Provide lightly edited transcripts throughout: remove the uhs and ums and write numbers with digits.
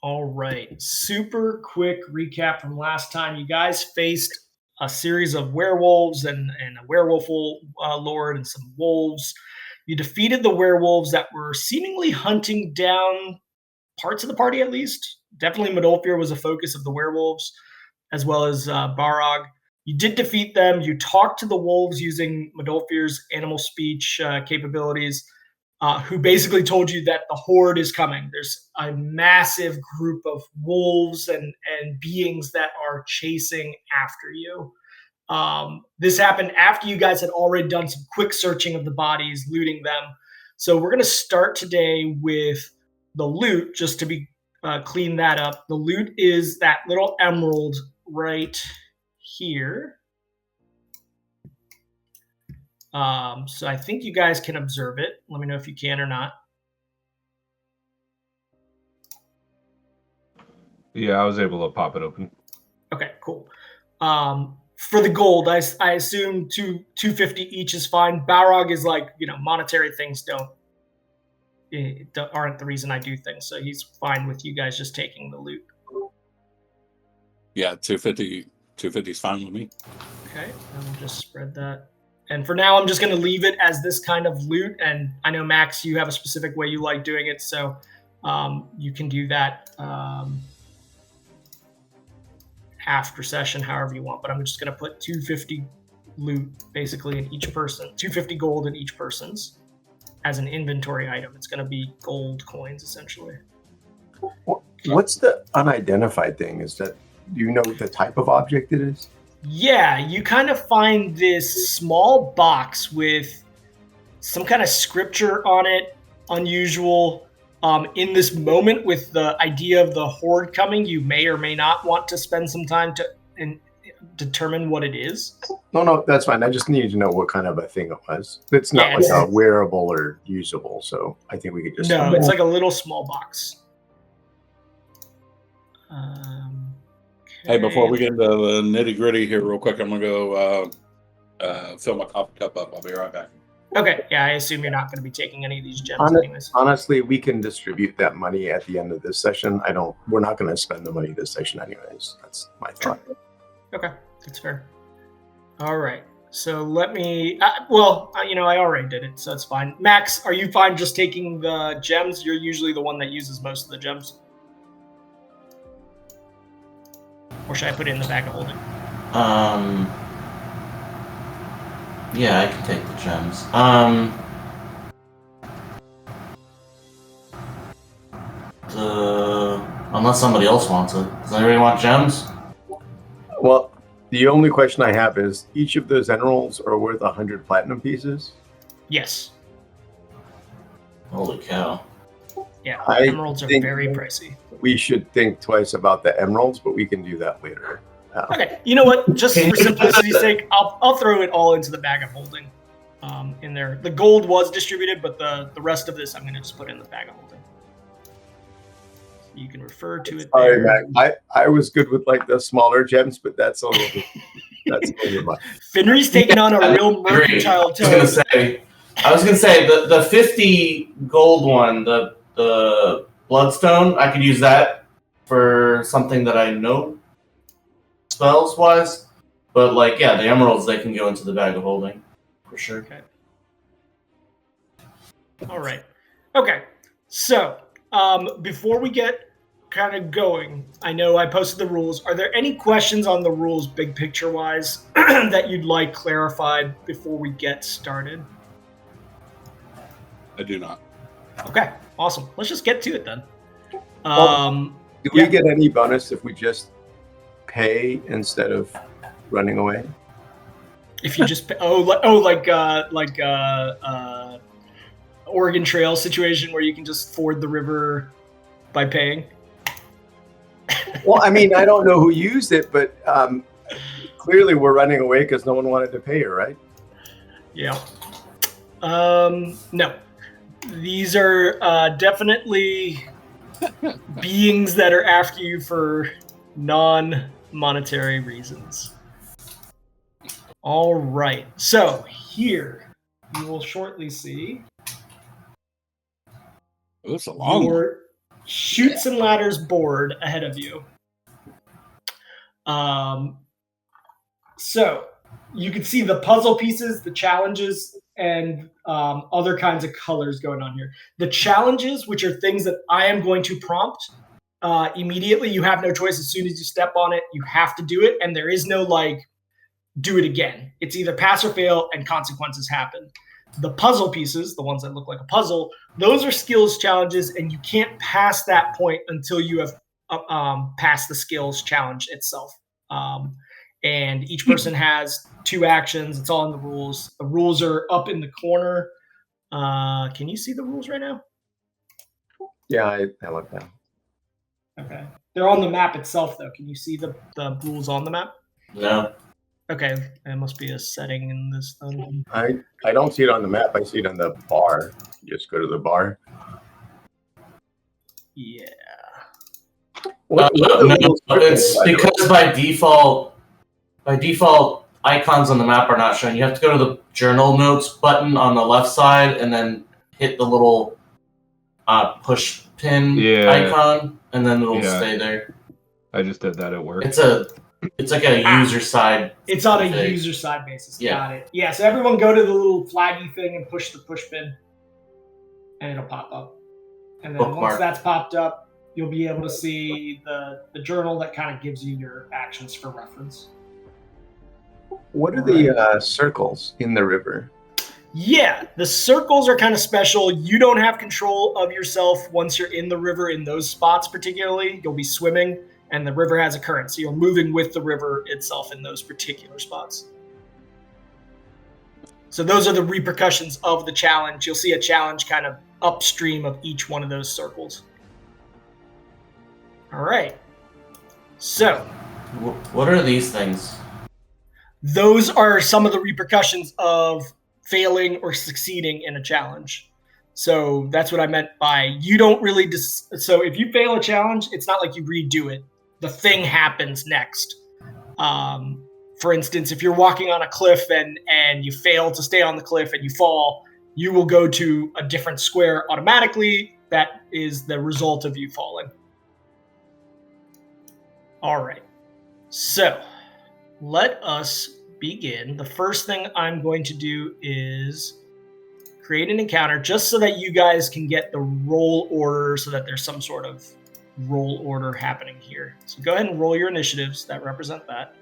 All right. Super quick recap from last time. You guys faced a series of werewolves and a werewolf lord and some wolves. You defeated the werewolves that were seemingly hunting down parts of the party, at least. Definitely Modolfir was a focus of the werewolves, as well as Barog. You did defeat them. You talked to the wolves using Modolfir's animal speech capabilities. Who basically told you that the Horde is coming. There's a massive group of wolves and beings that are chasing after you. This happened after you guys had already done some quick searching of the bodies, looting them. So we're going to start today with the loot, just to be clean that up. The loot is that little emerald right here. So I think you guys can observe it. Let me know if you can or not. Yeah, I was able to pop it open. Okay, cool. For the gold, I assume 250 each is fine. Balrog is like, monetary things aren't the reason I do things, so he's fine with you guys just taking the loot. Yeah, 250 is fine with me. Okay, and we'll just spread that. And for now, I'm just going to leave it as this kind of loot. And I know, Max, you have a specific way you like doing it, so you can do that after session, however you want. But I'm just going to put 250 loot, basically, in each person, 250 gold in each person's as an inventory item. It's going to be gold coins, essentially. What's the unidentified thing? Do you know the type of object it is? Yeah, you kind of find this small box with some kind of scripture on it, unusual. In this moment with the idea of the Horde coming, you may or may not want to spend some time to determine what it is. No, that's fine. I just needed to know what kind of a thing it was. It's not like a wearable or usable, so I think we could just... No, it's like a little small box. Hey, before we get into the nitty-gritty here real quick, I'm going to go fill my coffee cup up. I'll be right back. Okay, yeah, I assume you're not going to be taking any of these gems anyways. Honestly, we can distribute that money at the end of this session. We're not going to spend the money this session anyways. That's my thought. Okay, that's fair. All right, so let me... I already did it, so it's fine. Max, are you fine just taking the gems? You're usually the one that uses most of the gems. Or should I put it in the bag of holding? Yeah, I can take the gems. Unless somebody else wants it. Does anybody want gems? Well, the only question I have is, each of those emeralds are worth 100 platinum pieces? Yes. Holy cow. Yeah, emeralds are very pricey. We should think twice about the emeralds, but we can do that later. Okay, you know what? Just for simplicity's sake, I'll throw it all into the bag of holding in there. The gold was distributed, but the rest of this I'm going to just put in the bag of holding. You can refer to it there. Sorry, Mac. I was good with like the smaller gems, but that's a little much. Finry's taking on a real mercantile tone. I was gonna say the 50 gold one, the bloodstone, I could use that for something that I know spells wise. But the emeralds, they can go into the bag of holding for sure. Okay. All right. Okay. So before we get kind of going, I know I posted the rules. Are there any questions on the rules, big picture wise, that you'd like clarified before we get started? I do not. Okay, awesome. Let's just get to it then. Do we get any bonus if we just pay instead of running away? If you just Oregon Trail situation where you can just ford the river by paying. Well, I mean, I don't know who used it, but clearly we're running away because no one wanted to pay her, right? Yeah. No. These are definitely beings that are after you for non-monetary reasons. All right. So here you will shortly see it's a long one. Chutes and Ladders board ahead of you. So you can see the puzzle pieces, the challenges, and other kinds of colors going on here. The challenges, which are things that I am going to prompt immediately. You have no choice. As soon as you step on it, you have to do it. And there is no do it again. It's either pass or fail and consequences happen. The puzzle pieces, the ones that look like a puzzle, those are skills challenges, and you can't pass that point until you have passed the skills challenge itself. And each person has 2 actions. It's all in the rules. The rules are up in the corner. Can you see the rules right now? Yeah, I looked at. Okay. They're on the map itself, though. Can you see the rules on the map? No. Okay. There must be a setting in this thing. I don't see it on the map. I see it on the bar. Just go to the bar. Yeah. No, it's because by default, icons on the map are not shown. You have to go to the journal notes button on the left side and then hit the little push pin icon, and then it'll stay there. I just did that at work. It's like a user side. It's on a user side basis. Yeah. Got it. Yeah, so everyone go to the little flaggy thing and push the push pin, and it'll pop up. And then Bookmark. Once that's popped up, you'll be able to see the journal that kind of gives you your actions for reference. What are the circles in the river? Yeah, the circles are kind of special. You don't have control of yourself once you're in the river in those spots particularly. You'll be swimming, and the river has a current, so you're moving with the river itself in those particular spots. So those are the repercussions of the challenge. You'll see a challenge kind of upstream of each one of those circles. All right. So what are these things? those are some of the repercussions of failing or succeeding in a challenge. So that's what I meant by you don't really so if you fail a challenge, it's not like you redo it. The thing happens next. For instance, if you're walking on a cliff and you fail to stay on the cliff and you fall, you will go to a different square automatically. That is the result of you falling. All right. So let us begin. The first thing I'm going to do is create an encounter just so that you guys can get the roll order so that there's some sort of roll order happening here. So go ahead and roll your initiatives that represent that.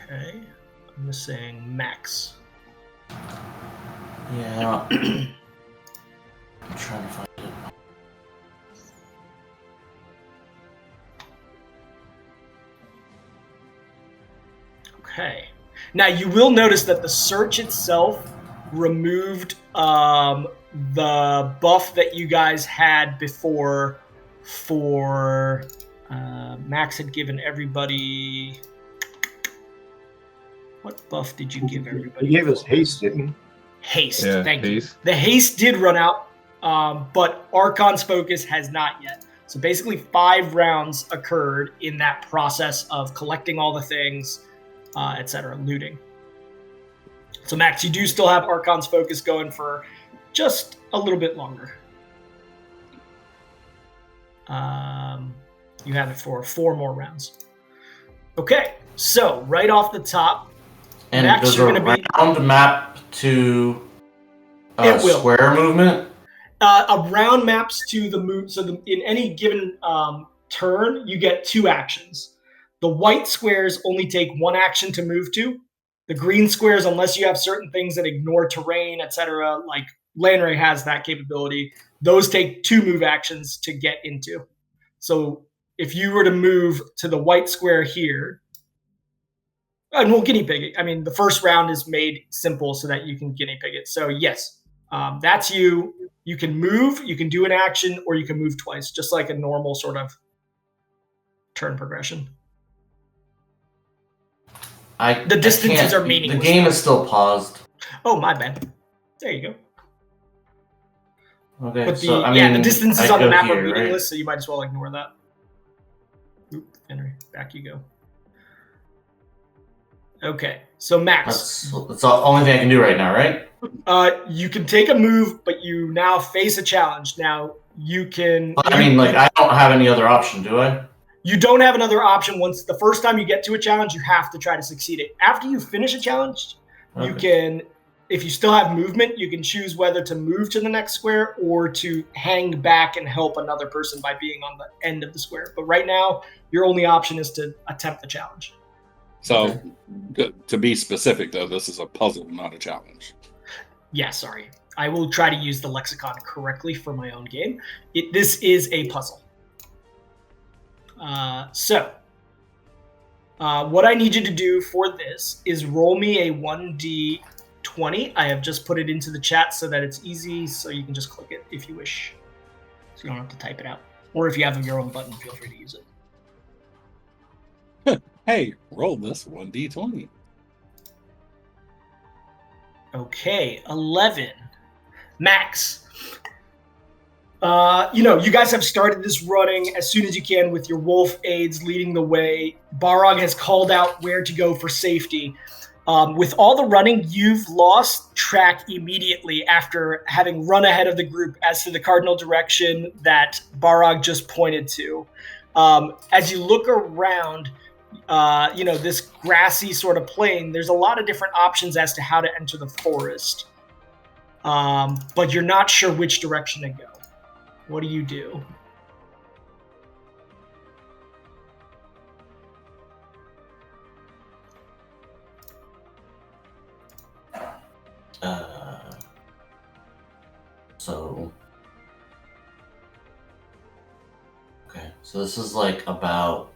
Okay, I'm missing Max. Yeah. I'm trying to find it. Okay. Now you will notice that the search itself removed the buff that you guys had before for Max had given everybody. What buff did you give everybody? He gave us haste, didn't he? Haste. Yeah, Thank haste. you. The haste did run out, but Archon's focus has not yet. So basically 5 rounds occurred in that process of collecting all the things, etc., looting. So Max, you do still have Archon's focus going for just a little bit longer. You have it for 4 more rounds. Okay, so right off the top, And Max, does you're a going to be round map to It will. square movement? a round maps to the move. So in any given turn, you get 2 actions. The white squares only take 1 action to move to. The green squares, unless you have certain things that ignore terrain, etc., like Landray has that capability, those take 2 move actions to get into. So if you were to move to the white square here, and we'll guinea pig it. I mean, the first round is made simple so that you can guinea pig it. So yes, that's you. You can move, you can do an action, or you can move twice, just like a normal sort of turn progression. The distances are meaningless. The game is still paused. Oh, my bad. There you go. Okay, But so the distances on the map are here, meaningless, right? so you might as well ignore that. Oop, Henry, back you go. Okay, so Max, That's the only thing I can do right now, right? you can take a move, but you now face a challenge. Now you can. I mean, like, I don't have any other option, do I? You don't have another option. Once the first time you get to a challenge, you have to try to succeed it. After you finish a challenge, you can, if you still have movement, you can choose whether to move to the next square or to hang back and help another person by being on the end of the square. But right now, your only option is to attempt the challenge. So, to be specific, though, this is a puzzle, not a challenge. Yeah, sorry. I will try to use the lexicon correctly for my own game. This is a puzzle. What I need you to do for this is roll me a 1d20. I have just put it into the chat so that it's easy, so you can just click it if you wish. So you don't have to type it out. Or if you have your own button, feel free to use it. Hey, roll this 1d20. Okay, 11. Max. You guys have started this running as soon as you can with your wolf aides leading the way. Barog has called out where to go for safety. With all the running, you've lost track immediately after having run ahead of the group as to the cardinal direction that Barog just pointed to. As you look around, this grassy sort of plain, there's a lot of different options as to how to enter the forest. But you're not sure which direction to go. What do you do? So this is like about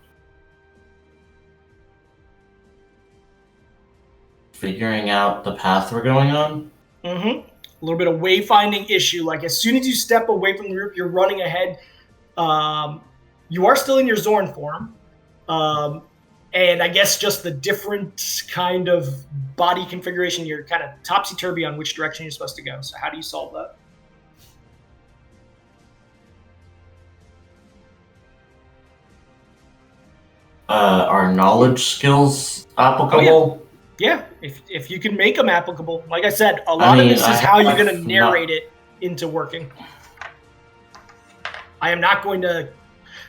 figuring out the path we're going on. Mm-hmm. A little bit of wayfinding issue. Like as soon as you step away from the group, you're running ahead. You are still in your Zorn form. And I guess just the different kind of body configuration, you're kind of topsy-turvy on which direction you're supposed to go. So how do you solve that? Are knowledge skills applicable? Oh, yeah, if you can make them applicable. Like I said, a lot of this is how you're going to narrate it into working. I am not going to...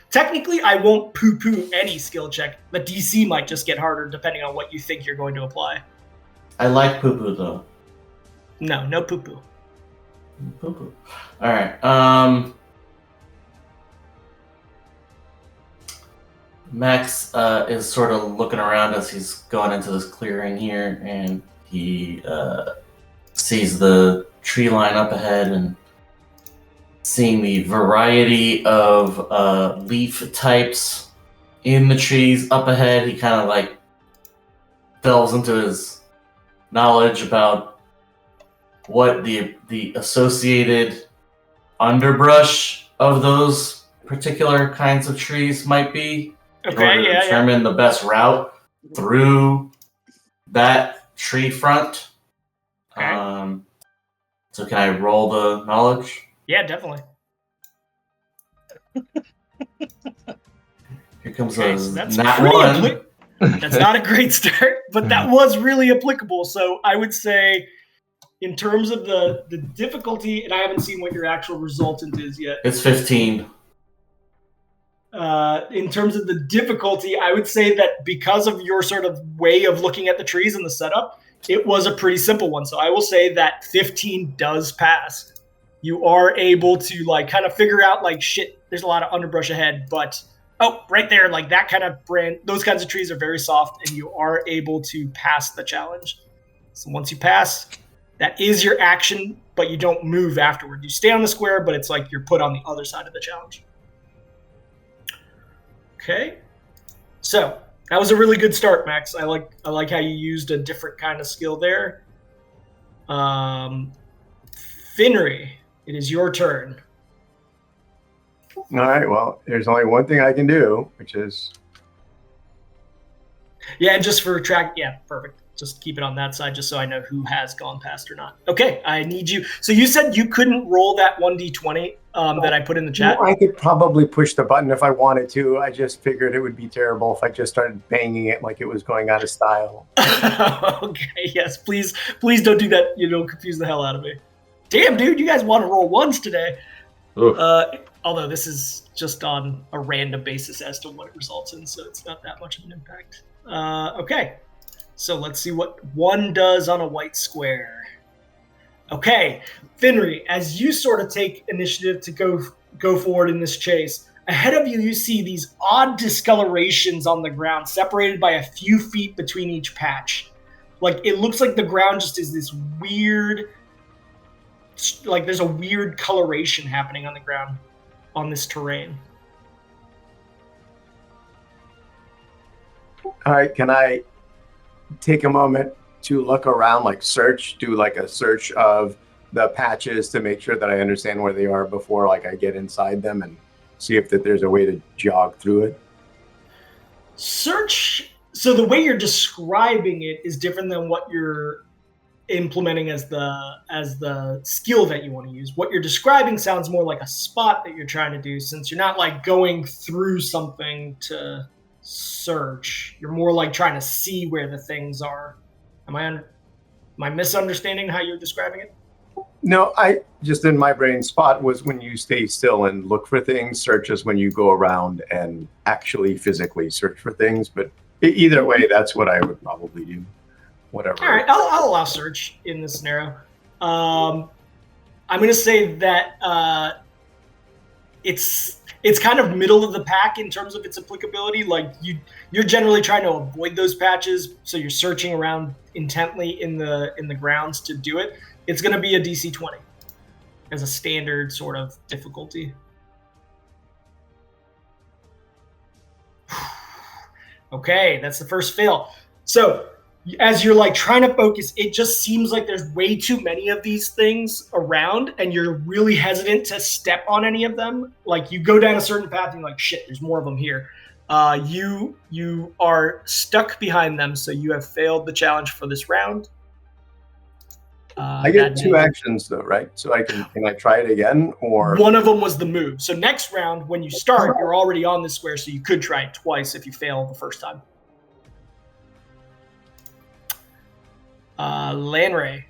Technically, I won't poo-poo any skill check. The DC might just get harder depending on what you think you're going to apply. I like poo-poo, though. No poo-poo. Poo-poo. All right. Max is sort of looking around as he's going into this clearing here, and he sees the tree line up ahead and seeing the variety of leaf types in the trees up ahead. He kind of like delves into his knowledge about what the associated underbrush of those particular kinds of trees might be. Okay, to determine the best route through that tree front. Okay. So can I roll the knowledge? Yeah, definitely. Here comes Okay, a so that's nat pretty one. That's not a great start, but that was really applicable. So I would say, in terms of the difficulty, and I haven't seen what your actual resultant is yet. It's 15. In terms of the difficulty, I would say that because of your sort of way of looking at the trees and the setup, it was a pretty simple one. So I will say that 15 does pass. You are able to like kind of figure out like, shit, there's a lot of underbrush ahead, but right there, like that kind of those kinds of trees are very soft, and you are able to pass the challenge. So once you pass, that is your action, but you don't move afterward. You stay on the square, but it's like you're put on the other side of the challenge. Okay, so that was a really good start, Max. I like how you used a different kind of skill there. Finnery, it is your turn. All right, well, there's only one thing I can do, which is... Yeah, and just for track, yeah, perfect. Just keep it on that side, just so I know who has gone past or not. Okay, I need you. So you said you couldn't roll that 1d20 that I put in the chat? I could probably push the button if I wanted to. I just figured it would be terrible if I just started banging it like it was going out of style. Okay, yes, please don't do that. You don't confuse the hell out of me. Damn, dude, you guys want to roll ones today. Although this is just on a random basis as to what it results in, so it's not that much of an impact. Okay. So let's see what 1 does on a white square. Okay, Finry, as you sort of take initiative to go forward in this chase, ahead of you, you see these odd discolorations on the ground, separated by a few feet between each patch. Like, it looks like the ground just is this weird, like there's a weird coloration happening on the ground on this terrain. All right, can I take a moment to look around, like do like a search of the patches to make sure that I understand where they are before like I get inside them and see if there's a way to jog through it? Search. So the way you're describing it is different than what you're implementing as the skill that you want to use. What you're describing sounds more like a spot that you're trying to do, since you're not like going through something to search. You're more like trying to see where the things are. Am I misunderstanding how you're describing it? No, I just, in my brain, spot was when you stay still and look for things. Search is when you go around and actually physically search for things. But either way, that's what I would probably do. Whatever. All right, I'll allow search in this scenario. I'm going to say that it's kind of middle of the pack in terms of its applicability. Like you're generally trying to avoid those patches, so you're searching around intently in the grounds to do it. It's going to be a DC 20 as a standard sort of difficulty. Okay, that's the first fail. So as you're like trying to focus, it just seems like there's way too many of these things around, and you're really hesitant to step on any of them. Like you go down a certain path and you're like, shit, there's more of them here. You are stuck behind them, so you have failed the challenge for this round. I get 2 actions though, right? So can I try it again, or one of them was the move. So next round, when you start, you're already on this square, so you could try it twice if you fail the first time. Lanray,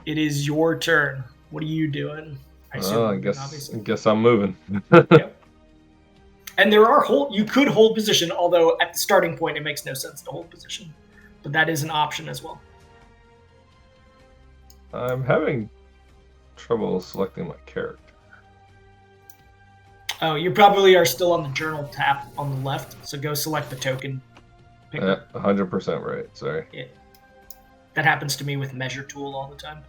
it is your turn. What are you doing? I guess I'm moving. Yep. And there are you could hold position, although at the starting point it makes no sense to hold position. But that is an option as well. I'm having trouble selecting my character. Oh, you probably are still on the journal tab on the left, so go select the token. 100% right, sorry. Yeah. That happens to me with Measure Tool all the time.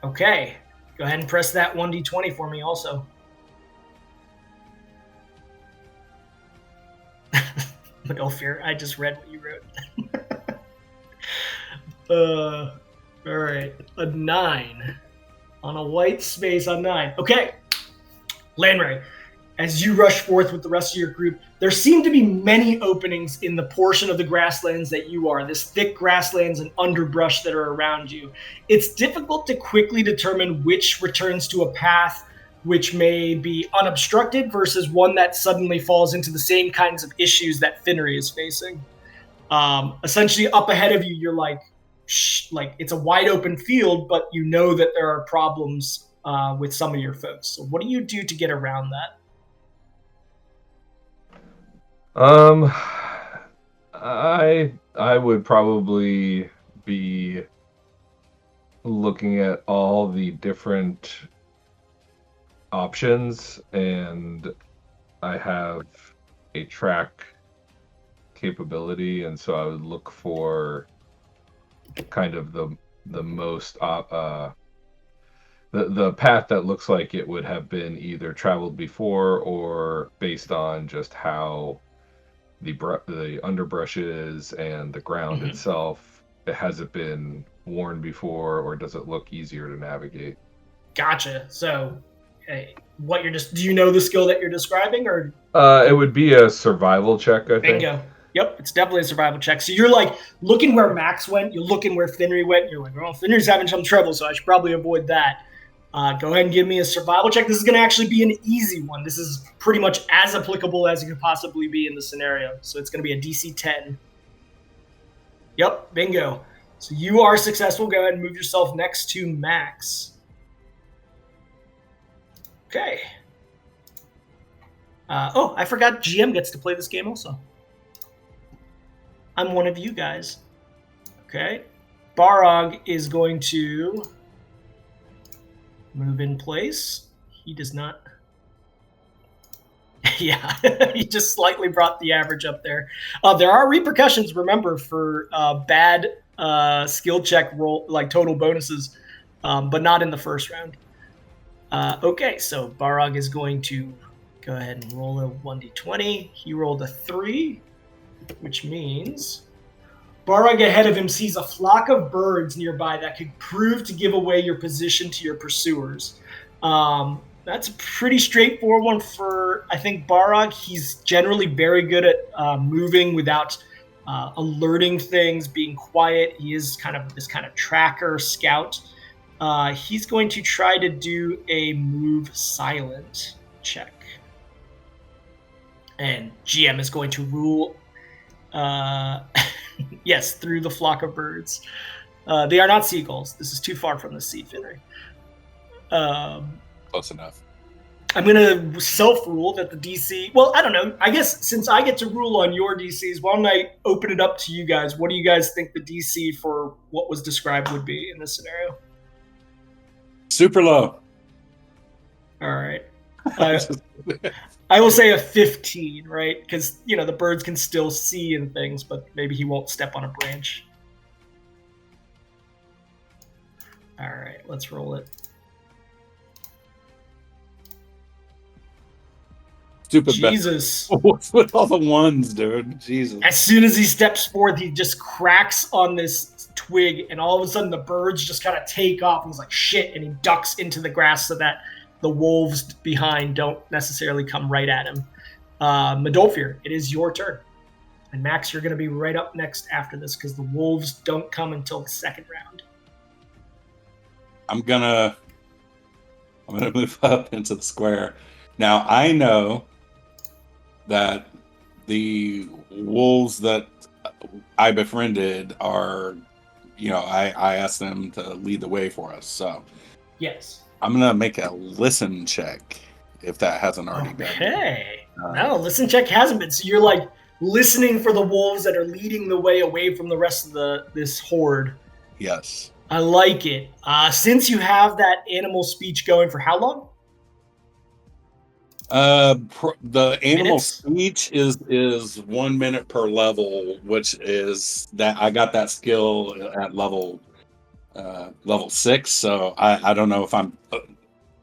Okay, go ahead and press that 1d20 for me also. No fear, I just read what you wrote. All right, a 9 on a white space on 9. Okay, Lanray, as you rush forth with the rest of your group, there seem to be many openings in the portion of the grasslands that you are, this thick grasslands and underbrush that are around you. It's difficult to quickly determine which returns to a path which may be unobstructed versus one that suddenly falls into the same kinds of issues that Finry is facing. Essentially, up ahead of you, you're like it's a wide open field, but you know that there are problems with some of your folks. So what do you do to get around that? I would probably be looking at all the different options, and I have a track capability, and so I would look for kind of the most the path that looks like it would have been either traveled before, or based on just how the underbrush is and the ground itself, has it been worn before, or does it look easier to navigate? Gotcha. So do you know the skill that you're describing, or it would be a survival check, I think. Bingo. Yep, it's definitely a survival check. So you're like looking where Max went, you're looking where Finry went, and you're like, well, Finry's having some trouble, so I should probably avoid that. Go ahead and give me a survival check. This is going to actually be an easy one. This is pretty much as applicable as it could possibly be in the scenario. So it's going to be a DC 10. Yep, bingo. So you are successful. Go ahead and move yourself next to Max. Okay. I forgot GM gets to play this game also. I'm one of you guys. Okay. Barog is going to move in place. He does not. Yeah, he just slightly brought the average up there. There are repercussions, remember, for bad skill check roll, like total bonuses, but not in the first round. Okay, so Barog is going to go ahead and roll a 1d20. He rolled a 3, which means Barog ahead of him sees a flock of birds nearby that could prove to give away your position to your pursuers. That's a pretty straightforward one for, I think, Barog. He's generally very good at moving without alerting things, being quiet. He is kind of this kind of tracker, scout. He's going to try to do a move silent check. And GM is going to rule, yes, through the flock of birds. They are not seagulls. This is too far from the sea, Finry. Close enough. I'm going to self-rule that the DC... Well, I don't know. I guess since I get to rule on your DCs, why don't I open it up to you guys? What do you guys think the DC for what was described would be in this scenario? Super low. All right. I will say a 15, right? Because, you know, the birds can still see and things, but maybe he won't step on a branch. All right, let's roll it. Stupid. Jesus. What's with all the ones, dude? Jesus. As soon as he steps forth, he just cracks on this twig, and all of a sudden the birds just kind of take off. And he's like, shit, and he ducks into the grass so that the wolves behind don't necessarily come right at him. Medolfir, it is your turn. And Max, you're going to be right up next after this because the wolves don't come until the second round. I'm gonna move up into the square. Now I know that the wolves that I befriended are, you know, I asked them to lead the way for us. So yes, I'm gonna make a listen check if that hasn't already been. Okay. No, listen check hasn't been. So you're like listening for the wolves that are leading the way away from the rest of this horde. Yes. I like it. Since you have that animal speech going for how long? The animal Minutes? speech is 1 minute per level, which is that I got that skill at level 6. So I don't know if I'm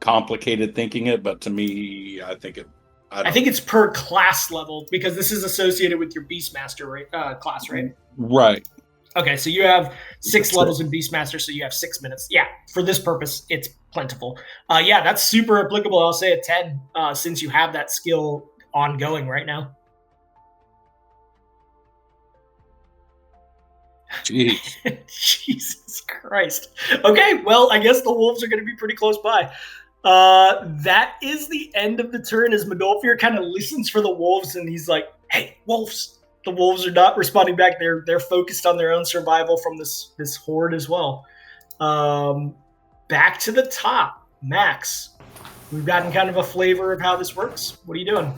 complicated thinking it, but to me, I think it. I think it's per class level because this is associated with your Beastmaster class, right? Right. Okay, so you have 6 levels in Beastmaster, so you have 6 minutes. Yeah, for this purpose, it's plentiful. Yeah, that's super applicable. I'll say a 10 since you have that skill ongoing right now. Jeez. Jesus Christ. Okay, well, I guess the wolves are going to be pretty close by. That is the end of the turn as Medolfir kind of listens for the wolves, and he's like, hey, wolves. The wolves are not responding back. They're focused on their own survival from this horde as well. Back to the top. Max, we've gotten kind of a flavor of how this works. What are you doing?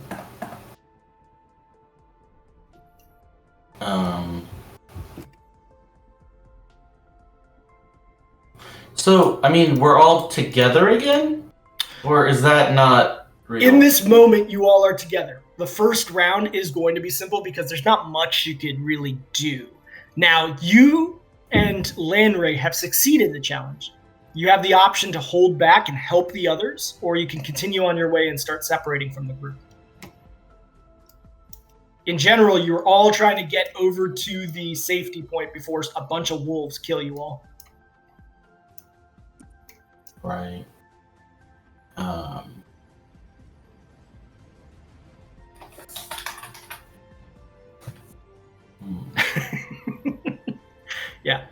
So, I mean, we're all together again? Or is that not real? In this moment, you all are together. The first round is going to be simple because there's not much you could really do. Now, you and Lanray have succeeded the challenge. You have the option to hold back and help the others, or you can continue on your way and start separating from the group. In general, you're all trying to get over to the safety point before a bunch of wolves kill you all. Right. Yeah.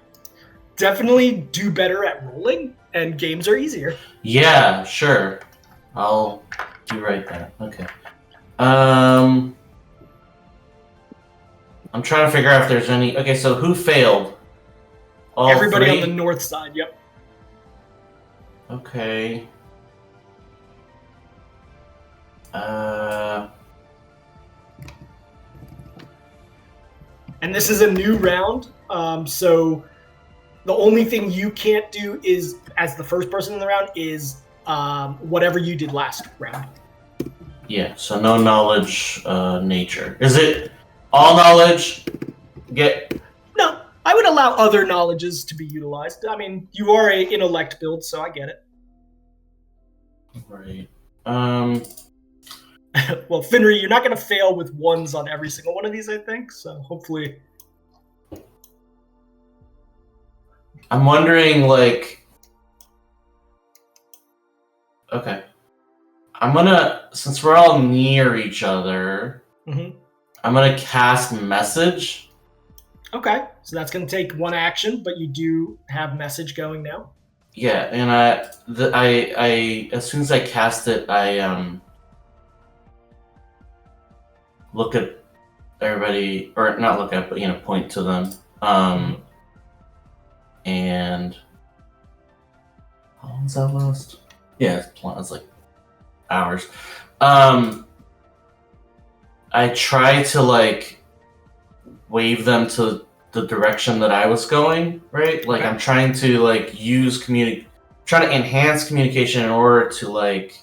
Definitely do better at rolling, and games are easier. Yeah, sure. I'll do right that. Okay. I'm trying to figure out if there's any. Okay, so who failed? All Everybody three? on the north side, yep. Okay. And this is a new round, so the only thing you can't do is, as the first person in the round, is whatever you did last round. Yeah, so no knowledge, nature. Is it all knowledge? No, I would allow other knowledges to be utilized. I mean, you are a intellect build, so I get it. Right. Well, Finry, you're not going to fail with ones on every single one of these, I think. So hopefully, I'm wondering, like. Okay. I'm gonna, since we're all near each other, I'm gonna cast message. Okay, so that's going to take one action, but you do have message going now. Yeah, and I as soon as I cast it, I look at everybody, or not look at, but point to them. And how long's that last? Yeah, it's like hours. I try to like wave them to the direction that I was going, right? Like I'm trying to like try to enhance communication in order to like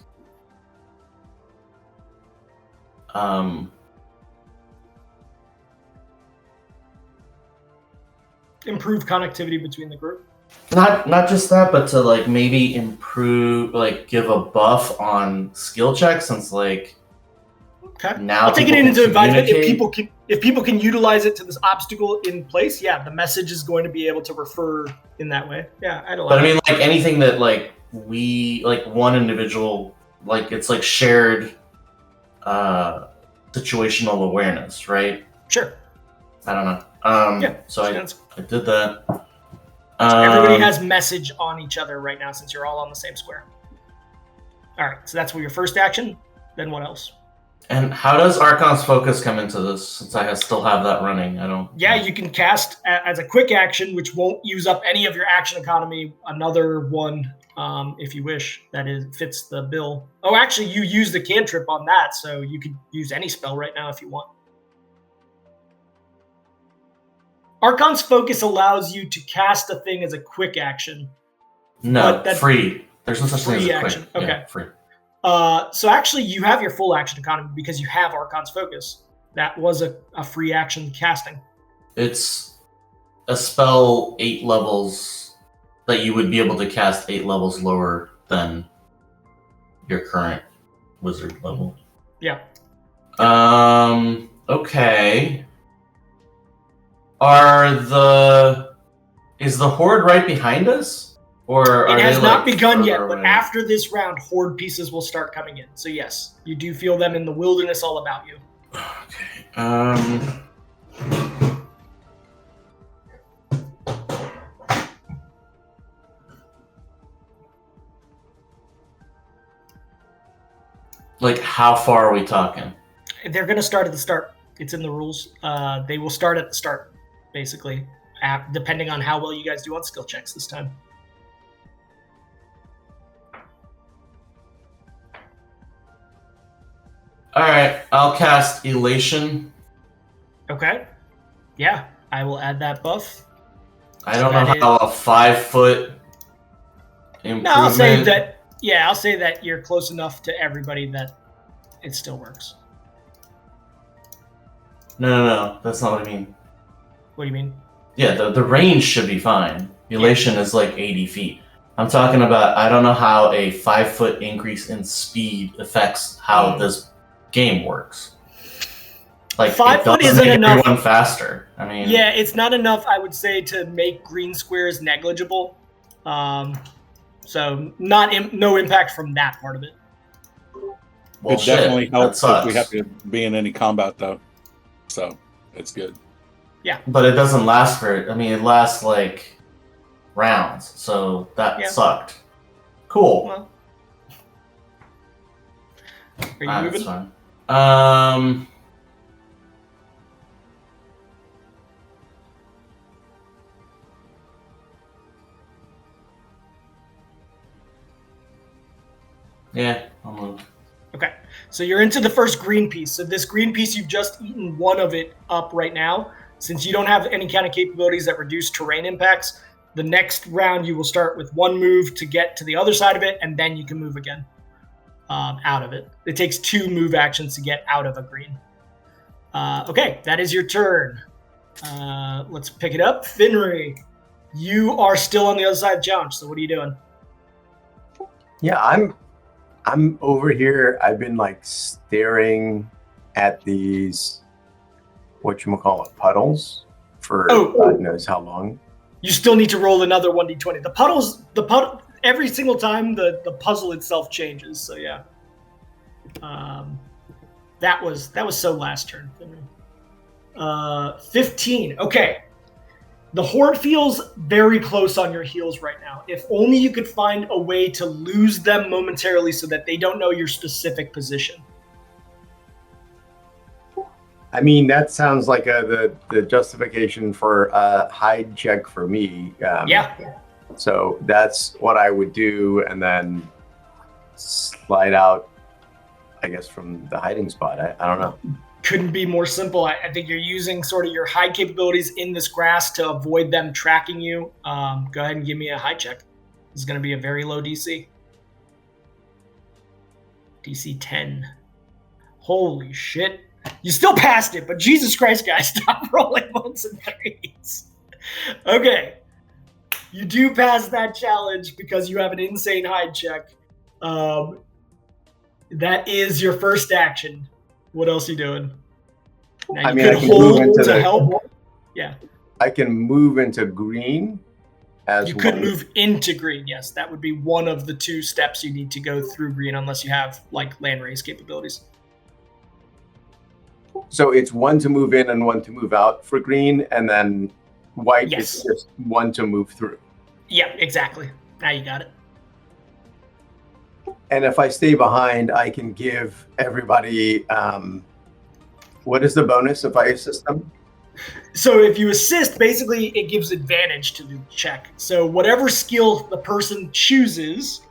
improve connectivity between the group. Not just that, but to like maybe improve, like give a buff on skill checks, since like now I'll take it into advisement. If people can utilize it to this obstacle in place, yeah, the message is going to be able to refer in that way. Yeah, I don't. But I mean, like anything that like we like one individual, like it's like shared situational awareness, right? Sure. I don't know. Yeah. So I did that. So everybody has message on each other right now since you're all on the same square. All right, so that's your first action. Then what else? And how does Archon's Focus come into this, since I still have that running? I don't... Yeah, you can cast as a quick action, which won't use up any of your action economy, another one, if you wish, that fits the bill. Oh, actually, you used the cantrip on that, so you could use any spell right now if you want. Archon's Focus allows you to cast a thing as a quick action. No, free. There's no such thing as a action. Quick. Okay. Yeah, free. So actually, you have your full action economy because you have Archon's Focus. That was a free action casting. It's a spell 8 levels that you would be able to cast 8 levels lower than your current wizard level. Yeah. Okay. Is the Horde right behind us? Or it has not like begun yet, but away? after this round, Horde pieces will start coming in. So yes, you do feel them in the wilderness all about you. Okay. Like, how far are we talking? They're going to start at the start. It's in the rules. They will start at the start, basically, depending on how well you guys do on skill checks this time. All right, I'll cast Elation. Okay. Yeah, I will add that buff. I don't know how a 5-foot improvement... No, I'll say that. Yeah, I'll say that you're close enough to everybody that it still works. No, that's not what I mean. What do you mean? Yeah, the range should be fine. Elation is like 80 feet. I'm talking about, I don't know how a 5-foot increase in speed affects how this game works. Like, 5 foot it isn't make enough. Everyone faster. I mean, yeah, it's not enough, I would say, to make green squares negligible. So no impact from that part of it. Well, it definitely helps if we have to be in any combat, though. So it's good. Yeah. But it doesn't last it lasts like rounds, so that sucked. Cool. Well, are you moving? That's fine. Yeah, I'll move. Okay, so you're into the first green piece. So this green piece, you've just eaten one of it up right now. Since you don't have any kind of capabilities that reduce terrain impacts, the next round you will start with one move to get to the other side of it, and then you can move again out of it. It takes 2 move actions to get out of a green. Okay, that is your turn. Let's pick it up. Finry, you are still on the other side of the challenge, so what are you doing? Yeah, I'm over here. I've been like staring at these whatchamacallit puddles for God knows how long. You still need to roll another 1d20. The puddle every single time the puzzle itself changes. So yeah. That was so last turn. 15. Okay. The Horde feels very close on your heels right now. If only you could find a way to lose them momentarily so that they don't know your specific position. I mean, that sounds like the justification for a hide check for me. Yeah. So that's what I would do, and then slide out, I guess, from the hiding spot. I don't know. Couldn't be more simple. I think you're using sort of your hide capabilities in this grass to avoid them tracking you. Go ahead and give me a hide check. This is going to be a very low DC. DC 10. Holy shit. You still passed it, but Jesus Christ, guys, stop rolling 1s and 3s. Okay. You do pass that challenge because you have an insane hide check. That is your first action. What else are you doing? Now you could hold to help. Yeah. I can move into green as you could move into green, yes. That would be one of the 2 steps you need to go through green unless you have like land raise capabilities. So it's 1 to move in and 1 to move out for green, and then white is just 1 to move through. Yeah, exactly. Now you got it. And if I stay behind, I can give everybody, what is the bonus if I assist them? So if you assist, basically it gives advantage to the check. So whatever skill the person chooses,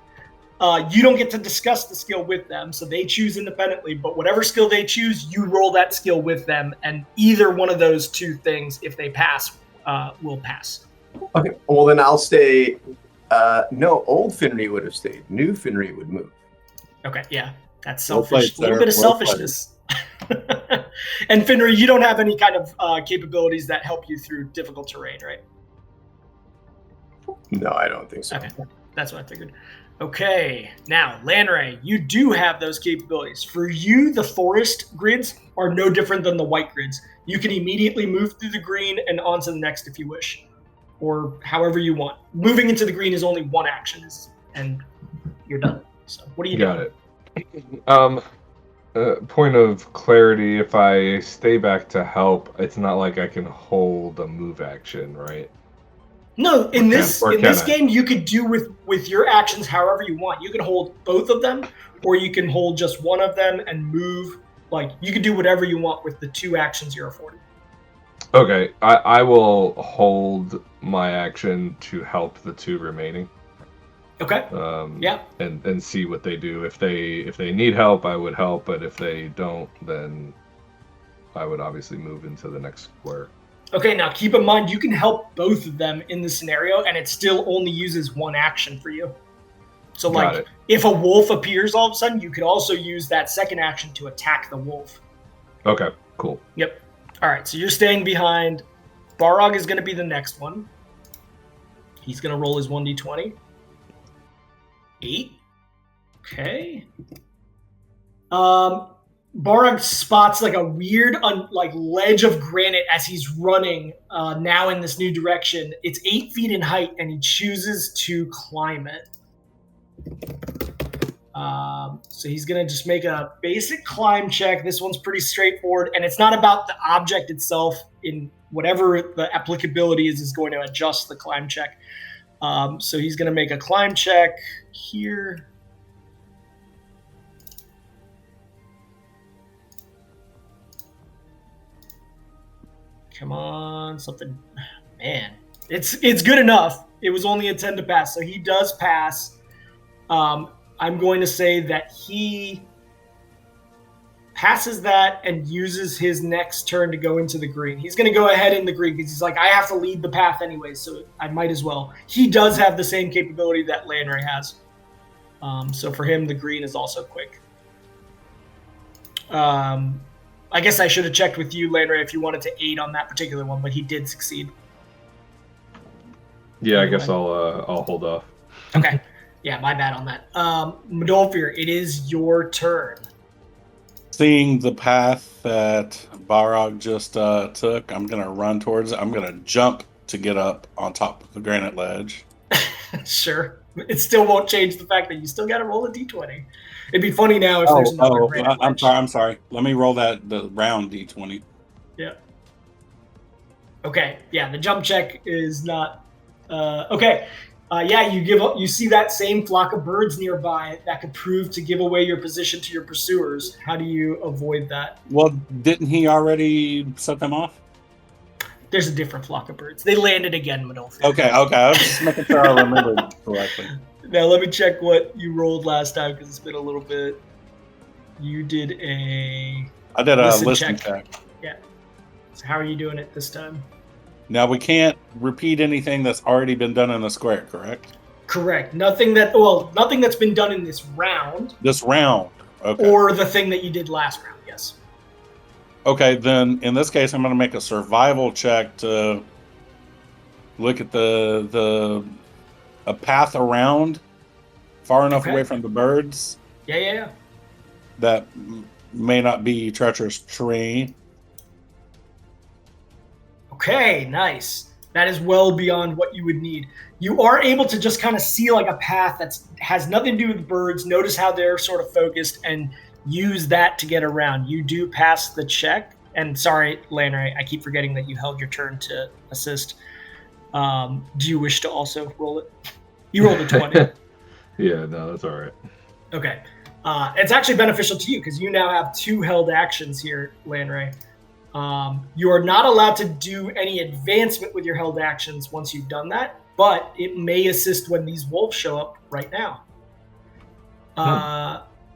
you don't get to discuss the skill with them. So they choose independently, but whatever skill they choose, you roll that skill with them. And either one of those 2 things, if they pass, will pass. Okay, well then I'll stay. No, old Finry would have stayed. New Finry would move. Okay, yeah. That's selfish. A little bit of selfishness. And Finry, you don't have any kind of capabilities that help you through difficult terrain, right? No, I don't think so. Okay, that's what I figured. Okay, now, Lanray, you do have those capabilities. For you, the forest grids are no different than the white grids. You can immediately move through the green and onto the next if you wish, or however you want. Moving into the green is only 1 action, and you're done. So, what are you doing? Got it. Point of clarity, if I stay back to help, it's not like I can hold a move action, right? No, in this game, you could do with your actions however you want. You can hold both of them, or you can hold just one of them and move. Like, you can do whatever you want with the 2 actions you're afforded. Okay, I will hold my action to help the 2 remaining. Okay. Yeah. And see what they do. If they need help, I would help. But if they don't, then I would obviously move into the next square. Okay. Now keep in mind you can help both of them in this scenario, and it still only uses 1 action for you. So like, if a wolf appears all of a sudden, you could also use that second action to attack the wolf. Okay. Cool. Yep. All right. So you're staying behind. Barog is going to be the next one. He's going to roll his 1d20. 8. Okay. Barog spots like a weird ledge of granite as he's running now in this new direction. It's 8 feet in height, and he chooses to climb it. So he's going to just make a basic climb check. This one's pretty straightforward, and it's not about the object itself in whatever the applicability is going to adjust the climb check. So he's going to make a climb check here. Come on, something. Man, it's good enough. It was only a 10 to pass, so he does pass. I'm going to say that he passes that and uses his next turn to go into the green. He's going to go ahead in the green because he's like, I have to lead the path anyway, so I might as well. He does have the same capability that Lanray has. So for him, the green is also quick. I guess I should have checked with you, Lanray, if you wanted to aid on that particular one, but he did succeed. Yeah, I guess I'll hold off. Okay. Yeah, my bad on that. Modolfir, it is your turn. Seeing the path that Barog just took, I'm going to run towards it. I'm going to jump to get up on top of the granite ledge. Sure. It still won't change the fact that you still got to roll a d20. It'd be funny now if there's another granite ledge. I'm sorry. Let me roll the round d20. Yeah. Okay. Yeah, the jump check is not... okay. Yeah, you see that same flock of birds nearby that could prove to give away your position to your pursuers. How do you avoid that? Well, didn't he already set them off? There's a different flock of birds. They landed again, Modolfir. Okay. I was just making sure I remembered correctly. Now let me check what you rolled last time because it's been a little bit. You did I did a listen check. Yeah. So how are you doing it this time? Now we can't repeat anything that's already been done in a square, correct? Correct. Nothing that's been done in this round. This round. Okay. Or the thing that you did last round, yes. Okay, then in this case I'm going to make a survival check to look at a path around far enough away from the birds. Yeah. That may not be treacherous terrain. Okay, nice. That is well beyond what you would need. You are able to just kind of see like a path that has nothing to do with the birds. Notice how they're sort of focused and use that to get around. You do pass the check. And sorry, Lanray, I keep forgetting that you held your turn to assist. Do you wish to also roll it? You rolled a 20. Yeah, no, that's all right. Okay. It's actually beneficial to you because you now have 2 held actions here, Lanray. You are not allowed to do any advancement with your held actions once you've done that, but it may assist when these wolves show up right now.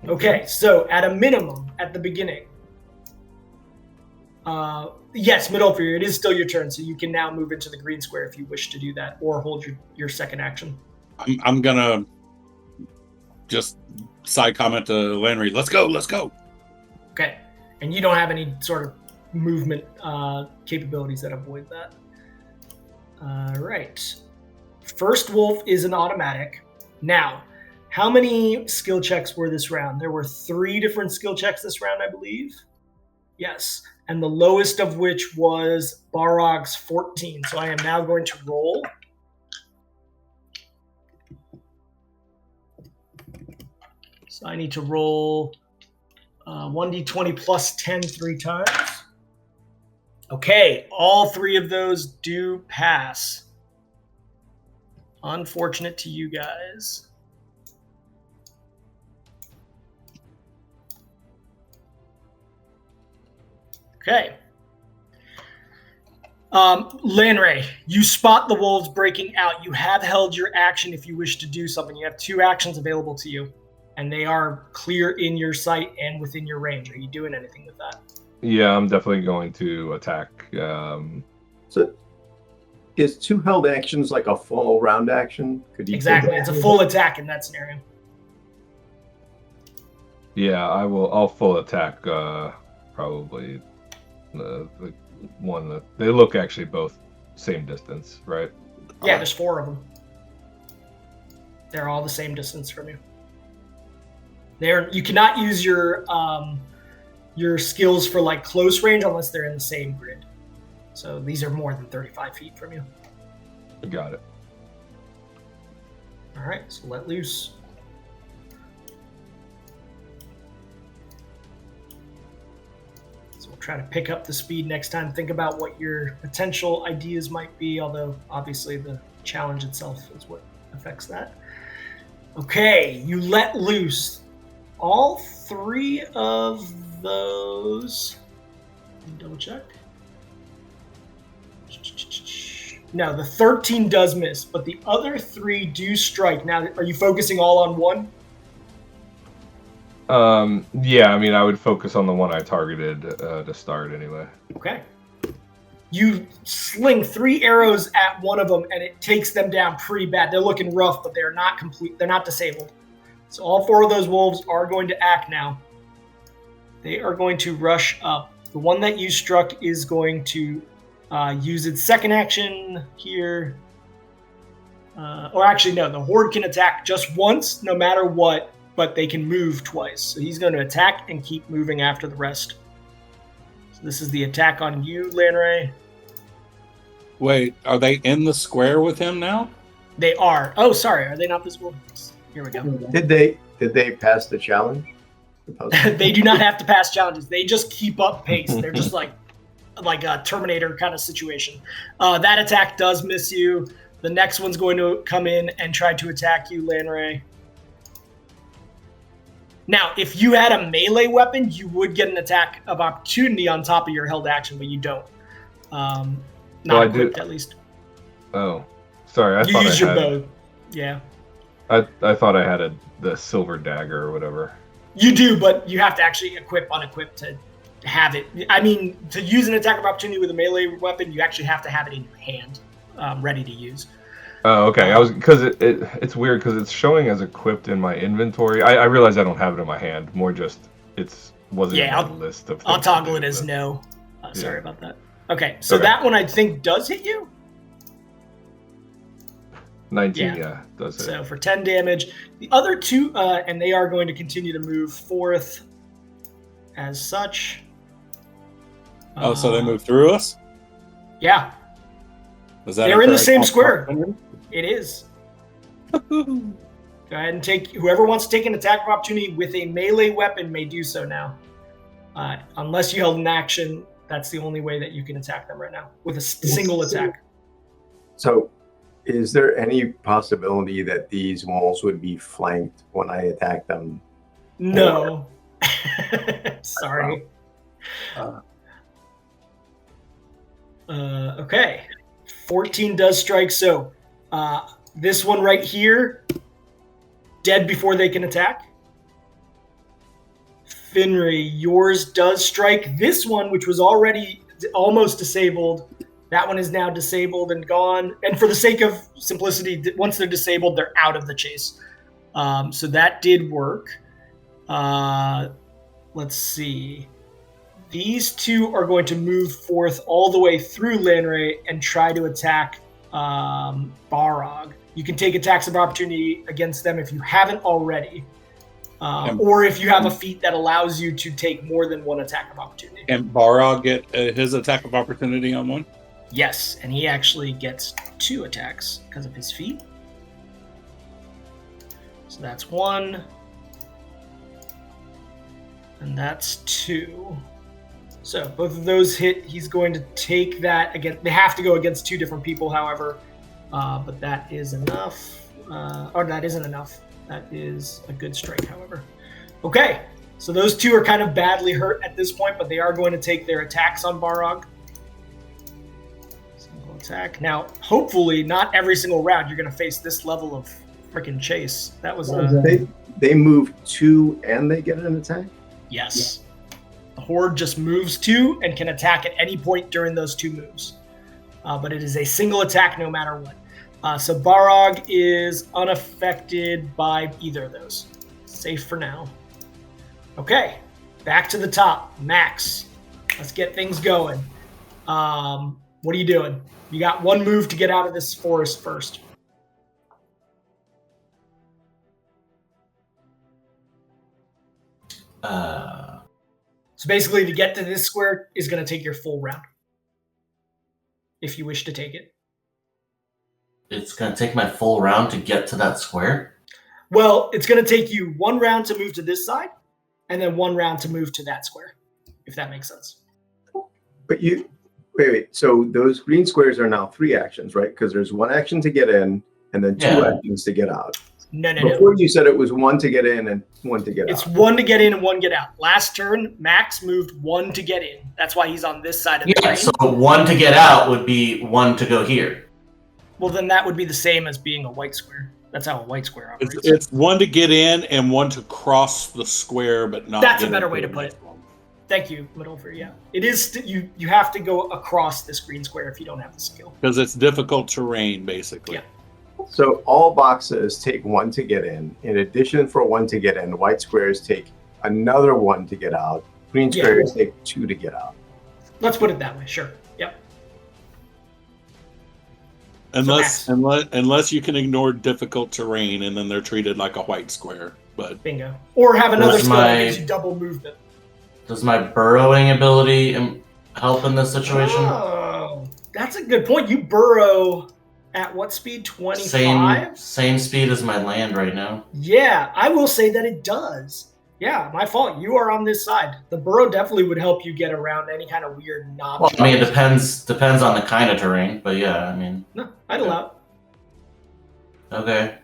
Okay, so at a minimum, at the beginning, yes, Modolfir, it is still your turn, so you can now move into the green square if you wish to do that, or hold your second action. I'm gonna just side comment to Lanray. Let's go. Okay, and you don't have any sort of movement capabilities that avoid that. All right. First wolf is an automatic. Now, how many skill checks were this round? There were 3 different skill checks this round, I believe. Yes. And the lowest of which was Barog's 14. So I am now going to roll. So I need to roll 1d20 plus 10 3 times. Okay, all 3 of those do pass. Unfortunate to you guys. Okay. Lanray, you spot the wolves breaking out. You have held your action if you wish to do something. You have 2 actions available to you, and they are clear in your sight and within your range. Are you doing anything with that? Yeah, I'm definitely going to attack. So, is 2 held actions like a full round action? Could you exactly, it's a full attack in that scenario. Yeah, I'll full attack. Probably the one that they look actually both same distance, right? Yeah, there's 4 of them. They're all the same distance from you. You cannot use your skills for like close range unless they're in the same grid. So these are more than 35 feet from you. Got it. All right, so let loose. So we'll try to pick up the speed next time. Think about what your potential ideas might be, although obviously the challenge itself is what affects that. Okay, you let loose all 3 of those. Double check. No, the 13 does miss, but the other 3 do strike. Now, are you focusing all on one? Yeah, I mean, I would focus on the one I targeted to start anyway. Okay. You sling 3 arrows at one of them, and it takes them down pretty bad. They're looking rough, but they're not complete. They're not disabled. So all 4 of those wolves are going to act now. They are going to rush up. The one that you struck is going to use its second action here. Or actually, no, the Horde can attack just once, no matter what, but they can move twice. So he's going to attack and keep moving after the rest. So this is the attack on you, Lanray. Wait, are they in the square with him now? They are. Oh, sorry. Are they not visible? Here we go. Did they pass the challenge? They do not have to pass challenges. They just keep up pace. They're just like a Terminator kind of situation. That attack does miss you. The next one's going to come in and try to attack you, Lanray. Now, if you had a melee weapon, you would get an attack of opportunity on top of your held action, but you don't. Not equipped, at least. Oh, sorry. I you thought use I your had, bow. Yeah. I thought I had the silver dagger or whatever. You do, but you have to actually equip unequip to have it. I mean, to use an attack of opportunity with a melee weapon, you actually have to have it in your hand, ready to use. Oh, okay. I was because it's weird because it's showing as equipped in my inventory. I realize I don't have it in my hand. More just wasn't in my list of things. I'll toggle it as no. Sorry about that. Okay, so that one I think does hit you. 19, yeah, does hit. So for 10 damage. The other 2, and they are going to continue to move forth as such. Oh, so they move through us? Yeah. They're in the same square. It is. Go ahead and take. Whoever wants to take an attack of opportunity with a melee weapon may do so now. Unless you held an action, that's the only way that you can attack them right now with a single attack. So, is there any possibility that these wolves would be flanked when I attack them? No. Sorry. Okay. 14 does strike. So this one right here, dead before they can attack. Finry, yours does strike. This one, which was already almost disabled, that one is now disabled and gone. And for the sake of simplicity, once they're disabled, they're out of the chase. So that did work. Let's see. These 2 are going to move forth all the way through Lanray and try to attack Barog. You can take attacks of opportunity against them if you haven't already. Or if you have a feat that allows you to take more than one attack of opportunity. And Barog get his attack of opportunity on one? Yes, and he actually gets 2 attacks because of his feat. So that's 1. And that's 2. So both of those hit. He's going to take that again. They have to go against 2 different people, however. But that is enough. Or that isn't enough. That is a good strike, however. Okay, so those 2 are kind of badly hurt at this point, but they are going to take their attacks on Barog. Single attack. Now, hopefully, not every single round you're going to face this level of freaking chase. That was They move 2 and they get an attack? Yes. The Horde just moves 2 and can attack at any point during those 2 moves. But it is a single attack no matter what. So Barog is unaffected by either of those. Safe for now. Okay, back to the top. Max, let's get things going. What are you doing? You got 1 move to get out of this forest first. So basically, to get to this square is going to take your full round. If you wish to take it. It's going to take my full round to get to that square? Well, it's going to take you 1 round to move to this side, and then 1 round to move to that square, if that makes sense. But wait. So those green squares are now 3 actions, right? Because there's 1 action to get in, and then 2 actions to get out. No. Before you said it was 1 to get in and 1 to get out. It's 1 to get in and 1 get out. Last turn, Max moved 1 to get in. That's why he's on this side of the green. So 1 to get out would be 1 to go here. Well, then that would be the same as being a white square. That's how a white square operates. It's 1 to get in and 1 to cross the square, but not. That's a better way to put it. Thank you, Midolfer. Yeah, it is. You have to go across this green square if you don't have the skill. Because it's difficult terrain, basically. Yeah. So all boxes take 1 to get in. In addition, for 1 to get in, white squares take another 1 to get out. Green squares take 2 to get out. Let's put it that way. Sure. Yep. Unless you can ignore difficult terrain, and then they're treated like a white square. But bingo. Or have another skill that gives you double movement. Does my burrowing ability help in this situation? Oh, that's a good point. You burrow at what speed? 25? Same speed as my land right now. Yeah, I will say that it does. Yeah, my fault. You are on this side. The burrow definitely would help you get around any kind of weird knob. Well, I mean, it depends on the kind of terrain, but yeah, I mean. No, I'd allow it. Okay.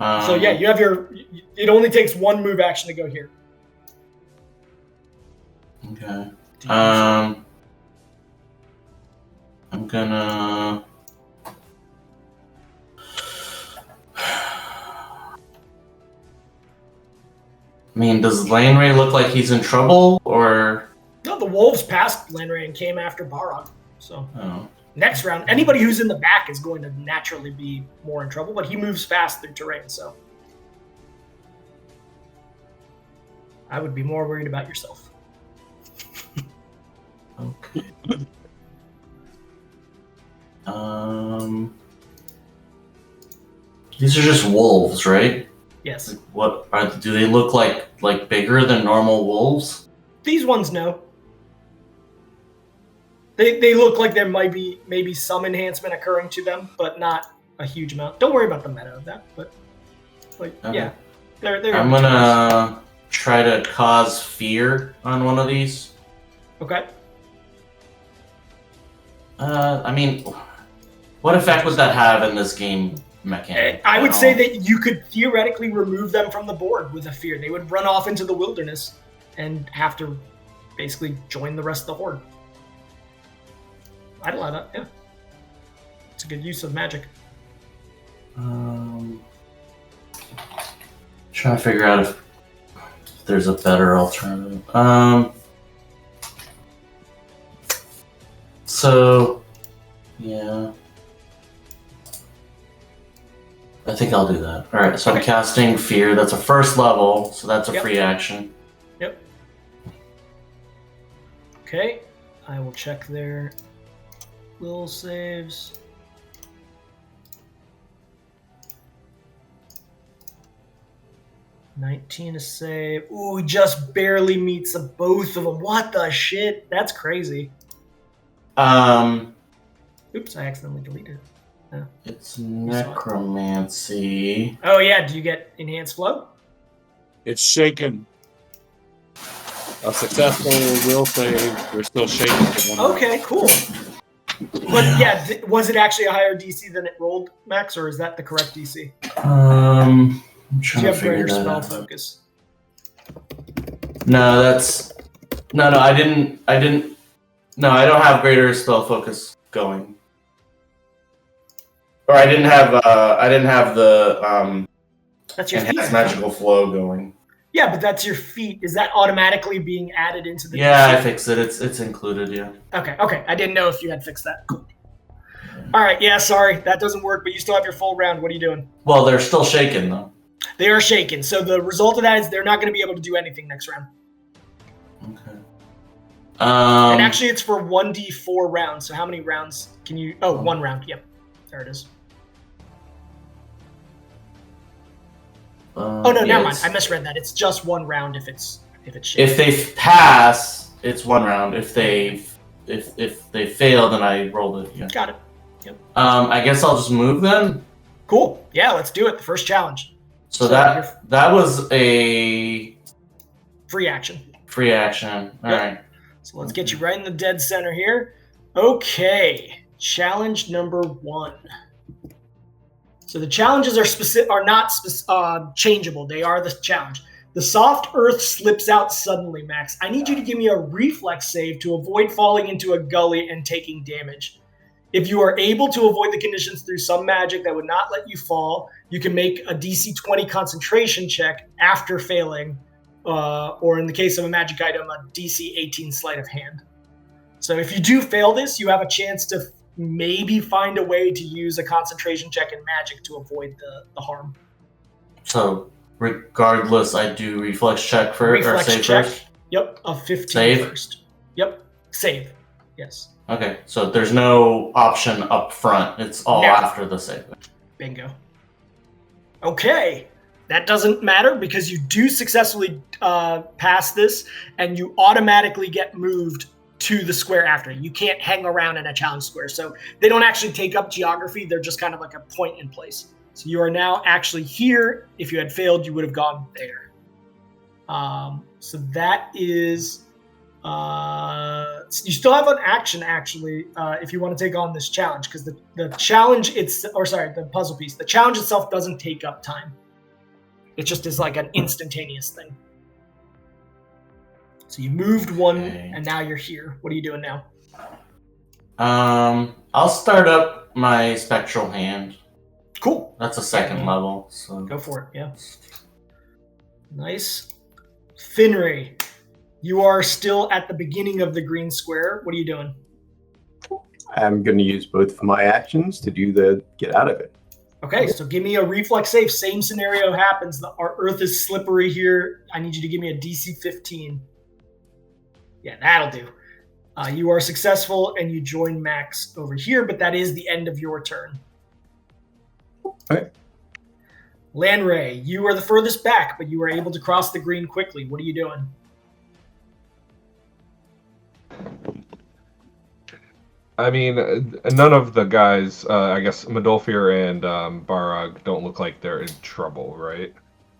So yeah, you have it only takes 1 move action to go here. Okay. I'm gonna. I mean, does Lanray look like he's in trouble, or? No, the wolves passed Lanray and came after Barok. So next round, anybody who's in the back is going to naturally be more in trouble, but he moves fast through terrain, so I would be more worried about yourself. Okay. These are just wolves, right? Yes. Do they look like bigger than normal wolves? These ones, no. They look like there might be maybe some enhancement occurring to them, but not a huge amount. Don't worry about the meta of that, but yeah, they're. I'm gonna try to cause fear on one of these. Okay. I mean, what effect would that have in this game mechanic? I would say that you could theoretically remove them from the board with a fear. They would run off into the wilderness and have to basically join the rest of the horde. I'd allow that, yeah. It's a good use of magic. Trying to figure out if there's a better alternative. So, yeah. I think I'll do that. Alright, so I'm casting Fear. That's a first level, so that's a free action. Yep. Okay, I will check their will saves. $19 to save. Ooh, he just barely meets both of them. What the shit? That's crazy. Oops, I accidentally deleted it. Oh. It's necromancy. Oh yeah, do you get enhanced flow? It's shaken. A successful will save. You're still shaken. Okay, cool. But yeah, was it actually a higher DC than it rolled, Max, or is that the correct DC? I'm Do trying you to have figure greater that spell out. focus? No, I didn't. No, I don't have greater spell focus going. Or I didn't have the That's your enhanced feat. magical flow going. Yeah, but that's your feat. Is that automatically being added into the Yeah, DC? I fixed it. It's included, yeah. Okay. I didn't know if you had fixed that. Cool. All right, yeah, sorry. That doesn't work, but you still have your full round. What are you doing? Well, they're still shaken, though. They are shaken. So the result of that is they're not going to be able to do anything next round. Okay. And actually, it's for 1d4 rounds. So how many rounds can you... Oh, 1 round. Yep. There it is. Oh, no, never mind. I misread that. It's just 1 round if it's shaken. If they pass, it's 1 round. If they fail, then I roll it. Yeah. Got it. Yep. I guess I'll just move then. Cool. Yeah, let's do it. The first challenge. So that was a free action. Free action. All right. So let's get you right in the dead center here. Okay, challenge number 1. So the challenges are not changeable. They are the challenge. The soft earth slips out suddenly, Max. I need you to give me a reflex save to avoid falling into a gully and taking damage. If you are able to avoid the conditions through some magic that would not let you fall, you can make a DC 20 concentration check after failing, or in the case of a magic item, a DC 18 sleight of hand. So if you do fail this, you have a chance to maybe find a way to use a concentration check in magic to avoid the harm. So regardless, I do reflex check for reflex or save check. first? Yep, a 15 Save? first. Yep, save. Yes. Okay, so there's no option up front. It's all No. after the save. Bingo. Okay, that doesn't matter because you do successfully pass this, and you automatically get moved to the square after. You can't hang around in a challenge square, so they don't actually take up geography. They're just kind of like a point in place. So you are now actually here. If you had failed, you would have gone there. So that is... you still have an action, actually, if you want to take on this challenge, because the challenge, the puzzle piece, the challenge itself doesn't take up time. It just is like an instantaneous thing. So you moved one, and now you're here. What are you doing now? I'll start up my spectral hand. Cool. That's a second level. So Go for it, yeah. Nice. Finray, you are still at the beginning of the green square. What are you doing? I'm going to use both of my actions to do the get out of it. Okay, so give me a reflex save. Same scenario happens. Our earth is slippery here. I need you to give me a DC 15. Yeah, that'll do. You are successful, and you join Max over here, but that is the end of your turn. Okay. Lanray, you are the furthest back, but you were able to cross the green quickly. What are you doing? I mean, none of the guys, I guess Medolfir and Barag don't look like they're in trouble, right?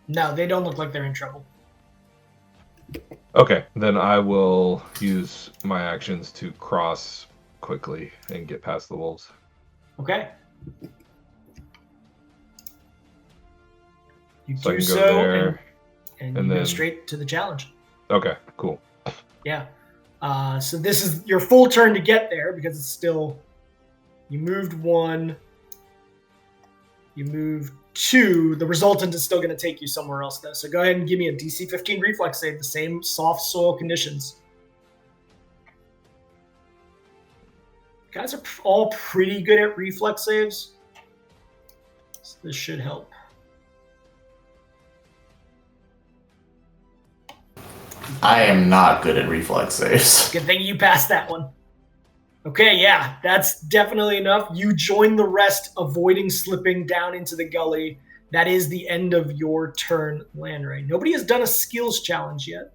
No, they don't look like they're in trouble. Okay, then I will use my actions to cross quickly and get past the wolves. Okay. You So I do can go so, there, and and you go then- straight to the challenge. Okay, cool. Yeah. So this is your full turn to get there because it's still... You moved 1. You moved 2. The resultant is still going to take you somewhere else, though. So go ahead and give me a DC 15 reflex save, the same soft soil conditions. You guys are all pretty good at reflex saves. So this should help. I am not good at reflex saves. Good thing you passed that one. Okay, yeah, that's definitely enough. You join the rest, avoiding slipping down into the gully. That is the end of your turn, Lanray. Nobody has done a skills challenge yet,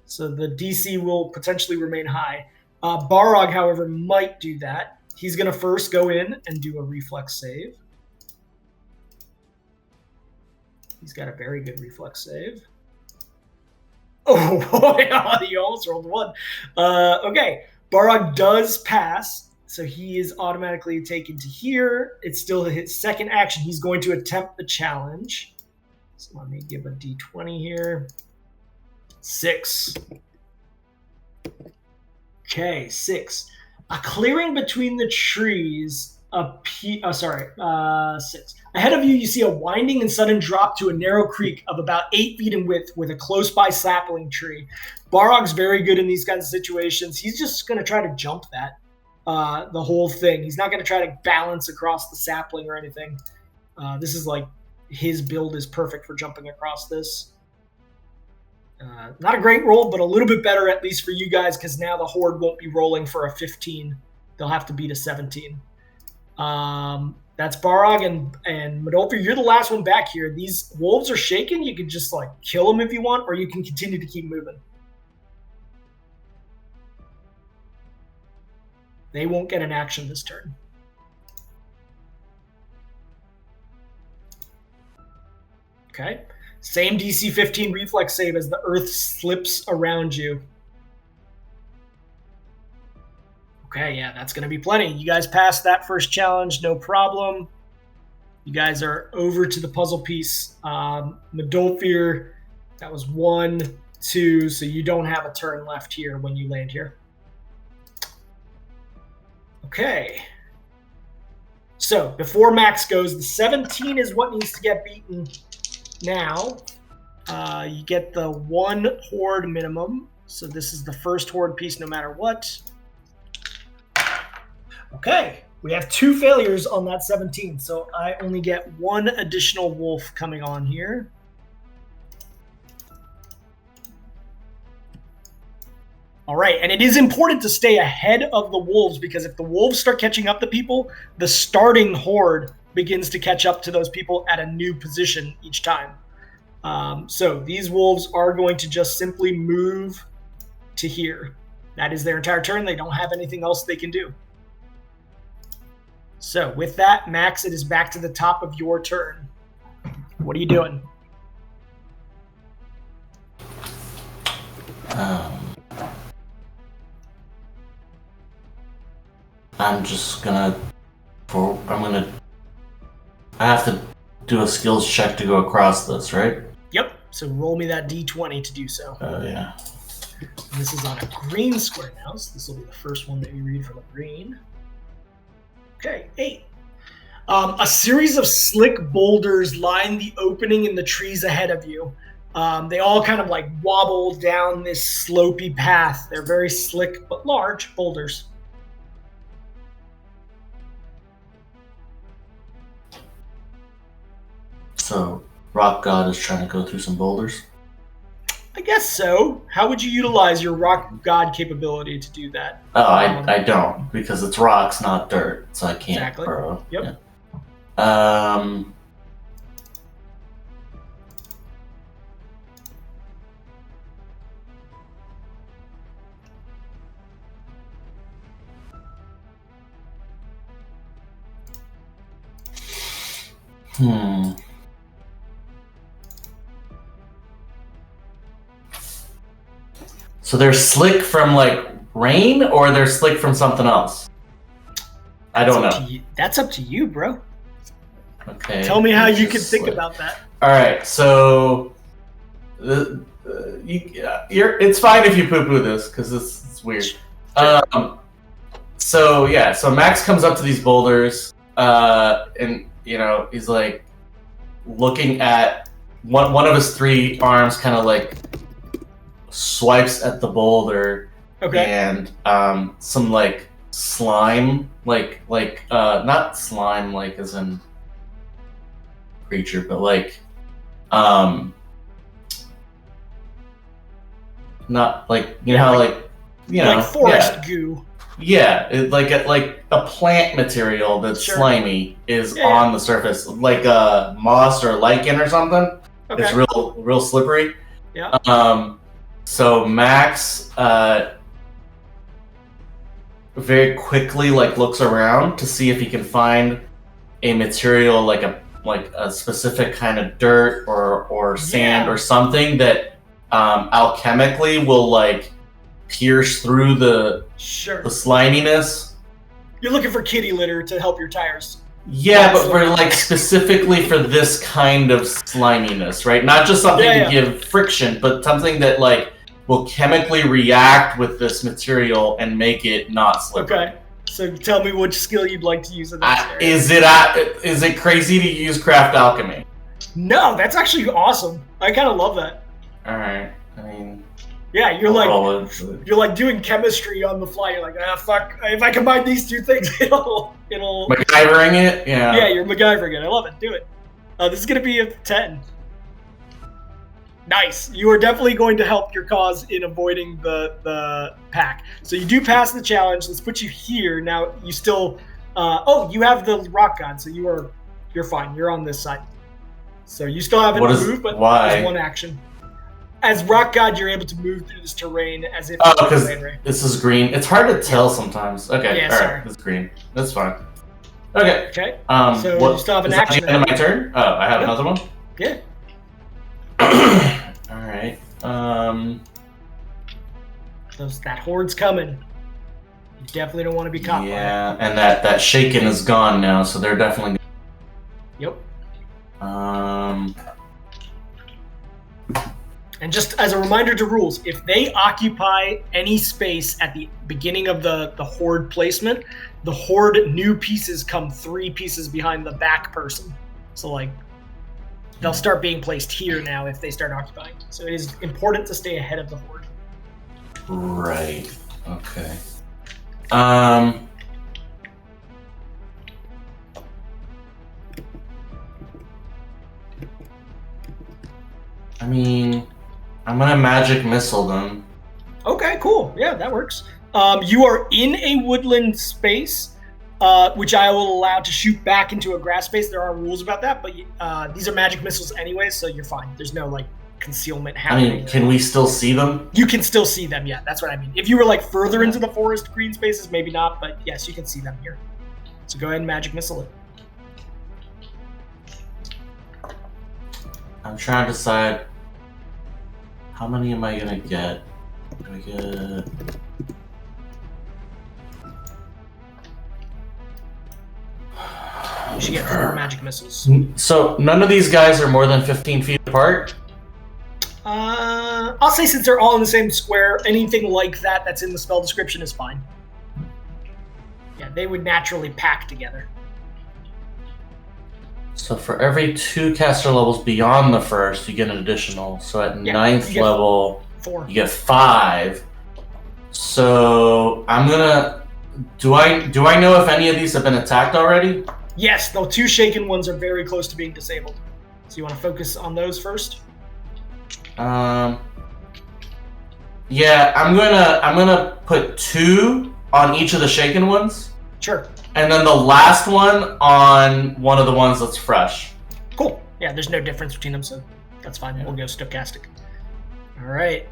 so the DC will potentially remain high. Barog, however, might do that. He's going to first go in and do a reflex save. He's got a very good reflex save. Oh, boy, you almost rolled 1. Okay, Barog does pass, so he is automatically taken to here. It's still his second action. He's going to attempt the challenge. So let me give a D20 here. 6. Okay, 6. A clearing between the trees. 6. Ahead of you, you see a winding and sudden drop to a narrow creek of about 8 feet in width with a close-by sapling tree. Barog's very good in these kinds of situations. He's just going to try to jump that, the whole thing. He's not going to try to balance across the sapling or anything. This is like his build is perfect for jumping across this. Not a great roll, but a little bit better at least for you guys because now the Horde won't be rolling for a 15. They'll have to beat a 17. That's Barog and Medolfir. You're the last one back here. These wolves are shaking. You can just like kill them if you want, or you can continue to keep moving. They won't get an action this turn. Okay. Same DC 15 reflex save as the earth slips around you. Okay, yeah, that's going to be plenty. You guys passed that first challenge, no problem. You guys are over to the puzzle piece. Medolfir, that was 1, 2, so you don't have a turn left here when you land here. Okay. So, before Max goes, the 17 is what needs to get beaten now. You get the 1 Horde minimum. So this is the first Horde piece no matter what. Okay, we have 2 failures on that 17, so I only get 1 additional wolf coming on here. All right, and it is important to stay ahead of the wolves, because if the wolves start catching up to people, the starting Horde begins to catch up to those people at a new position each time. So these wolves are going to just simply move to here. That is their entire turn. They don't have anything else they can do. So with that, Max, it is back to the top of your turn. What are you doing? I'm just gonna... I have to do a skills check to go across this, right? Yep. So roll me that d20 to do so. Oh, yeah. And this is on a green square now, so this will be the first one that you read from a green. Okay, 8. A series of slick boulders line the opening in the trees ahead of you. They all kind of like wobble down this slopey path. They're very slick but large boulders. So, Rock God is trying to go through some boulders? I guess so. How would you utilize your rock god capability to do that? Oh, I don't, because it's rocks, not dirt, so I can't Exactly. burrow. Yep. Yeah. So they're slick from, like, rain, or they're slick from something else? I don't know. That's up to you, bro. Okay. Tell me how you can Just think slick. about that. All right, so it's fine if you poo-poo this, because it's weird. So Max comes up to these boulders, and he's like looking at one of his 3 arms, kind of like swipes at the boulder, Okay. and some like slime, like not slime like as in creature, but like not like how like forest goo. Yeah, like a plant material that's Sure. slimy is on the surface, like a moss or lichen or something. Okay. It's real slippery. Yeah. So Max very quickly looks around to see if he can find a material like a specific kind of dirt or sand or something that alchemically will pierce through the sliminess. You're looking for kitty litter to help your tires. Yeah, but for specifically for this kind of sliminess, right? Not just something to give friction, but something that will chemically react with this material and make it not slippery. Okay. So tell me which skill you'd like to use in this area. Is it crazy to use craft alchemy? No, that's actually awesome. I kind of love that. All right. I mean, yeah, you're doing chemistry on the fly. You're like, fuck, if I combine these 2 things, it'll MacGyvering it? Yeah. Yeah, you're MacGyvering it. I love it. Do it. This is going to be a 10. Nice. You are definitely going to help your cause in avoiding the pack. So you do pass the challenge. Let's put you here. Now you still you have the rock god, so you're fine. You're on this side. So you still haven't moved, but there's 1 action. As rock god, you're able to move through this terrain as if because this is green. It's hard to tell sometimes. Okay, yeah, all sorry. right, it's green. That's fine. Okay. Okay. So you still have an action. Is that the end of my turn? Oh, I have another one? Yeah. All right. That horde's coming. You definitely don't want to be caught. Yeah, and that shaken is gone now, so they're definitely. Yep. And just as a reminder to rules, if they occupy any space at the beginning of the Horde placement, the Horde new pieces come 3 pieces behind the back person. So like, they'll start being placed here now if they start occupying. So it is important to stay ahead of the Horde. Right. Okay. I mean, I'm gonna magic missile them. Okay, cool. Yeah, that works. You are in a woodland space, which I will allow to shoot back into a grass space. There are rules about that, but these are magic missiles anyway, so you're fine. There's no like concealment happening. I mean, can we still see them? You can still see them, yeah. That's what I mean. If you were like further into the forest green spaces, maybe not, but yes, you can see them here. So go ahead and magic missile it. I'm trying to decide how many am I gonna get. Do I get? You should get 4 magic missiles. So none of these guys are more than 15 feet apart? I'll say since they're all in the same square, anything like that that's in the spell description is fine. Yeah, they would naturally pack together. So for every 2 caster levels beyond the first, you get an additional. So at 9th level, 4. you get 5. So I'm gonna. Do I know if any of these have been attacked already? Yes, the 2 shaken ones are very close to being disabled. So you want to focus on those first? Yeah, I'm gonna put 2 on each of the shaken ones. Sure. And then the last one on one of the ones that's fresh. Cool. Yeah, there's no difference between them, so that's fine. We'll go stochastic. All right.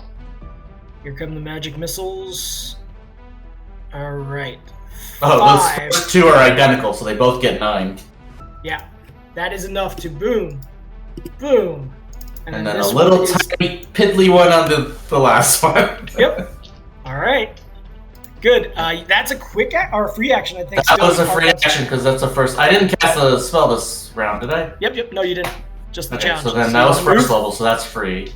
Here come the magic missiles. All right. Oh, 5. those first 2 are identical, so they both get 9. Yeah, that is enough to boom, boom. And then a little tiny piddly one on the last one. Yep. All right. Good. That's a quick or a free action, I think. That was a free action because that's the first. I didn't cast a spell this round, did I? Yep. No, you didn't. Just the Okay, challenge. so then that was first level, so that's free.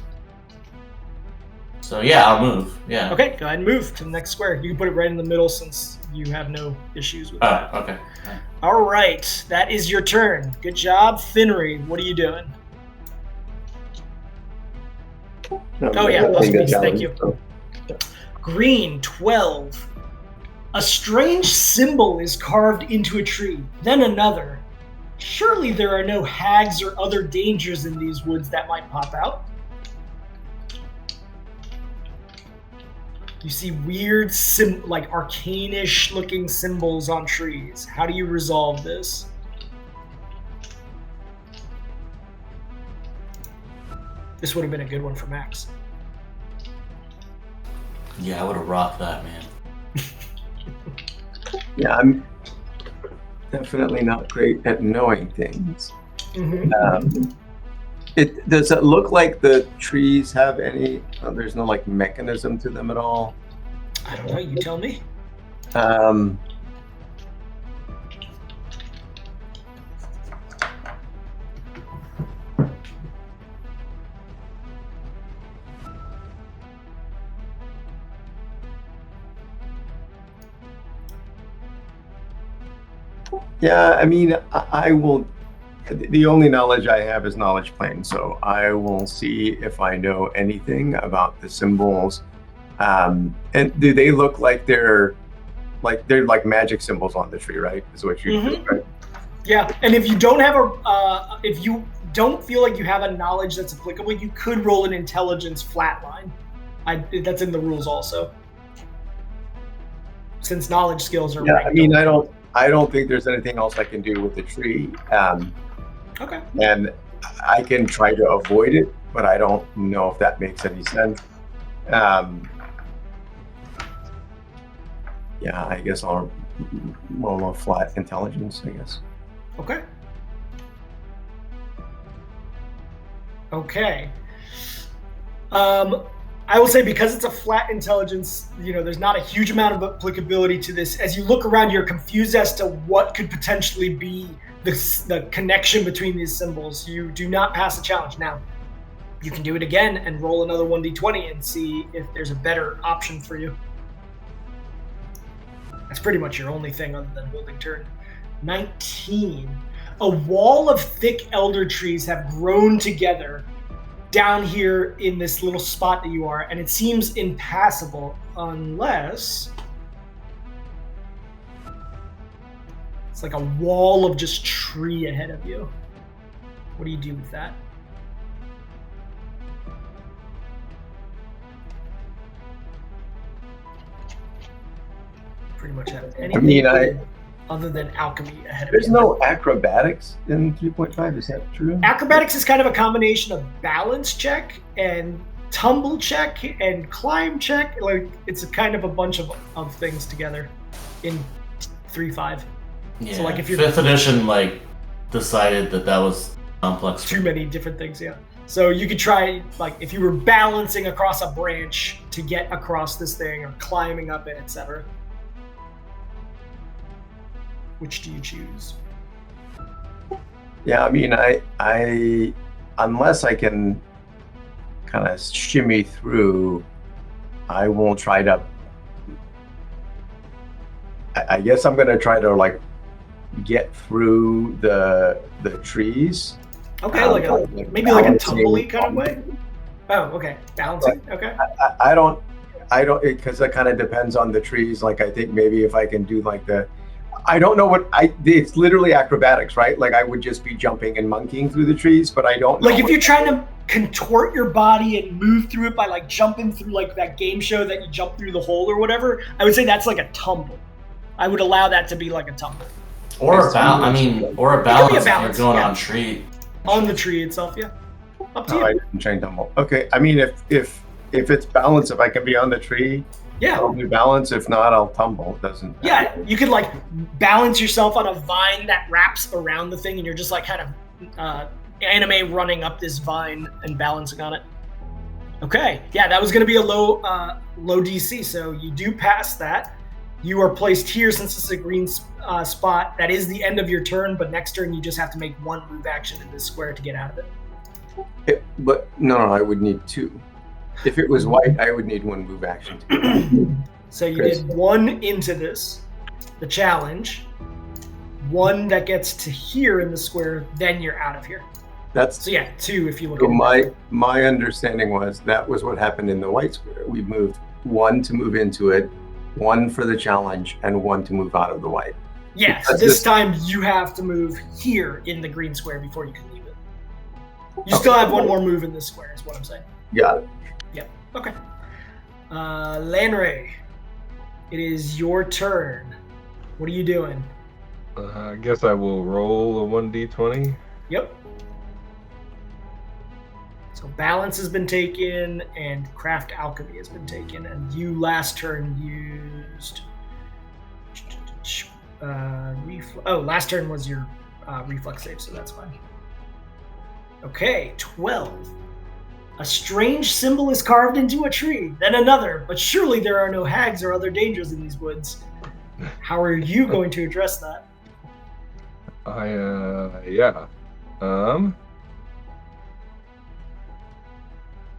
So yeah, I'll move. Yeah. Okay, go ahead and move to the next square. You can put it right in the middle since you have no issues with that. Okay. All right, that is your turn. Good job, Finnery. What are you doing? Oh yeah, plus piece. Thank you. Green 12. A strange symbol is carved into a tree, then another. Surely there are no hags or other dangers in these woods that might pop out. You see weird, like arcane-ish looking symbols on trees. How do you resolve this? This would have been a good one for Max. Yeah, I would have rocked that, man. Yeah, I'm definitely not great at knowing things. Mm-hmm. Does it look like the trees have any? There's no like mechanism to them at all. I don't know. You tell me. Yeah, I mean, I will. The only knowledge I have is knowledge plane, so I will see if I know anything about the symbols. And do they look like they're like magic symbols on the tree, right? Is what you think, right? Yeah, and if you don't have if you don't feel like you have a knowledge that's applicable, you could roll an intelligence flatline. That's in the rules also. Since knowledge skills are. Yeah, I mean, I don't think there's anything else I can do with the tree. Okay. And I can try to avoid it, but I don't know if that makes any sense. Yeah, I guess I'll roll a flat intelligence, I guess. Okay. Okay. I will say, because it's a flat intelligence, there's not a huge amount of applicability to this. As you look around, you're confused as to what could potentially be the connection between these symbols. You do not pass the challenge. Now, you can do it again and roll another 1d20 and see if there's a better option for you. That's pretty much your only thing other than holding turn. 19. A wall of thick elder trees have grown together down here in this little spot that you are, and it seems impassable unless it's like a wall of just tree ahead of you. What do you do with that? Pretty much have anything other than alchemy ahead of you. There's no acrobatics in 3.5, is that true? Acrobatics is kind of a combination of balance check and tumble check and climb check. Like, it's a kind of a bunch of things together in 3.5. Yeah, so like if you're 5th edition decided that was complex. Too many different things, yeah. So you could try, like, if you were balancing across a branch to get across this thing or climbing up it, etc. Which do you choose? Yeah, I mean, I unless I can kind of shimmy through, I won't try to. I guess I'm gonna try to get through the trees. Okay, maybe like a tumbly kind of way. Oh, okay, balancing. Okay. I don't, because that kind of depends on the trees. Like, I think maybe if I can do I don't know it's literally acrobatics, right? Like, I would just be jumping and monkeying through the trees, but I don't know. Like, if you're trying to contort your body and move through it by jumping through that game show that you jump through the hole or whatever, I would say that's like a tumble. I would allow that to be like a tumble. Or a balance if you're going on tree. On the tree itself, yeah. Up to you. I didn't train tumble. Okay, I mean, if it's balance, if I can be on the tree, yeah, I'll do balance. If not, I'll tumble. It doesn't. Yeah, you could balance yourself on a vine that wraps around the thing, and you're just kind of anime running up this vine and balancing on it. Okay, yeah, that was going to be a low DC, so you do pass that. You are placed here since it's a green spot. That is the end of your turn, but next turn you just have to make one move action in this square to get out of it. But no, I would need 2. If it was white, I would need 1 move action. So you did 1 into this, the challenge, 1 that gets to here in the square, then you're out of here. So yeah, 2 if you look at it. My understanding was that was what happened in the white square. We moved 1 to move into it, 1 for the challenge, and 1 to move out of the white. Yeah, so this time you have to move here in the green square before you can leave it. You still have 1 more move in this square, is what I'm saying. Got it. Yep, okay. Lanray, it is your turn. What are you doing? I guess I will roll a 1d20. Yep. So balance has been taken, and craft alchemy has been taken, and you last turn used last turn was your reflex save, so that's fine. Okay, 12. A strange symbol is carved into a tree, then another, but surely there are no hags or other dangers in these woods. How are you going to address that?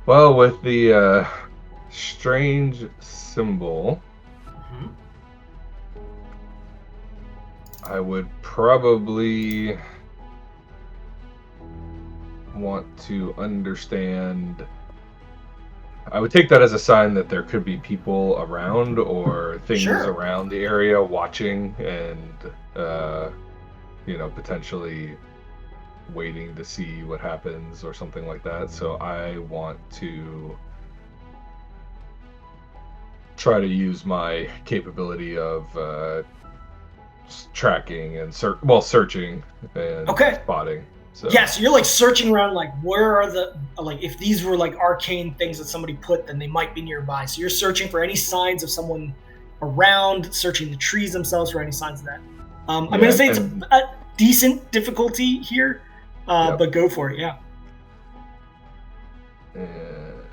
Well, with the strange symbol, I would probably want to understand. I would take that as a sign that there could be people around or things around the area watching and, potentially waiting to see what happens or something like that. So I want to try to use my capability of tracking and searching and spotting. So. Yeah, so you're searching around, where are the if these were arcane things that somebody put, then they might be nearby. So you're searching for any signs of someone around, searching the trees themselves for any signs of that. I'm going to say it's a decent difficulty here, but go for it, yeah. And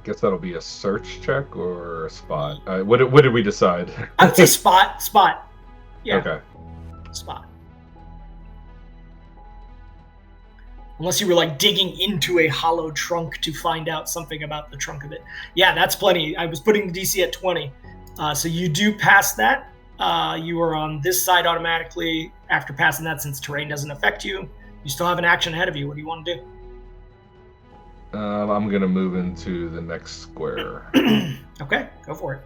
guess that'll be a search check or a spot. What did we decide? I would say spot. Yeah. Okay. Spot. Unless you were like digging into a hollow trunk to find out something about the trunk of it. Yeah, that's plenty. I was putting the DC at 20. So you do pass that. You are on this side automatically after passing that, since terrain doesn't affect you. You still have an action ahead of you. What do you want to do? I'm going to move into the next square. Okay, go for it.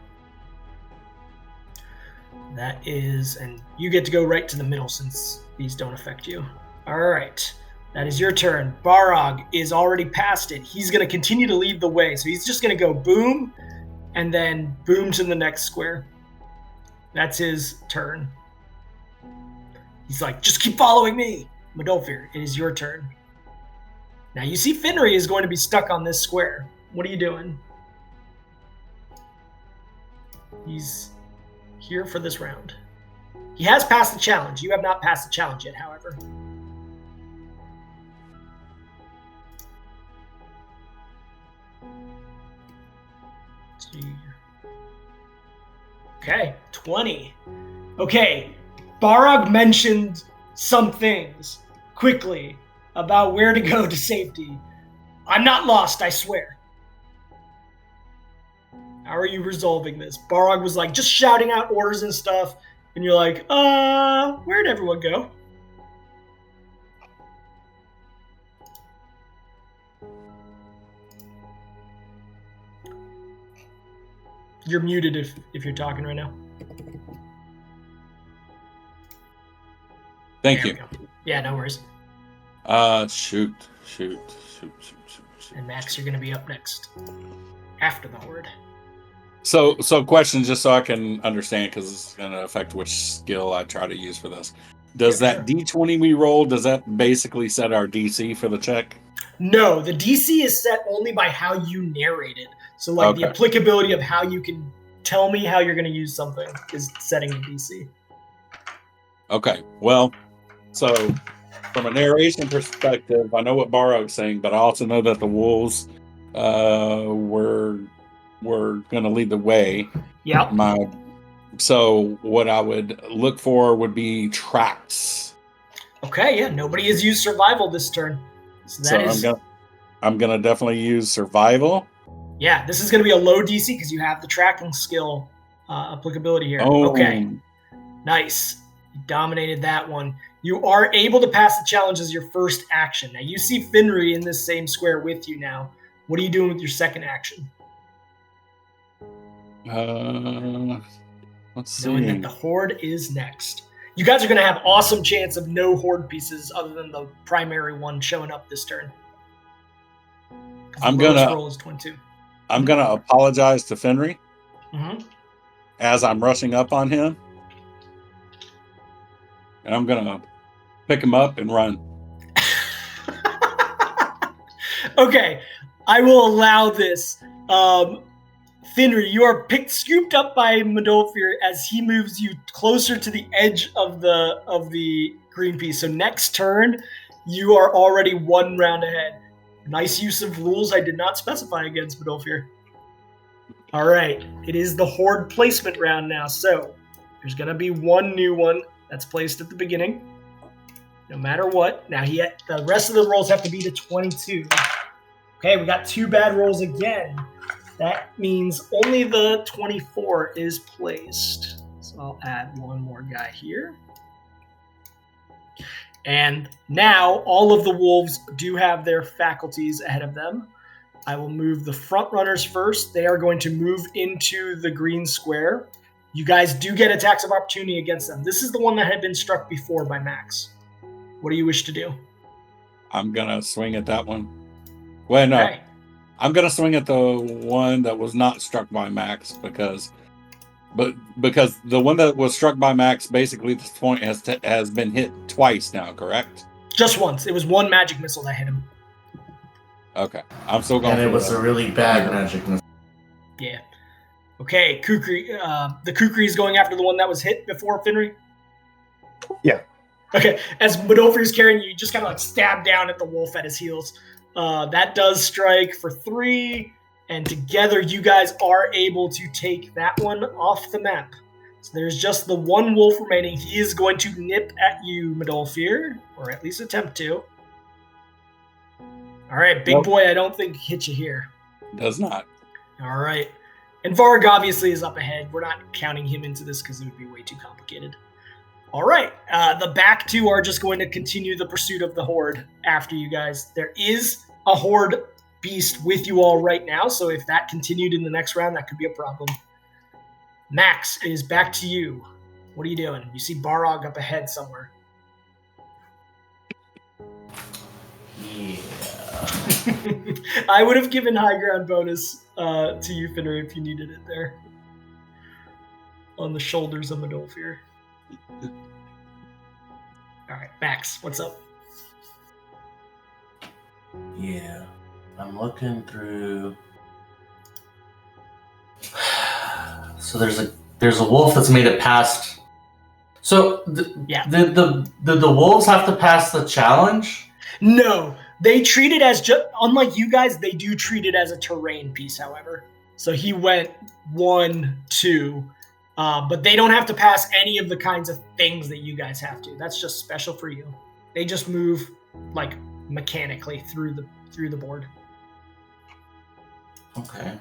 That is, and you get to go right to the middle since these don't affect you. All right. That is your turn. Barog is already past it. He's going to continue to lead the way. So he's just going to go boom and then boom to the next square. That's his turn. He's like, just keep following me. Modolfir, it is your turn. Now you see Finry is going to be stuck on this square. What are you doing? He's here for this round. He has passed the challenge. You have not passed the challenge yet, however. Okay, 20. Okay, Barog mentioned some things quickly about where to go to safety. I'm not lost, I swear. How are you resolving this? Barog was like just shouting out orders and stuff, and you're like, where'd everyone go? You're muted if you're talking right now. Thank There you. we go. Yeah, no worries. Shoot. And Max, you're going to be up next after the Horde. So question, just so I can understand, because it's going to affect which skill I try to use for this. Does Yeah, that D20 we roll, does that basically set our DC for the check? No, the DC is set only by how you narrate it. So, like, the Okay. applicability of how you can tell me how you're going to use something is setting the DC. Okay, well, so from a narration perspective, I know what Barog's saying, but I also know that the wolves were going to lead the way. Yep. So what I would look for would be tracks. Okay, yeah, nobody has used survival this turn. So I'm gonna definitely use survival. Yeah, this is going to be a low DC because you have the tracking skill applicability here. Oh, Okay, nice. You dominated that one. You are able to pass the challenge as your first action. Now, you see Finry in this same square with you now. What are you doing with your second action? Let's see. Knowing that the Horde is next. You guys are going to have awesome chance of no Horde pieces other than the primary one showing up this turn. I'm the lowest gonna roll is 22. I'm gonna apologize to Finry Mm-hmm. as I'm rushing up on him, and I'm gonna pick him up and run. Okay, I will allow this. Finry, you are scooped up by Modolfir as he moves you closer to the edge of the green piece. So next turn, you are already one round ahead. Nice use of rules I did not specify against Modolfir. All right, it is the Horde placement round now. So there's going to be one new one that's placed at the beginning, no matter what. Now the rest of the rolls have to be to 22. Okay, we got two bad rolls again. That means only the 24 is placed. So I'll add one more guy here. And now all of the wolves do have their faculties ahead of them. I will move the front runners first. They are going to move into the green square. You guys do get attacks of opportunity against them. This is the one that had been struck before by Max. What do you wish to do? I'm gonna swing at that one. Well, no. Okay. I'm gonna swing at the one that was not struck by Max because the one that was struck by Max basically at this point has been hit twice now, correct? Just once. It was one magic missile that hit him. Okay, I'm still going. And it was a really bad magic missile. Yeah. Okay, Kukri. The Kukri is going after the one that was hit before Finry? Yeah. Okay, as Modolfir is carrying you, just kind of like stab down at the wolf at his heels. That does strike for 3, And together, you guys are able to take that one off the map. So there's just the one wolf remaining. He is going to nip at you, Medolfir, or at least attempt to. All right, big boy, I don't think hit you here. Does not. All right. And Varg obviously is up ahead. We're not counting him into this because it would be way too complicated. All right. The back two are just going to continue the pursuit of the Horde after you guys. There is a Horde beast with you all right now, so if that continued in the next round, that could be a problem. Max, it is back to you. What are you doing? You see Barog up ahead somewhere. Yeah. I would have given high ground bonus to you, Finner, if you needed it there. On the shoulders of Medolfir. All right, Max, what's up? Yeah. I'm looking through. So there's a wolf that's made it past. So did the wolves have to pass the challenge? No, they treat it as just unlike you guys. They do treat it as a terrain piece, however. So he went 1, 2, but they don't have to pass any of the kinds of things that you guys have to. That's just special for you. They just move like mechanically through the board. Okay.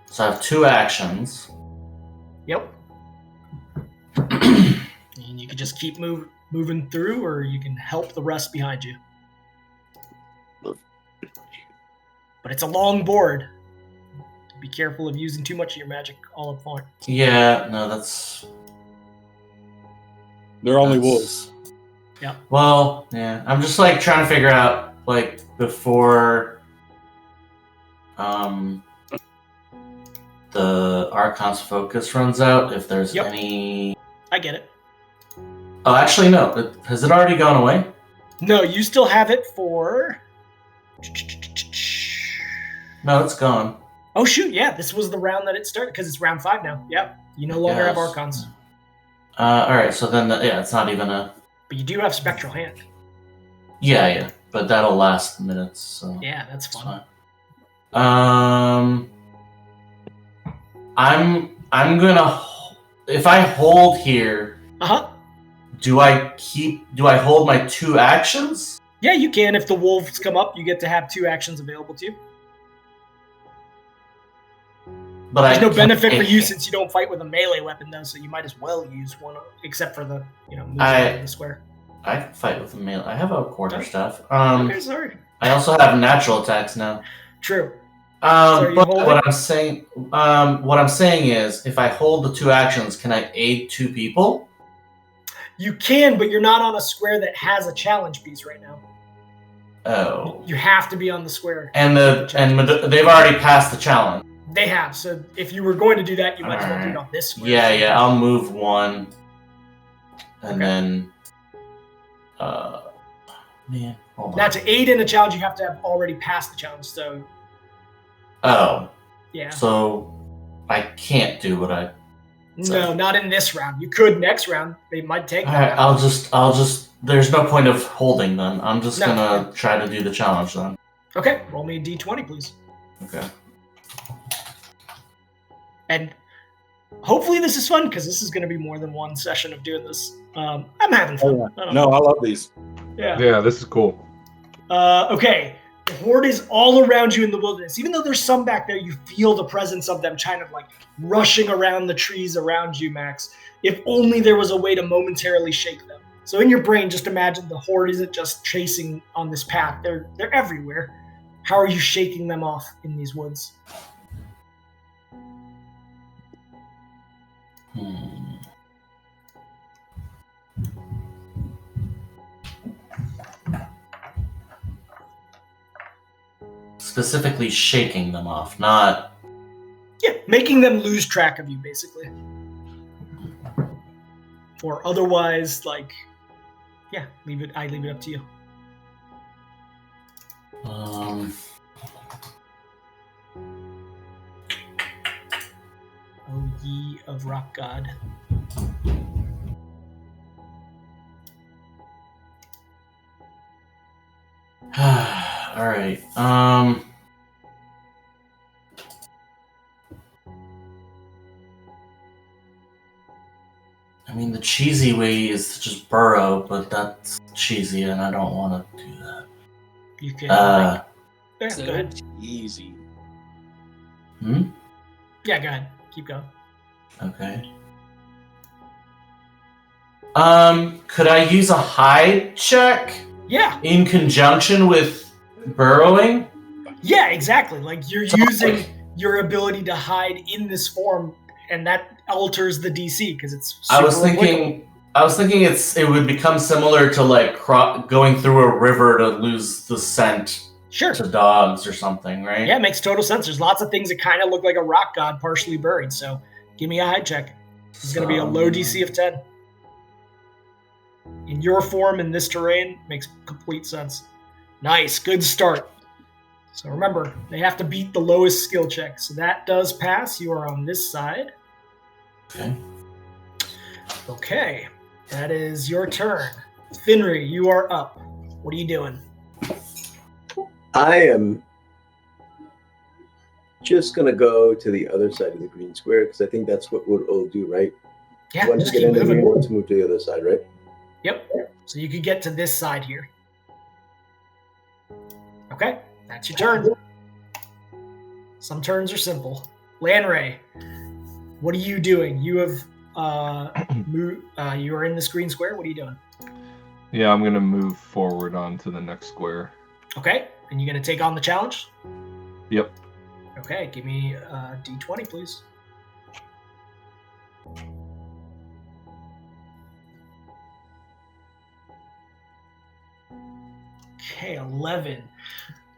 So I have 2 actions. Yep. And you can just keep moving through, or you can help the rest behind you. But it's a long board. Be careful of using too much of your magic all up front. Yeah, no, that's... They're only wolves. Yeah. Well, yeah. I'm just like trying to figure out, like, before the Archon's focus runs out, if there's any... I get it. Oh, actually, no. Has it already gone away? No, you still have it for... No, it's gone. Oh, shoot, yeah. This was the round that it started, because it's round 5 now. Yep. You no longer have Archons. Alright, so then, it's not even a... But you do have Spectral Hand. Yeah, but that'll last minutes, so... Yeah, that's fun. I'm gonna... If I hold here... Uh-huh. Do I hold my 2 actions? Yeah, you can. If the wolves come up, you get to have 2 actions available to you. But there's no benefit for you since you don't fight with a melee weapon, though, so you might as well use one, except for the, moving in the square. I can fight with a melee. I have a quarterstaff. Okay, sorry. I also have natural attacks now. True. But what I'm saying is, if I hold the 2 actions, can I aid 2 people? You can, but you're not on a square that has a challenge piece right now. Oh. You have to be on the square. And they've already passed the challenge. They have, so if you were going to do that, you might as well do it on this square. Yeah, I'll move 1. And then... man, hold on. Now, to aid in a challenge, you have to have already passed the challenge, so... Oh. Yeah. So, I can't do what I... No, not in this round. You could next round. They might take that. Alright, I'll just... There's no point of holding then. I'm just gonna try to do the challenge then. Okay, roll me a d20, please. Okay. And hopefully this is fun, because this is going to be more than one session of doing this. I'm having fun. Oh, yeah. I love these. Yeah, this is cool. Okay. The Horde is all around you in the wilderness. Even though there's some back there, you feel the presence of them kind of like rushing around the trees around you, Max. If only there was a way to momentarily shake them. So in your brain, just imagine the Horde isn't just chasing on this path. They're everywhere. How are you shaking them off in these woods? Specifically shaking them off, not... Yeah, making them lose track of you, basically. Or otherwise, I leave it up to you. Oh, ye of Rock God. All right. I mean, the cheesy way is to just burrow, but that's cheesy, and I don't want to do that. You can. Uh, Go So ahead. easy. Yeah, go ahead. Keep going. Okay. Could I use a hide check Yeah. in conjunction with burrowing? Yeah, exactly. Like you're using your ability to hide in this form, and that alters the DC because it's. I was super thinking it would become similar to like going through a river to lose the scent Sure. to dogs or something, right? Yeah, it makes total sense. There's lots of things that kind of look like a rock god partially buried. So give me a hide check. It's going to be a low DC of 10. In your form, in this terrain, makes complete sense. Nice. Good start. So remember, they have to beat the lowest skill check. So that does pass. You are on this side. Okay. Okay. That is your turn. Finry, you are up. What are you doing? I am just going to go to the other side of the green square because I think that's what we'll do, right? Yeah, Once just you get keep into moving. green, let's move to the other side, right? Yep. So you could get to this side here. Okay, that's your turn. Some turns are simple. Lanray, what are you doing? You have you are in this green square. What are you doing? Yeah, I'm gonna move forward onto the next square. Okay, and you're gonna take on the challenge? Yep. Okay, give me a D20, please. Okay, 11.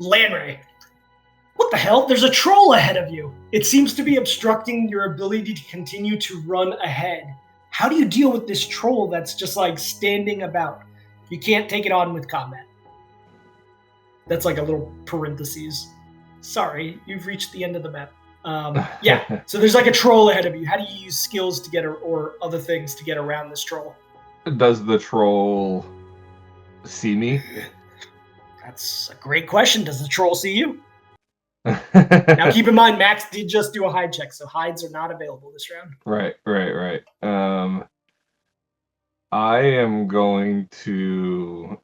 Lanray, what the hell? There's a troll ahead of you. It seems to be obstructing your ability to continue to run ahead. How do you deal with this troll that's just like standing about? You can't take it on with combat. That's like a little parentheses. Sorry, you've reached the end of the map. Yeah, so there's like a troll ahead of you. How do you use skills to get or other things to get around this troll? Does the troll see me? That's a great question. Does the troll see you? Now keep in mind, Max did just do a hide check, so hides are not available this round. Right. I am going to,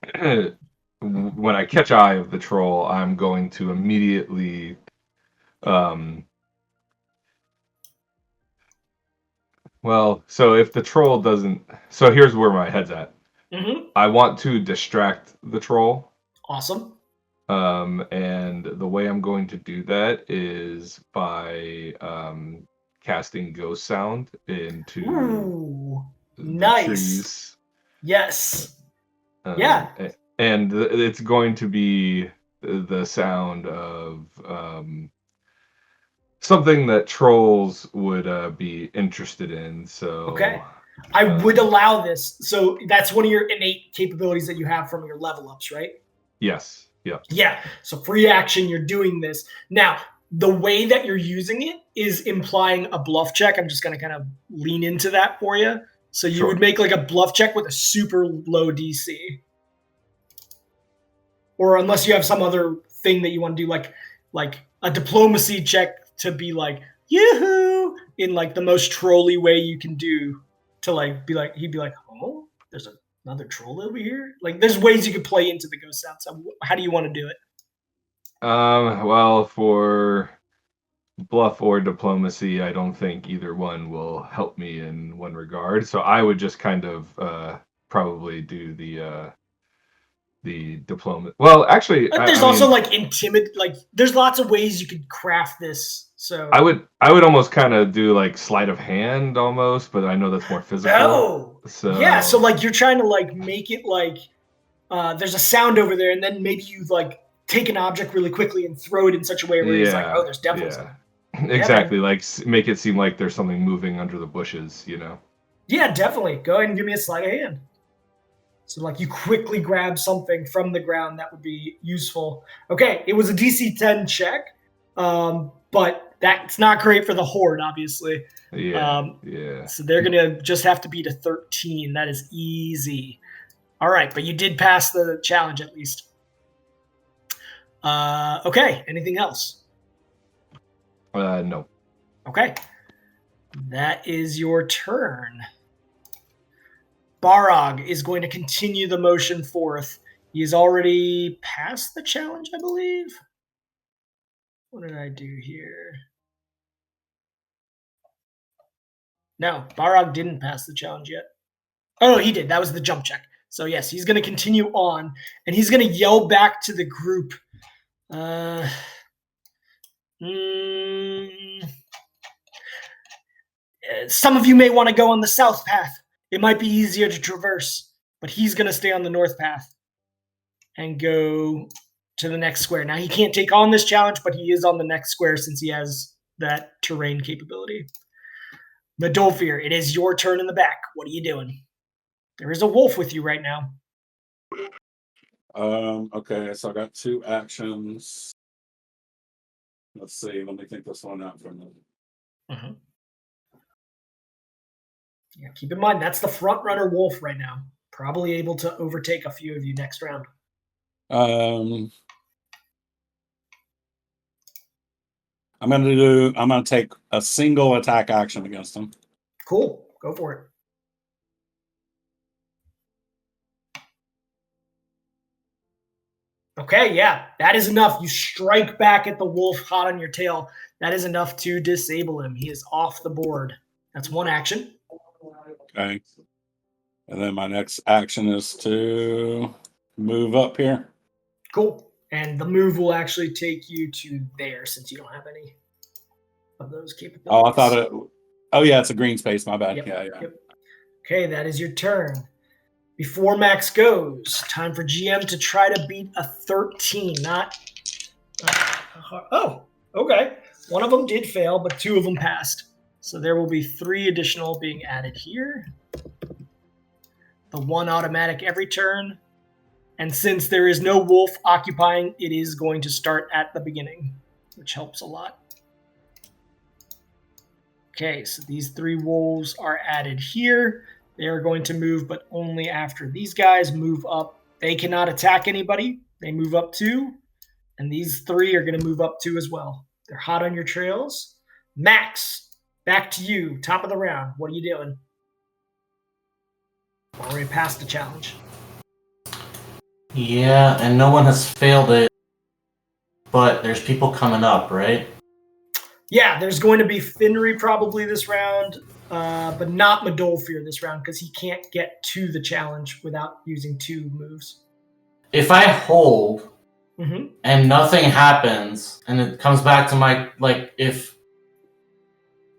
when I catch eye of the troll, I'm going to immediately, so if the troll doesn't, so here's where my head's at. Mm-hmm. I want to distract the troll. Awesome. And the way I'm going to do that is by casting Ghost Sound into the nice. trees. Yes. Yeah. And it's going to be the sound of something that trolls would be interested in. So okay. I would allow this. So that's one of your innate capabilities that you have from your level ups, right? Yes. Yep. Yeah. So free action, you're doing this. Now, the way that you're using it is implying a bluff check. I'm just going to kind of lean into that for you. So you would make like a bluff check with a super low DC. Or unless you have some other thing that you want to do, like a diplomacy check to be like, yoo-hoo, in like the most trolly way you can do to like be like, he'd be like, oh, there's another troll over here. Like there's ways you could play into the ghost sound. So how do you want to do it? Well, for bluff or diplomacy, I don't think either one will help me in one regard. So I would just kind of probably do the diplomacy. Well, actually, there's also like intimidate. Like there's lots of ways you could craft this. So I would almost kind of do like sleight of hand almost, but I know that's more physical. Oh, so yeah. So like you're trying to like make it like there's a sound over there, and then maybe you like take an object really quickly and throw it in such a way where it's like, oh, there's definitely something. Exactly, like make it seem like there's something moving under the bushes, you know? Yeah, definitely. Go ahead and give me a sleight of hand. So like you quickly grab something from the ground that would be useful. Okay, it was a DC 10 check, but that's not great for the Horde, obviously. Yeah. So they're going to just have to beat a 13. That is easy. All right, but you did pass the challenge at least. Okay, anything else? No. Okay. That is your turn. Barog is going to continue the motion forth. He has already passed the challenge, I believe. What did I do here? No, Barog didn't pass the challenge yet. Oh, no, he did. That was the jump check. So, yes, he's going to continue on, and he's going to yell back to the group. Some of you may want to go on the south path. It might be easier to traverse, but he's going to stay on the north path and go to the next square. Now, he can't take on this challenge, but he is on the next square since he has that terrain capability. Medolfir, it is your turn in the back. What are you doing? There is a wolf with you right now. Okay, so I got 2 actions. Let's see. Let me think this one out for a minute. Mm-hmm. Yeah, keep in mind, that's the front runner wolf right now. Probably able to overtake a few of you next round. I'm gonna take a single attack action against him. Cool. Go for it. Okay, yeah, that is enough. You strike back at the wolf hot on your tail. That is enough to disable him. He is off the board. That's 1 action. Okay. And then my next action is to move up here. Cool. And the move will actually take you to there since you don't have any of those capabilities. Oh, I thought it. Oh, yeah, it's a green space. My bad. Yep, Yeah. Yep. Okay, that is your turn. Before Max goes, time for GM to try to beat a 13. Oh, okay. One of them did fail, but 2 of them passed. So there will be 3 additional being added here. The 1 automatic every turn. And since there is no wolf occupying, it is going to start at the beginning, which helps a lot. Okay, so these 3 wolves are added here. They are going to move, but only after these guys move up. They cannot attack anybody. They move up 2. And these 3 are going to move up 2 as well. They're hot on your trails. Max, back to you. Top of the round. What are you doing? Already passed the challenge. Yeah, and no one has failed it. But there's people coming up, right? Yeah, there's going to be Finry probably this round, but not Medolfir this round because he can't get to the challenge without using 2 moves. If I hold and nothing happens, and it comes back to my, if...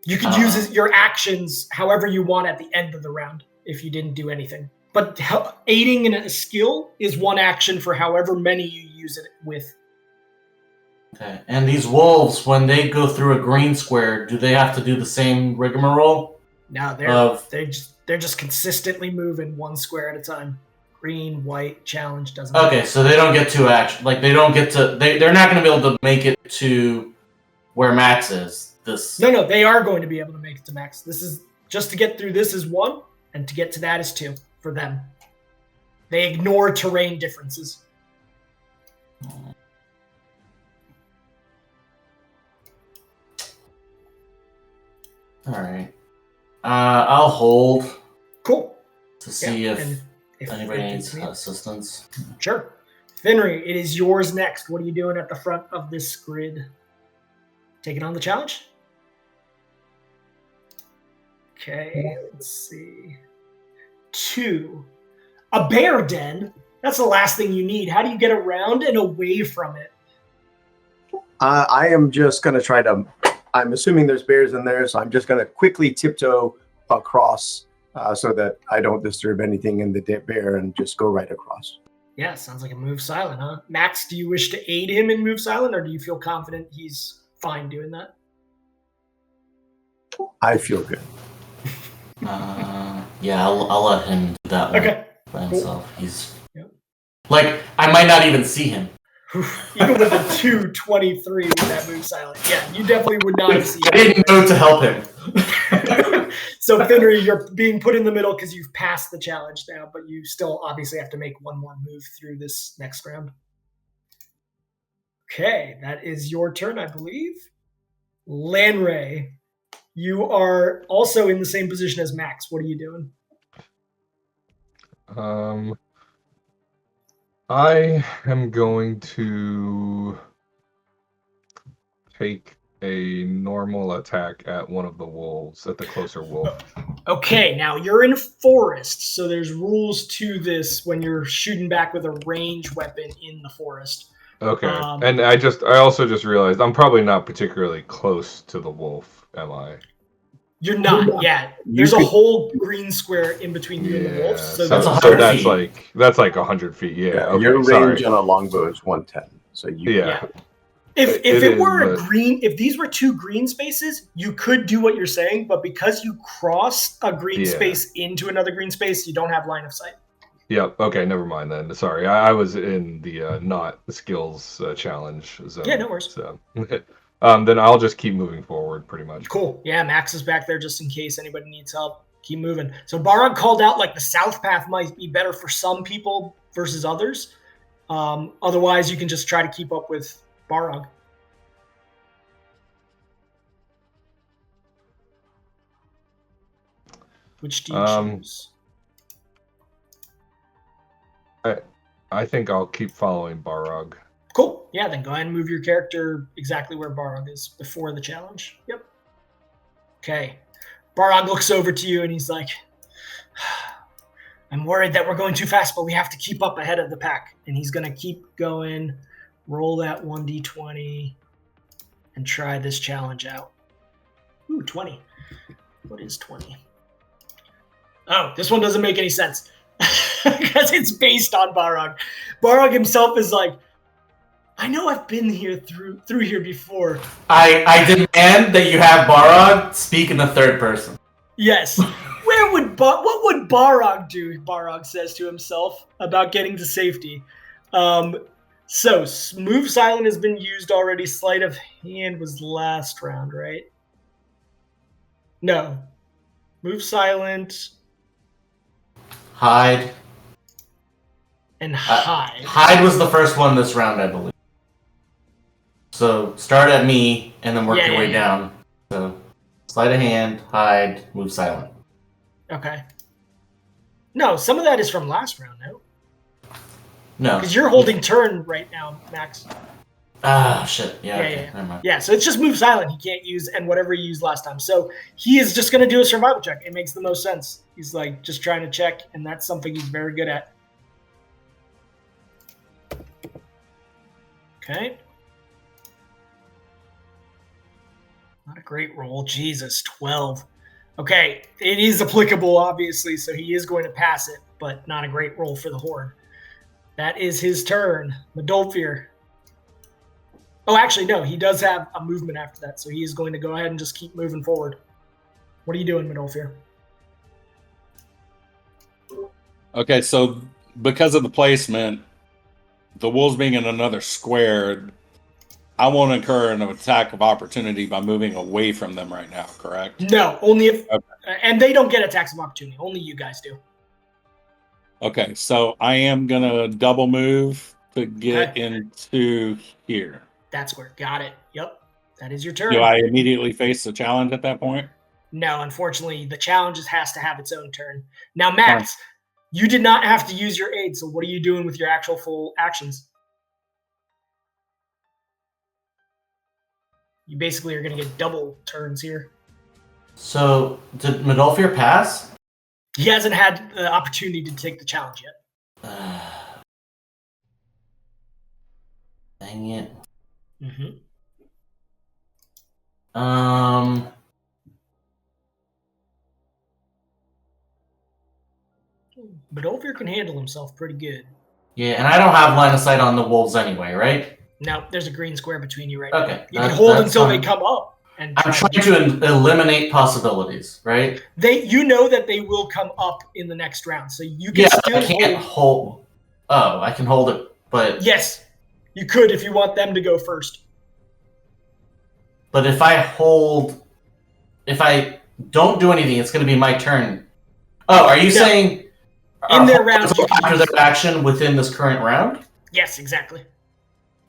You could use your actions however you want at the end of the round if you didn't do anything. But aiding in a skill is 1 action for however many you use it with. Okay, and these wolves, when they go through a green square, do they have to do the same rigmarole? No, they're just consistently moving 1 square at a time. Green, white, challenge doesn't matter. Okay, so they don't get 2 actions. They don't get to... They're not going to be able to make it to where Max is. No, they are going to be able to make it to Max. This is... Just to get through this is 1, and to get to that is 2 for them. They ignore terrain differences. All right. I'll hold. Cool. To see if anybody needs assistance. Sure. Finry, it is yours next. What are you doing at the front of this grid? Taking on the challenge? Okay, let's see. 2. A bear den? That's the last thing you need. How do you get around and away from it? I am just going to try to... I'm assuming there's bears in there, so I'm just going to quickly tiptoe across so that I don't disturb anything in the bear and just go right across. Yeah, sounds like a move silent, huh? Max, do you wish to aid him in move silent, or do you feel confident he's fine doing that? I feel good. Yeah, I'll let him do that one by himself. Cool. He's I might not even see him. Even with a 223 with that move silent. Yeah, you definitely would not see him. I didn't know to help him. So, Finry, you're being put in the middle because you've passed the challenge now, but you still obviously have to make 1 more move through this next round. Okay, that is your turn, I believe. Lanray, you are also in the same position as Max. What are you doing? I am going to take a normal attack at one of the wolves, at the closer wolf. Okay, now you're in forest, so there's rules to this when you're shooting back with a ranged weapon in the forest. Okay, and I also just realized I'm probably not particularly close to the wolf, am I? You're not yet. There's a whole green square in between you and the wolf. So that's like 100 feet. Yeah. Okay, your range sorry. on a longbow is 110. So Yeah. If it were a green, if these were two green spaces, you could do what you're saying, but because you cross a green space into another green space, you don't have line of sight. Yep. Okay, never mind then. Sorry, I was in the not skills challenge zone. Yeah, no worries. So, then I'll just keep moving forward, pretty much. Cool. Yeah, Max is back there just in case anybody needs help. Keep moving. So Barog called out like the south path might be better for some people versus others. Otherwise, you can just try to keep up with Barog. Which do you choose? I think I'll keep following Barog. Cool. Yeah, then go ahead and move your character exactly where Barog is before the challenge. Yep. Okay. Barog looks over to you and he's like, I'm worried that we're going too fast, but we have to keep up ahead of the pack. And he's going to keep going, roll that 1d20, and try this challenge out. Ooh, 20. What is 20? Oh, this one doesn't make any sense. Because it's based on Barog. Barog himself is like, I know I've been here through here before. I demand that you have Barog speak in the third person. Yes. What would Barog do? Barog says to himself about getting to safety. So move silent has been used already. Sleight of hand was last round, right? No. Move silent. Hide. And hide. Hide was the first one this round, I believe. So start at me and then work your way down. So sleight of hand, hide, move silent. Okay. No, some of that is from last round, no? No. Because you're holding turn right now, Max. Ah, shit. Yeah, okay. Never mind. Yeah, so it's just move silent. He can't use and whatever he used last time. So he is just going to do a survival check. It makes the most sense. He's like just trying to check, and that's something he's very good at. Okay. Not a great roll. Jesus, 12. Okay, it is applicable, obviously, so he is going to pass it, but not a great roll for the Horde. That is his turn. Medolfir. Oh, actually, no, he does have a movement after that, so he is going to go ahead and just keep moving forward. What are you doing, Medolfir? Okay, so because of the placement, the wolves being in another square, I won't incur an attack of opportunity by moving away from them right now, correct? No, only if... Okay. And they don't get attacks of opportunity. Only you guys do. Okay, so I am going to double move to get into here. That square. Got it. Yep. That is your turn. Do I immediately face the challenge at that point? No, unfortunately, the challenge has to have its own turn. Now, Max, you did not have to use your aid, so what are you doing with your actual full actions? You basically are going to get double turns here. So, did Medolfir pass? He hasn't had the opportunity to take the challenge yet. Dang it. Mm-hmm. But Ophir can handle himself pretty good. Yeah, and I don't have line of sight on the wolves anyway, right? No, there's a green square between you right now. Okay. You can hold until they come up. And I'm trying to eliminate possibilities, right? You know that they will come up in the next round, so you can still I can't hold. Oh, I can hold it, but yes, you could if you want them to go first. But if I don't do anything, it's going to be my turn. Oh, are you saying in their round after their action within this current round? Yes, exactly.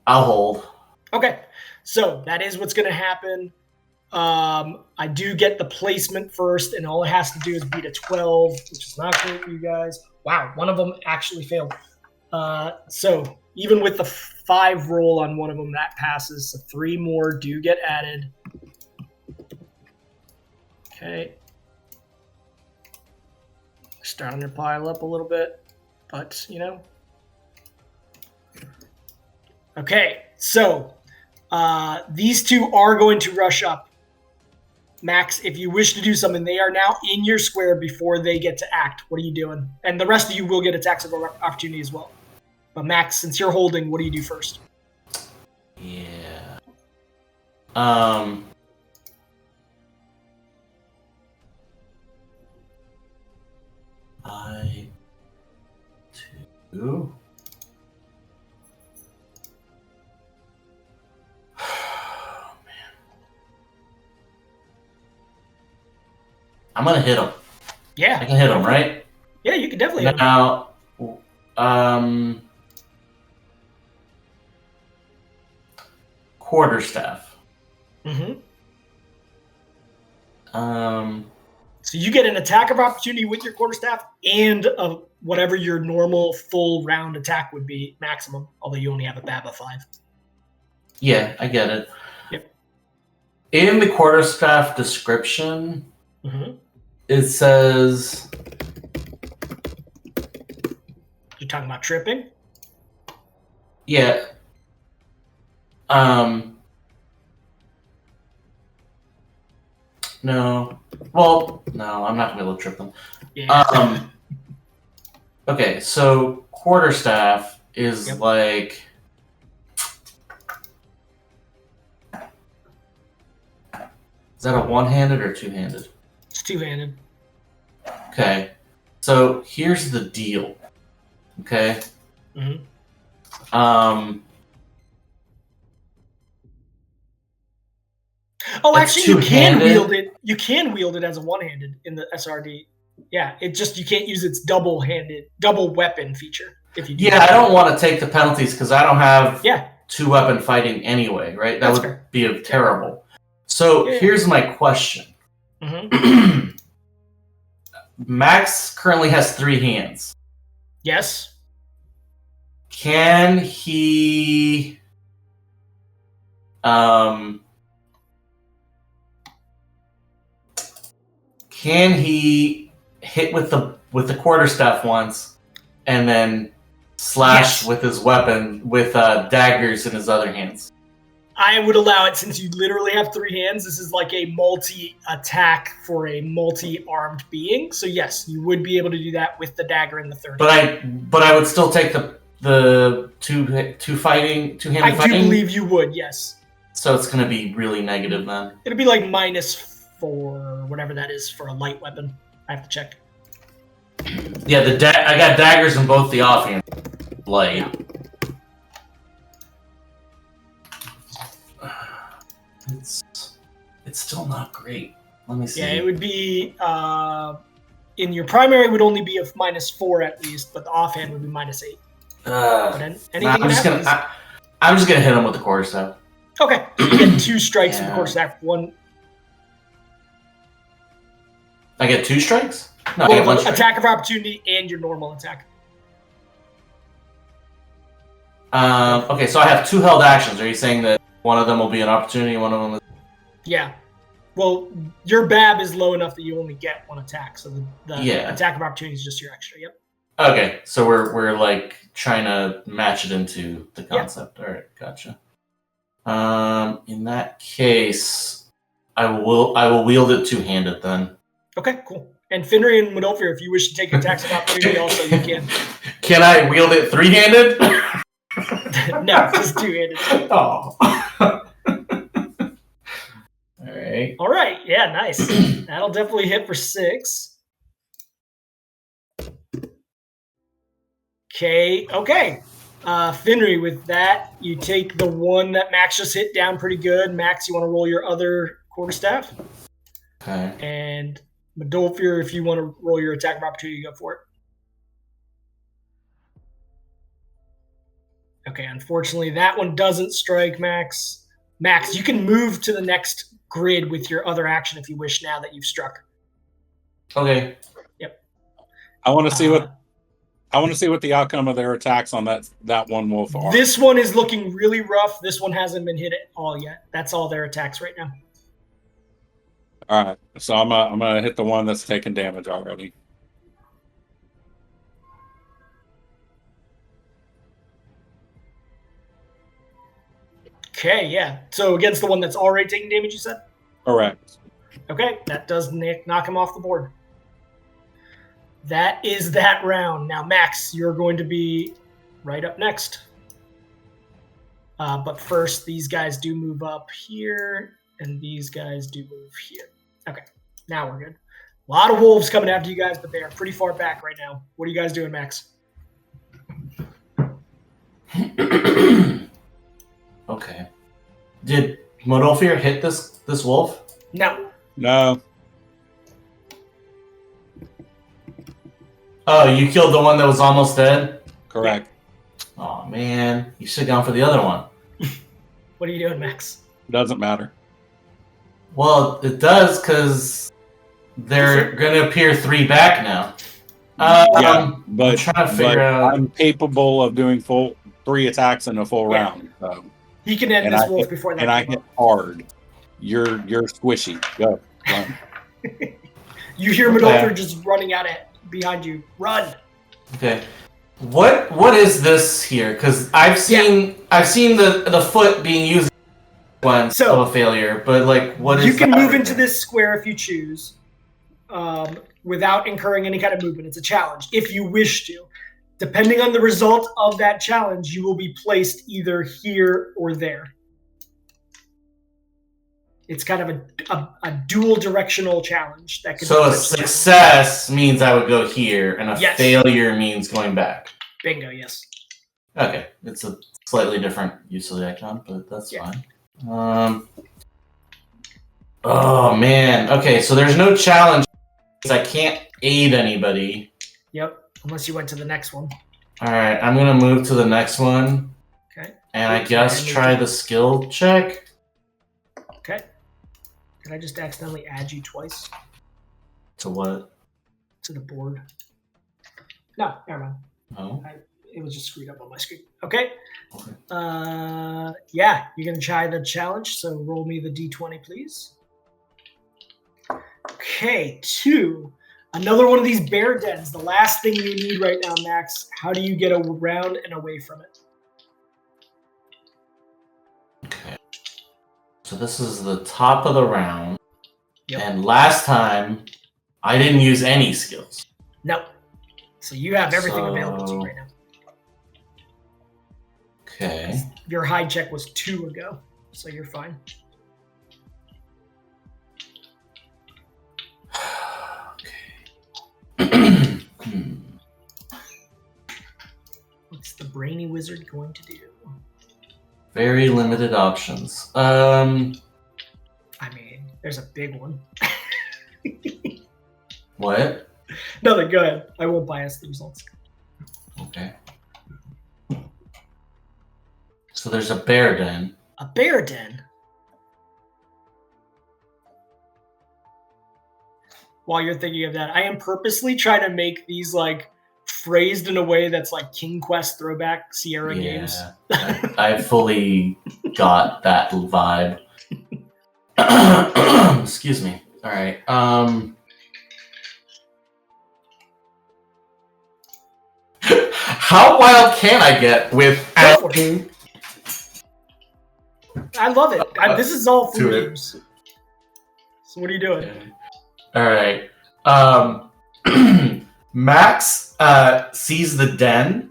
I'll hold. Okay, so that is what's going to happen. I do get the placement first, and all it has to do is beat a 12, which is not great for you guys. Wow, one of them actually failed. So even with the 5 roll on one of them, that passes. So 3 more do get added. Okay. Starting to pile up a little bit, but, you know. Okay, so these 2 are going to rush up. Max, if you wish to do something, they are now in your square before they get to act. What are you doing? And the rest of you will get attacks of opportunity as well. But Max, since you're holding, what do you do first? Yeah. I 2. I'm gonna hit him. Yeah. I can hit him, right? Yeah, you can definitely hit him. Now, quarterstaff. Mm-hmm. Um, So you get an attack of opportunity with your quarterstaff and whatever your normal full round attack would be maximum, although you only have a BAB of 5. yeah, I get it. Yep. In the quarterstaff description, it says... You're talking about tripping? Yeah. No. Well, no, I'm not gonna be able to trip them. Yeah. Okay, so quarterstaff is like... Is that a one-handed or two-handed? It's two-handed. Okay. So here's the deal. Okay. Mm-hmm. Oh, It's actually, you can two-handed. wield it. You can wield it as a one-handed in the SRD. Yeah, it just you can't use its double weapon feature if you do. Yeah, I don't want to take the penalties because I don't have Yeah. two-weapon fighting anyway, right? That That's would fair. be terrible. So here's my question. Mm-hmm. Max currently has 3 hands. Yes. Can he hit with the quarterstaff once and then slash with his weapon with daggers in his other hands? I would allow it since you literally have 3 hands. This is like a multi-attack for a multi-armed being. So yes, you would be able to do that with the dagger in the third. But I would still take the two-handed fighting. I do believe you would, yes. So it's going to be really negative then. It'll be like -4, whatever that is for a light weapon. I have to check. Yeah, I got daggers in both the offhand. Light. Yeah. It's still not great. Let me see. Yeah, it would be in your primary would only be a -4 at least, but the offhand would be -8. I'm just gonna hit him with the quarterstaff. Okay, you get 2 strikes with the quarterstaff. One. I get 2 strikes? No, I Well, get 1 strike. attack of opportunity and your normal attack. Okay, so I have 2 held actions. Are you saying that one of them will be an opportunity and one of them is... Yeah. Well, your BAB is low enough that you only get 1 attack, so the attack of opportunity is just your extra. Yep. Okay, so we're like trying to match it into the concept. All right, gotcha. In that case, I will wield it two-handed then. Okay, cool. And Finry and Modolfir, if you wish to take attacks of opportunity, also you can. Can I wield it three-handed? No, just two-handed. Oh. All right. Yeah, nice. That'll definitely hit for 6. Okay. Finry, with that, you take the one that Max just hit down pretty good. Max, you want to roll your other quarterstaff? Okay. And Modolfir, if you want to roll your attack of opportunity, go for it. Okay, unfortunately, that one doesn't strike Max. Max, you can move to the next grid with your other action if you wish now that you've struck. Okay. Yep. I want to see what the outcome of their attacks on that one wolf are. This one is looking really rough. This one hasn't been hit at all yet. That's all their attacks right now. All right, so I'm gonna hit the one that's taking damage already. Okay, yeah. So against the one that's already taking damage, you said? Correct. Okay, that does knock him off the board. That is that round. Now, Max, you're going to be right up next. But first, these guys do move up here, and these guys do move here. Okay, now we're good. A lot of wolves coming after you guys, but they are pretty far back right now. What are you guys doing, Max? Okay. Did Modolfir hit this wolf? No. No. Oh, you killed the one that was almost dead? Correct. Oh man, you should have gone for the other one. What are you doing, Max? Doesn't matter. Well, it does because they're going to appear 3 back now. But I'm trying to figure out. I'm capable of doing 3 attacks in a full round. So. He can end this wolf before that. And I hit hard. You're squishy. Go. Run. You hear Modolfir just running out behind you. Run. Okay. What is this here? Because I've seen the foot being used once of a failure, but like what is you can that move right into there? this square if you choose, without incurring any kind of movement. It's a challenge if you wish to. Depending on the result of that challenge, you will be placed either here or there. It's kind of a dual directional challenge that can. So a success means I would go here, and a failure means going back. Bingo. Yes. Okay, it's a slightly different use of the icon, but that's fine. Oh man. Okay, so there's no challenge. I can't aid anybody. Yep. Unless you went to the next one. All right, I'm gonna move to the next one. Okay. And I guess try the skill check. Okay. Did I just accidentally add you twice? To what? To the board. No, never mind. Oh. It was just screwed up on my screen. Okay. Yeah, you're gonna try the challenge. So roll me the d20, please. Okay, 2. Another one of these bear dens. The last thing you need right now, Max. How do you get around and away from it? Okay. So this is the top of the round. Yep. And last time, I didn't use any skills. No. So you have everything available to you right now. Okay. Your hide check was 2 ago, so you're fine. What's the brainy wizard going to do? Very limited options. I mean, there's a big one. What? No, go ahead. I won't bias the results. Okay. So there's a bear den. A bear den? While you're thinking of that, I am purposely trying to make these like phrased in a way that's like King Quest throwback Sierra games. I fully got that vibe. Excuse me. All right. How wild can I get with? I love it. This is all food games. So what are you doing? All right. Max sees the den,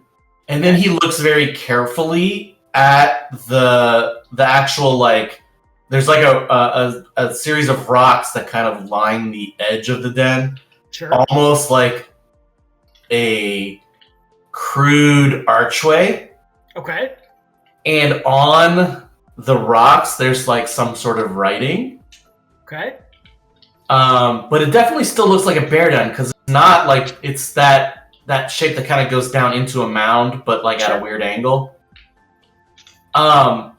and then he looks very carefully at the actual like. There's like a series of rocks that kind of line the edge of the den, almost like a crude archway. Okay. And on the rocks, there's like some sort of writing. Okay. But it definitely still looks like a bear den because it's not like it's that shape that kind of goes down into a mound, but like at a weird angle.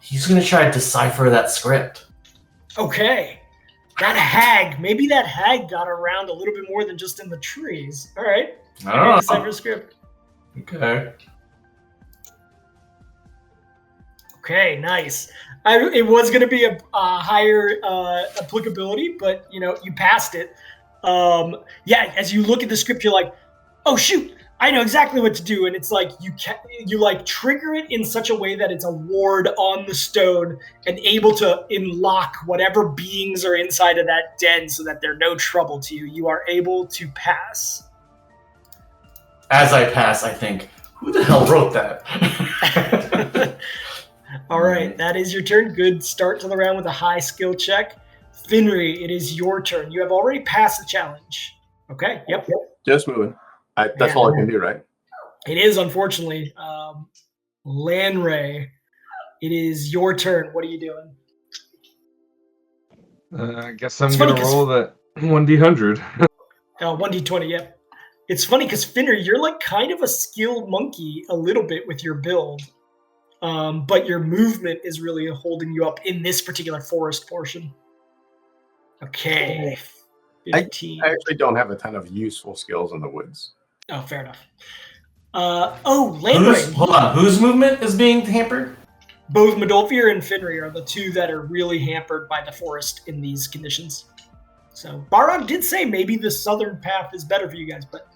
He's gonna try to decipher that script. Okay. Maybe that hag got around a little bit more than just in the trees. All right. Decipher script. Okay. Okay, nice. It was going to be a higher applicability, but you passed it. As you look at the script, you're like, oh shoot, I know exactly what to do, and it's like you like trigger it in such a way that it's a ward on the stone and able to unlock whatever beings are inside of that den, so that they're no trouble to you. You are able to pass. As I pass, I think, who the hell wrote that? All right, that is your turn. Good start to the round with a high skill check. Finri, it is your turn. You have already passed the challenge. Okay, yep. Just moving. That's all I can do, right? It is, unfortunately. Lanray, it is your turn. What are you doing? I guess I'm going to roll that 1d100. 1d20, yeah. It's funny because Finri, you're like kind of a skilled monkey a little bit with your build. But your movement is really holding you up in this particular forest portion. Okay. 15. I actually don't have a ton of useful skills in the woods. Oh, fair enough. Landray. Hold on. Whose movement is being hampered? Both Modolfir and Finri are the two that are really hampered by the forest in these conditions. So Barog did say maybe the southern path is better for you guys, but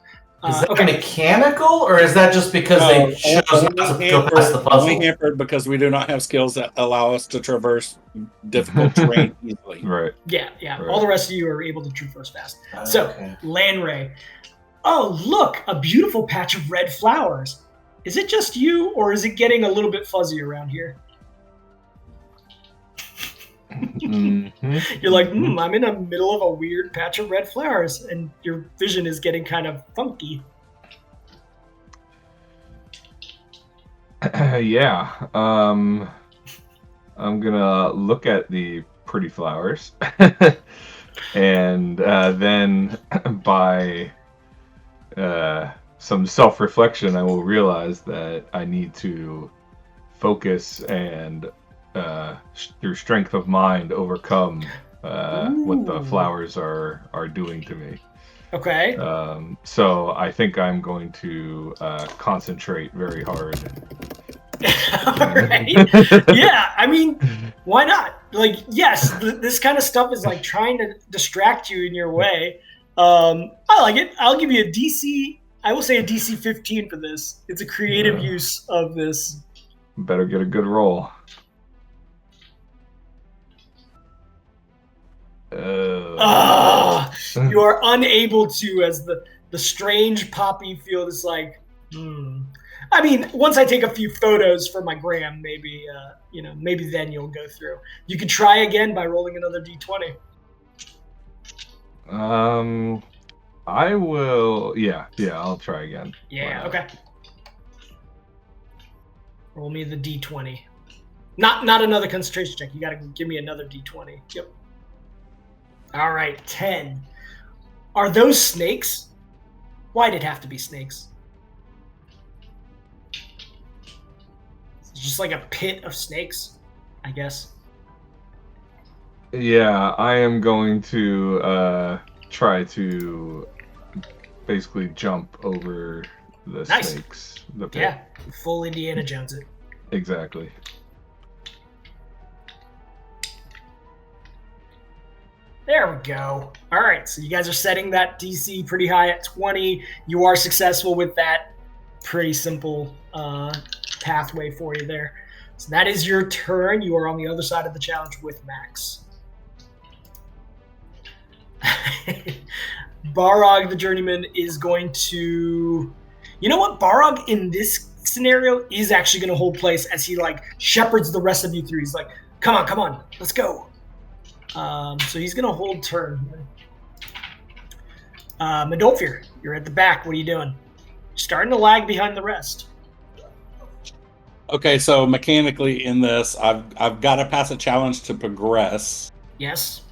is that mechanical, or is that just because they chose not to go past the puzzle? Only hampered because we do not have skills that allow us to traverse difficult terrain easily. Right. Yeah. Right. All the rest of you are able to traverse fast. So, Lanray. Oh, look, a beautiful patch of red flowers. Is it just you, or is it getting a little bit fuzzy around here? You're like, I'm in the middle of a weird patch of red flowers, and your vision is getting kind of funky. Yeah. I'm gonna look at the pretty flowers, and then by some self-reflection, I will realize that I need to focus and through strength of mind overcome what the flowers are doing to me. Okay. So I think I'm going to concentrate very hard. All right. Yeah, I mean, why not? Like, yes, this kind of stuff is like trying to distract you in your way. I like it. I'll give you a DC. I will say a DC 15 for this. It's a creative use of this. Better get a good roll. You are unable to, as the strange poppy field is like, I mean, once I take a few photos for my gram, maybe maybe then you'll go through. You can try again by rolling another d20. I will. Yeah, I'll try again. Yeah. Okay. Roll me the d20. Not another concentration check. You got to give me another d20. Yep. All right, 10. Are those snakes? Why'd it have to be snakes? It's just like a pit of snakes, I guess. Yeah, I am going to try to basically jump over the snakes. The pit. Yeah, full Indiana Jones it. Exactly. There we go. All right, so you guys are setting that DC pretty high at 20. You are successful with that pretty simple pathway for you there. So that is your turn. You are on the other side of the challenge with Max. Barog, the journeyman, is going to... You know what? Barog, in this scenario, is actually going to hold place as he, like, shepherds the rest of you through. He's like, come on, let's go. So he's going to hold turn. Modolfir, you're at the back. What are you doing? Starting to lag behind the rest. Okay, so mechanically in this, I've got to pass a challenge to progress. Yes.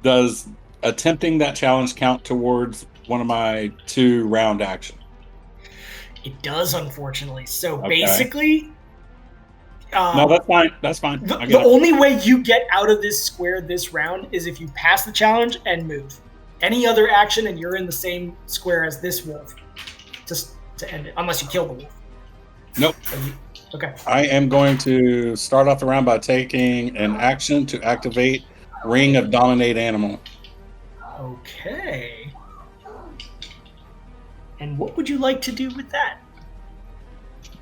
Does attempting that challenge count towards one of my 2 round action? It does, unfortunately. So Okay. basically, No, that's fine. That's fine. the only way you get out of this square this round is if you pass the challenge and move. Any other action, and you're in the same square as this wolf, just to end it, unless you kill the wolf. Nope. Okay. I am going to start off the round by taking an action to activate Ring of Dominate Animal. Okay. And what would you like to do with that?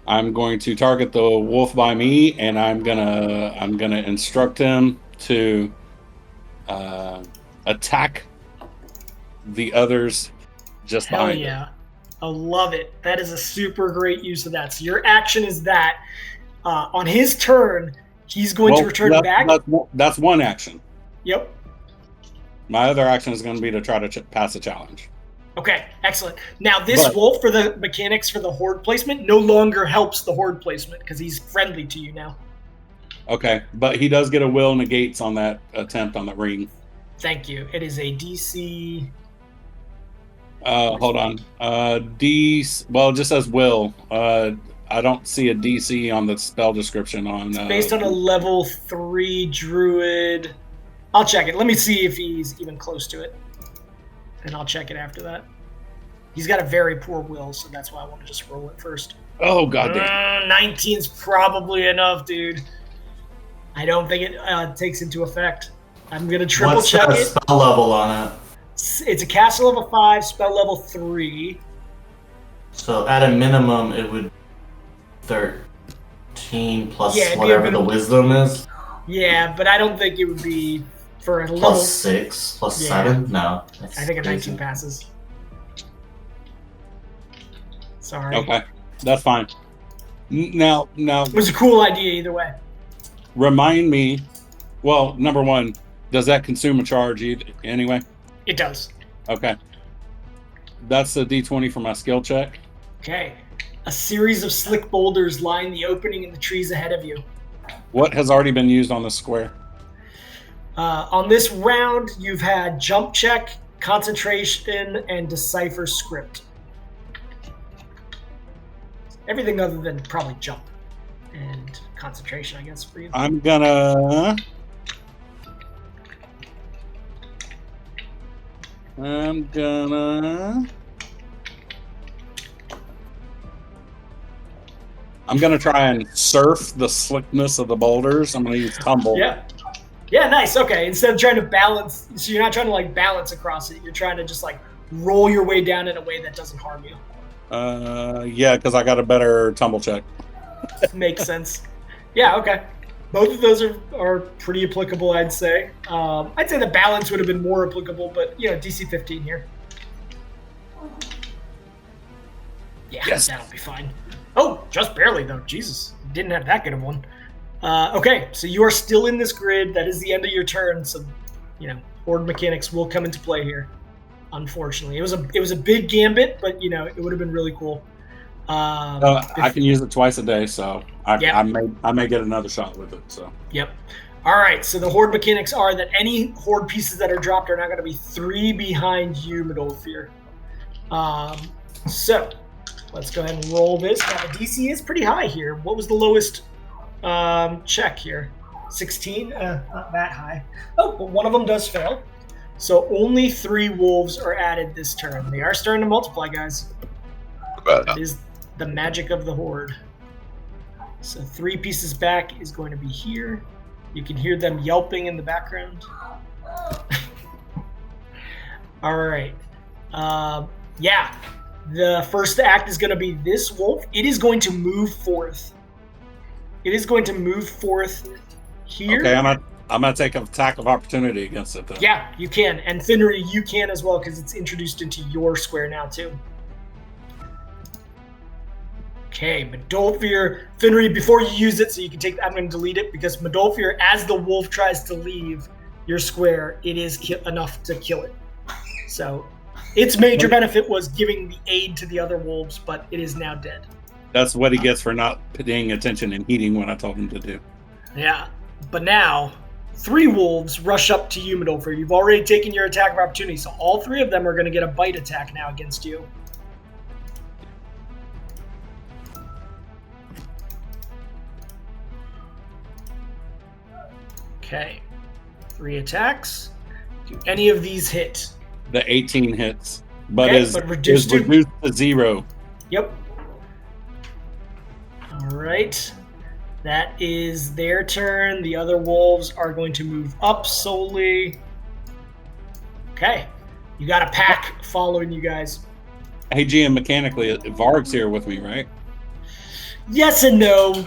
I'm going to target the wolf by me, and I'm gonna instruct him to attack the others just Hell behind yeah. him. I love it. That is a super great use of that. So your action is that on his turn, he's going to return back. That's one action. Yep. My other action is going to be to try to pass a challenge. Okay, excellent. Now this wolf, for the mechanics for the horde placement, no longer helps the horde placement because he's friendly to you now. Okay, but he does get a will negates on that attempt on the ring. Thank you. It is a DC. Hold on. Well, it just says will. I don't see a DC on the spell description on. It's based on a level 3 druid. I'll check it. Let me see if he's even close to it. And I'll check it after that. He's got a very poor will, so that's why I want to just roll it first. Oh, goddamn. 19's probably enough, dude. I don't think it takes into effect. I'm going to triple check What's it. the spell level on it? It's a caster level 5, spell level 3. So at a minimum, it would 13 plus Yeah, it'd be whatever a the bit- wisdom is. Yeah, but I don't think it would be for a Plus level. 6, plus Yeah. 7? No. That's I think a 19 crazy. passes. Sorry. Okay, that's fine. Now, It was a cool idea either way. remind me. Well, number one, does that consume a charge anyway? It does. Okay. That's a D20 for my skill check. Okay. A series of slick boulders line the opening in the trees ahead of you. What has already been used on the square? On this round, you've had jump check, concentration, and decipher script. Everything other than probably jump and concentration, I guess, for you. I'm gonna try and surf the slickness of the boulders. I'm gonna use tumble. Yeah. Yeah, nice. Okay. Instead of trying to balance, so you're not trying to like balance across it. You're trying to just like roll your way down in a way that doesn't harm you. Yeah, because I got a better tumble check. Makes sense. Yeah, okay. Both of those are pretty applicable, I'd say. I'd say the balance would have been more applicable, but DC 15 here. Yeah, Yes. that'll be fine. Oh, just barely though. Jesus, didn't have that good of one. Okay, so you are still in this grid. That is the end of your turn. So, horde mechanics will come into play here. Unfortunately, it was a big gambit, but it would have been really cool. I can use it twice a day, so I may get another shot with it. So. Yep. All right. So the horde mechanics are that any horde pieces that are dropped are now going to be 3 behind you, MiguelAbuel. So let's go ahead and roll this. Now the DC is pretty high here. What was the lowest check here? 16. Not that high. Oh, but one of them does fail. So only 3 wolves are added this turn. They are starting to multiply, guys. That is the magic of the horde. So 3 pieces back is going to be here. You can hear them yelping in the background. All right. Yeah. The first act is going to be this wolf. It is going to move forth. It is going to move forth here. Okay, I'm gonna take an attack of opportunity against it then. Yeah, you can. And Finnery, you can as well because it's introduced into your square now too. Okay, Madolfir. Finnery, before you use it, so you can take. I'm going to delete it because Madolfir, as the wolf tries to leave your square, it is enough to kill it. So, its major benefit was giving the aid to the other wolves, but it is now dead. That's what he gets for not paying attention and heeding what I told him to do. Yeah, but now 3 wolves rush up to you, Madolfir. You've already taken your attack of opportunity, so all 3 of them are going to get a bite attack now against you. Okay. 3 attacks. Do any of these hit? The 18 hits, but Okay, is but reduced to- reduced to 0. Yep. All right. That is their turn. The other wolves are going to move up solely. Okay. You got a pack following you guys. Hey, GM, mechanically, Varg's here with me, right? Yes and no.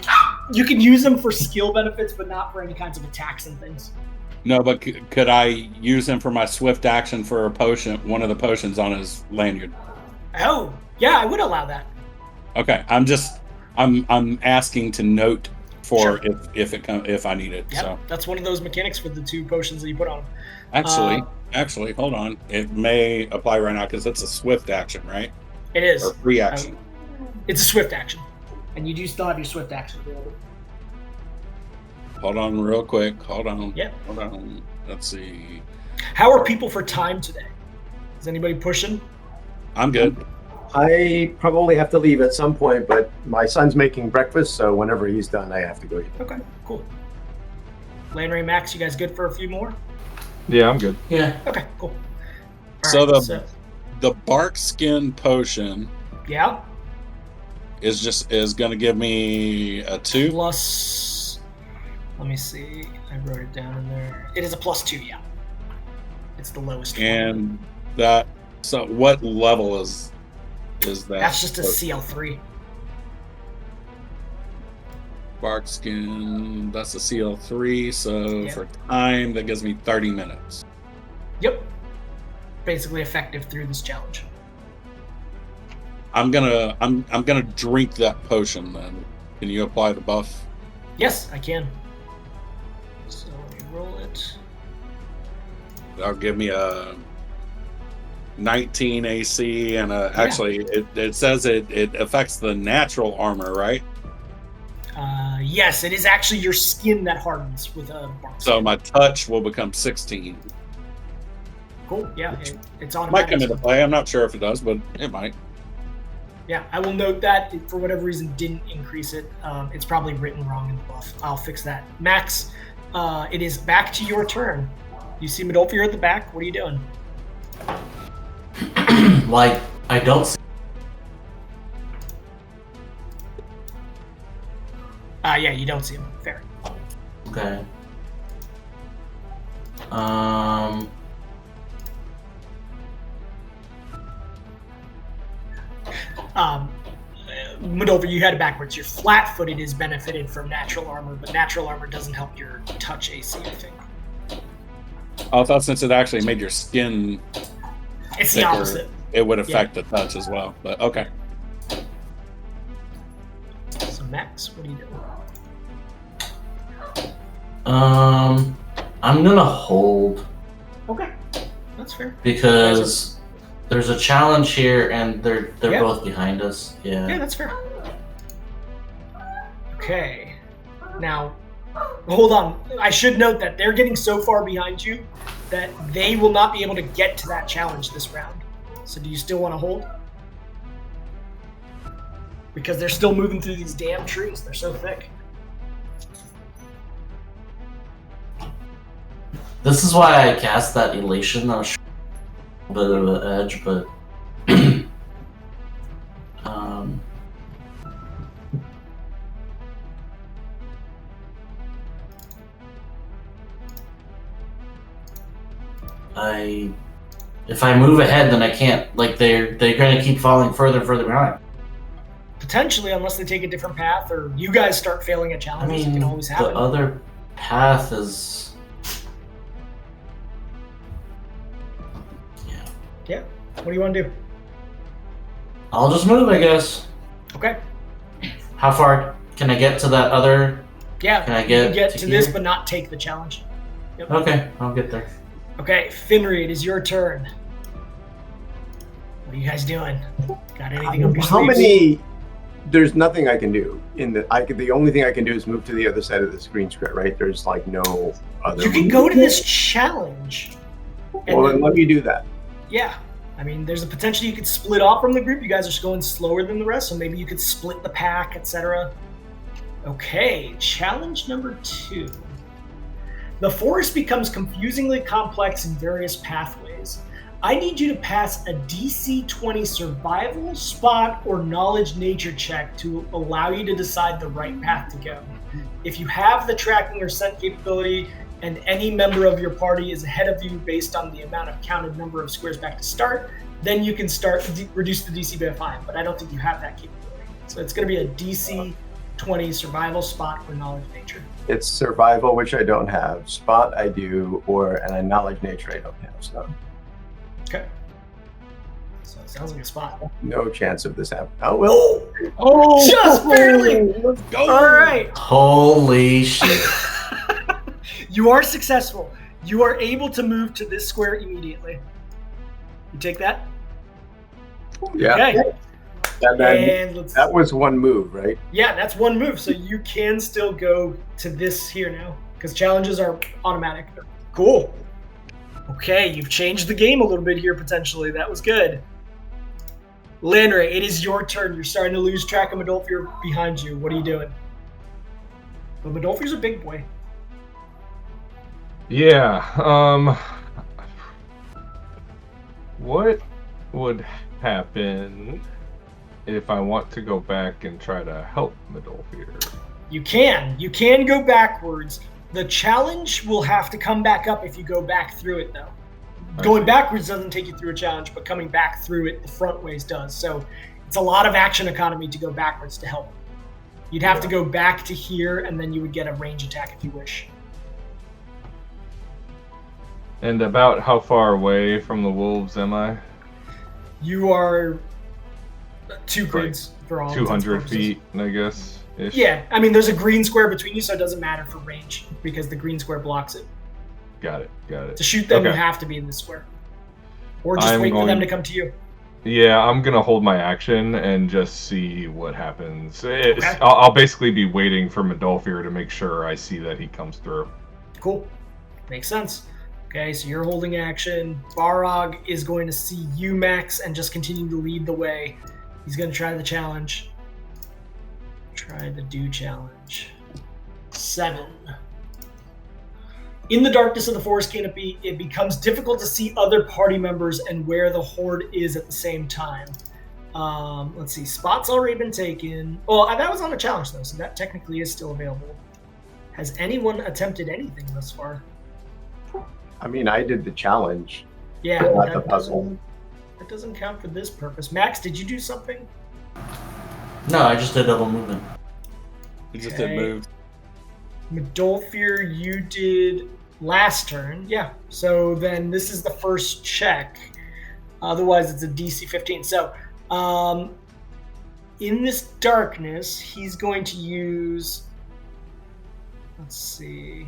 You can use them for skill benefits, but not for any kinds of attacks and things. No, but could I use him for my swift action for a potion, one of the potions on his lanyard? Oh, yeah, I would allow that. Okay, I'm asking to note for Sure. if I need it. Yep, So that's one of those mechanics with the 2 potions that you put on them. actually, hold on. It may apply right now because it's a swift action, right? It is. Or free action. It's a swift action. And you do still have your swift action available. Hold on, real quick. Hold on. Yeah. Hold on. Let's see. How are people for time today? Is anybody pushing? I'm good. I probably have to leave at some point, but my son's making breakfast, so whenever he's done, I have to go eat. Okay, cool. Landry, Max, you guys good for a few more? Yeah, I'm good. Yeah. Okay, cool. So Alright, the bark skin potion yeah, is going to give me a 2. plus. Let me see. I wrote it down in there. It is a +2. Yeah, it's the lowest. And that. So what level is that? That's just a CL3. Bark skin. That's a CL3. So Yep. for time, that gives me 30 minutes. Yep. Basically effective through this challenge. I'm gonna drink that potion then. Can you apply the buff? Yes, I can. So let me roll it. That'll give me a 19 AC and actually it says it affects the natural armor, right? Yes, it is actually your skin that hardens with a bark. So my touch will become 16. Cool. Yeah, it's Might automatic. come into play. I'm not sure if it does, but it might. Yeah, I will note that it, for whatever reason, didn't increase it. It's probably written wrong in the buff. I'll fix that. Max, it is back to your turn. You see Midolfir at the back. What are you doing? Like, I don't see. Yeah, you don't see him. Fair. Okay. Midolfir, you had it backwards. Your flat-footed is benefited from natural armor, but natural armor doesn't help your touch AC, I think. I thought since it actually made your skin It's the thicker, opposite. it would affect the touch as well. But okay. So Max, what are you doing? I'm gonna hold Okay, that's fair. because there's a challenge here, and they're Yeah. both behind us. Yeah, Yeah. that's fair. Okay. Now, hold on. I should note that they're getting so far behind you that they will not be able to get to that challenge this round. So do you still want to hold? Because they're still moving through these damn trees. They're so thick. This is why I cast that elation. I was sure a bit of an edge, but if I move ahead, then I can't. Like they're gonna keep falling further and further behind. Potentially, unless they take a different path or you guys start failing at I challenges, it mean, can always happen. the other path is. Yeah. What do you want to do? I'll just move, I guess. Okay. How far can I get to that other? Yeah. Can I you get can get to to this, here? but not take the challenge. Yep. Okay, I'll get there. Okay, Finry, it is your turn. What are you guys doing? Got anything up your How sleeves? many? There's nothing I can do. The only thing I can do is move to the other side of the screen square, right? There's like no other. You can go to this challenge. And Well, then let me do that. yeah. I mean, there's a potential you could split off from the group. You guys are just going slower than the rest, so maybe you could split the pack, etc. Okay, challenge number 2. The forest becomes confusingly complex in various pathways. I need you to pass a DC 20 survival, spot, or knowledge nature check to allow you to decide the right path to go. If you have the tracking or scent capability and any member of your party is ahead of you based on the amount of counted number of squares back to start, then you can reduce the DC by 5, but I don't think you have that capability. So it's going to be a DC 20 survival, spot, or knowledge nature. It's survival, which I don't have. Spot I do, and a knowledge nature I don't have. So Okay. So it sounds like a spot. no chance of this happening. Oh well. Oh, Just barely. Let's go. All right. Holy shit. You are successful. You are able to move to this square immediately. You take that? Yeah. Okay. And That was one move, right? Yeah, that's one move. So you can still go to this here now because challenges are automatic. Cool. Okay, you've changed the game a little bit here potentially. That was good. Landry, it is your turn. You're starting to lose track of Medolfir behind you. What are you doing? Well, Medolfir's a big boy. Yeah. What would happen if I want to go back and try to help Medolfir? You can go backwards. The challenge will have to come back up if you go back through it, though. Going backwards doesn't take you through a challenge, but coming back through it the front ways does. So it's a lot of action economy to go backwards to help. You'd have to go back to here, and then you would get a range attack if you wish. And about how far away from the wolves am I? You are 2 grids for all 200 feet, I guess. -ish. Yeah, I mean, there's a green square between you, so it doesn't matter for range because the green square blocks it. Got it. To shoot them, Okay. you have to be in this square. Or just I'm wait for them going- to come to you. Yeah, I'm gonna hold my action and just see what happens. Okay. I'll basically be waiting for Medolfir to make sure I see that he comes through. Cool. Makes sense. Okay, so you're holding action. Barog is going to see you, Max, and just continue to lead the way. He's going to try the challenge. Try the do challenge. 7. In the darkness of the forest canopy, it becomes difficult to see other party members and where the Horde is at the same time. Let's see. Spot's already been taken. Well, that was on a challenge, though, so that technically is still available. Has anyone attempted anything thus far? I mean, I did the challenge. Yeah, Not the puzzle. That doesn't count for this purpose. Max, did you do something? No, I just did double movement. You just Okay. did move. Medolfir, you did last turn. Yeah. So then this is the first check. Otherwise, it's a DC 15. So in this darkness, he's going to use... Let's see.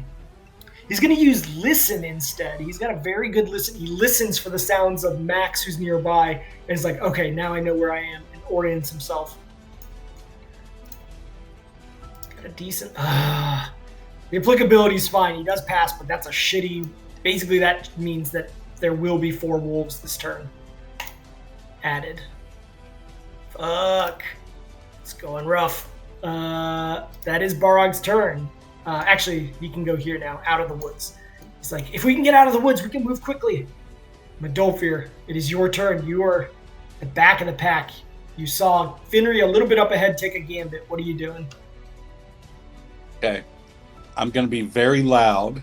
He's going to use listen instead. He's got a very good listen. He listens for the sounds of Max, who's nearby, and he's like, okay, now I know where I am, and orients himself. Got a decent... The applicability is fine. He does pass, but that's a shitty... Basically, that means that there will be 4 wolves this turn. Added. Fuck. It's going rough. That is Barog's turn. Actually, he can go here now, out of the woods. He's like, if we can get out of the woods, we can move quickly. Medolfir, it is your turn. You are at the back of the pack. You saw Finry a little bit up ahead take a gambit. What are you doing? Okay. I'm going to be very loud.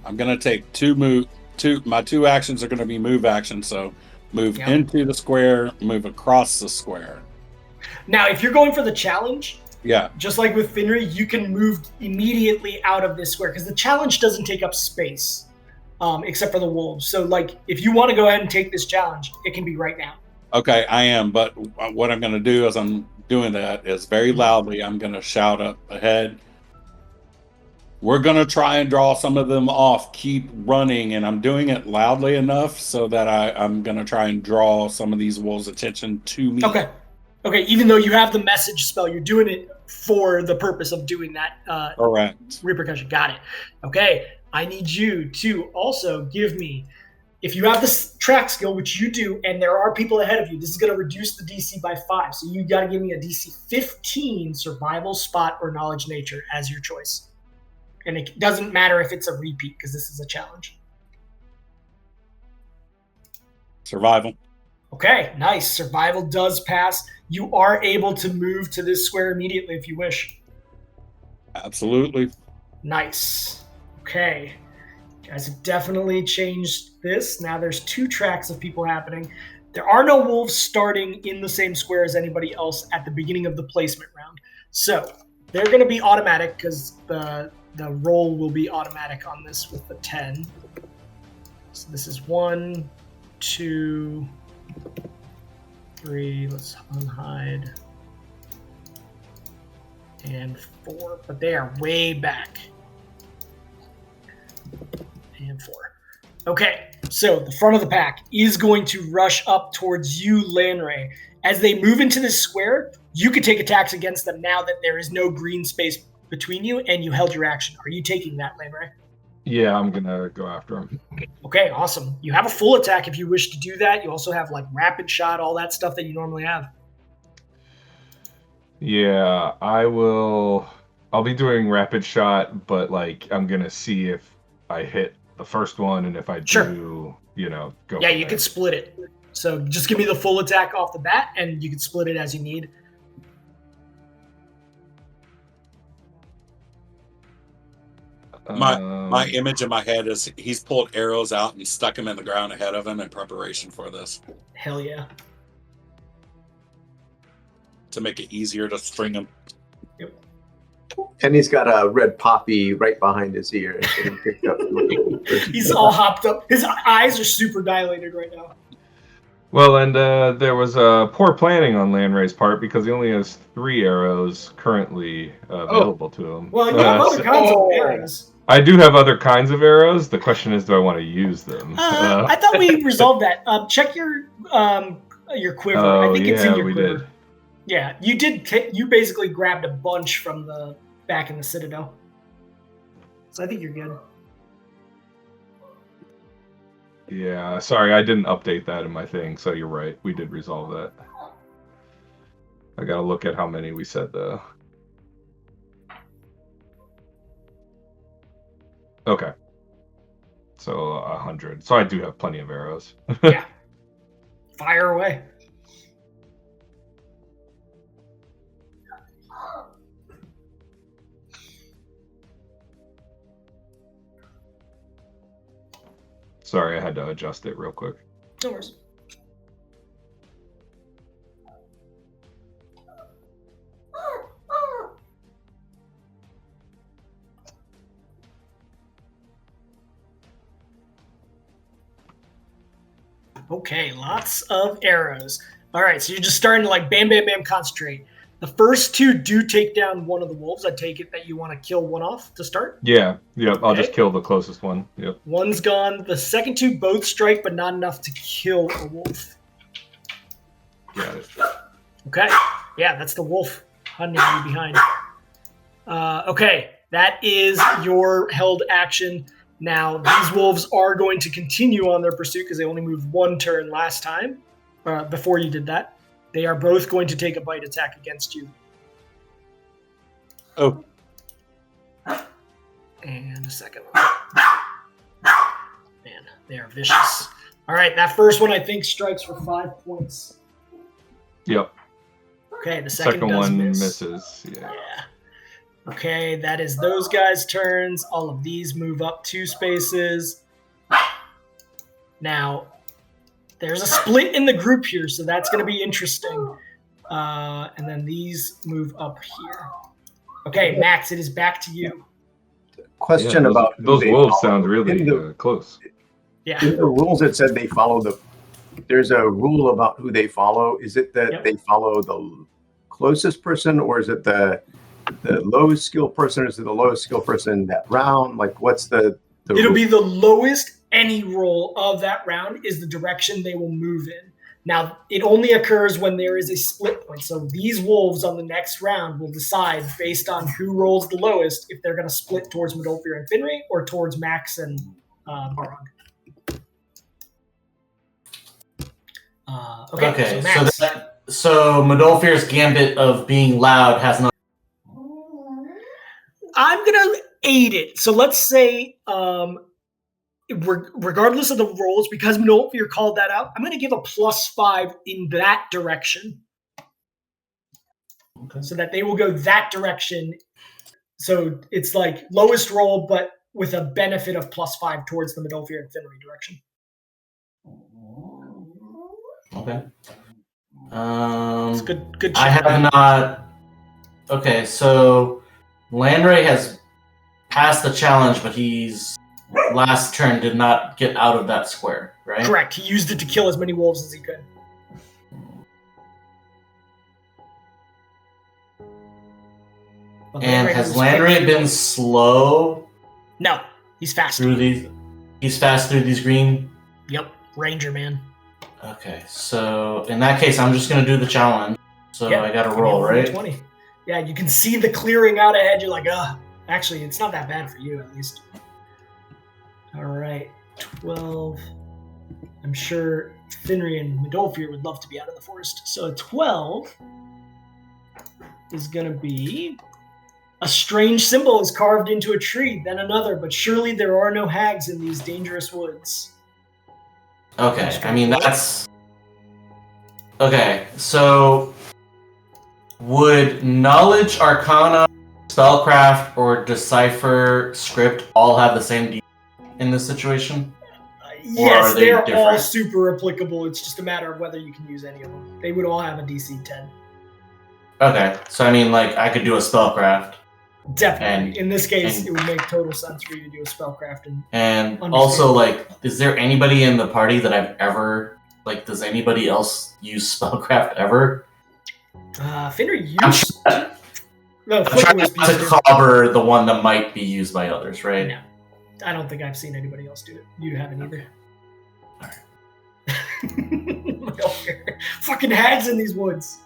I'm going to take my 2 actions are going to be move actions. So move into the square, move across the square. Now, if you're going for the challenge, Yeah. just like with Finry, you can move immediately out of this square because the challenge doesn't take up space, except for the wolves. So, like, if you want to go ahead and take this challenge, it can be right now. Okay, I am. But what I'm going to do as I'm doing that is very loudly, I'm going to shout up ahead. We're going to try and draw some of them off. Keep running. And I'm doing it loudly enough so that I'm going to try and draw some of these wolves' attention to me. Okay, even though you have the message spell, you're doing it for the purpose of doing that Correct. repercussion. Got it. Okay, I need you to also give me if you have this track skill, which you do, and there are people ahead of you, this is going to reduce the DC by 5. So you got to give me a DC 15 survival, spot, or knowledge nature as your choice. And it doesn't matter if it's a repeat because this is a challenge. Survival. Okay, nice. Survival does pass. You are able to move to this square immediately if you wish. Absolutely. Nice. Okay. You guys have definitely changed this. Now there's 2 tracks of people happening. There are no wolves starting in the same square as anybody else at the beginning of the placement round. So they're going to be automatic because the roll will be automatic on this with the 10. So this is 1, 2, 3. Let's unhide. And 4. But they are way back. And 4. Okay, so the front of the pack is going to rush up towards you, Lanray. As they move into this square, you could take attacks against them now that there is no green space between you and you held your action. Are you taking that, Lanray? Yeah, I'm gonna go after him. Okay, awesome. You have a full attack if you wish to do that. You also have like rapid shot, all that stuff that you normally have. Yeah, I'll be doing rapid shot, but like I'm gonna see if I hit the first one, and if I do, go. Yeah, you can split it. So just give me the full attack off the bat, and you can split it as you need. My image in my head is he's pulled arrows out and stuck them in the ground ahead of him in preparation for this. Hell yeah. To make it easier to string them. Yep. And he's got a red poppy right behind his ear. He's all hopped up. His eyes are super dilated right now. Well, and there was poor planning on Lanray's part because he only has 3 arrows currently available to him. Well, you have other kinds of arrows. I do have other kinds of arrows. The question is, do I want to use them? I thought we resolved that. Check your quiver. I think it's in your quiver. Did. Yeah, you did. You basically grabbed a bunch from the back in the Citadel. So I think you're good. Yeah, sorry, I didn't update that in my thing, so you're right. We did resolve that. I gotta look at how many we said, though. Okay. So 100. So I do have plenty of arrows. Yeah. Fire away. Sorry, I had to adjust it real quick. No worries. Okay, lots of arrows. All right, so you're just starting to like bam, bam, bam, concentrate. The first 2 do take down one of the wolves. I take it that you want to kill one off to start? Yeah, yep. I'll just kill the closest one. Yep. One's gone. The second 2 both strike, but not enough to kill a wolf. Got it. Okay. Yeah, that's the wolf hunting you behind. Okay, that is your held action. Now, these wolves are going to continue on their pursuit because they only moved 1 turn last time, before you did that. They are both going to take a bite attack against you. Oh. And a second one. Man, they are vicious. All right, that first one I think strikes for 5 points. Yep. Okay, the second does one miss. misses. Yeah. Okay, that is those guys' turns. All of these move up 2 spaces. Now, there's a split in the group here, so that's going to be interesting. And then these move up here. Okay, Max, it is back to you. Question about those wolves sound really close. Yeah. In the rules, it said they follow there's a rule about who they follow. Is it that they follow the closest person, or is it the lowest skill person, or is it the lowest skill person that round? Like, what's the It'll rule? be the lowest any roll of that round is the direction they will move in. Now, it only occurs when there is a split point. So these wolves on the next round will decide based on who rolls the lowest if they're going to split towards Midolfir and Finray or towards Max and Barog. Okay, so Max. So Modolfir's gambit of being loud has not. I'm gonna aid it. So let's say, regardless of the rolls, because Modolfir called that out, I'm gonna give a +5 in that direction, so that they will go that direction. So it's like lowest roll, but with a benefit of +5 towards the Modolfir and Finnery direction. Okay. It's good. I have not. Okay, so Landray has passed the challenge, but he's last turn did not get out of that square, right? Correct. He used it to kill as many wolves as he could. And has Landray been slow? No, he's fast. He's fast through these green. Yep, Ranger man. Okay, so in that case, I'm just gonna do the challenge. So I got to roll, right? 20. Yeah, you can see the clearing out ahead. You're like, actually, it's not that bad for you, at least. All right, 12. I'm sure Finnery and Modolfir would love to be out of the forest. So 12 is gonna be a strange symbol is carved into a tree, then another, but surely there are no hags in these dangerous woods. Okay, I mean, that's... Okay, so... Would Knowledge, Arcana, Spellcraft, or Decipher Script all have the same D in this situation? Yes, they're all super applicable. It's just a matter of whether you can use any of them. They would all have a DC 10. Okay, so I mean, like, I could do a Spellcraft. Definitely. In this case, it would make total sense for you to do a spellcraft. And also, like, is there anybody in the party that I've ever... Like, does anybody else use spellcraft ever? Finner used... I'm trying not to cover the one that might be used by others, right? No. I don't think I've seen anybody else do it. You haven't either. Alright. Fucking hags in these woods.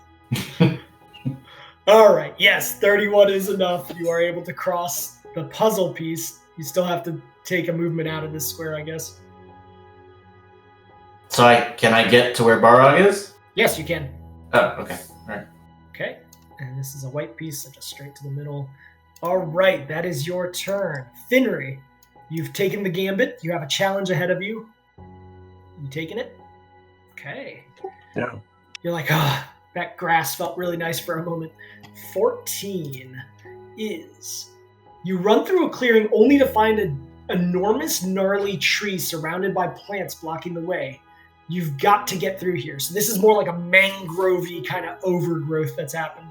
All right. Yes, 31 is enough. You are able to cross the puzzle piece. You still have to take a movement out of this square, I guess. So can I get to where Barog is? Yes, you can. Oh, okay. All right. Okay. And this is a white piece, so just straight to the middle. All right. That is your turn. Finnery, you've taken the gambit. You have a challenge ahead of you. You taking it? Okay. Yeah. You're like, that grass felt really nice for a moment. 14 is you run through a clearing only to find an enormous gnarly tree surrounded by plants blocking the way. You've got to get through here. So this is more like a mangrove-y kind of overgrowth that's happened.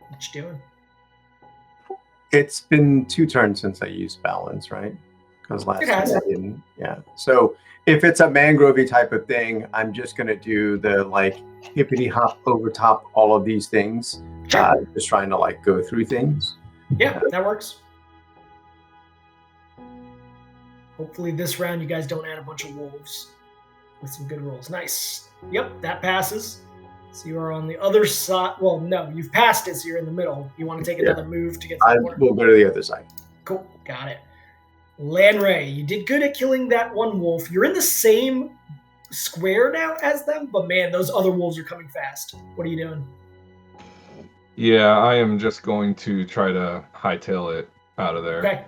What you doing? It's been 2 turns since I used balance, right? Because last time I didn't. Yeah. So if it's a mangrove type of thing, I'm just gonna do the like hippity hop over top all of these things. Sure. Just trying to like go through things. Yeah, that works. Hopefully this round you guys don't add a bunch of wolves with some good rolls. Nice. Yep, that passes. So you are on the other side. Well, no, you've passed it, so you're in the middle. You want to take another move to get to the corner? We'll go to the other side. Cool, got it. Lanray, you did good at killing that one wolf. You're in the same square now as them, but man, those other wolves are coming fast. What are you doing? Yeah, I am just going to try to hightail it out of there. Okay.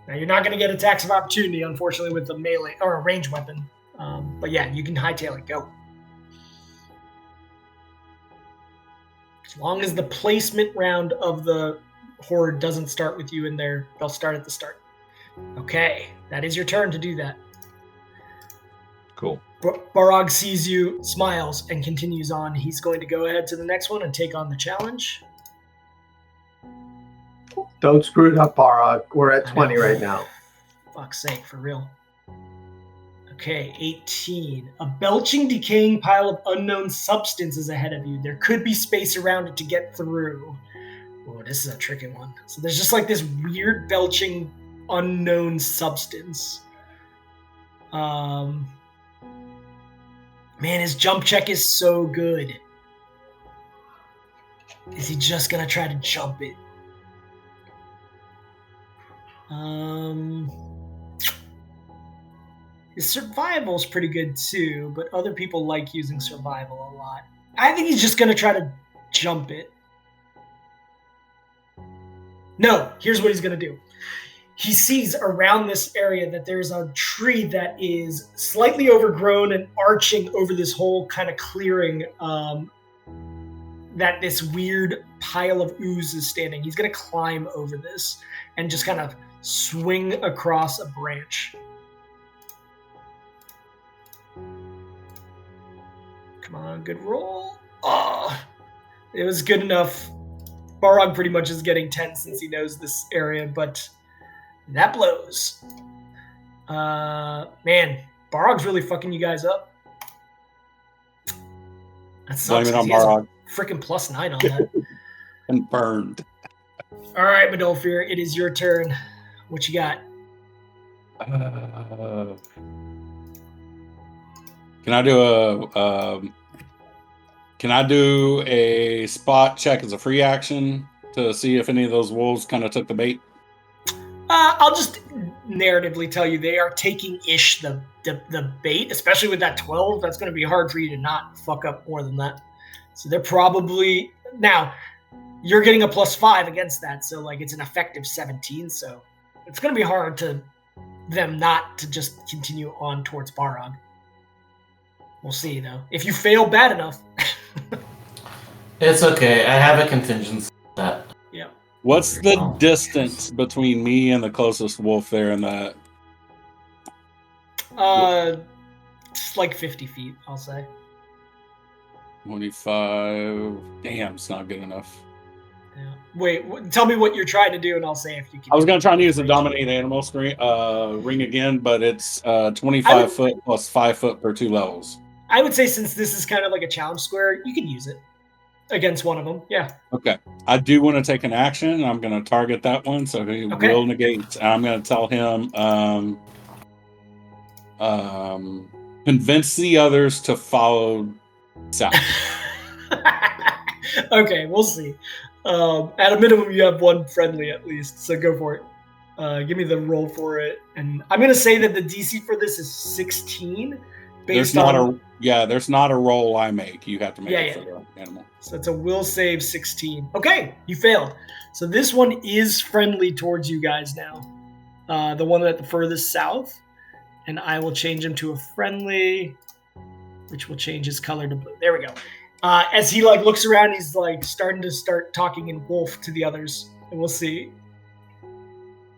Now you're not going to get attacks of opportunity, unfortunately, with the melee or a ranged weapon. But yeah, you can hightail it. Go. As long as the placement round of the Horde doesn't start with you in there, they'll start at the start. Okay, that is your turn to do that. Cool. Barog sees you, smiles, and continues on. He's going to go ahead to the next one and take on the challenge. Don't screw it up, Barog. We're at 20 right now. Fuck's sake, for real. Okay, 18. A belching, decaying pile of unknown substance is ahead of you. There could be space around it to get through. Oh, this is a tricky one. So there's just like this weird belching, unknown substance. Man, his jump check is so good. Is he just gonna try to jump it? His survival's pretty good too, but other people like using survival a lot. I think he's just gonna try to jump it. No, here's what he's gonna do. He sees around this area that there's a tree that is slightly overgrown and arching over this whole kind of clearing that this weird pile of ooze is standing. He's going to climb over this and just kind of swing across a branch. Come on, good roll. Oh, it was good enough. Barog pretty much is getting 10 since he knows this area, but that blows. Man, Barog's really fucking you guys up. That sucks. Blame it on Barog. Freaking +9 on that. And burned. All right, Madolfir, it is your turn. What you got? Can I do a spot check as a free action to see if any of those wolves kind of took the bait? I'll just narratively tell you they are taking the bait, especially with that 12. That's going to be hard for you to not fuck up more than that. So they're probably now you're getting a +5 against that, so like it's an effective 17. So it's going to be hard to them not to just continue on towards Barog. We'll see though. If you fail bad enough, it's okay. I have a contingency for that. Yeah. What's the distance between me and the closest wolf there in that? It's like 50 feet, I'll say. 25. Damn, it's not good enough. Yeah. Wait, tell me what you're trying to do, and I'll say if you can. I was going to try and use the dominate animal ring again, but it's 25 foot plus 5 foot per 2 levels. I would say since this is kind of like a challenge square, you can use it against one of them. Yeah. Okay. I do want to take an action. I'm going to target that one, so he will negate. I'm going to tell him convince the others to follow south. Okay, we'll see. At a minimum, you have one friendly at least, so go for it. Give me the roll for it, and I'm gonna say that the DC for this is 16. There's not a roll I make. You have to make it for the animal. So it's a will save 16. Okay, you failed. So this one is friendly towards you guys now. The one at the furthest south, and I will change him to a friendly, which will change his color to blue. There we go. As he looks around, he's starting to talking in wolf to the others, and we'll see.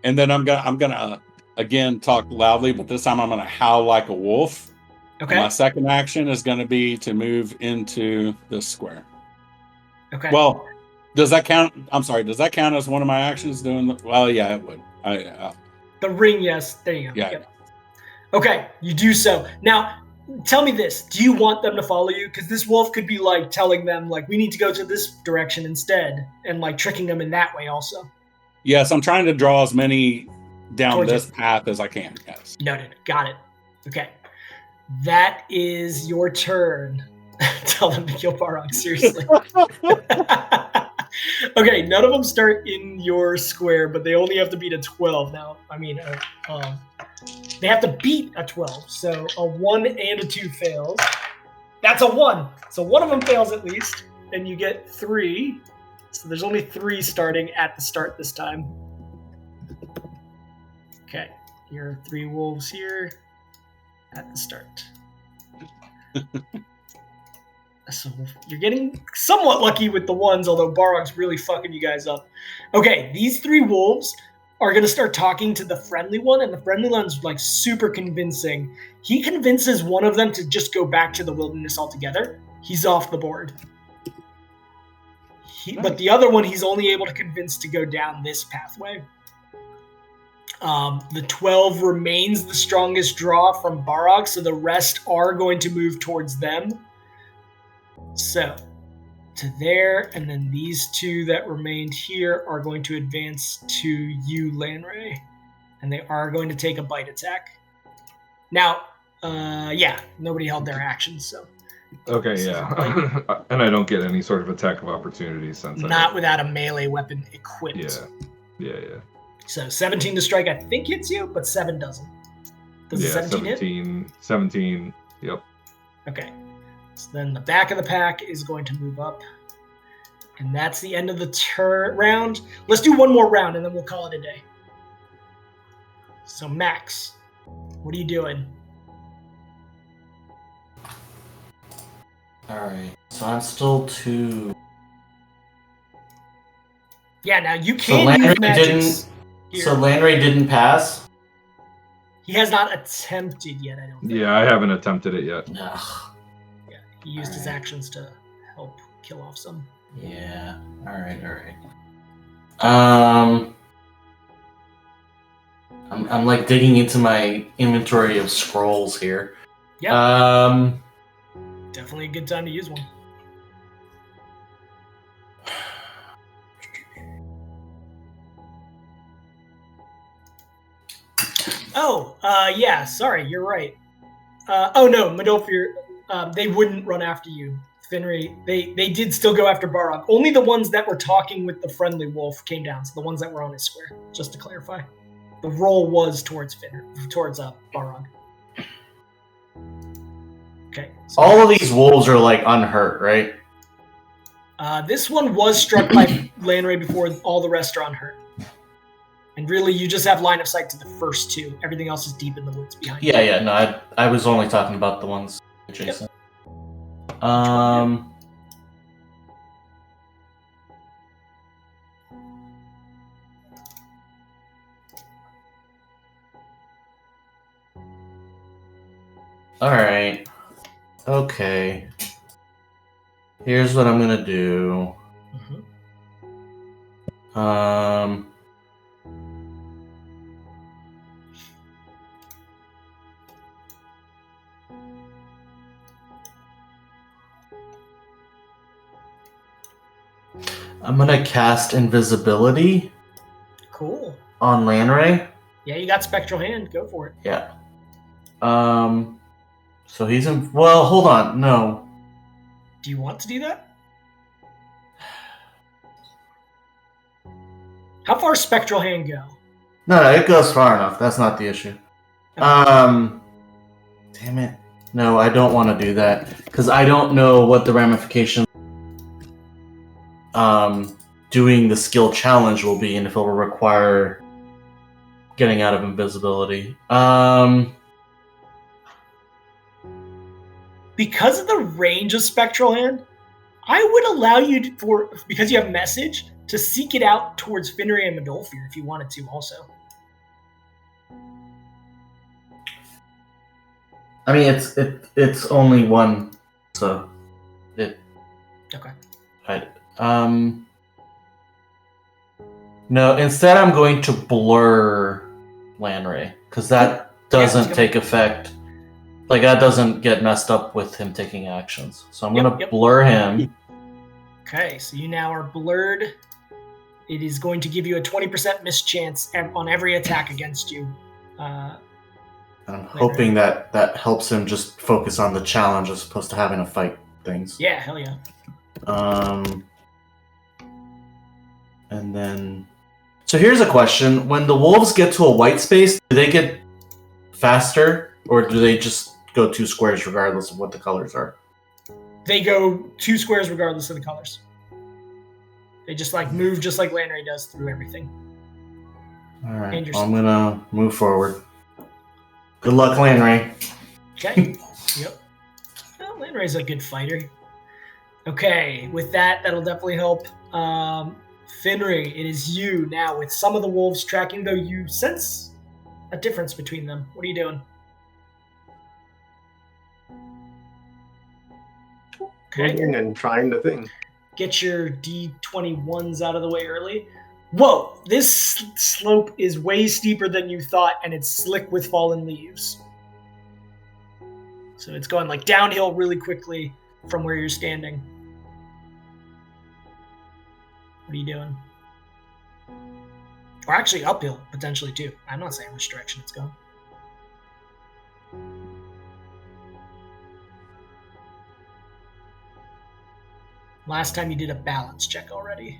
And then I'm gonna again talk loudly, but this time I'm gonna howl like a wolf. Okay. My second action is gonna be to move into this square. Okay. Well, does that count? I'm sorry. Does that count as one of my actions? Well, yeah, it would. The ring, yes. There you go. Yeah. Yep. Okay, you do so now. Tell me this: do you want them to follow you? Because this wolf could be telling them we need to go to this direction instead, and tricking them in that way also. Yes, I'm trying to draw as many down this path as I can. Yes. Noted. Got it. Okay, that is your turn. Tell them to kill Barog. Seriously. Okay, none of them start in your square, but they only have to beat a 12 now. I mean, they have to beat a 12. So a 1 and a 2 fails. That's a 1. So one of them fails at least, and you get 3. So there's only 3 starting at the start this time. Okay, here are 3 wolves here at the start. So you're getting somewhat lucky with the ones, although Barog's really fucking you guys up. Okay, these 3 wolves are going to start talking to the friendly one, and the friendly one's super convincing. He convinces one of them to just go back to the wilderness altogether. He's off the board. But the other one, he's only able to convince to go down this pathway. The 12 remains the strongest draw from Barog, so the rest are going to move towards them. So, to there, and then these 2 that remained here are going to advance to you, Lanray, and they are going to take a bite attack. Now, nobody held their actions, so Okay, This yeah. And I don't get any sort of attack of opportunity since Not without a melee weapon equipped. Yeah. So 17 to strike, I think hits you, but 7 doesn't. Does the 17 hit? 17, yep. Okay. So then the back of the pack is going to move up. And that's the end of the round. Let's do one more round, and then we'll call it a day. So, Max, what are you doing? Alright, so I'm still 2. Yeah, now you can use magics here. So Landry didn't pass? He has not attempted yet, I don't think. Yeah, I haven't attempted it yet. Ugh. Yeah, he used his actions to help kill off some. Yeah. Alright. I'm like digging into my inventory of scrolls here. Yeah. Definitely a good time to use one. Oh, yeah, sorry, you're right. Oh no, Medolfir, they wouldn't run after you. Finry, they did still go after Barog. Only the ones that were talking with the friendly wolf came down, so the ones that were on his square, just to clarify. The roll was towards Barog. Okay. So all of these wolves are like unhurt, right? This one was struck by Landray before all the rest are unhurt. And really, you just have line of sight to the first 2. Everything else is deep in the woods behind you. Yeah, no, I was only talking about the ones adjacent. Yep. Alright. Okay. Here's what I'm gonna do. I'm gonna cast invisibility. Cool. On Lanray. Yeah, you got Spectral Hand. Go for it. Yeah. So he's in. Well, hold on. No. Do you want to do that? How far Spectral Hand go? No, it goes far enough. That's not the issue. Damn it. No, I don't want to do that because I don't know what the ramifications doing the skill challenge will be and if it will require getting out of invisibility. Because of the range of Spectral Hand, I would allow you because you have Message, to seek it out towards Finnery and Medolfir if you wanted to also. I mean, it's only one, so it. Okay. No, instead I'm going to blur Lanray because that doesn't take effect. Like that doesn't get messed up with him taking actions. So I'm gonna blur him. Okay, so you now are blurred. It is going to give you a 20% mischance on every attack against you. I'm hoping that helps him just focus on the challenge as opposed to having to fight things. Yeah, hell yeah. And then... So here's a question. When the wolves get to a white space, do they get faster? Or do they just go 2 squares regardless of what the colors are? They go 2 squares regardless of the colors. They just move just like Landray does through everything. Alright, I'm gonna move forward. Good luck, Landray. Okay. Yep. Well, Landray's a good fighter. Okay, with that, that'll definitely help. Finry, it is you now with some of the wolves tracking, though you sense a difference between them. What are you doing? Okay. And trying the thing. Get your D21s out of the way early. Whoa, this slope is way steeper than you thought, and it's slick with fallen leaves. So it's going downhill really quickly from where you're standing. What are you doing? Or actually uphill, potentially, too. I'm not saying which direction it's going. Last time you did a balance check already.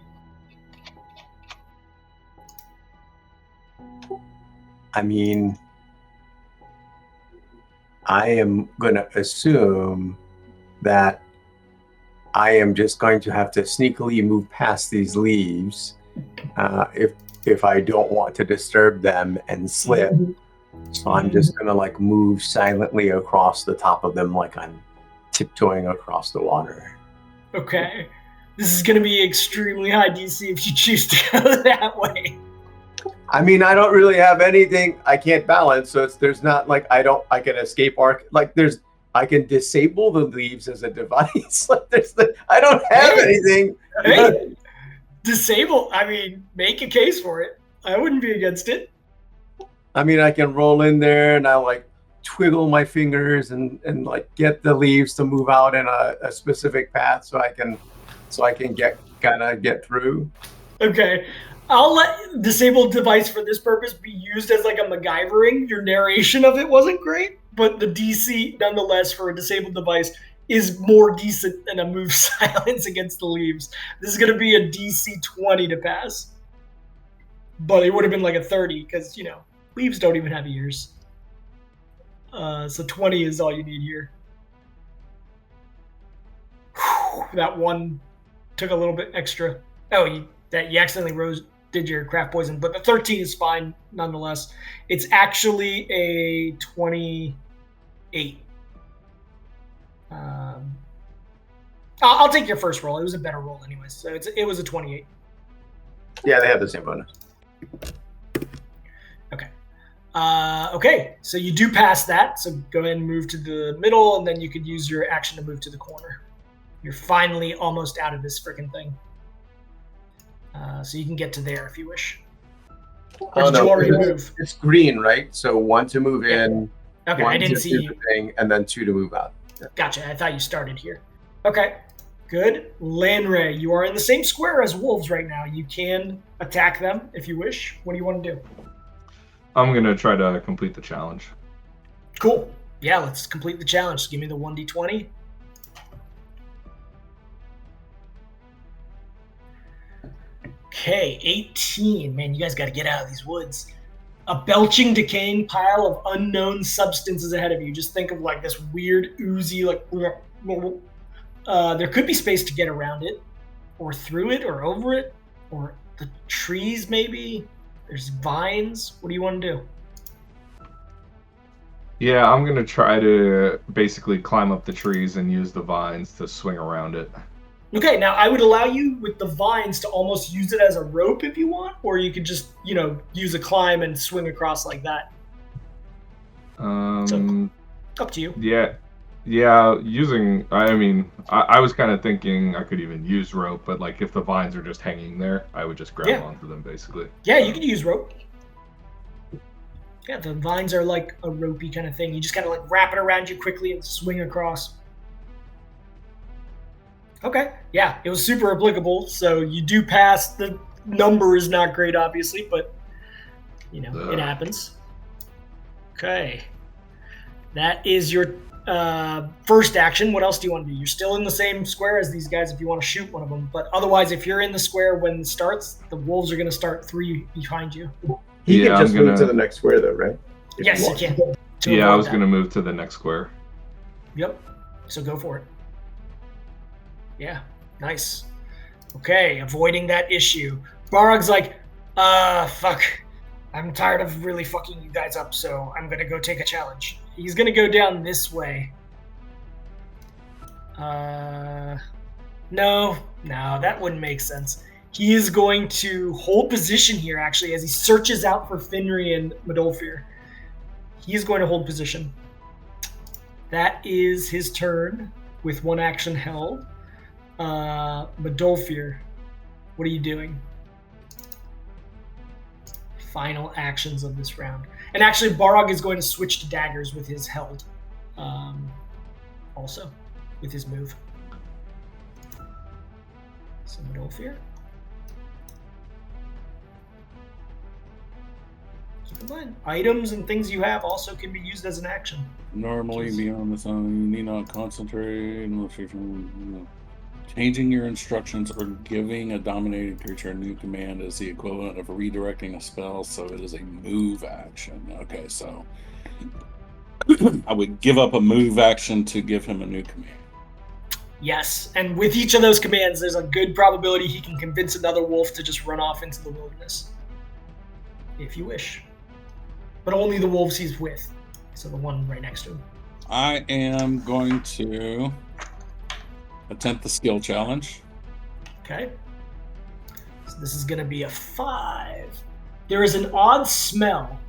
I mean, I am going to assume that I am just going to have to sneakily move past these leaves if I don't want to disturb them and slip. So I'm just going to like move silently across the top of them like I'm tiptoeing across the water. Okay. This is going to be extremely high DC if you choose to go that way. I mean, I don't really have anything I can't balance, so there's not like I can escape arc. Like I can disable the leaves as a device. Like I don't have anything. Hey, disable. I mean, make a case for it. I wouldn't be against it. I mean, I can roll in there and I like twiggle my fingers and like get the leaves to move out in a specific path so I can get through. Okay. I'll let disabled device for this purpose be used as like a MacGyvering. Your narration of it wasn't great, but the DC nonetheless for a disabled device is more decent than a move silence against the leaves. This is going to be a DC 20 to pass. But it would have been like a 30 because, leaves don't even have ears. So 20 is all you need here. Whew, that one took a little bit extra. Oh, you accidentally did your craft poison, but the 13 is fine nonetheless. It's actually a 28. I'll take your first roll. It was a better roll anyway, so it was a 28. Yeah, they have the same bonus. Okay. Okay, so you do pass that, so go ahead and move to the middle, and then you could use your action to move to the corner. You're finally almost out of this freaking thing. So you can get to there if you wish. Or did you already move? It's green, right? So 1 to move in, Okay, 1 I didn't to see do you. the thing, and then 2 to move out. Gotcha, I thought you started here. Okay, good. Lanray, you are in the same square as wolves right now. You can attack them if you wish. What do you want to do? I'm going to try to complete the challenge. Cool. Yeah, let's complete the challenge. Give me the 1d20. Okay, 18. Man, you guys got to get out of these woods. A belching, decaying pile of unknown substances ahead of you. Just think of like this weird, oozy, like... there could be space to get around it, or through it, or over it, or the trees maybe. There's vines. What do you want to do? Yeah, I'm going to try to basically climb up the trees and use the vines to swing around it. Okay, now I would allow you with the vines to almost use it as a rope if you want, or you could just, use a climb and swing across like that. So, up to you. Yeah, using, I was kind of thinking I could even use rope, but like if the vines are just hanging there, I would just grab onto them basically. Yeah, you could use rope. Yeah, the vines are like a ropey kind of thing. You just kind of like wrap it around you quickly and swing across. Okay, yeah, it was super applicable. So you do pass. The number is not great, obviously, but it happens. Okay, that is your first action. What else do you want to do? You're still in the same square as these guys if you want to shoot one of them. But otherwise, if you're in the square when it starts, the wolves are going to start 3 behind you. He can just move to the next square, though, right? Yes, he can. Yeah, I was going to move to the next square. Yep. So go for it. Yeah, nice. Okay, avoiding that issue. Barog's like, fuck. I'm tired of really fucking you guys up, so I'm gonna go take a challenge. He's gonna go down this way. No, that wouldn't make sense. He is going to hold position here, actually, as he searches out for Finri and Medolfir. He is going to hold position. That is his turn with 1 action held. Medolfir, what are you doing? Final actions of this round. And actually, Barog is going to switch to daggers with his held. Also, with his move. So Medolfir. Keep in mind, items and things you have also can be used as an action. Normally beyond the sun, you need not concentrate unless you're Changing your instructions or giving a dominating creature a new command is the equivalent of redirecting a spell, so it is a move action. Okay, so I would give up a move action to give him a new command. Yes, and with each of those commands, there's a good probability he can convince another wolf to just run off into the wilderness. If you wish. But only the wolves he's with. So the one right next to him. I am going to attempt the skill challenge. Okay. So this is going to be a 5. There is an odd smell.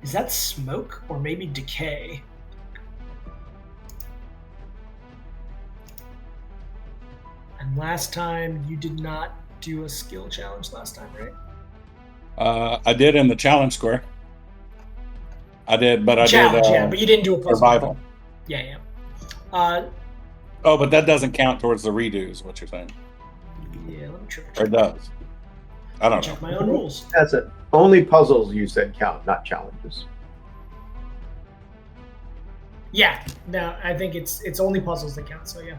Is that smoke or maybe decay? And last time you did not do a skill challenge last time, right? I did in the challenge square. I did, but I challenge, did. Yeah, but you didn't do a puzzle. Survival. Yeah. Oh, but that doesn't count towards the redo, is what you're saying. Yeah, let me triple Or check. does? I don't know. Check my own rules. That's it. Only puzzles you said count, not challenges. Yeah, no, I think it's only puzzles that count. So yeah.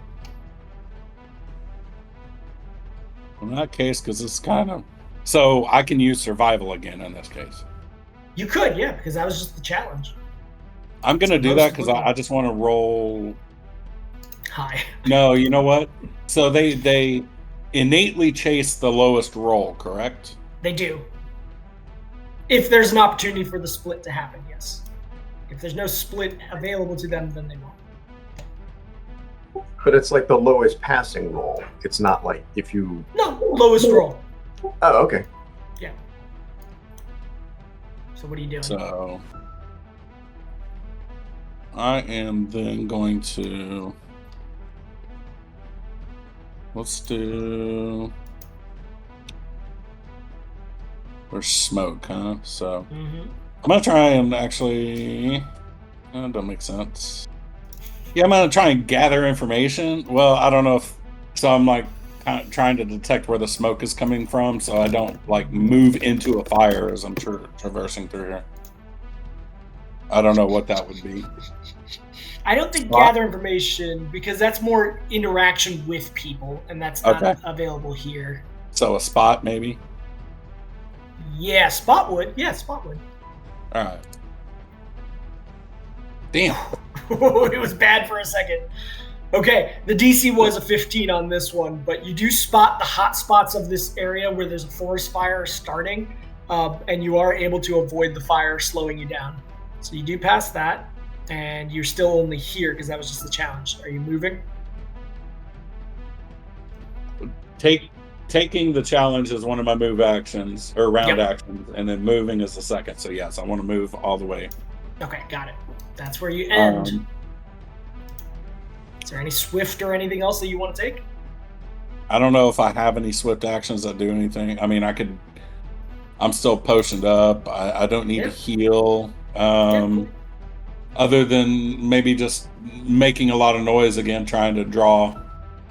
In that case, because it's kind of... So I can use survival again in this case. You could, yeah, because that was just the challenge. I'm going to do that because I just want to roll... High. No, you know what? So they innately chase the lowest roll, correct? They do. If there's an opportunity for the split to happen, yes. If there's no split available to them, then they won't. But it's like the lowest passing roll. It's not like if you... No, lowest roll. Oh, okay. Yeah. So what are you doing? So I am then going to... Let's do... There's smoke, huh? So I'm going to try and actually... That doesn't make sense. Yeah, I'm going to try and gather information. Well, I don't know if... So I'm like kind of trying to detect where the smoke is coming from so I don't like move into a fire as I'm traversing through here. I don't know what that would be. I don't think gather information because that's more interaction with people, and that's not available here. So a spot, maybe? Yeah, spot would. Yeah, spot would. All right. Damn. It was bad for a second. Okay, the DC was a 15 on this one, but you do spot the hot spots of this area where there's a forest fire starting, and you are able to avoid the fire slowing you down. So you do pass that. And you're still only here because that was just the challenge. Are you moving? Taking the challenge is one of my move actions, or round actions, and then moving is the second. So yes, I want to move all the way. Okay, got it. That's where you end. Is there any swift or anything else that you want to take? I don't know if I have any swift actions that do anything. I mean, I'm still potioned up. I don't need to heal. Other than maybe just making a lot of noise again, trying to draw.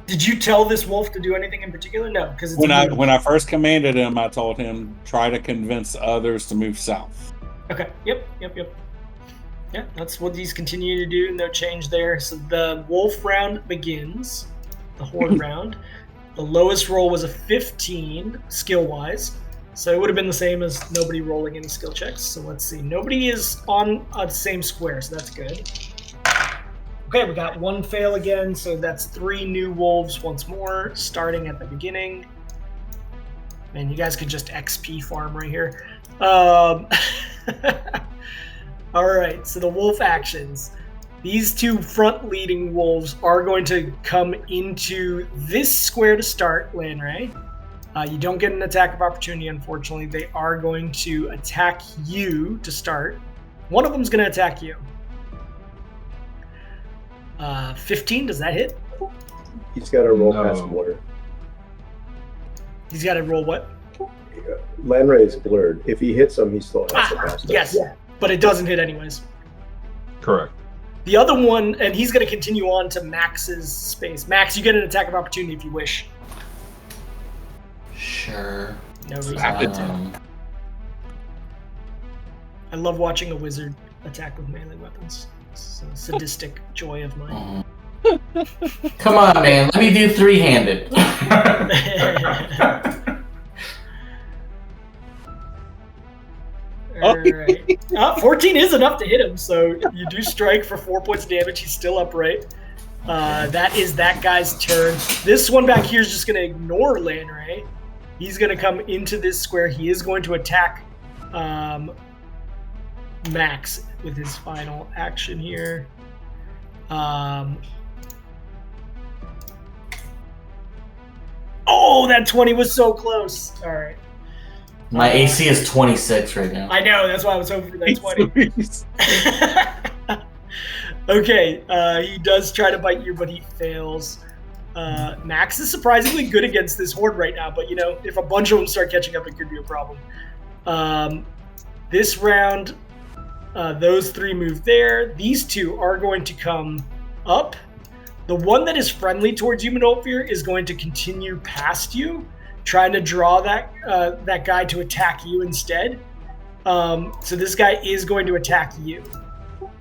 Did you tell this wolf to do anything in particular? No, because when I first commanded him, I told him try to convince others to move south. Okay. Yep. Yeah, that's what he's continuing to do. No change there. So the wolf round begins. The horde round. The lowest roll was a 15 skill wise. So it would have been the same as nobody rolling any skill checks. So let's see. Nobody is on the same square, so that's good. Okay, we got one fail again, so that's 3 new wolves once more, starting at the beginning. Man, you guys could just XP farm right here. All right, so the wolf actions. These 2 front-leading wolves are going to come into this square to start, Lanray. You don't get an attack of opportunity, unfortunately. They are going to attack you to start. One of them is going to attack you. 15, does that hit? He's got to roll past water. He's got to roll what? Lanray is blurred. If he hits him, he still has to pass. Yes, but it doesn't hit anyways. Correct. The other one, and he's going to continue on to Max's space. Max, you get an attack of opportunity if you wish. Sure. No reason not to. I love watching a wizard attack with melee weapons. It's a sadistic joy of mine. Come on, man. Let me do three-handed. All right. 14 is enough to hit him, so you do strike for 4 points of damage. He's still upright. That is that guy's turn. This one back here is just going to ignore Lanray. He's going to come into this square. He is going to attack Max with his final action here. Oh, that 20 was so close. All right. My AC is 26 right now. I know, that's why I was hoping for that 20. Okay, he does try to bite you, but he fails. Max is surprisingly good against this horde right now, but if a bunch of them start catching up, it could be a problem. This round, those three move there. These two are going to come up. The one that is friendly towards you, Manolfir, is going to continue past you, trying to draw that guy to attack you instead. So this guy is going to attack you.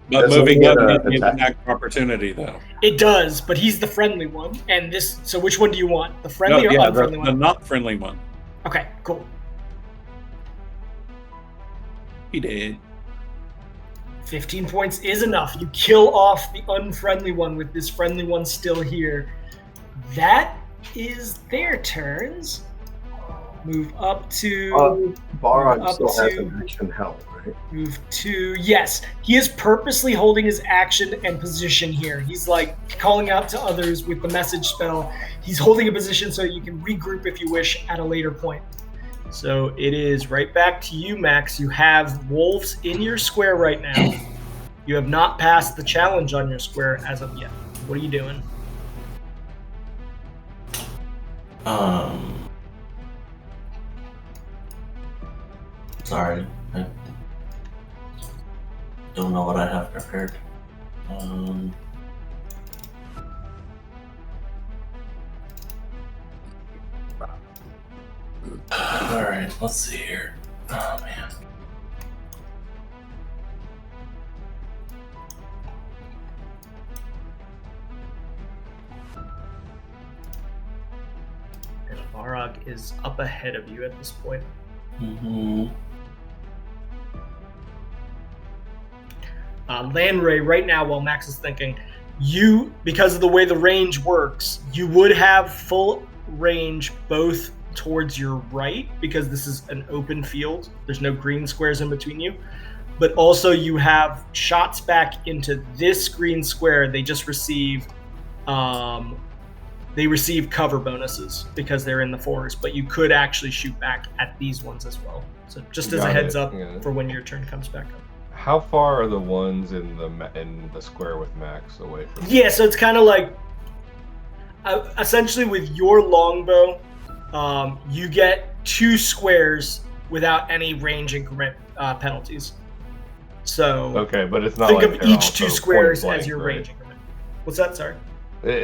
But moving up gives me an attack opportunity, though. It does, but he's the friendly one. And this. So which one do you want? The friendly or unfriendly one? The not friendly one. Okay, cool. He did. 15 points is enough. You kill off the unfriendly one with this friendly one still here. That is their turns. Move up to... Barog still has an action held, right? Move to... Yes. He is purposely holding his action and position here. He's like calling out to others with the message spell. He's holding a position so you can regroup if you wish at a later point. So it is right back to you, Max. You have wolves in your square right now. You have not passed the challenge on your square as of yet. What are you doing? Sorry. I don't know what I have prepared. Alright, let's see here. Oh, man. And Barog is up ahead of you at this point. Mm-hmm. Lanray, right now, while Max is thinking, because of the way the range works, you would have full range both towards your right, because this is an open field. There's no green squares in between you. But also you have shots back into this green square. They just receive cover bonuses because they're in the forest, but you could actually shoot back at these ones as well. So just as a heads up for when your turn comes back up. How far are the ones in the square with Max away from Yeah, so it's kind of like essentially with your longbow, you get 2 squares without any range increment penalties. So okay, but it's not think like of each 2 squares as your right? range increment. What's that? Sorry.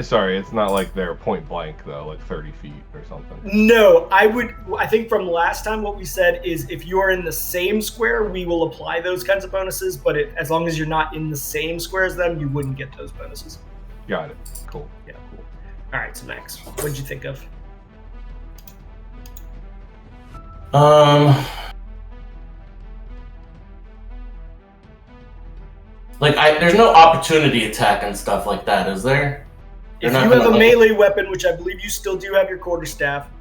Sorry, it's not like they're point blank though, like 30 feet or something. No, I think from last time what we said is if you are in the same square, we will apply those kinds of bonuses, but as long as you're not in the same square as them, you wouldn't get those bonuses. Got it. Cool. Yeah, cool. All right, so Max, what did you think of? There's no opportunity attack and stuff like that, is there? If you have a melee weapon, which I believe you still do have your quarterstaff,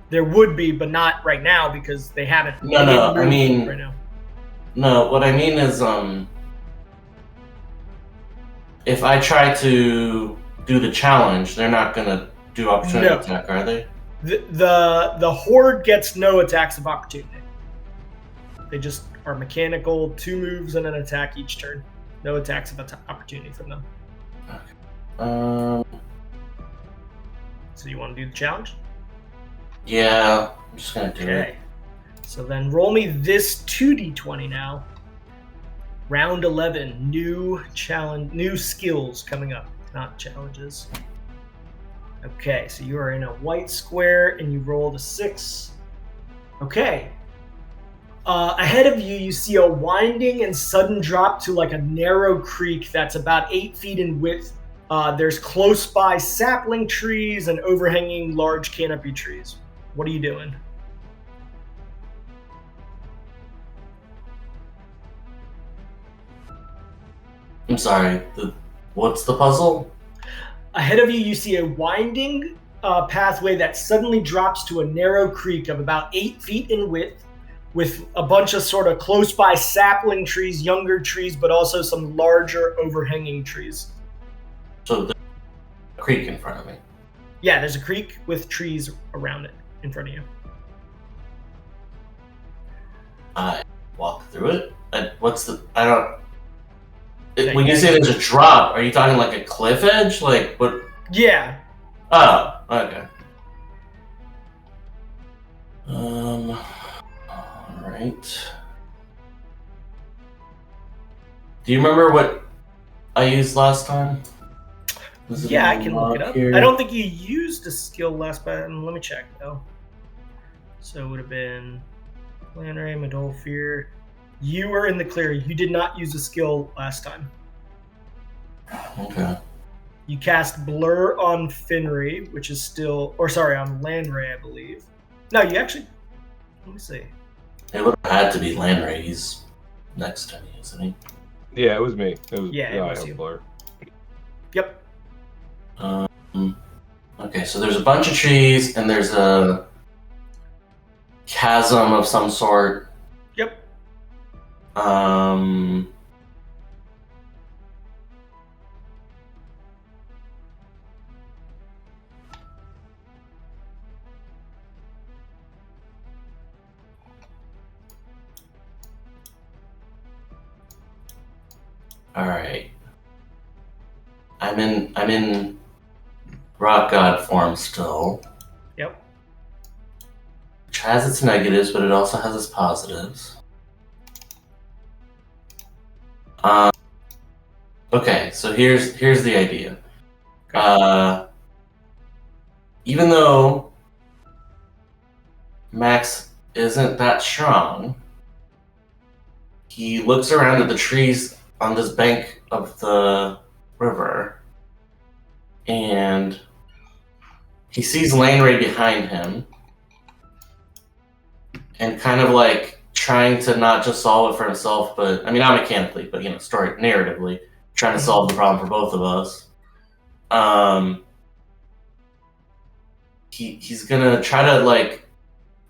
there would be, but not right now because they haven't. No, I mean right now. No, what I mean is, if I try to do the challenge, they're not gonna do opportunity attack, are they? The horde gets no attacks of opportunity. They just are mechanical, 2 moves and an attack each turn. No attacks of opportunity from them. Okay. So you want to do the challenge? Yeah, I'm just gonna do it. So then roll me this 2d20 now. Round 11, new challenge, new skills coming up, not challenges. Okay, so you are in a white square and you rolled a 6. Okay. Ahead of you, you see a winding and sudden drop to like a narrow creek that's about 8 feet in width There's close by sapling trees and overhanging large canopy trees. What are you doing? I'm sorry. What's the puzzle? Ahead of you, you see a winding pathway that suddenly drops to a narrow creek of about 8 feet in width, with a bunch of sort of close by sapling trees, younger trees, but also some larger overhanging trees. So there's a creek in front of me. Yeah, there's a creek with trees around it in front of you. I walk through it. When you say there's a drop, are you talking like a cliff edge? Like what? Yeah. Oh, okay. Alright. Do you remember what I used last time? Yeah, I can look it up. Here? I don't think you used a skill last time. Let me check though. So it would have been Plan Ray, Medol Fear. You were in the clear. You did not use a skill last time. Okay. You cast Blur on Finry, which is still, on Landray, I believe. No, you actually. Let me see. It would have had to be Landray. He's next to me, isn't he? Yeah, it was me. It was I you. Blur. Yep. Okay, so there's a bunch of trees and there's a chasm of some sort. Yep. All right. I'm in rock god form still. Yep. Which has its negatives, but it also has its positives. Okay, so here's the idea. Even though Max isn't that strong, he looks around at the trees on this bank of the river, and he sees Landray behind him, and kind of like trying to not just solve it for himself, but not mechanically, but narratively, trying to solve the problem for both of us. He's gonna try to like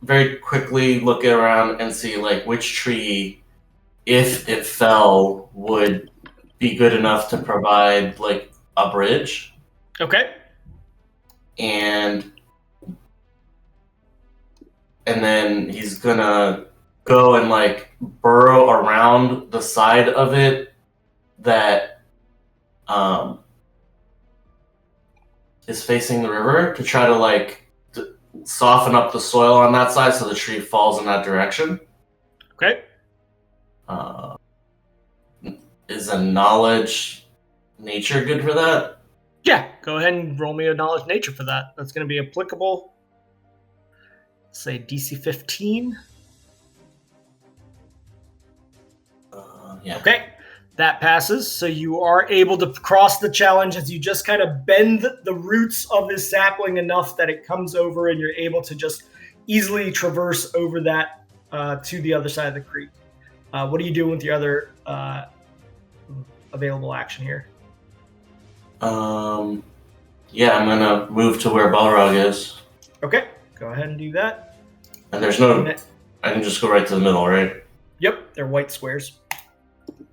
very quickly look around and see like which tree, if it fell, would be good enough to provide like a bridge. Okay. And then he's gonna go and like burrow around the side of it that is facing the river to try to like soften up the soil on that side so the tree falls in that direction. Okay. Is a knowledge nature good for that? Yeah, go ahead and roll me a knowledge nature for that. That's going to be applicable. Say DC 15. Yeah. Okay, that passes. So you are able to cross the challenge as you just kind of bend the roots of this sapling enough that it comes over and you're able to just easily traverse over that to the other side of the creek. What are you doing with your other available action here? Yeah, I'm gonna move to where Balrog is. Okay, go ahead and do that. And there's no, I can just go right to the middle, right? Yep, they're white squares.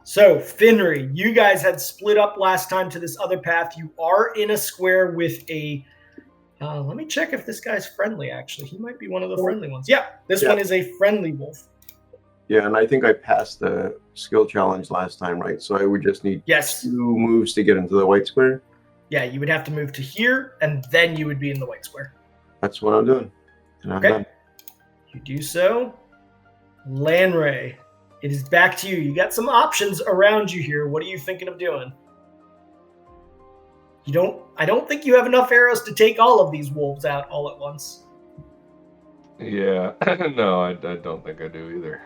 So, Finry, you guys had split up last time to this other path. You are in a square with a... let me check if this guy's friendly, actually. He might be one of the friendly ones. Yeah, this one is a friendly wolf. Yeah, and I think I passed the skill challenge last time, right? So I would just need 2 moves to get into the white square? Yeah, you would have to move to here, and then you would be in the white square. That's what I'm doing. And I'm done. You do so. Landray, it is back to you. You got some options around you here. What are you thinking of doing? I don't think you have enough arrows to take all of these wolves out all at once. Yeah, no, I don't think I do either.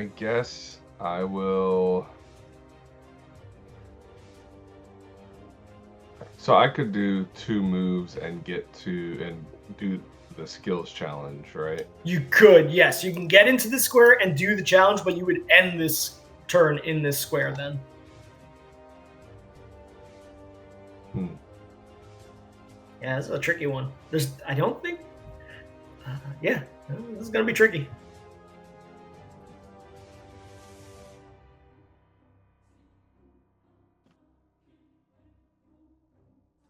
I guess I will. So I could do 2 moves and get to and do the skills challenge, right? You could, yes. You can get into the square and do the challenge, but you would end this turn in this square then. Yeah, this is a tricky one. I don't think. Yeah, this is gonna be tricky.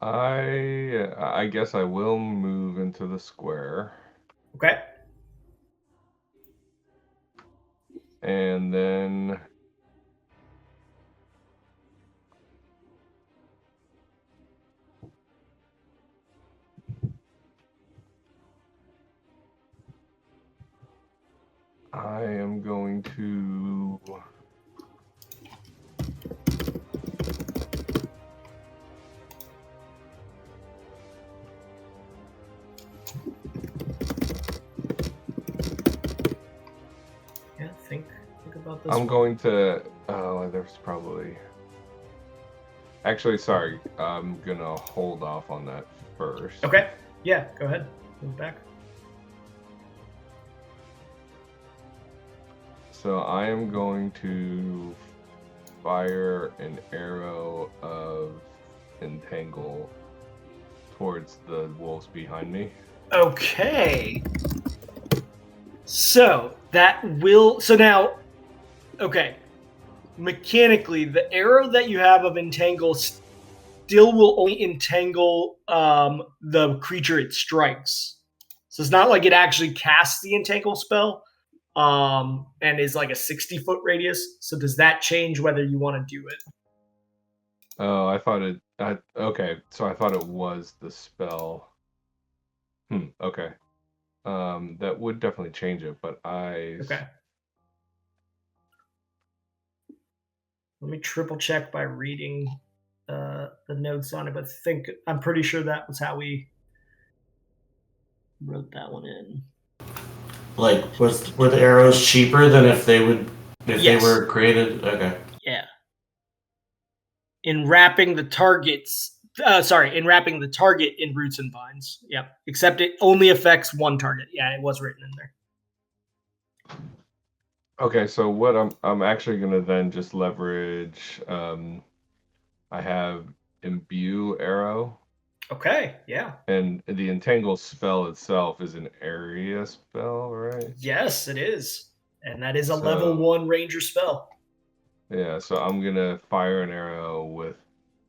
I guess I will move into the square. Okay. And then I am going to think about this. I'm going to there's probably actually sorry, I'm gonna hold off on that first. Okay. Yeah, go ahead. Move back. So I am going to fire an arrow of entangle towards the wolves behind me. Okay. So that will. So now, okay. Mechanically, the arrow that you have of entangle still will only entangle the creature it strikes. So it's not like it actually casts the entangle spell. And is like a 60-foot radius. So does that change whether you want to do it? Oh, I thought it. Okay, so I thought it was the spell. Okay. That would definitely change it, but Okay. Let me triple check by reading the notes on it, but I'm pretty sure that was how we wrote that one in. Like, were the arrows cheaper than if they Yes. were created? Okay. Yeah. In wrapping the target in roots and vines. Yep. Except it only affects one target. Yeah, it was written in there. Okay, so what I'm actually gonna then just leverage. I have Imbue arrow. Okay. Yeah. And the entangle spell itself is an area spell, right? Yes, it is, and that is a level 1 ranger spell. Yeah, so I'm gonna fire an arrow with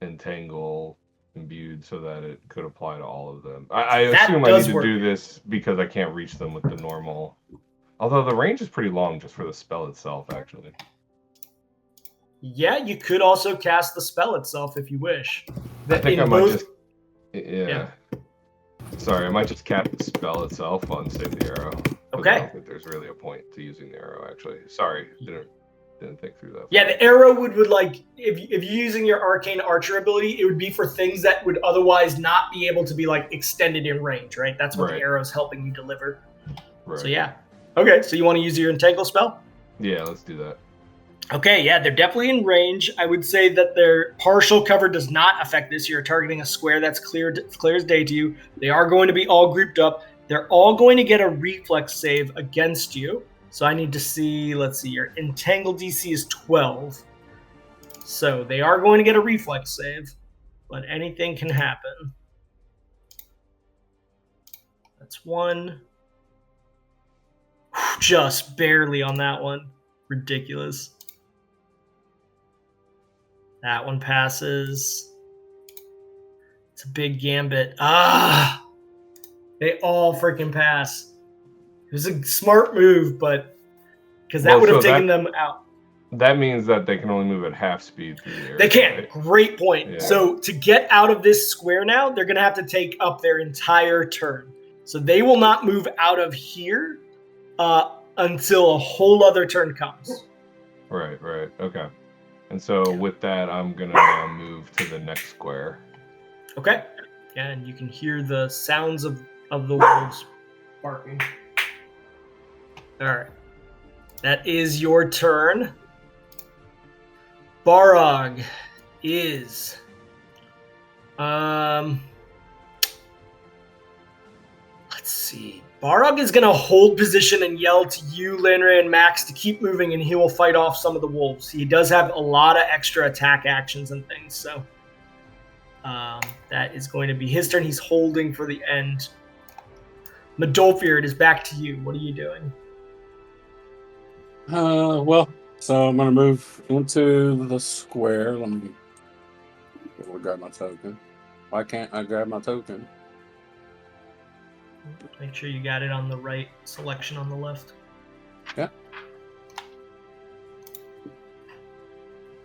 entangle imbued so that it could apply to all of them. I assume I need to do this because I can't reach them with the normal. Although the range is pretty long just for the spell itself, actually. Yeah, you could also cast the spell itself if you wish. I think I might just. Yeah. Sorry, I might just cap the spell itself on save the arrow. Okay. I don't think there's really a point to using the arrow, actually. Sorry, didn't think through that. Yeah, the arrow would like if you're using your arcane archer ability, it would be for things that would otherwise not be able to be like extended in range, right? That's what the arrow's helping you deliver. Right. So yeah. Okay, so you want to use your entangle spell? Yeah, let's do that. Okay, yeah, they're definitely in range. I would say that their partial cover does not affect this. You're targeting a square that's clear as day to you. They are going to be all grouped up. They're all going to get a reflex save against you. So I need to see, let's see, your entangle DC is 12. So they are going to get a reflex save, but anything can happen. That's 1. Just barely on that one. Ridiculous. That one passes. It's a big gambit. They all freaking pass. It was a smart move, but because that would have taken them out. That means that they can only move at half speed through the area. They can't. Right? Great point. Yeah. So to get out of this square now, they're going to have to take up their entire turn. So they will not move out of here until a whole other turn comes. Right. Okay. And so with that, I'm going to now move to the next square. Okay. And you can hear the sounds of the wolves barking. All right. That is your turn. Barog is... let's see. Barog is going to hold position and yell to you, Linra, and Max to keep moving, and he will fight off some of the wolves. He does have a lot of extra attack actions and things, so that is going to be his turn. He's holding for the end. Medolfir, it is back to you. What are you doing? Well, so I'm going to move into the square. Let me grab my token. Why can't I grab my token? Make sure you got it on the right selection on the left. Yeah.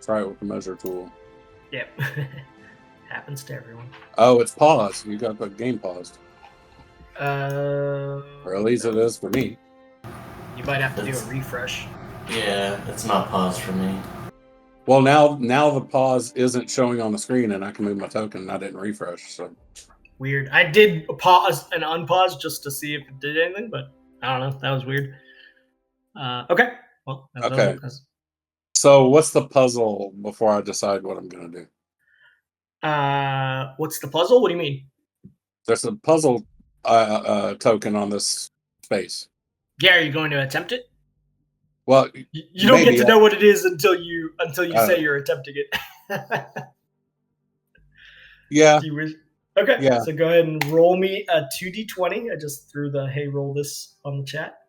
Try it with the measure tool. Yep. Happens to everyone. Oh, it's paused. You got the game paused. Or Or at least it is for me. You might have to do a refresh. Yeah, it's not paused for me. Well, now the pause isn't showing on the screen, and I can move my token, and I didn't refresh. So Weird. I did pause and unpause just to see if it did anything, but I don't know. That was weird. Okay. Well. Okay. So what's the puzzle before I decide what I'm gonna do? What's the puzzle? What do you mean? There's a puzzle token on this space. Yeah, are you going to attempt it? Well, you don't get to know what it is until you say you're attempting it. Yeah. Do you wish? Okay. Yeah. So go ahead and roll me a 2d20. I just threw the hey, roll this on the chat.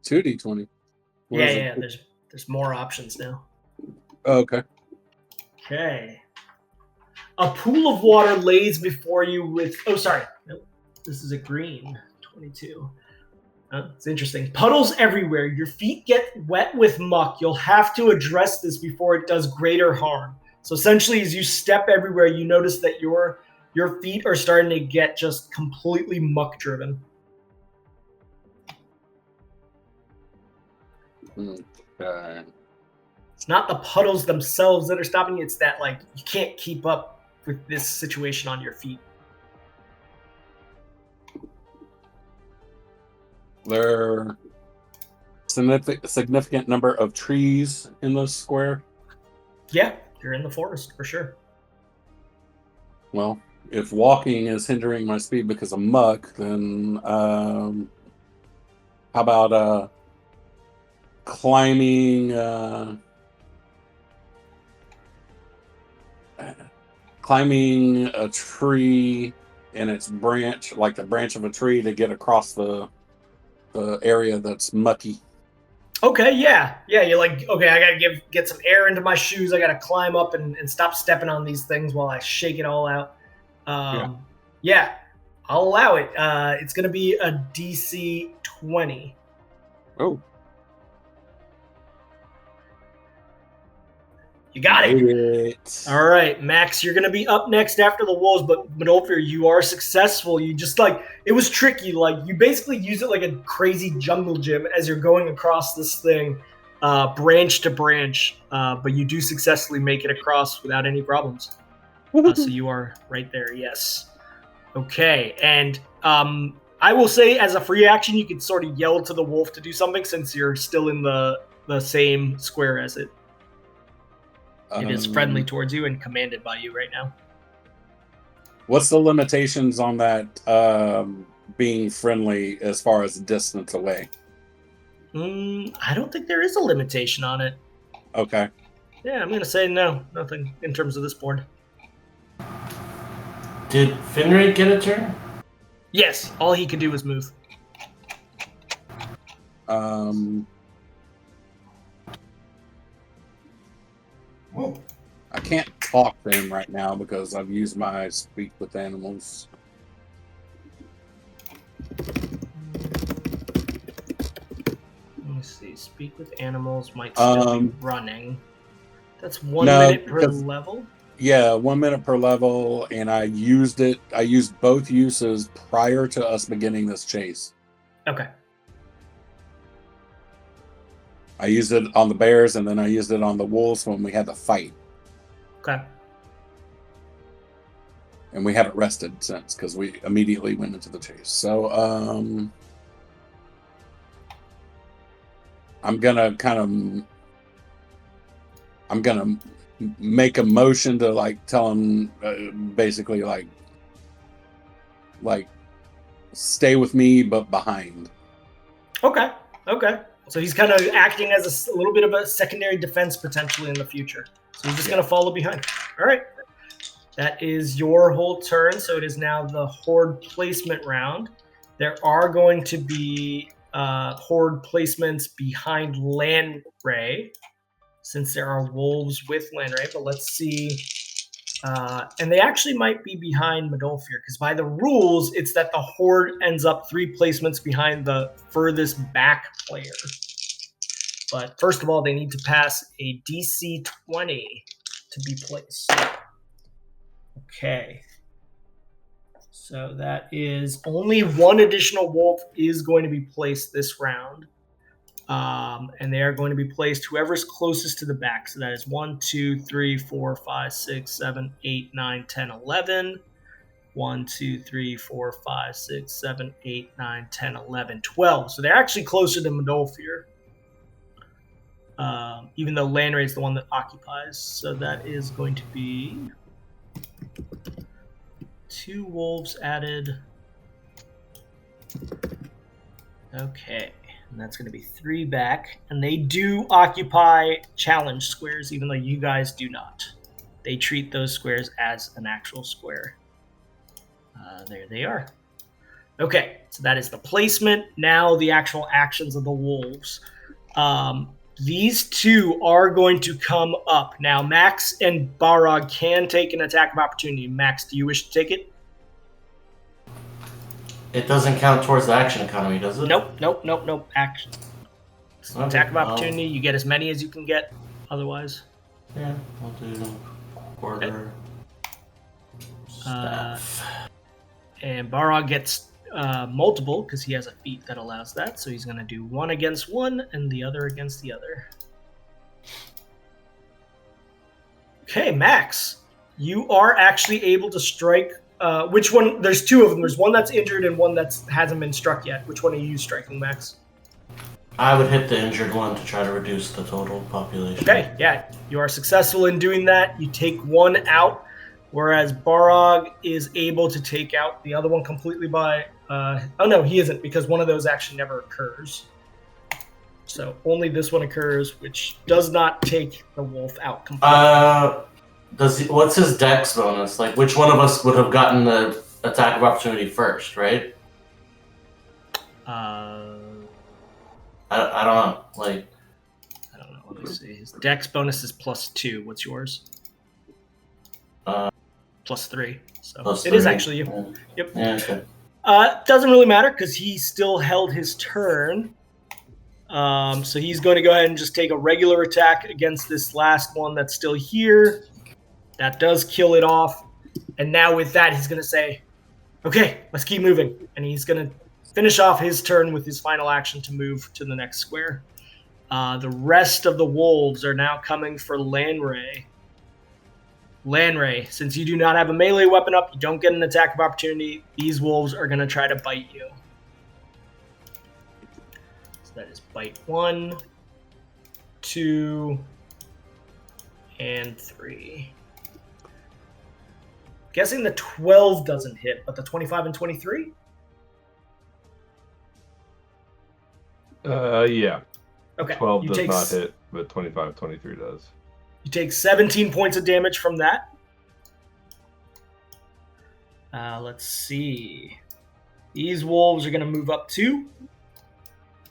2d20. Yeah. There's more options now. Oh, okay. Okay. A pool of water lays before you with... Oh, sorry. Nope. This is a green. 22. It's interesting. Puddles everywhere. Your feet get wet with muck. You'll have to address this before it does greater harm. So essentially, as you step everywhere, you notice that your feet are starting to get just completely muck-driven. Okay. It's not the puddles themselves that are stopping you. It's that, like, you can't keep up with this situation on your feet. There are significant number of trees in the square. Yeah, you're in the forest for sure. Well, if walking is hindering my speed because of muck, then how about climbing a tree and its branch, like the branch of a tree, to get across the area that's mucky. Okay, yeah. You're like, okay, I gotta get some air into my shoes. I gotta climb up and stop stepping on these things while I shake it all out. Yeah, I'll allow it. It's gonna be a DC 20. Oh, you got it. All right, Max, you're gonna be up next after the wolves, but Medolfir, you are successful. You just it was tricky. Like you basically use it like a crazy jungle gym as you're going across this thing, branch to branch. But you do successfully make it across without any problems. So you are right there. Yes. Okay, and I will say, as a free action, you could sort of yell to the wolf to do something since you're still in the same square as it. It is friendly towards you and commanded by you right now. What's the limitations on that being friendly as far as distance away? I don't think there is a limitation on it. Okay. Yeah, I'm going to say no. Nothing in terms of this board. Did Finray get a turn? Yes, all he could do was move. I can't talk to him right now because I've used my speak with animals. Let me see. Speak with animals might still be running. That's 1 minute per level? Yeah, 1 minute per level, and I used both uses prior to us beginning this chase. Okay. I used it on the bears, and then I used it on the wolves when we had the fight. Okay. And we haven't rested since, because we immediately went into the chase. So, I'm gonna make a motion to like tell him basically like stay with me but behind. Okay. So he's kind of acting as a little bit of a secondary defense potentially in the future. So he's just going to follow behind. All right. That is your whole turn. So it is now the Horde placement round. There are going to be Horde placements behind Land Ray, since there are wolves with Land Ray. But let's see. And they actually might be behind Midolfir, because by the rules, it's that the Horde ends up 3 placements behind the furthest back player. But first of all, they need to pass a DC 20 to be placed. Okay. So that is only 1 additional wolf is going to be placed this round. And they are going to be placed whoever's closest to the back. So that is 1, 2, 3, 4, 5, 6, 7, 8, 9, 10, 11. 1, 2, 3, 4, 5, 6, 7, 8, 9, 10, 11, 12. So they're actually closer to Midolfir. Even though Landray is the one that occupies. So that is going to be 2 wolves added. Okay. And that's going to be 3 back. And they do occupy challenge squares, even though you guys do not. They treat those squares as an actual square. There they are. Okay, so that is the placement. Now the actual actions of the wolves. These 2 are going to come up. Now, Max and Barog can take an attack of opportunity. Max, do you wish to take it? It doesn't count towards the action economy, does it? Nope. Action. Okay, Attack of opportunity. You get as many as you can get. Otherwise. Yeah, we'll do quarter. Staff. And Barog gets multiple because he has a feat that allows that. So he's going to do 1 against 1 and the other against the other. Okay, Max. You are actually able to strike. Which one? There's 2 of them. There's one that's injured and one that hasn't been struck yet. Which one are you striking, Max? I would hit the injured one to try to reduce the total population. Okay, yeah. You are successful in doing that. You take 1 out, whereas Barog is able to take out the other one completely by... oh, no, he isn't, because one of those actually never occurs. So only this one occurs, which does not take the wolf out completely. What's his dex bonus? Like, which one of us would have gotten the attack of opportunity first, right? I don't know. Like, I don't know. Let me see. His dex bonus is +2. What's yours? +3. So +3. It is actually you. Yeah. Yep. Yeah, okay. Doesn't really matter because he still held his turn. So he's going to go ahead and just take a regular attack against this last one that's still here. That does kill it off. And now with that, he's going to say, okay, let's keep moving. And he's going to finish off his turn with his final action to move to the next square. The rest of the wolves are now coming for Landray. Landray, since you do not have a melee weapon up, you don't get an attack of opportunity. These wolves are going to try to bite you. So that is bite 1, 2, and 3. Guessing the 12 doesn't hit, but the 25 and 23? Yeah. Okay. 12 does not hit, but 25, 23 does. You take 17 points of damage from that. Let's see. These wolves are going to move up 2.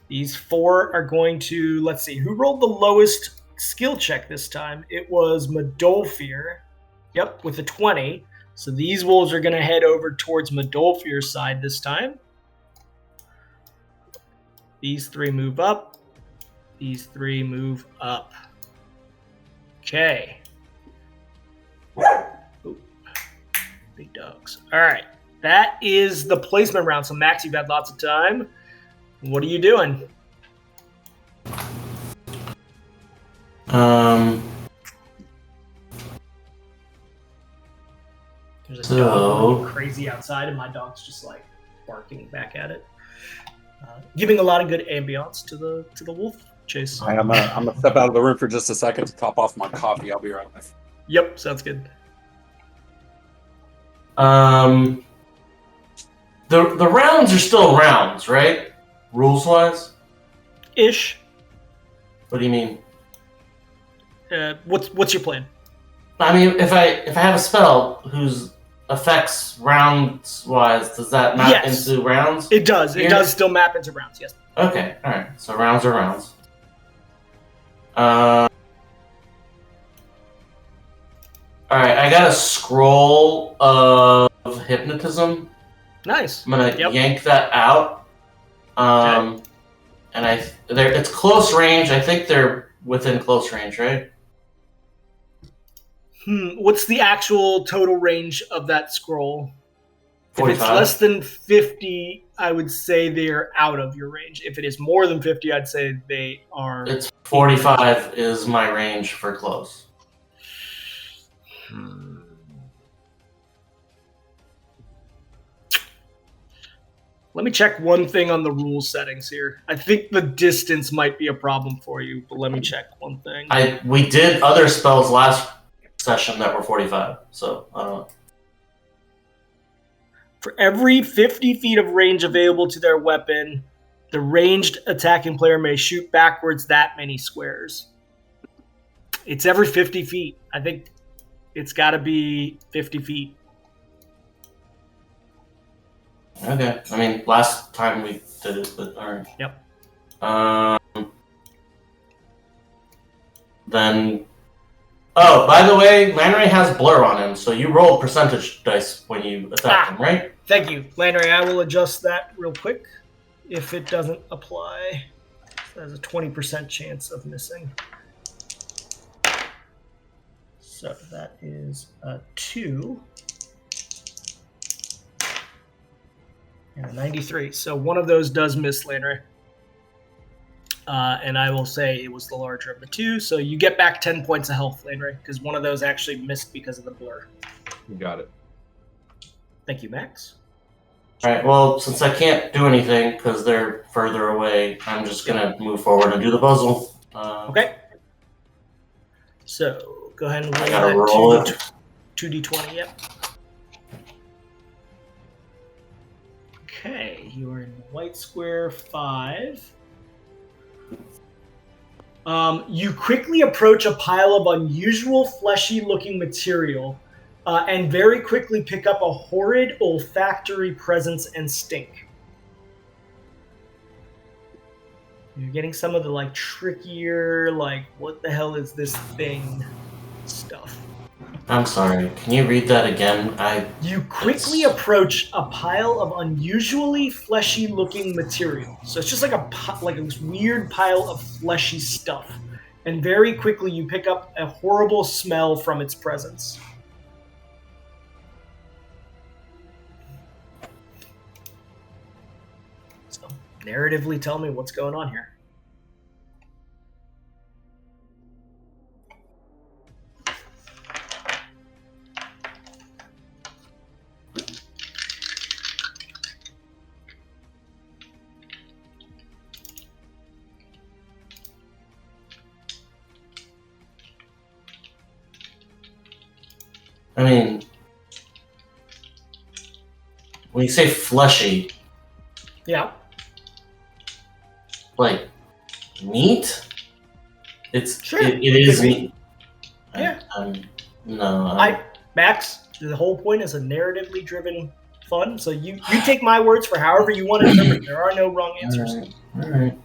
These 4 are going to, let's see, who rolled the lowest skill check this time? It was Midolfir. Yep, with a 20. So these wolves are going to head over towards Midolfir's side this time. These 3 move up. These 3 move up. Okay. Ooh. Big dogs. All right. That is the placement round. So, Max, you've had lots of time. What are you doing? There's a dog going crazy outside, and my dog's just like barking back at it, giving a lot of good ambience to the wolf Chase? I'm gonna step out of the room for just a second to top off my coffee. I'll be right back. Yep, sounds good. The rounds are still rounds, right? Rules wise. Ish. What do you mean? What's your plan? I mean, if I have a spell whose effects rounds wise, does that map into rounds? It does. Here? It does still map into rounds. Yes. Okay. All right. So rounds are rounds. All right. I got a scroll of hypnotism. Nice. I'm gonna yank that out. And it's close range. I think they're within close range, right? What's the actual total range of that scroll? 45. If it's less than 50, I would say they're out of your range. If it is more than 50, I'd say they are. It's 45 is my range for close. Let me check one thing on the rule settings here. I think the distance might be a problem for you, but let me check one thing. We did other spells last session that were 45, so I don't know. For every 50 feet of range available to their weapon, the ranged attacking player may shoot backwards that many squares. It's every 50 feet. I think it's got to be 50 feet. Okay. I mean, last time we did it, but alright. Yep. Then... Oh, by the way, Lanray has blur on him, so you roll percentage dice when you attack him, right? Thank you. Landry, I will adjust that real quick. If it doesn't apply, there's a 20% chance of missing. So that is a 2. And a 93. So one of those does miss, Landry. And I will say it was the larger of the two. So you get back 10 points of health, Landry, because one of those actually missed because of the blur. You got it. Thank you, Max. Alright, well, since I can't do anything because they're further away, I'm just going to move forward and do the puzzle. Okay. So go ahead and I gotta roll it. 2d20, yep. Okay, you are in white square 5. You quickly approach a pile of unusual fleshy-looking material and very quickly pick up a horrid olfactory presence and stink. You're getting some of the trickier, what the hell is this thing stuff. I'm sorry, can you read that again? You quickly approach a pile of unusually fleshy-looking material. So it's just like a weird pile of fleshy stuff. And very quickly you pick up a horrible smell from its presence. So, narratively tell me what's going on here. I mean, when you say fleshy, Yeah. like meat, it's Sure. it is Could be. meat. Yeah. Max, the whole point is a narratively driven fun, so you take my words for however you want to interpret. There are no wrong answers. All right.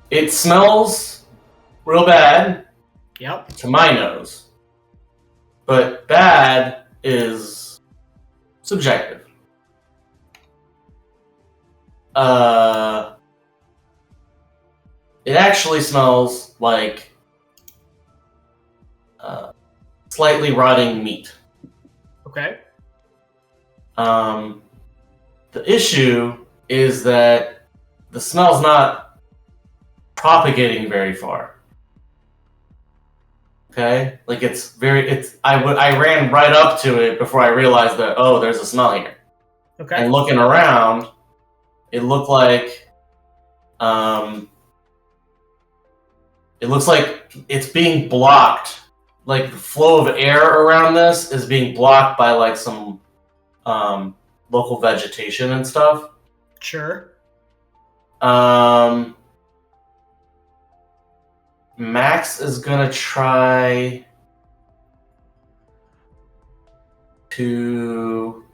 It smells real bad Yep. to my nose, but bad is subjective. It actually smells like slightly rotting meat. Okay. The issue is that the smell's not propagating very far. Okay, like I ran right up to it before I realized that there's a smell here. Okay. And looking around, it looked like it's being blocked. Like the flow of air around this is being blocked by like some local vegetation and stuff. Sure. Max is gonna try to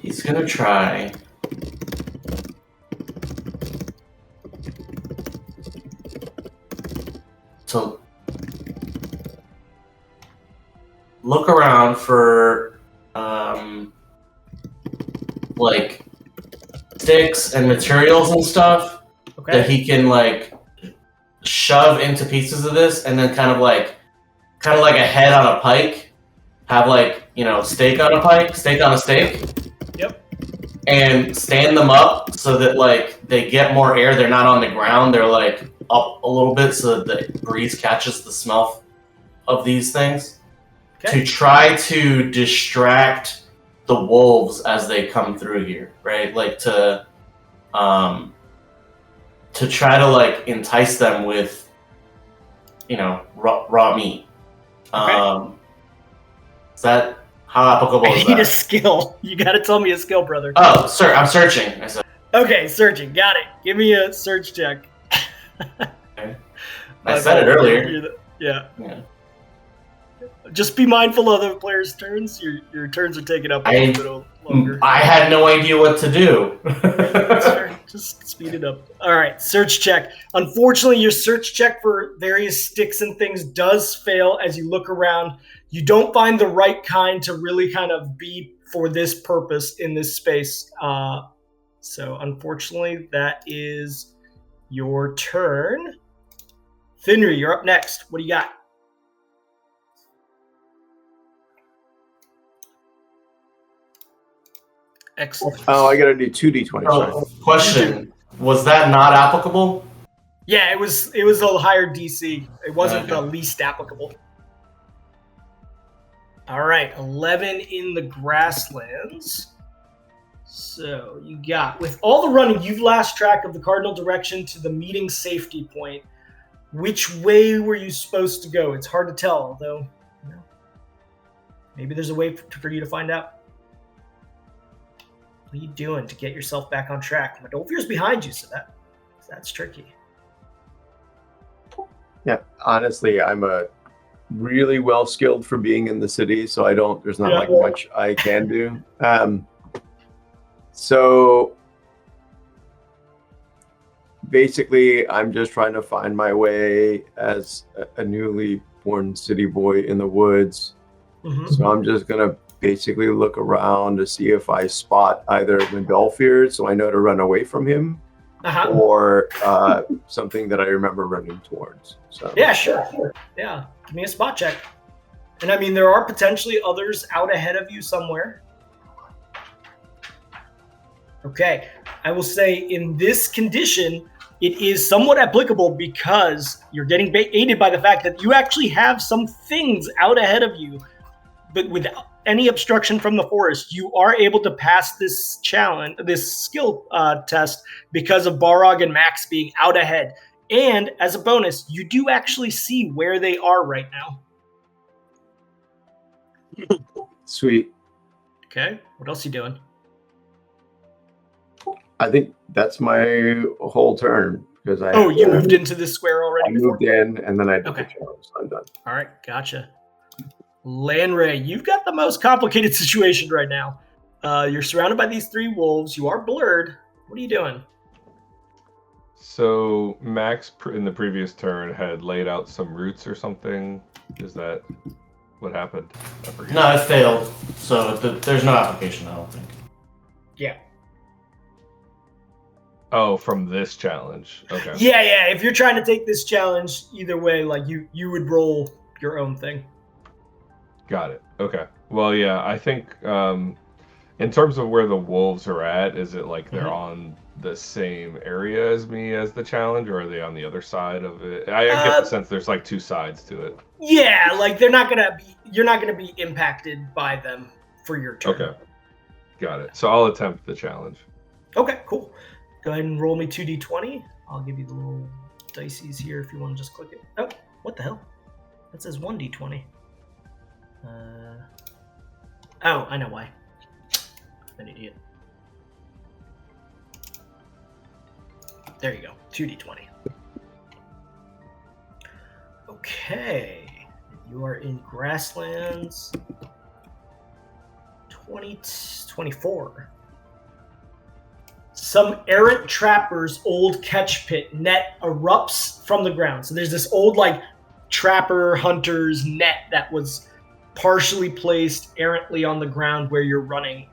he's gonna try to look around for like sticks and materials and stuff that he can like shove into pieces of this, and then kind of like a head on a pike, have like, steak on a pike, steak on a steak. Yep. And stand them up so that like they get more air. They're not on the ground. They're like up a little bit so that the breeze catches the smell of these things. Okay. To try to distract the wolves as they come through here, right? Like to try to like entice them with, raw meat. Okay. Is that how applicable is that? I need a skill. You got to tell me a skill, brother. Oh, sir, I'm searching. I said. Okay, searching. Got it. Give me a search check. Okay. I said it earlier. Yeah. Yeah. Just be mindful of the players' turns. Your turns are taking up a little bit longer. I had no idea what to do. Sure. Just speed it up. All right, search check. Unfortunately, your search check for various sticks and things does fail as you look around. You don't find the right kind to really kind of be for this purpose in this space. So unfortunately, that is your turn. Fenrir, you're up next. What do you got? Excellent. Oh, I gotta do 2d20. Oh, question: was that not applicable? Yeah, it was a higher DC. It wasn't the Okay. least applicable. All right, 11 in the grasslands. So you got, with all the running, you've lost track of the cardinal direction to the meeting safety point. Which way were you supposed to go? It's hard to tell, although maybe there's a way for you to find out. What are you doing to get yourself back on track? Madolfir's behind you, so that's tricky. Yeah, honestly, I'm a really well skilled for being in the city, so there's not much I can do. So basically, I'm just trying to find my way as a newly born city boy in the woods. Mm-hmm. So I'm just gonna basically look around to see if I spot either Madolfir, so I know to run away from him, or something that I remember running towards. So yeah, sure. Yeah, give me a spot check. And I mean, there are potentially others out ahead of you somewhere. Okay, I will say in this condition, it is somewhat applicable because you're getting aided by the fact that you actually have some things out ahead of you. But without any obstruction from the forest, you are able to pass this challenge, this skill test, because of Barog and Max being out ahead. And as a bonus, you do actually see where they are right now. Sweet. Okay, what else are you doing? I think that's my whole turn because you moved into this square already. I moved in and then I did the Okay. challenge, so I'm done. All right, gotcha. Lanray, you've got the most complicated situation right now. You're surrounded by these three wolves. You are blurred. What are you doing? So Max in the previous turn had laid out some roots or something. Is that what happened? I forget. No, it failed. So there's no application, I don't think. Yeah. Oh, from this challenge. Okay. Yeah. If you're trying to take this challenge, either way, like you would roll your own thing. Got it. Okay. Well, yeah, I think in terms of where the wolves are at, is it like they're on the same area as me as the challenge, or are they on the other side of it? I get the sense there's like two sides to it. Yeah, like you're not gonna be impacted by them for your turn. Okay. Got it. So I'll attempt the challenge. Okay, cool. Go ahead and roll me 2d20. I'll give you the little dices here if you want to just click it. Oh, what the hell? That says 1d20. Oh, I know why. I'm an idiot. There you go. 2d20. Okay. You are in grasslands. 24. Some errant trapper's old catch pit net erupts from the ground. So there's this old like trapper hunter's net that was partially placed errantly on the ground where you're running,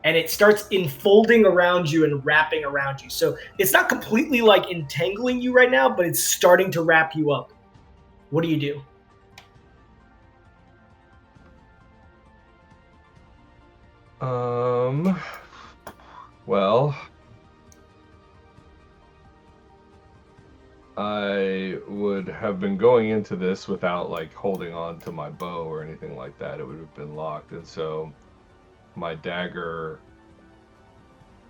and it starts enfolding around you and wrapping around you. So it's not completely like entangling you right now, but it's starting to wrap you up. What do you do? Well, I would have been going into this without like holding on to my bow or anything like that. It would have been locked, and so my dagger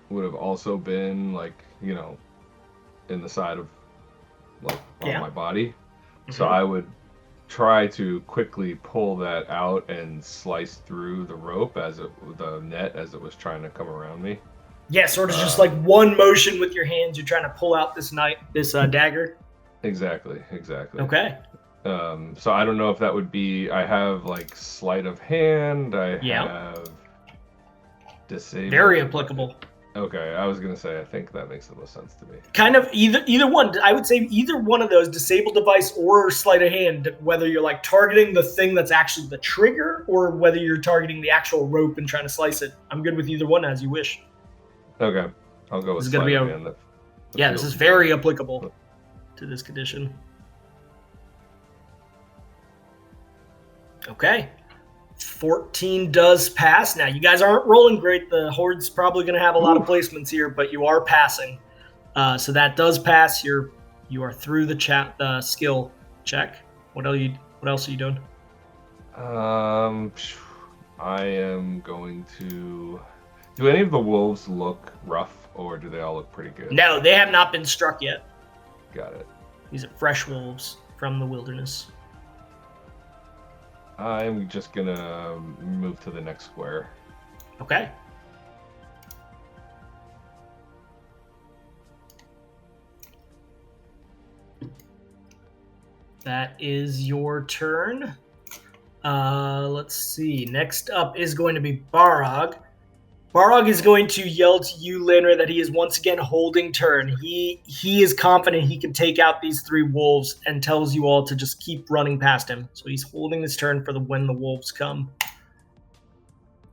would have also been like, you know, in the side of like on my body. Mm-hmm. So I would try to quickly pull that out and slice through the rope the net as it was trying to come around me. Yeah, sort of just like one motion with your hands. You're trying to pull out this dagger. Exactly. Okay. So I don't know if that would be. I have like sleight of hand. I have disabled. Very applicable. Okay, I was gonna say I think that makes the most sense to me. Kind of either one. I would say either one of those, disabled device or sleight of hand. Whether you're like targeting the thing that's actually the trigger, or whether you're targeting the actual rope and trying to slice it. I'm good with either one as you wish. Okay, I'll go with sleight of hand. This is very applicable to this condition. Okay. 14 does pass. Now, you guys aren't rolling great. The Horde's probably going to have a lot of placements here, but you are passing. So that does pass. You are through the skill check. What else are you doing? I am going to... Do any of the wolves look rough, or do they all look pretty good? No, they have not been struck yet. Got it. These are fresh wolves from the wilderness. I'm just gonna move to the next square. Okay. That is your turn. Let's see. Next up is going to be Barog. Barog is going to yell to you, Lanra, that he is once again holding turn. He is confident he can take out these three wolves and tells you all to just keep running past him. So he's holding his turn for when the wolves come.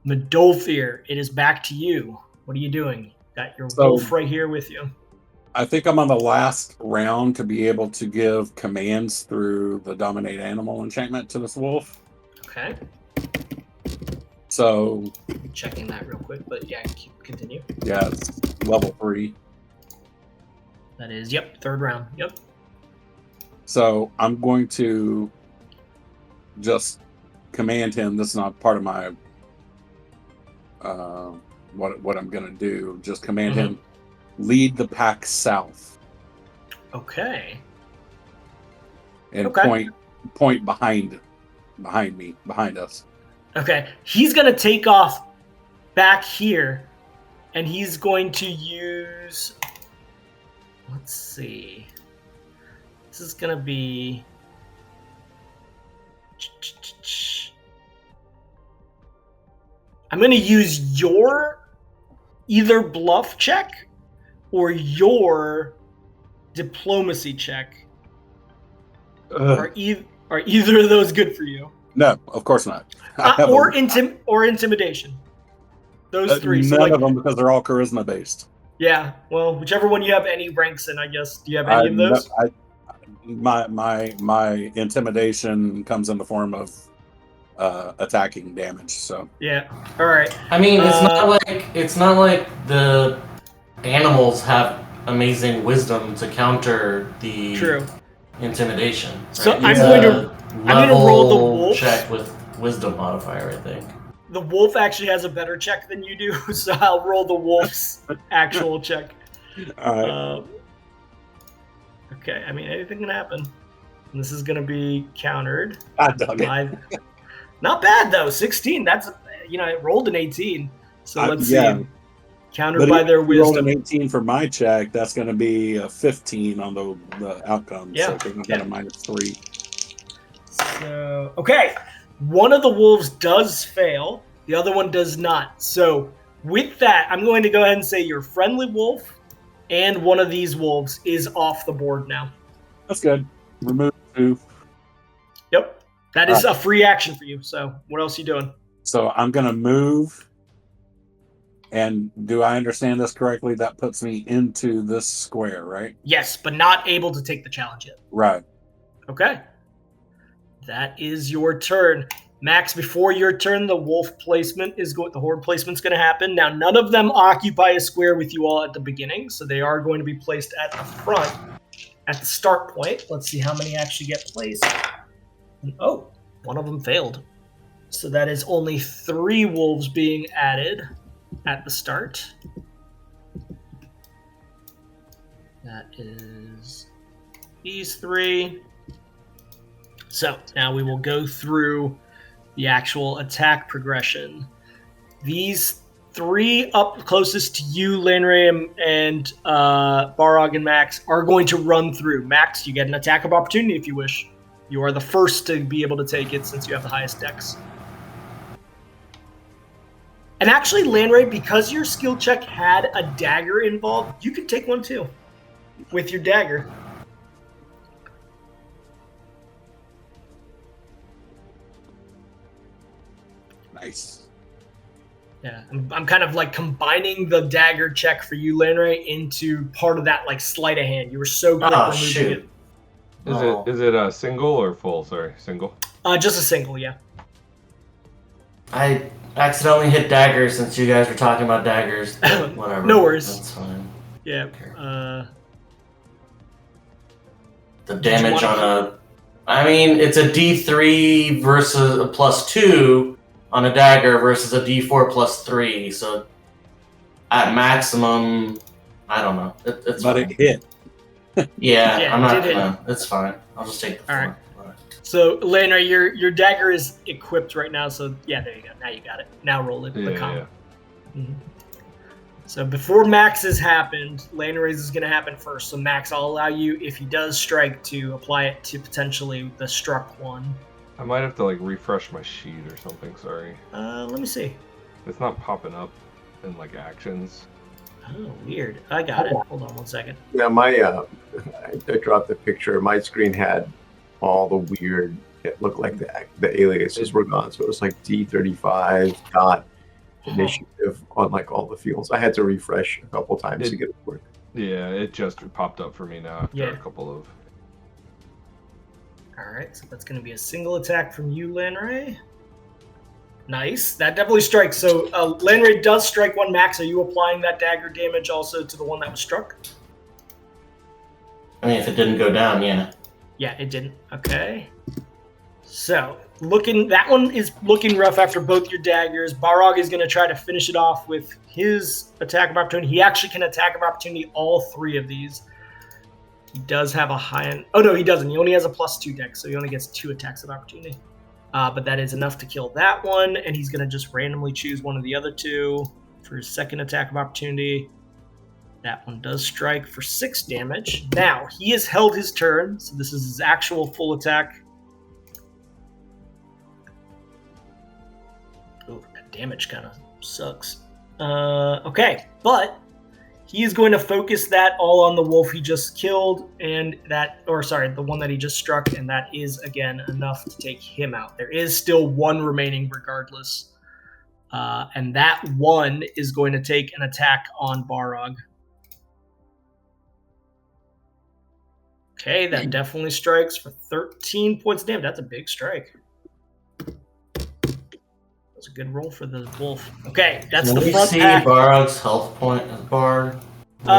Medolfir, it is back to you. What are you doing? Got your wolf right here with you. I think I'm on the last round to be able to give commands through the Dominate Animal enchantment to this wolf. Okay. So checking that real quick, but yeah, continue. Yeah, it's level 3. That is, third round. Yep. So I'm going to just command him. This is not part of my what I'm going to do. Just command him, lead the pack south. Okay. And point behind me, behind us. Okay, he's going to take off back here, and he's going to use... Let's see. This is going to be... I'm going to use your either bluff check or your diplomacy check. Are either of those good for you? No, of course not. Or intimidation. Those three. None So like, of them, because they're all charisma based. yeah. Well, whichever one you have any ranks in, I guess. Do you have any of those? My intimidation comes in the form of attacking damage. So Yeah. All right. I mean, it's not like the animals have amazing wisdom to counter the True. intimidation. Right? So It's I'm going to roll the wolf check with wisdom modifier, I think. The wolf actually has a better check than you do, so I'll roll the wolf's actual check. all right. Okay, I mean, anything can happen. And this is going to be countered. I dug it. by... Not bad, though. 16. That's, it rolled an 18. So let's see. Countered But by if their you rolled wisdom. an 18 for my check, that's going to be a 15 on the outcome. Yeah. So I'm a -3. So, okay. One of the wolves does fail. The other one does not. So with that, I'm going to go ahead and say your friendly wolf and one of these wolves is off the board now. That's good. Remove 2. Yep. That is a free action for you. So what else are you doing? So I'm going to move. And do I understand this correctly? That puts me into this square, right? Yes, but not able to take the challenge yet. Right. Okay. That is your turn. Max, before your turn, the wolf placement the horde placement's going to happen. Now, none of them occupy a square with you all at the beginning, so they are going to be placed at the front at the start point. Let's see how many actually get placed. Oh, one of them failed. So that is only 3 wolves being added at the start. That is these 3. So now we will go through the actual attack progression. These 3 up closest to you, Lanray and Barog and Max, are going to run through. Max, you get an attack of opportunity if you wish. You are the first to be able to take it since you have the highest dex. And actually, Lanray, because your skill check had a dagger involved, you could take one too with your dagger. Nice. Yeah, I'm kind of like combining the dagger check for you, Lanray, into part of that like sleight of hand. You were so quick removing it. Is it a single or full? Sorry, single. Just a single, yeah. I accidentally hit daggers since you guys were talking about daggers. Whatever. No worries. That's fine. Yeah. The damage on it's a D3 versus a +2 on a dagger versus a D4 +3. So at maximum, I don't know. It's But fine. it hit. Yeah, I'm not it did gonna. It's fine. I'll just take the 4. All right. So, Lanray, your dagger is equipped right now. So, yeah, there you go. Now you got it. Now roll it. Yeah. Mm-hmm. So, before Max has happened, Lanray's is going to happen first. So, Max, I'll allow you, if he does strike, to apply it to potentially the struck one. I might have to like refresh my sheet or something. Sorry. Let me see. It's not popping up in like actions. Oh, weird. I got it. Hold on one second. Yeah, I dropped the picture. My screen had all the weird. It looked like the aliases were gone, so it was like D35 dot initiative on like all the fields. I had to refresh a couple times to get it to work. Yeah, it just popped up for me now after a couple of. All right, so that's going to be a single attack from you, Lanray. Nice. That definitely strikes. So Lanray does strike one. Max, are you applying that dagger damage also to the one that was struck? I mean, if it didn't go down, yeah. Yeah, it didn't. Okay. So, that one is looking rough after both your daggers. Barog is going to try to finish it off with his attack of opportunity. He actually can attack of opportunity all 3 of these. He does have a high end. Oh, no, he doesn't. He only has a +2 dex, so he only gets 2 attacks of opportunity. But that is enough to kill that one, and he's going to just randomly choose one of the other 2 for his second attack of opportunity. That one does strike for 6 damage. Now, he has held his turn, so this is his actual full attack. Oh, that damage kind of sucks. Okay, but He is going to focus that all on the wolf he just killed, and the one that he just struck, and that is, again, enough to take him out. There is still one remaining regardless. And that one is going to take an attack on Barog. Okay, that definitely strikes for 13 points of damage. That's a big strike. That's a good roll for the wolf. Okay, that's the front see pack. Barog's health point as Bard?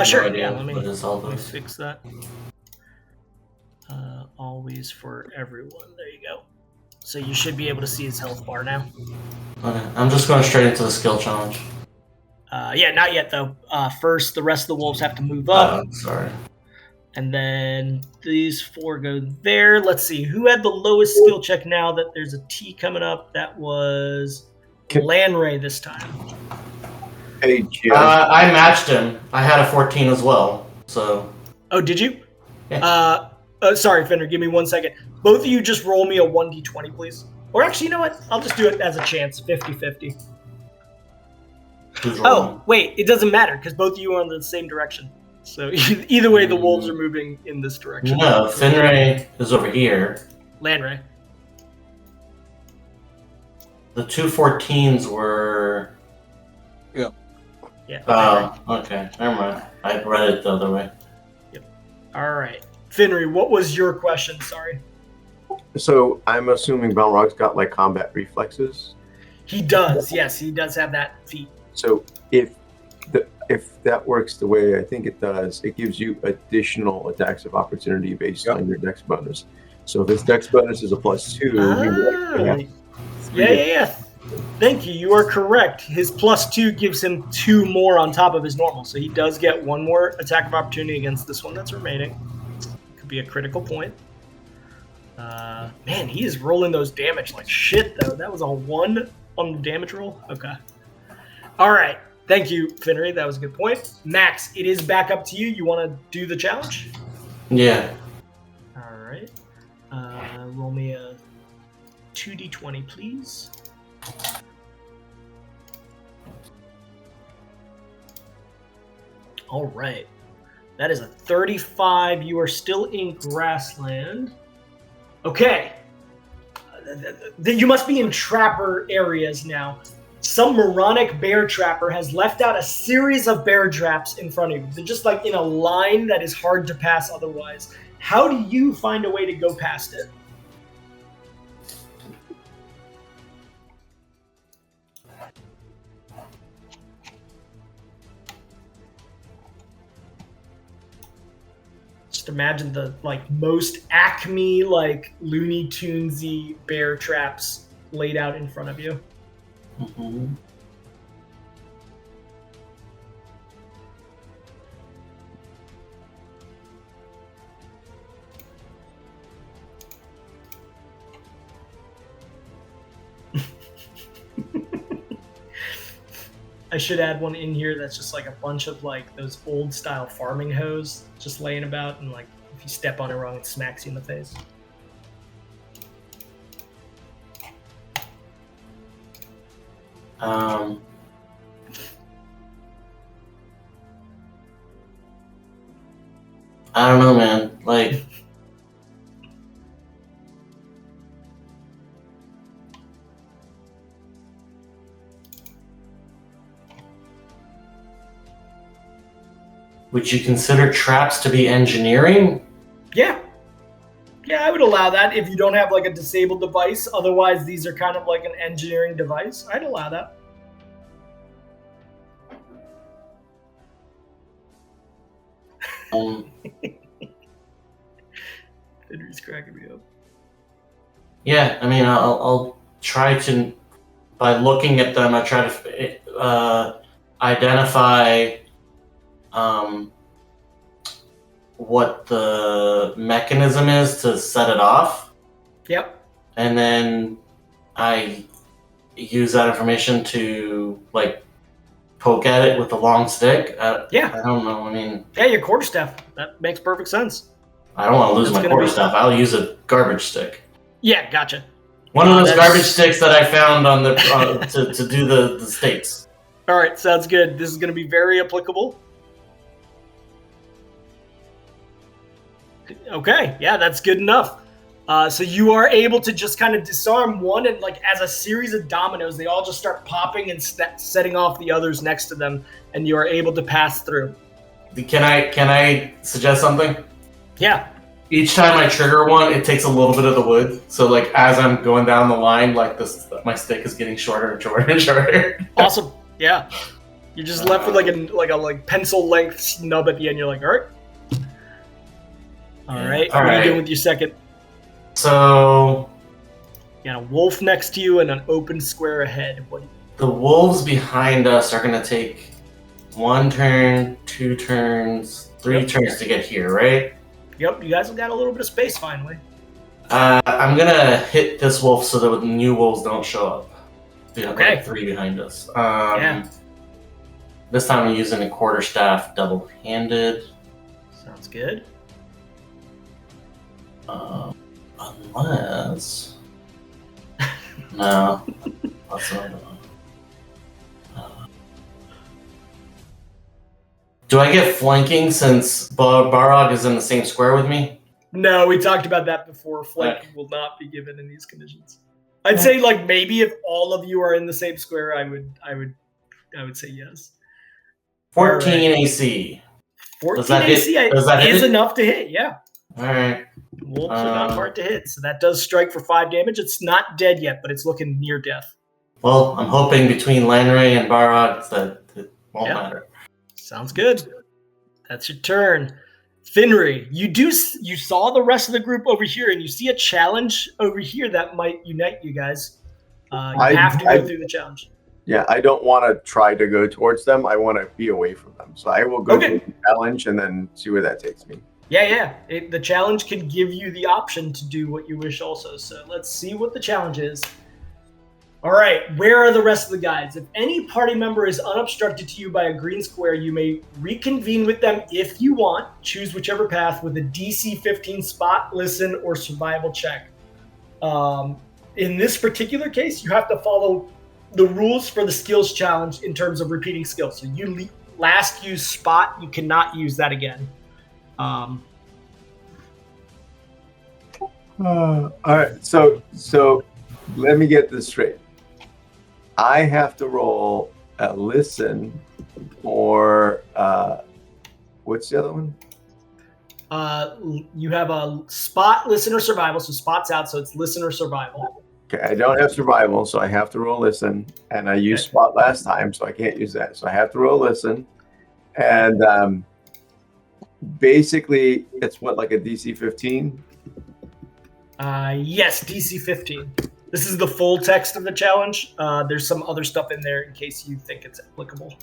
Sure, yeah, let me fix that. Always for everyone. There you go. So you should be able to see his health bar now. Okay, I'm just going straight into the skill challenge. Yeah, not yet, though. First, the rest of the wolves have to move up. Sorry. And then these 4 go there. Let's see. Who had the lowest skill check now that there's a T coming up? That was Lanray this time. Hey, I matched him. I had a 14 as well. So. Oh, did you? Yeah. Sorry, Fender. Give me 1 second. Both of you just roll me a 1d20, please. Or actually, you know what? I'll just do it as a chance. 50-50. Oh, wait. It doesn't matter because both of you are in the same direction. So either way, the wolves are moving in this direction. No, Finray is over here. Lanray. The 2 14s were... Yeah. Oh, okay. Never mind. I read it the other way. Yep. All right. Finry, what was your question? Sorry. So I'm assuming Balrog's got like combat reflexes. He does. Yes, he does have that feat. So if that works the way I think it does, it gives you additional attacks of opportunity based on your dex bonus. So if his dex bonus is a +2, yeah. Thank you. You are correct. His +2 gives him 2 more on top of his normal. So he does get 1 more attack of opportunity against this one that's remaining. Could be a critical point. Man, he is rolling those damage like shit, though. That was a 1 on the damage roll? Okay. All right. Thank you, Finnery. That was a good point. Max, it is back up to you. You want to do the challenge? Yeah. All right. Roll me a 2d20, please. All right. That is a 35. You are still in grassland. Okay. You must be in trapper areas now. Some moronic bear trapper has left out a series of bear traps in front of you. They're just like in a line that is hard to pass otherwise. How do you find a way to go past it? Just imagine the most Acme Looney Tunesy bear traps laid out in front of you. Mm-hmm. I should add one in here that's just like a bunch of those old style farming hoes just laying about, and if you step on it wrong, it smacks you in the face. I don't know, man. Would you consider traps to be engineering? Yeah. Yeah, I would allow that if you don't have a disabled device. Otherwise, these are kind of like an engineering device. I'd allow that. Henry's cracking me up. Yeah, I mean, I'll try to, by looking at them, I try to identify what the mechanism is to set it off. Yep. And then I use that information to poke at it with a long stick. Yeah. I don't know. I mean, yeah, your quarterstaff. That makes perfect sense. I don't want to lose my quarterstaff. I'll use a garbage stick. Yeah, gotcha. One of those garbage sticks that I found on the to do the stakes. All right, sounds good. This is going to be very applicable. Okay, yeah, that's good enough. So you are able to just kind of disarm one, and like as a series of dominoes, they all just start popping and setting off the others next to them, and you are able to pass through. Can I suggest something? Yeah. Each time I trigger one, it takes a little bit of the wood. So like as I'm going down the line, like my stick is getting shorter and shorter and shorter. Awesome. Yeah. You're just left with like a pencil length snub at the end. You're like, all right. All right. What are you doing with your second? So you got a wolf next to you and an open square ahead. The wolves behind us are going to take 1 turn, 2 turns, 3 turns to get here, right? Yep, you guys have got a little bit of space finally. I'm going to hit this wolf so that the new wolves don't show up. Okay. Like 3 behind us. Yeah. This time I'm using a quarterstaff double-handed. Sounds good. Unless... No. That's not Do I get flanking since Barog is in the same square with me? No, we talked about that before. Flanking will not be given in these conditions. I'd say like maybe if all of you are in the same square, I would say yes. 14 AC. 14 AC is enough to hit, yeah. All right. Wolves are not hard to hit, so that does strike for 5 damage. It's not dead yet, but it's looking near death. Well, I'm hoping between Lanray and Barog that it won't matter. Sounds good. That's your turn. Finry, you saw the rest of the group over here, and you see a challenge over here that might unite you guys. You have to go through the challenge. Yeah, I don't want to try to go towards them. I want to be away from them. So I will go through the challenge and then see where that takes me. Yeah. The challenge can give you the option to do what you wish also. So let's see what the challenge is. All right, where are the rest of the guys? If any party member is unobstructed to you by a green square, you may reconvene with them if you want. Choose whichever path with a DC 15 spot, listen, or survival check. In this particular case, you have to follow the rules for the skills challenge in terms of repeating skills. So you last use spot, you cannot use that again. All right, so let me get this straight. I have to roll a listen or what's the other one? You have a spot, listen, or survival. So spot's out, so it's listen or survival. Okay, I don't have survival, so I have to roll listen. And I used spot last time, so I can't use that. So I have to roll listen. And basically, it's like a DC 15? Yes, DC 15. This is the full text of the challenge. There's some other stuff in there in case you think it's applicable.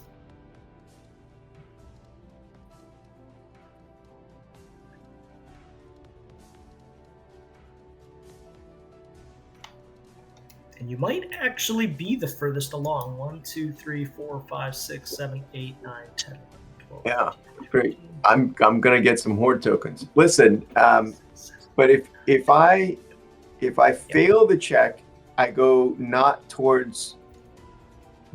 And you might actually be the furthest along. 1, 2, 3, 4, 5, 6, 7, 8, 9, 10, 11, 12. Yeah, great. I'm gonna get some Horde tokens. Listen, but if I fail the check, I go not towards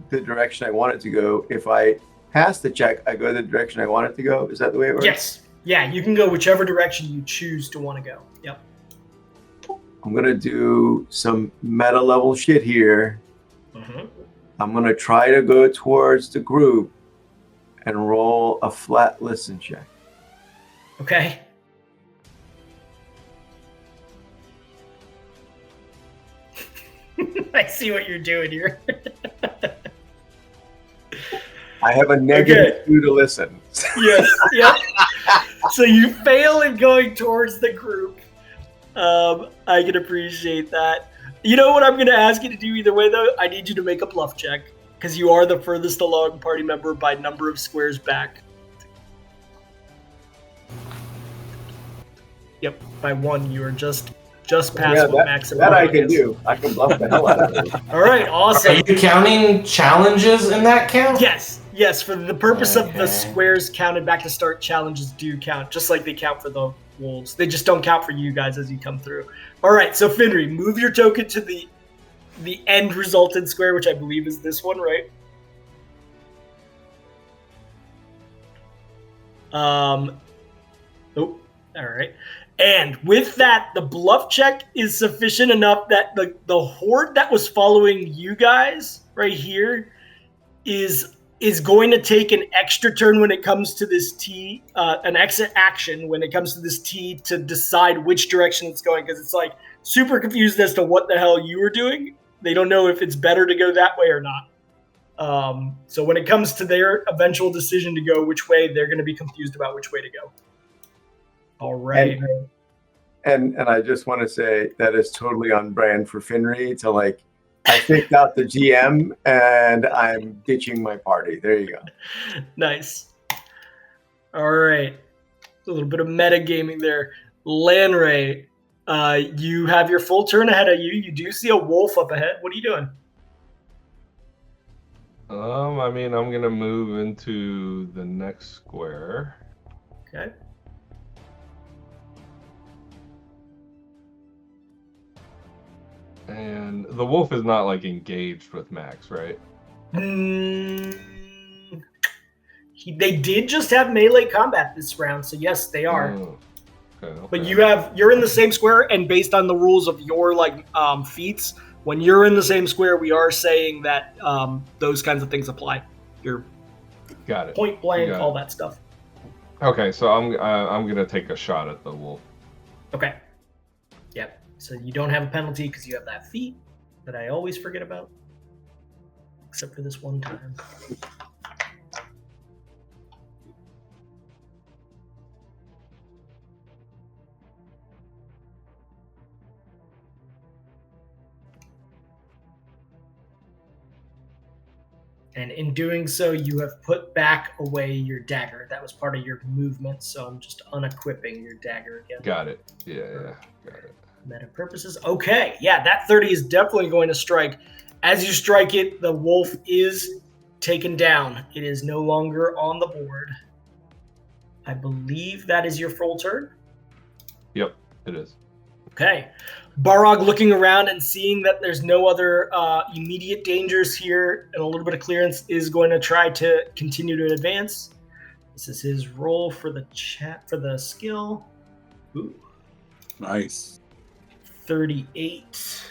the direction I want it to go. If I pass the check, I go the direction I want it to go. Is that the way it works? Yes. Yeah, you can go whichever direction you choose to want to go. Yep. I'm going to do some meta level shit here. Mm-hmm. I'm going to try to go towards the group and roll a flat listen check. Okay. I see what you're doing here. I have a negative 2 to listen. Yes. Yep. So you fail in going towards the group. I can appreciate that. You know what I'm going to ask you to do either way, though? I need you to make a bluff check because you are the furthest along party member by number of squares back. Yep, by 1, you are just past what maximum. That I can do. I can bluff the hell out of it. All right, awesome. Are you counting challenges in that count? Yes. For the purpose of the squares counted back to start, challenges do count, just like they count for the wolves. They just don't count for you guys as you come through. All right, so Finry, move your token to the end resultant square, which I believe is this one, right? All right. And with that, the bluff check is sufficient enough that the horde that was following you guys right here is going to take an extra turn when it comes to this T, an exit action when it comes to this T to decide which direction it's going, because it's like super confused as to what the hell you were doing. They don't know if it's better to go that way or not. So when it comes to their eventual decision to go which way, they're going to be confused about which way to go. All right. And I just want to say that is totally on brand for Finry to like, I picked out the GM and I'm ditching my party. There you go. Nice. All right. A little bit of metagaming there. Lanray, you have your full turn ahead of you. You do see a wolf up ahead. What are you doing? I mean, I'm gonna move into the next square. Okay. And the wolf is not like engaged with Max, right? They did just have melee combat this round, so yes, they are. Oh, okay. But you're in the same square, and based on the rules of your feats, when you're in the same square, we are saying that those kinds of things apply. You're got it. Point blank, all that stuff. Okay, so I'm gonna take a shot at the wolf. Okay. Yep. So you don't have a penalty because you have that feat that I always forget about, except for this one time. And in doing so, you have put back away your dagger. That was part of your movement, so I'm just unequipping your dagger again. Got it. Yeah, got it. Meta purposes. Okay, yeah, that 30 is definitely going to strike. As you strike it, the wolf is taken down. It is no longer on the board. I believe that is your full turn. Yep, it is. Okay. Barog looking around and seeing that there's no other immediate dangers here and a little bit of clearance is going to try to continue to advance. This is his roll for the skill. Ooh. Nice. 38.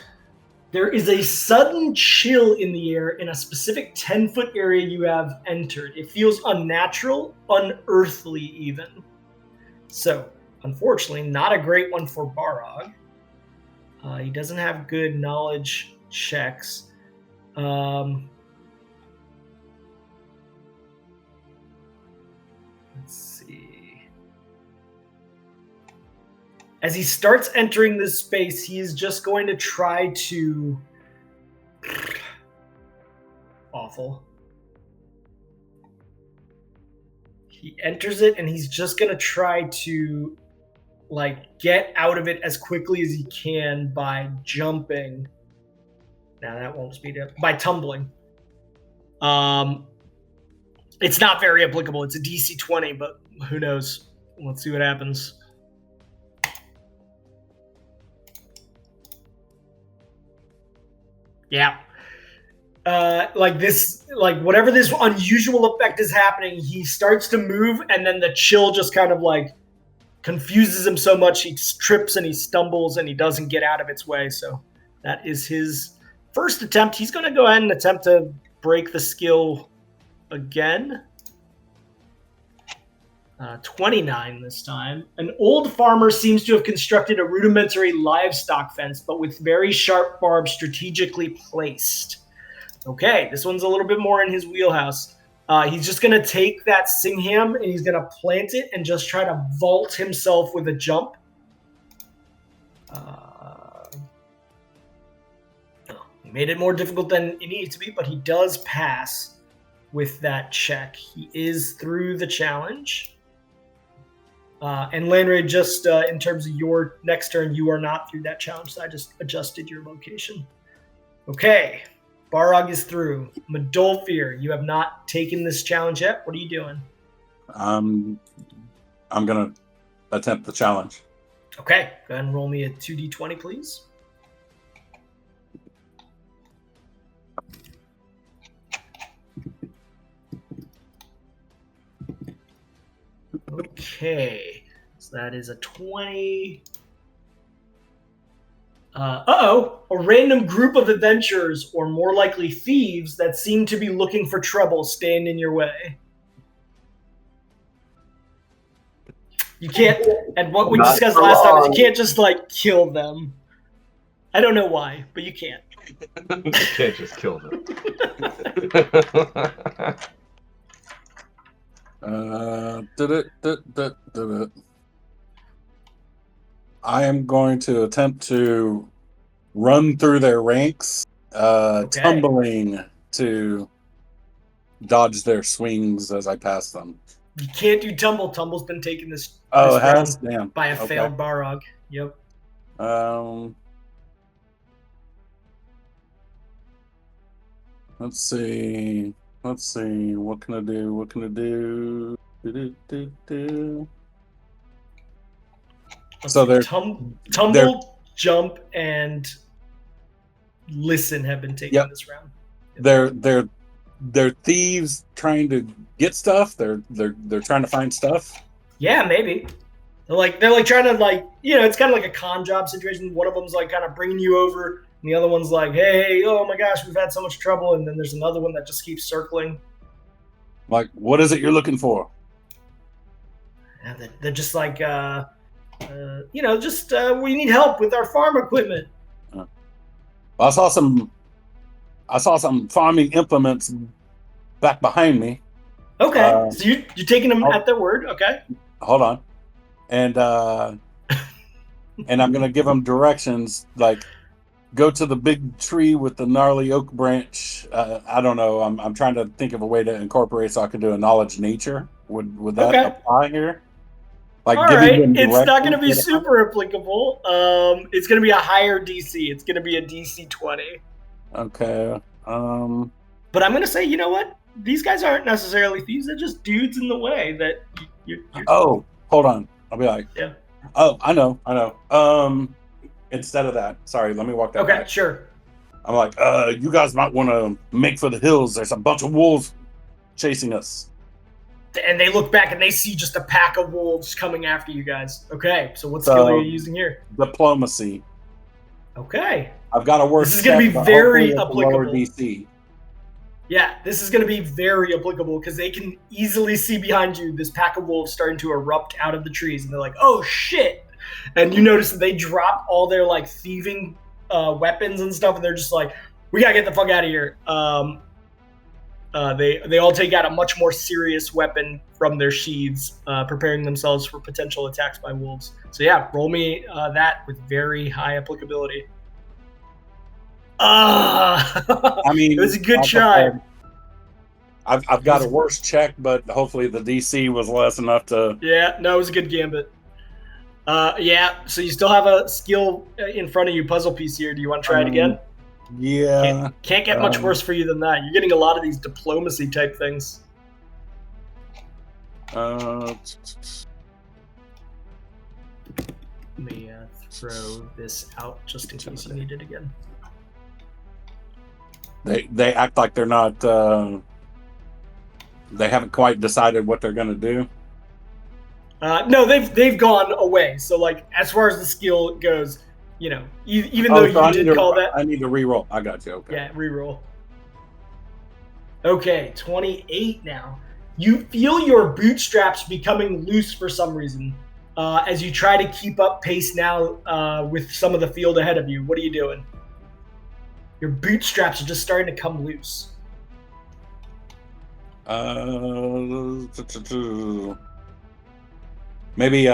There is a sudden chill in the air in a specific 10-foot area you have entered. It feels unnatural, unearthly even. So, unfortunately, not a great one for Barog. He doesn't have good knowledge checks. Let's see. As he starts entering this space, he is just going to try to... Awful. He enters it, and he's just going to try to get out of it as quickly as he can by jumping. Now that won't speed up. By tumbling. It's not very applicable. It's a DC 20, but who knows? Let's see what happens. Yeah. Whatever this unusual effect is happening, he starts to move, and then the chill just kind of confuses him so much he trips and he stumbles and he doesn't get out of its way. So that is his first attempt. He's going to go ahead and attempt to break the skill again. 29 this time. An old farmer seems to have constructed a rudimentary livestock fence, but with very sharp barbs strategically placed. Okay, this one's a little bit more in his wheelhouse. He's just going to take that Singham and he's going to plant it and just try to vault himself with a jump. He made it more difficult than it needed to be, but he does pass with that check. He is through the challenge. And Lanray, just in terms of your next turn, you are not through that challenge, so I just adjusted your location. Okay. Barog is through. Medolfir, you have not taken this challenge yet. What are you doing? I'm gonna attempt the challenge. Okay, go ahead and roll me a 2d20, please. Okay, so that is a 20. A random group of adventurers, or more likely thieves, that seem to be looking for trouble stand in your way. You can't, and what we discussed last time is you can't just, like, kill them. I don't know why, but you can't. You can't just kill them. I am going to attempt to run through their ranks, tumbling to dodge their swings as I pass them. You can't do tumble. Tumble's been taken this Oh, it has? round Damn. by a Okay. failed Barog. Yep. Let's see. What can I do? So they're tumble, jump, and listen have been taken this round. They're thieves trying to get stuff. They're trying to find stuff. Yeah, maybe. They're like trying to, like, it's kind of like a con job situation. One of them's like kind of bringing you over, and the other one's like, hey, oh my gosh, we've had so much trouble. And then there's another one that just keeps circling. Like, what is it you're looking for? And they're just like, we need help with our farm equipment. I saw some farming implements back behind me. Okay, so you're taking them at their word. Okay. Hold on, and I'm gonna give them directions, like go to the big tree with the gnarly oak branch. I don't know. I'm trying to think of a way to incorporate so I can do a knowledge nature. Would that apply here? Like, all right, it's not going to be super applicable. It's going to be a higher DC. It's going to be a DC 20. Okay. But I'm going to say, you know what? These guys aren't necessarily thieves. They're just dudes in the way that you're... Oh, hold on. I'll be like, yeah. Oh, I know. Instead of that, sorry, let me walk that back. Okay, sure. I'm like, you guys might want to make for the hills. There's a bunch of wolves chasing us. And they look back and they see just a pack of wolves coming after you guys. Okay, so what skill are you using here? Diplomacy. Okay. I've got a worse. This is going to be very applicable. DC. Yeah, this is going to be very applicable because they can easily see behind you this pack of wolves starting to erupt out of the trees, and they're like, "Oh shit!" And you notice that they drop all their, like, thieving weapons and stuff, and they're just like, "We gotta get the fuck out of here." They all take out a much more serious weapon from their sheaths, preparing themselves for potential attacks by wolves. So yeah, roll me that with very high applicability. I mean, it was a good try. I've got a worse check, but hopefully the DC was less enough to... Yeah, no, it was a good gambit. Yeah, so you still have a skill in front of you, puzzle piece here. Do you want to try it again? Yeah. Can't get much worse for you than that. You're getting a lot of these diplomacy type things. Let me throw this out just in case you need it again. They act like they're not. They haven't quite decided what they're going to do. No, they've gone away. So, like, as far as the skill goes, even though you did call that, I need to reroll. I got you. Okay. Yeah, reroll. Okay, 28 now. You feel your bootstraps becoming loose for some reason as you try to keep up pace now with some of the field ahead of you. What are you doing? Your bootstraps are just starting to come loose. Maybe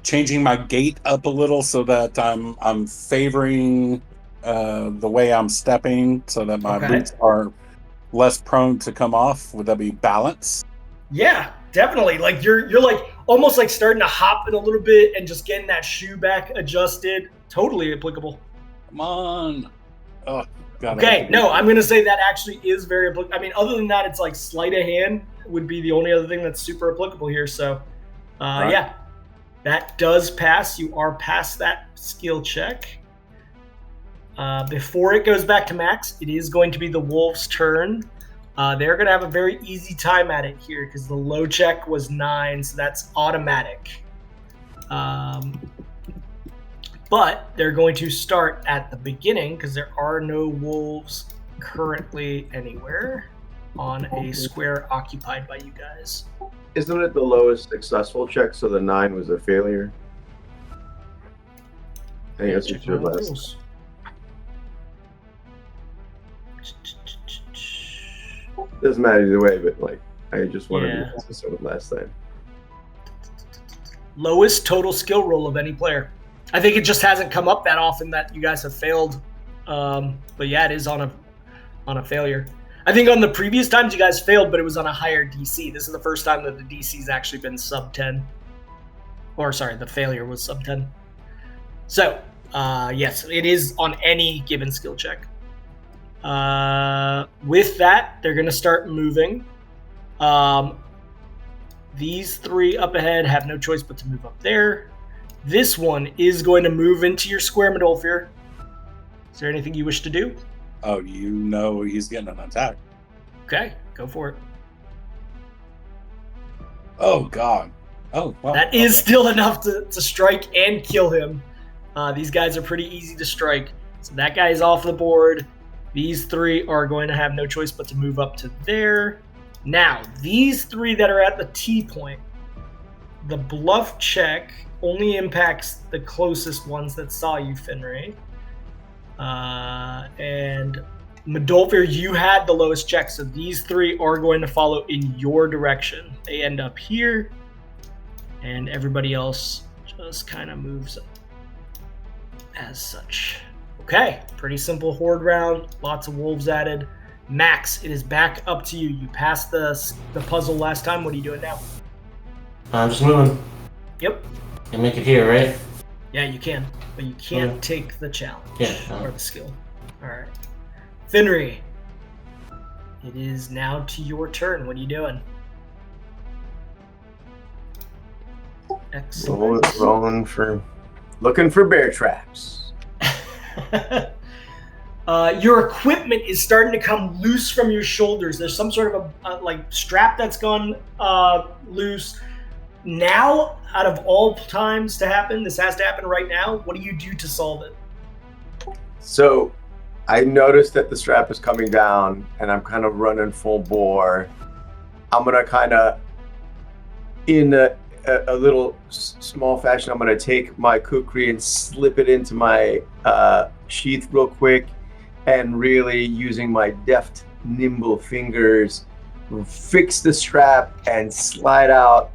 changing my gait up a little so that I'm favoring the way I'm stepping so that my boots are less prone to come off. Would that be balance? Yeah, definitely. Like you're like almost like starting to hop in a little bit and just getting that shoe back adjusted. Totally applicable. Come on. Oh, God. Okay, no, I'm gonna say that actually is very applicable. I mean, other than that, it's like sleight of hand would be the only other thing that's super applicable here. So, right. Yeah, that does pass. You are past that skill check. Before it goes back to Max, it is going to be the wolves' turn. They're going to have a very easy time at it here because the low check was 9, so that's automatic. But they're going to start at the beginning because there are no wolves currently anywhere on a square occupied by you guys. Isn't it the lowest successful check, so the 9 was a failure? I think that's what you last. Doesn't matter either way, but like I just wanted to be consistent with last time. Lowest total skill roll of any player. I think it just hasn't come up that often that you guys have failed. But yeah, it is on a failure. I think on the previous times you guys failed, but it was on a higher DC. This is the first time that the DC's actually been sub 10. Or sorry, the failure was sub 10. So, yes, it is on any given skill check. With that, they're going to start moving. These 3 up ahead have no choice but to move up there. This one is going to move into your square, Midolfir. Is there anything you wish to do? Oh, you know he's getting an attack. Okay, go for it. Oh, God. Oh, wow. That is still enough to strike and kill him. These guys are pretty easy to strike. So that guy is off the board. These 3 are going to have no choice but to move up to there. Now, these 3 that are at the T point, the bluff check only impacts the closest ones that saw you, Finray. And Midolfir, you had the lowest check, so these 3 are going to follow in your direction. They end up here, and everybody else just kind of moves as such. Okay, pretty simple horde round, lots of wolves added. Max, it is back up to you. You passed the puzzle last time. What are you doing now? I'm just moving. Yep. Can make it here, right? Yeah, you can, but you can't take the challenge Yeah. or the skill. All right. Finry, it is now to your turn. What are you doing? Excellent. Looking for bear traps. Your equipment is starting to come loose from your shoulders. There's some sort of a strap that's gone loose. Now, out of all times to happen, this has to happen right now. What do you do to solve it? So I noticed that the strap is coming down and I'm kind of running full bore. I'm going to kind of, in a little small fashion, I'm going to take my kukri and slip it into my sheath real quick and really using my deft, nimble fingers, fix the strap and slide out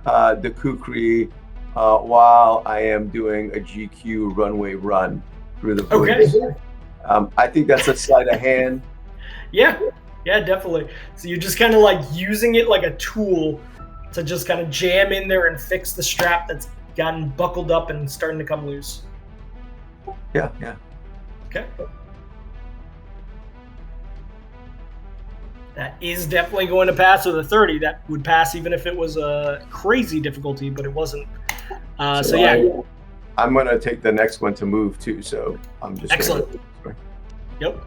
the kukri while I am doing a GQ runway run through the woods. Okay. I think that's a sleight of hand. Yeah, definitely. So you're just kind of like using it like a tool to just kind of jam in there and fix the strap that's gotten buckled up and starting to come loose. Yeah. Okay. That is definitely going to pass with a 30. That would pass even if it was a crazy difficulty, but it wasn't. So yeah. I'm going to take the next one to move too, so I'm just... Excellent. Yep.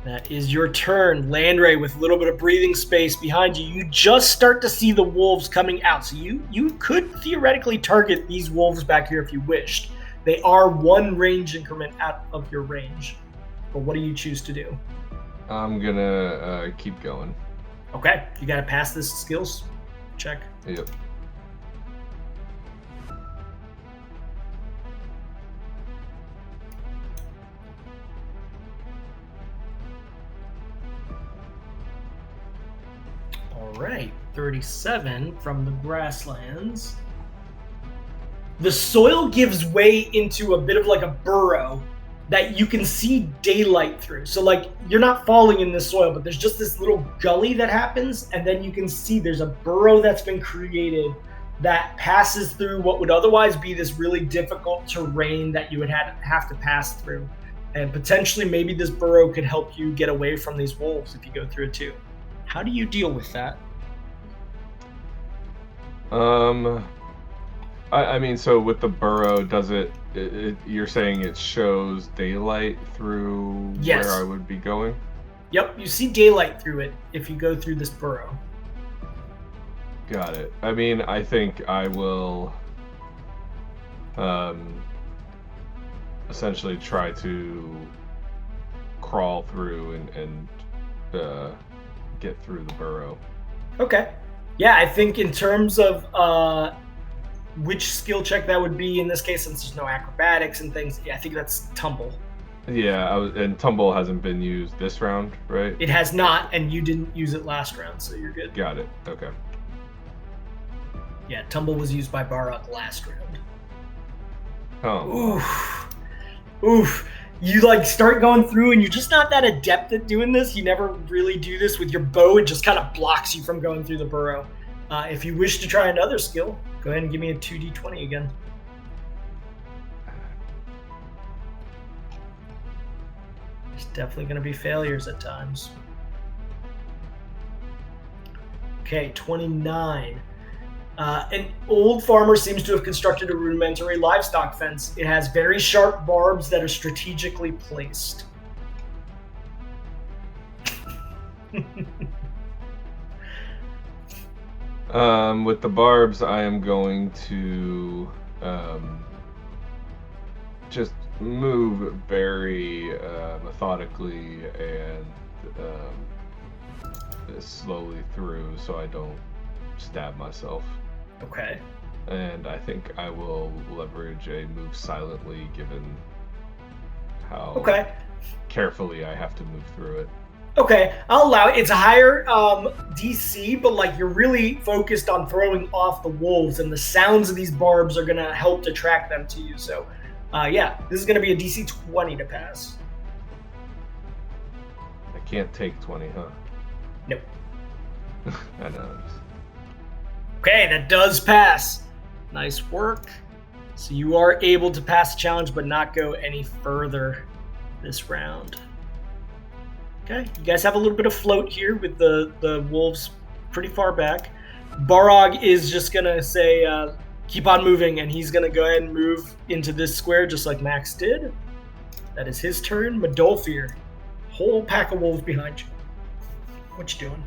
That is your turn. Landray, with a little bit of breathing space behind you, you just start to see the wolves coming out. So you could theoretically target these wolves back here if you wished. They are 1 range increment out of your range. But what do you choose to do? I'm gonna keep going. Okay, you gotta pass this skills check. Yep. All right, 37 from the grasslands. The soil gives way into a bit of like a burrow that you can see daylight through. So like you're not falling in this soil, but there's just this little gully that happens, and then you can see there's a burrow that's been created that passes through what would otherwise be this really difficult terrain that you would have to pass through. And potentially maybe this burrow could help you get away from these wolves if you go through it too. How do you deal with that? I mean, so with the burrow, does it you're saying it shows daylight through Yes. where I would be going? Yep, you see daylight through it if you go through this burrow. Got it. I mean, I think I will essentially try to crawl through and get through the burrow. Okay. Yeah, I think in terms of which skill check that would be in this case, since there's no acrobatics and things, I think that's tumble. Yeah, and tumble hasn't been used this round, right? It has not, and you didn't use it last round, so you're good. Got it. Okay. Yeah, tumble was used by Barok last round. Oh. Oof. You like start going through and you're just not that adept at doing this. You never really do this with your bow. It just kind of blocks you from going through the burrow. If you wish to try another skill, go ahead and give me a 2d20 again. There's definitely going to be failures at times. Okay, 29. An old farmer seems to have constructed a rudimentary livestock fence. It has very sharp barbs that are strategically placed. With the barbs, I am going to just move very methodically and slowly through so I don't stab myself. Okay. And I think I will leverage a move silently given how carefully I have to move through it. Okay, I'll allow it. It's a higher DC, but like you're really focused on throwing off the wolves, and the sounds of these barbs are going to help to track them to you. So, yeah, this is going to be a DC 20 to pass. I can't take 20, huh? Nope. I know. Okay, that does pass. Nice work. So you are able to pass the challenge, but not go any further this round. Okay, you guys have a little bit of float here with the wolves pretty far back. Barog is just going to say, keep on moving, and he's going to go ahead and move into this square just like Max did. That is his turn. Madolfir, whole pack of wolves behind you. What you doing?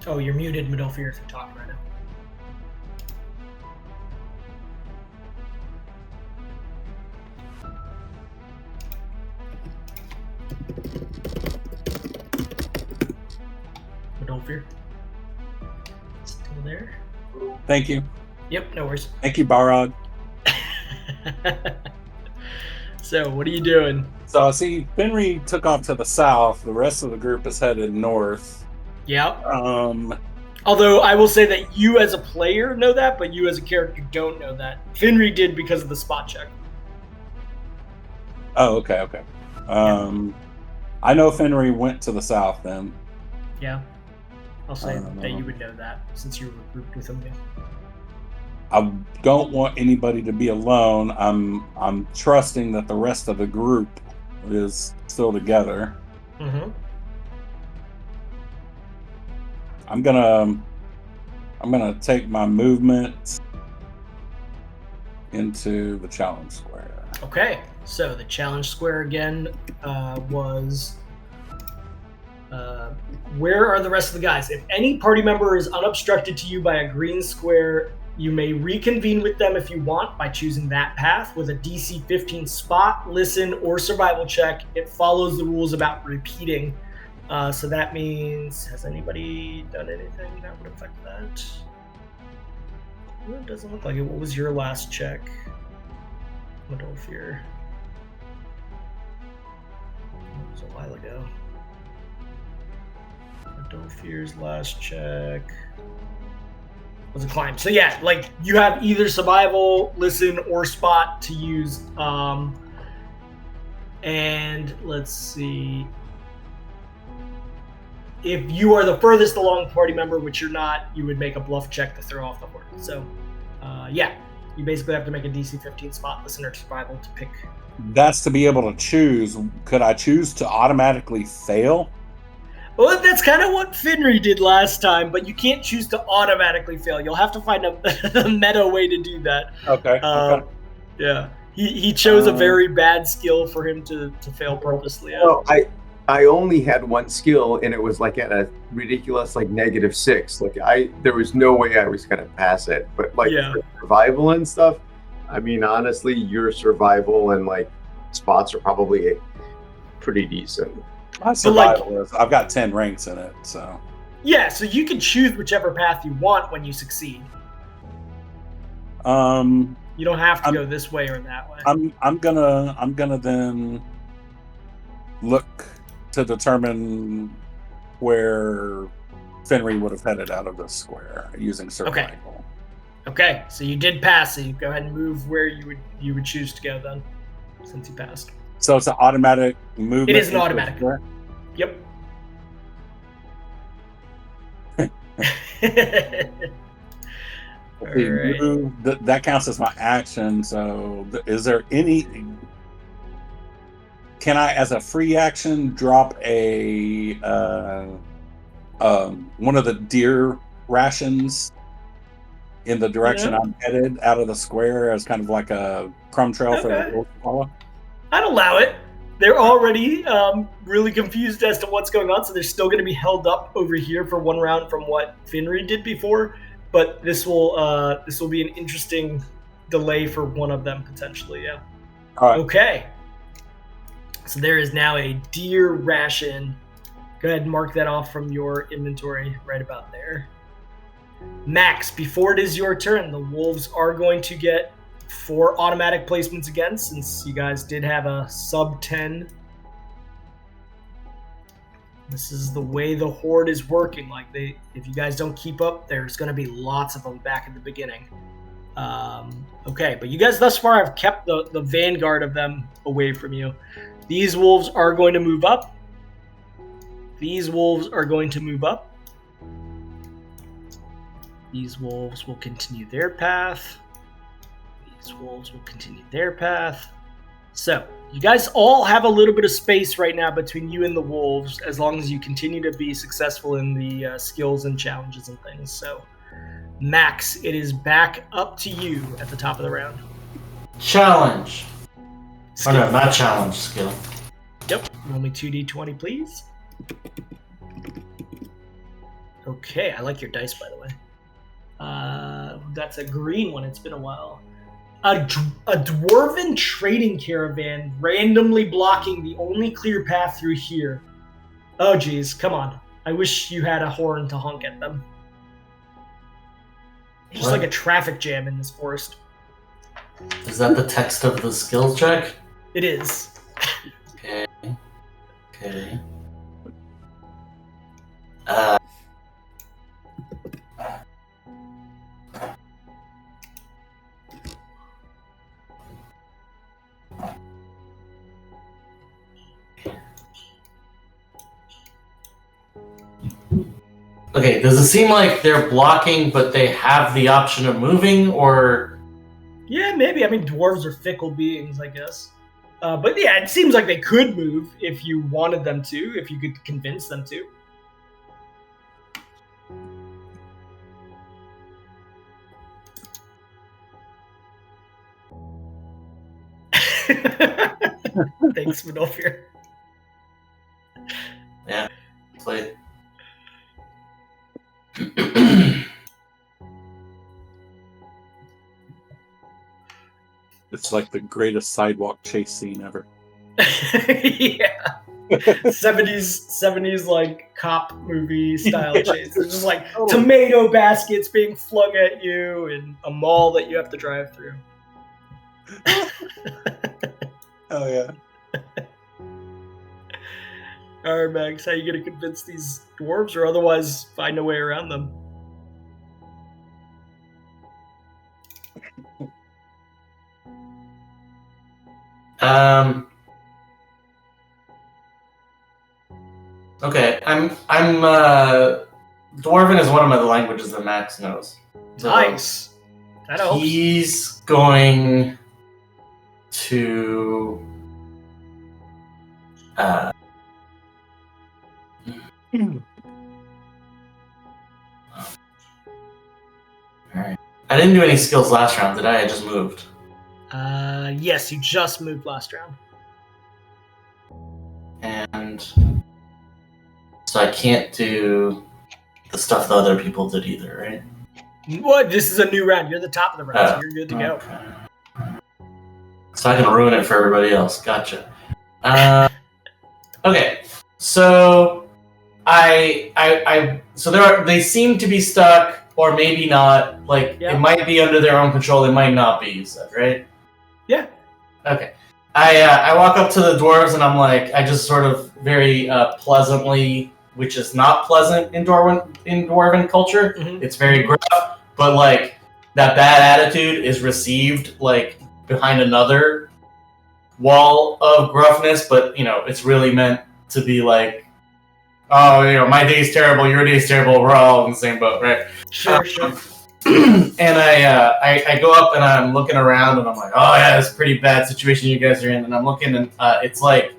Oh, you're muted, Madolfir, if you're talking right now. Madolfir? Still there? Thank you. Yep, no worries. Thank you, Barog. So, what are you doing? So I see Fenry took off to the south. The rest of the group is headed north. Yeah. Although I will say that you as a player know that, but you as a character don't know that. Fenry did because of the spot check. Oh, okay. I know Fenry went to the south then. Yeah. I'll say that you would know that since you were grouped with him. I don't want anybody to be alone. I'm trusting that the rest of the group is still together. Mm-hmm. I'm gonna take my movement into the challenge square. Okay, so the challenge square again was where are the rest of the guys? If any party member is unobstructed to you by a green square, you may reconvene with them if you want by choosing that path with a DC 15 spot, listen, or survival check. It follows the rules about repeating. So that means, has anybody done anything that would affect that? Well, it doesn't look like it. What was your last check? Madolfir. It was a while ago. Madolfir's last check was a climb. So yeah, like you have either survival, listen, or spot to use. And let's see. If you are the furthest along party member, which you're not, you would make a bluff check to throw off the horde. So, yeah, you basically have to make a DC 15 spot, listen, or survival to pick. That's to be able to choose. Could I choose to automatically fail? Well, that's kind of what Fenry did last time, but you can't choose to automatically fail. You'll have to find a meta way to do that. Okay. Yeah. He chose a very bad skill for him to fail purposely. Well, I only had one skill, and it was like at a ridiculous like -6. Like there was no way I was gonna pass it. But like for survival and stuff, I mean, honestly, your survival and like spots are probably pretty decent. My survival is I've got 10 ranks in it, so yeah. So you can choose whichever path you want when you succeed. You don't have to go this way or that way. I'm gonna then look to determine where Fenry would have headed out of this square using survival. Okay, so you did pass, so you go ahead and move where you would choose to go then, since you passed. So it's an automatic movement. It is an automatic. Yep. That counts as my action. So, is there any? Can I, as a free action, drop a one of the deer rations in the direction I'm headed out of the square as kind of like a crumb trail for the wolves to follow? I'd allow it. They're already really confused as to what's going on, so they're still going to be held up over here for one round from what Fenry did before. But this will be an interesting delay for one of them potentially. Yeah. All right. Okay. So there is now a deer ration. Go ahead and mark that off from your inventory right about there. Max, before it is your turn, the wolves are going to get 4 automatic placements again, since you guys did have a sub 10. This is the way the Horde is working. Like if you guys don't keep up, there's going to be lots of them back at the beginning. Okay, but you guys thus far have kept the vanguard of them away from you. These wolves are going to move up. These wolves are going to move up. These wolves will continue their path. These wolves will continue their path. So, you guys all have a little bit of space right now between you and the wolves, as long as you continue to be successful in the skills and challenges and things. So, Max, it is back up to you at the top of the round. Challenge. Skill. Oh no, not challenge, skill. Yep. Roll me 2d20, please. Okay, I like your dice, by the way. That's a green one. It's been a while. A dwarven trading caravan randomly blocking the only clear path through here. Oh, geez. Come on. I wish you had a horn to honk at them. Just like a traffic jam in this forest. Is that the text of the skill check? It is. Okay. Okay, does it seem like they're blocking, but they have the option of moving, or? Yeah, maybe. I mean, dwarves are fickle beings, I guess. But yeah, it seems like they could move if you wanted them to, if you could convince them to. Thanks, Manolfir. Yeah, play. It's like the greatest sidewalk chase scene ever. Yeah. 70s like cop movie style chase. It's just like tomato baskets being flung at you and a mall that you have to drive through. Oh yeah. All right, Max, how are you going to convince these dwarves or otherwise find a way around them? Okay, I'm Dwarven is one of the languages that Max knows. So Nice. That helps. he's going to Alright. I didn't do any skills last round, did I? I just moved. Yes, you just moved last round. And so I can't do the stuff the other people did either, right? What? This is a new round. You're the top of the round, so you're good to go. Okay. So I can ruin it for everybody else. Gotcha. Okay, so they seem to be stuck, or maybe not. Like It might be under their own control. It might not be. You said, right? Yeah. Okay. I walk up to the dwarves and I'm like, I just sort of very pleasantly, which is not pleasant in dwarven culture. Mm-hmm. It's very gruff, but like that bad attitude is received like behind another wall of gruffness, but it's really meant to be like, oh, my day's terrible, your day's terrible, we're all in the same boat, right? Sure. And I go up and I'm looking around and I'm like, oh yeah, it's a pretty bad situation you guys are in. And I'm looking and it's like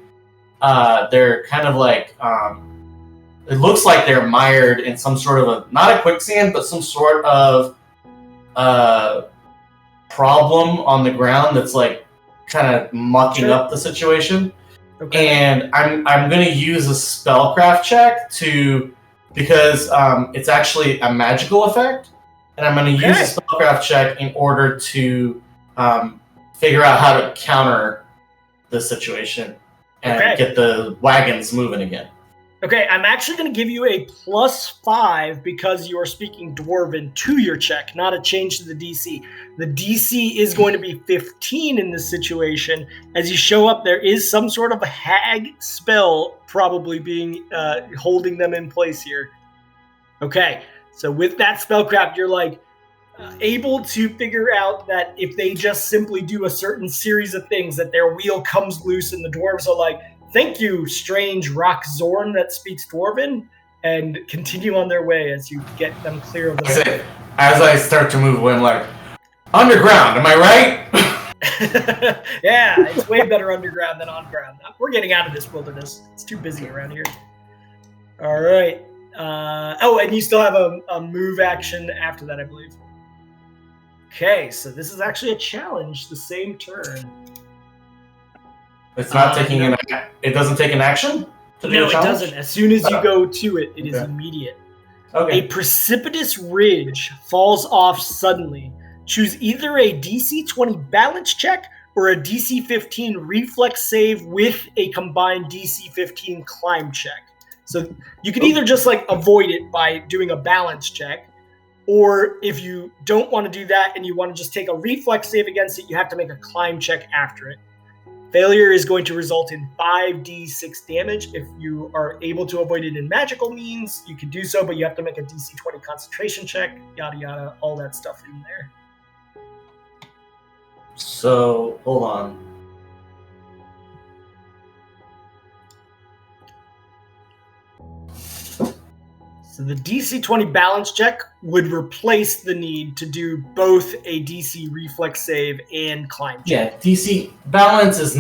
they're kind of like it looks like they're mired in some sort of not a quicksand, but some sort of problem on the ground that's like kind of mucking up the situation. Okay. And I'm gonna use a spellcraft check because it's actually a magical effect. And I'm going to use a spellcraft check in order to figure out how to counter the situation and get the wagons moving again. Okay, I'm actually going to give you a +5 because you are speaking Dwarven to your check, not a change to the DC. The DC is going to be 15 in this situation. As you show up, there is some sort of a hag spell probably being holding them in place here. Okay. So with that spellcraft, you're like able to figure out that if they just simply do a certain series of things, that their wheel comes loose and the dwarves are like, thank you, strange rock Zorn that speaks Dwarven, and continue on their way as you get them clear of the city. As I start to move away, I'm like, underground, am I right? Yeah, it's way better underground than on ground. We're getting out of this wilderness. It's too busy around here. All right. And you still have a move action after that, I believe. Okay, so this is actually a challenge, the same turn. It's not taking it doesn't take an action? No, it doesn't. As soon as you go to it, it is immediate. Okay. A precipitous ridge falls off suddenly. Choose either a DC 20 balance check or a DC 15 reflex save with a combined DC 15 climb check. So you can either just like avoid it by doing a balance check, or if you don't want to do that and you want to just take a reflex save against it, you have to make a climb check after it. Failure is going to result in 5d6 damage. If you are able to avoid it in magical means, you can do so, but you have to make a DC 20 concentration check, yada yada, all that stuff in there. So, hold on. So the DC 20 balance check would replace the need to do both a DC reflex save and climb check. Yeah, DC balance is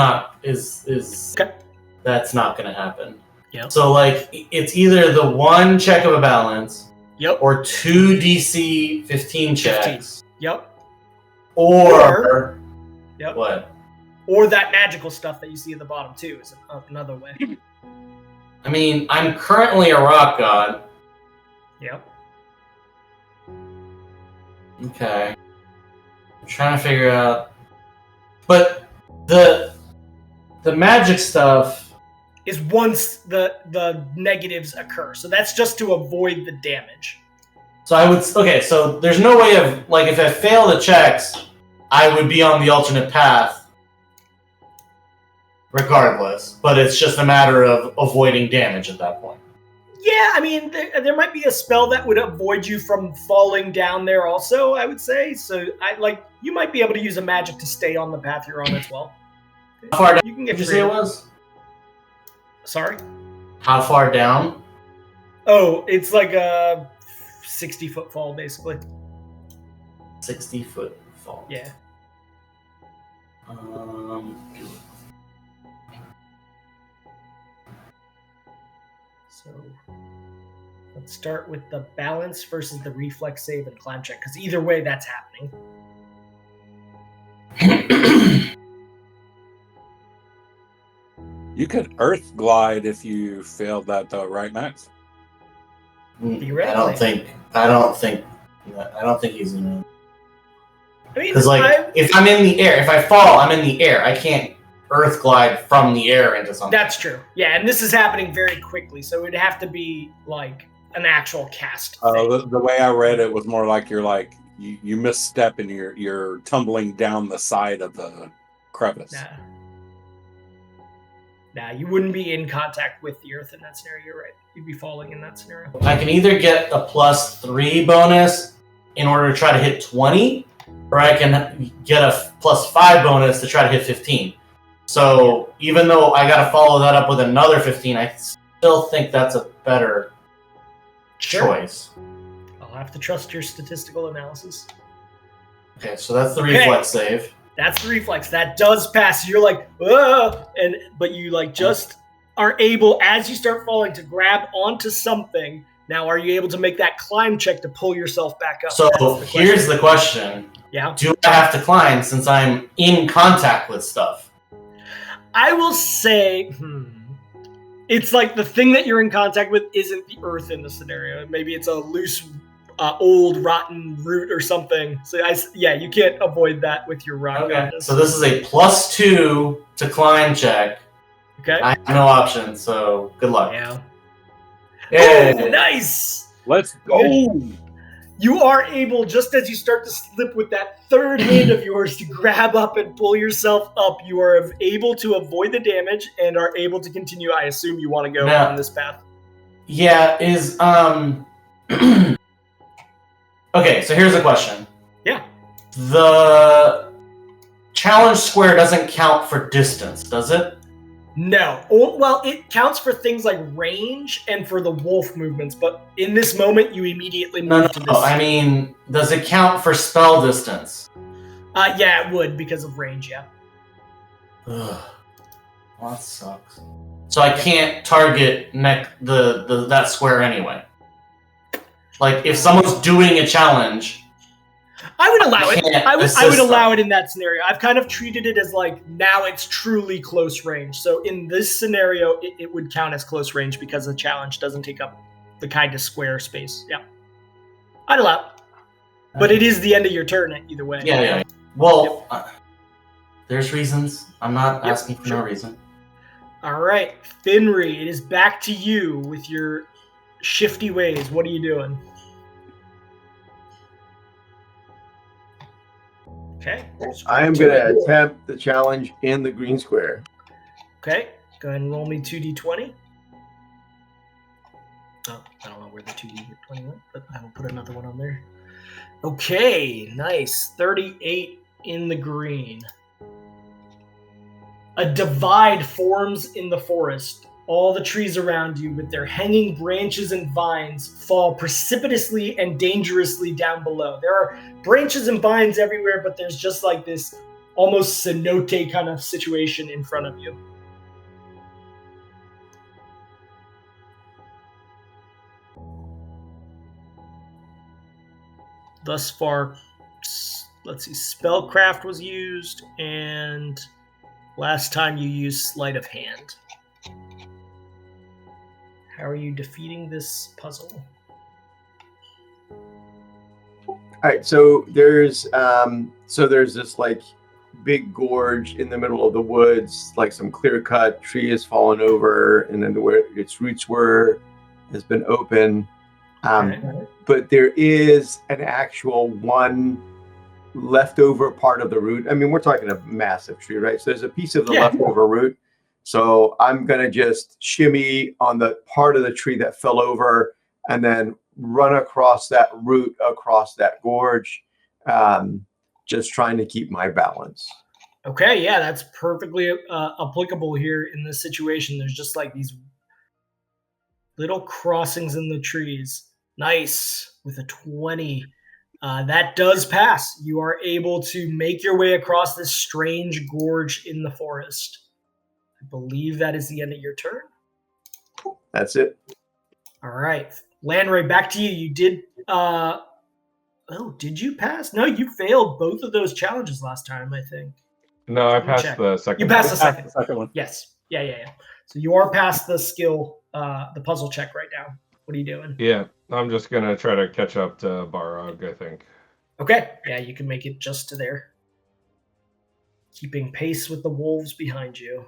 okay. That's not going to happen. Yep. So like it's either the one check of a balance, or 2 DC 15 checks. Yep. Or what? Or that magical stuff that you see at the bottom too is another way. I mean, I'm currently a rock god. Yep. Okay. I'm trying to figure out. But the magic stuff is once the negatives occur. So that's just to avoid the damage. So so there's no way of like if I fail the checks, I would be on the alternate path regardless, but it's just a matter of avoiding damage at that point. Yeah, I mean, there might be a spell that would avoid you from falling down there also, I would say. So, you might be able to use a magic to stay on the path you're on as well. How far down you can get did you say it was? Sorry? How far down? Oh, it's like a 60-foot fall, basically. 60-foot fall. Yeah. So let's start with the balance versus the reflex save and climb check, because either way, that's happening. You could earth glide if you failed that though, right, Max? Theoretically. I don't think he's gonna. I mean, Because if I'm in the air, if I fall, I'm in the air. I can't earth glide from the air into something. That's true. Yeah, and this is happening very quickly, so it'd have to be like an actual cast. The way I read it was more like you misstep and you're tumbling down the side of the crevice. Nah, you wouldn't be in contact with the earth in that scenario. You're right. You'd be falling in that scenario. I can either get a +3 bonus in order to try to hit 20, or I can get a +5 bonus to try to hit 15. So even though I got to follow that up with another 15, I still think that's a better choice. I'll have to trust your statistical analysis. Okay, so that's the reflex save. That's the reflex. That does pass. You're like, but you like just are able, as you start falling, to grab onto something. Now, are you able to make that climb check to pull yourself back up? So here's the question. Yeah. Do I have to climb since I'm in contact with stuff? I will say, it's like the thing that you're in contact with isn't the earth in the scenario. Maybe it's a loose, old, rotten root or something. So you can't avoid that with your rock. Okay. So this is a +2 to climb check. Okay. I have no option, so good luck. Yeah. Yay. Oh, nice. Let's go. You are able, just as you start to slip with that third hand of yours to grab up and pull yourself up, you are able to avoid the damage and are able to continue. I assume you want to go on this path. Yeah, Okay, so here's a question. Yeah. The challenge square doesn't count for distance, does it? No. Well, it counts for things like range and for the wolf movements, but in this moment, you immediately move to this. I mean, does it count for spell distance? Yeah, it would because of range, yeah. Ugh. Well, that sucks. So I can't target that square anyway. Like, if someone's doing a challenge... I would allow it. I would allow them. it in that scenario. I've kind of treated it as like, now it's truly close range. So in this scenario, it would count as close range because the challenge doesn't take up the kind of square space. Yeah. I'd allow it. But it is the end of your turn either way. Yeah. Well, there's reasons. I'm not asking for no reason. All right. Finri, it is back to you with your shifty ways. What are you doing? Okay. I am going to attempt the challenge in the green square. Okay. Go ahead and roll me 2d20. Oh, I don't know where the 2d20 went, but I will put another one on there. Okay, nice. 38 in the green. A divide forms in the forest. All the trees around you, with their hanging branches and vines, fall precipitously and dangerously down below. There are branches and vines everywhere, but there's just like this almost cenote kind of situation in front of you. Thus far, let's see, Spellcraft was used, and last time you used Sleight of Hand. How are you defeating this puzzle? All right, so there's this like big gorge in the middle of the woods, like some clear-cut tree has fallen over, and then where its roots were has been open. But there is an actual one leftover part of the root. I mean, we're talking a massive tree, right? So there's a piece of the leftover root. So I'm going to just shimmy on the part of the tree that fell over and then run across that root, across that gorge, just trying to keep my balance. Okay, yeah, that's perfectly applicable here in this situation. There's just like these little crossings in the trees. Nice, with a 20. That does pass. You are able to make your way across this strange gorge in the forest. I believe that is the end of your turn. That's it. All right. Landray, back to you. You did... did you pass? No, you failed both of those challenges last time, I think. No, I passed the second one. You passed the second one. Yes. Yeah. So you are past the skill, the puzzle check right now. What are you doing? Yeah, I'm just gonna try to catch up to Barog, I think. Okay. Yeah, you can make it just to there. Keeping pace with the wolves behind you.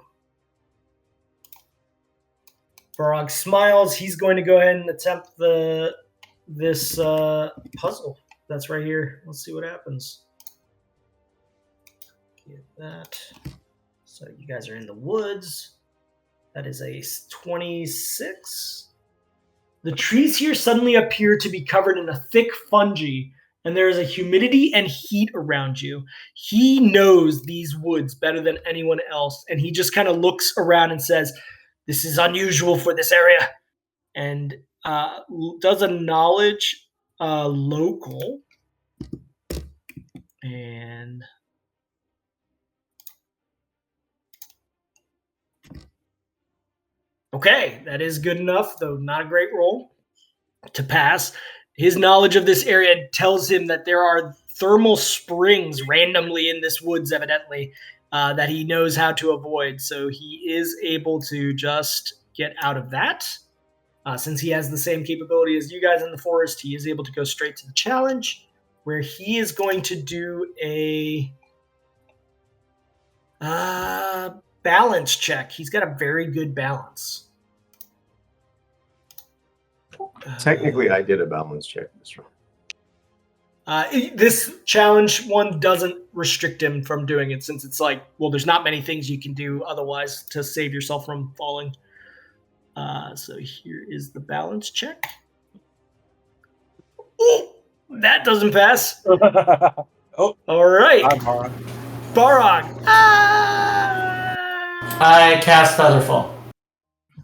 Barog smiles. He's going to go ahead and attempt this puzzle that's right here. Let's see what happens. Get that. So you guys are in the woods. That is a 26. The trees here suddenly appear to be covered in a thick fungi, and there is a humidity and heat around you. He knows these woods better than anyone else, and he just kind of looks around and says, "This is unusual for this area," and does a knowledge local. And okay, that is good enough, though not a great roll to pass. His knowledge of this area tells him that there are thermal springs randomly in this woods, evidently, that he knows how to avoid. So he is able to just get out of that. Since he has the same capability as you guys in the forest, he is able to go straight to the challenge, where he is going to do a balance check. He's got a very good balance. Technically, I did a balance check this round. This challenge one doesn't restrict him from doing it, since it's like, well, there's not many things you can do otherwise to save yourself from falling. So here is the balance check. Oh, that doesn't pass. Oh, All right. I'm hard. Barog. I cast Featherfall.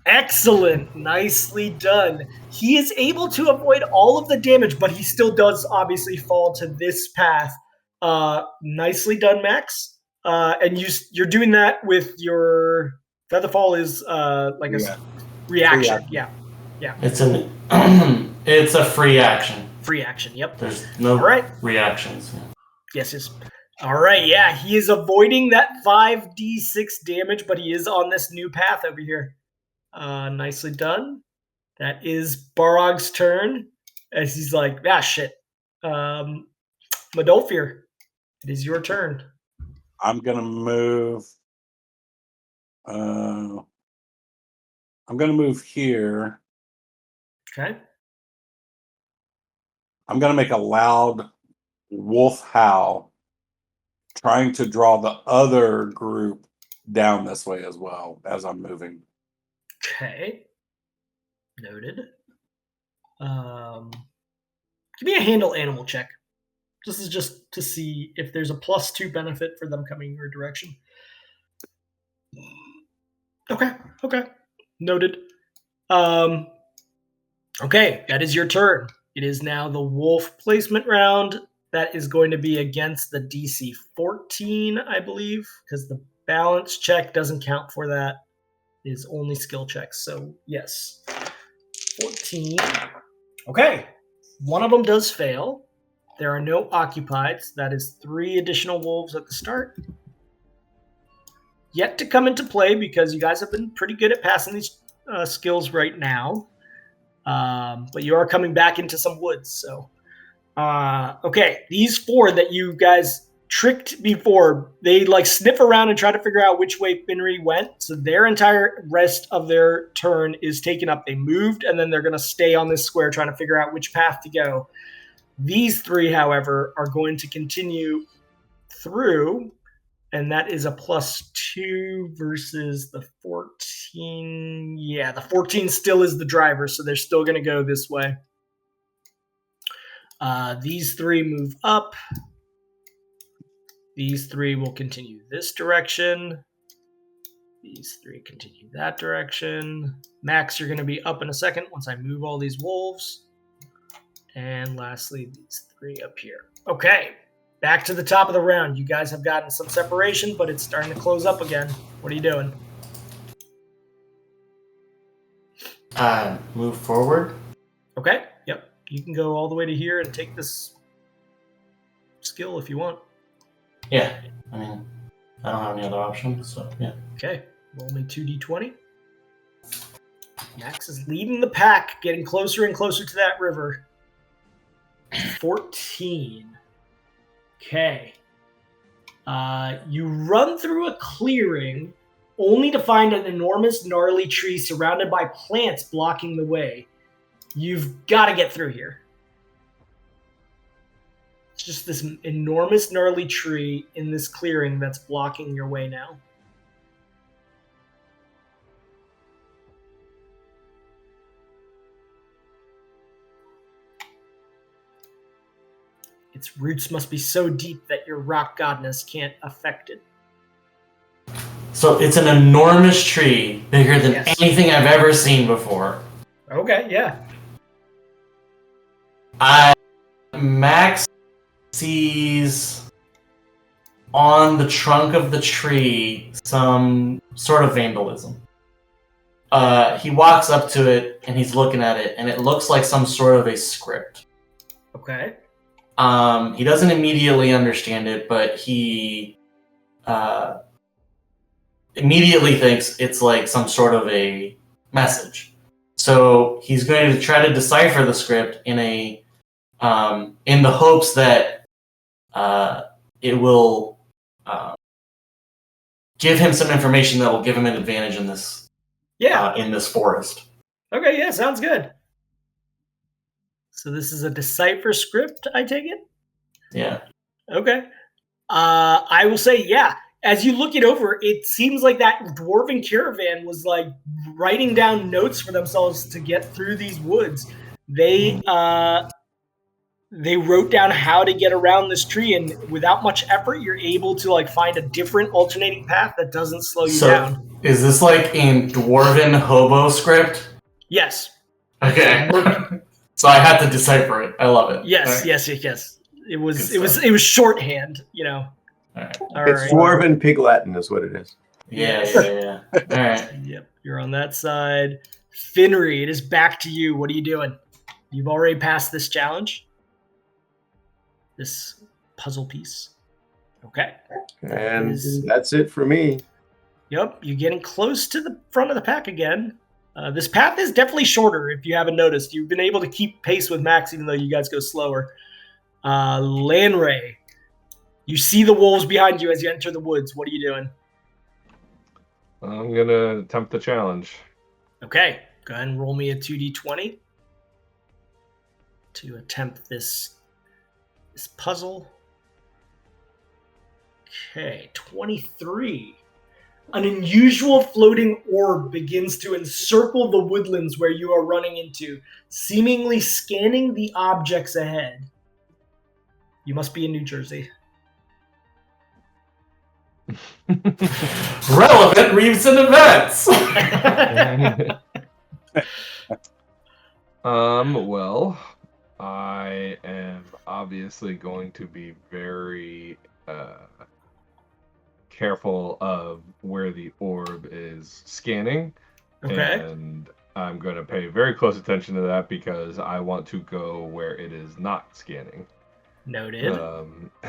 Excellent. Nicely done. He is able to avoid all of the damage, but he still does obviously fall to this path. Nicely done, Max. And you're doing that with your Featherfall is like a reaction. Yeah. It's it's a free action. Free action. Yep. There's no reactions. Yes. All right. Yeah, he is avoiding that 5d6 damage, but he is on this new path over here. Nicely done. That is Barog's turn, as he's like, shit. Madolfir, it is your turn. I'm gonna move. I'm gonna move here. Okay. I'm gonna make a loud wolf howl, trying to draw the other group down this way as well as I'm moving. Okay. Noted. Give me a handle animal check. This is just to see if there's a +2 benefit for them coming your direction. Okay. Noted. Okay, that is your turn. It is now the wolf placement round. That is going to be against the DC 14, I believe, because the balance check doesn't count for that. It is only skill checks. So, yes. 14. Okay. One of them does fail. There are no occupieds. That is 3 additional wolves at the start. Yet to come into play, because you guys have been pretty good at passing these skills right now. But you are coming back into some woods. So, okay. These 4 that you guys tricked before, they like sniff around and try to figure out which way Finri went. So their entire rest of their turn is taken up. They moved, and then they're going to stay on this square trying to figure out which path to go. These 3, however, are going to continue through, and that is a +2 versus the 14. Yeah, the 14 still is the driver, so they're still going to go this way. These 3 move up. These 3 will continue this direction. These 3 continue that direction. Max, you're going to be up in a second once I move all these wolves. And lastly, these 3 up here. Okay, back to the top of the round. You guys have gotten some separation, but it's starting to close up again. What are you doing? Move forward. Okay, yep. You can go all the way to here and take this skill if you want. Yeah, I mean, I don't have any other options, so yeah. Okay, Roll me 2d20. Max is leading the pack, getting closer and closer to that river. 14. Okay. You run through a clearing only to find an enormous gnarly tree surrounded by plants blocking the way. You've got to get through here. It's just this enormous gnarly tree in this clearing that's blocking your way now. Its roots must be so deep that your rock godness can't affect it. So it's an enormous tree, bigger than anything I've ever seen before. Okay, yeah. Max sees on the trunk of the tree some sort of vandalism. He walks up to it and he's looking at it, and it looks like some sort of a script. Okay. He doesn't immediately understand it, but he immediately thinks it's like some sort of a message. So he's going to try to decipher the script in the hopes that it will give him some information that will give him an advantage in this in this forest. Okay, yeah, sounds good. So this is a decipher script, I take it? Yeah. Okay. I will say, yeah. As you look it over, it seems like that dwarven caravan was like writing down notes for themselves to get through these woods. They wrote down how to get around this tree, and without much effort, you're able to like find a different alternating path that doesn't slow you down. Is this like in dwarven hobo script? Yes. Okay. So I had to decipher it. I love it. Yes, yes. It was shorthand, you know. All right. It's Dwarven Pig Latin is what it is. Yeah. All right. Yep, you're on that side. Finnery, it is back to you. What are you doing? You've already passed this challenge. This puzzle piece. Okay. And that's it for me. Yep, you're getting close to the front of the pack again. This path is definitely shorter, if you haven't noticed. You've been able to keep pace with Max, even though you guys go slower. Lanray, you see the wolves behind you as you enter the woods. What are you doing? I'm going to attempt the challenge. Okay, go ahead and roll me a 2d20 to attempt this puzzle. Okay, 23. An unusual floating orb begins to encircle the woodlands where you are running into, seemingly scanning the objects ahead. You must be in New Jersey. Relevant recent events. Well, I am obviously going to be very careful of where the orb is scanning. Okay. And I'm going to pay very close attention to that because I want to go where it is not scanning. Noted.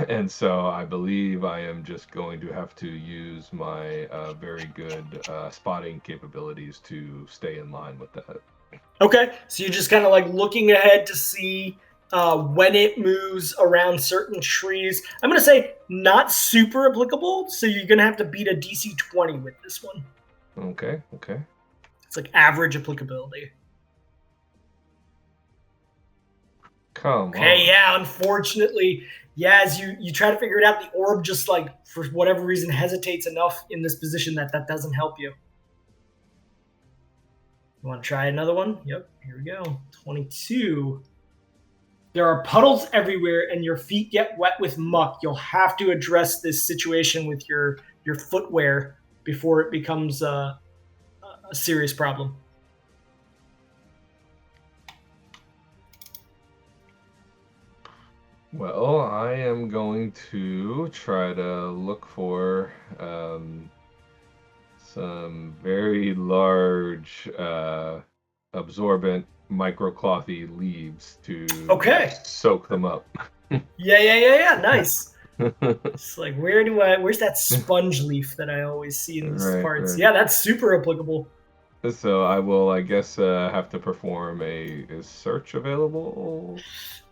And so I believe I am just going to have to use my very good spotting capabilities to stay in line with that. Okay, so you're just kind of like looking ahead to see when it moves around certain trees. I'm going to say not super applicable, so you're going to have to beat a DC 20 with this one. Okay. It's like average applicability. Come on. Okay, yeah, unfortunately, yeah, as you try to figure it out, the orb just like, for whatever reason, hesitates enough in this position that doesn't help you. You want to try another one? Yep, here we go. 22. There are puddles everywhere, and your feet get wet with muck. You'll have to address this situation with your footwear before it becomes a serious problem. Well, I am going to try to look for some very large absorbent microclothy leaves to Okay. soak them up. Yeah. Nice. It's like, where's that sponge leaf that I always see in these Right, parts? right. Yeah, that's super applicable. So I will, I guess, have to perform is search available?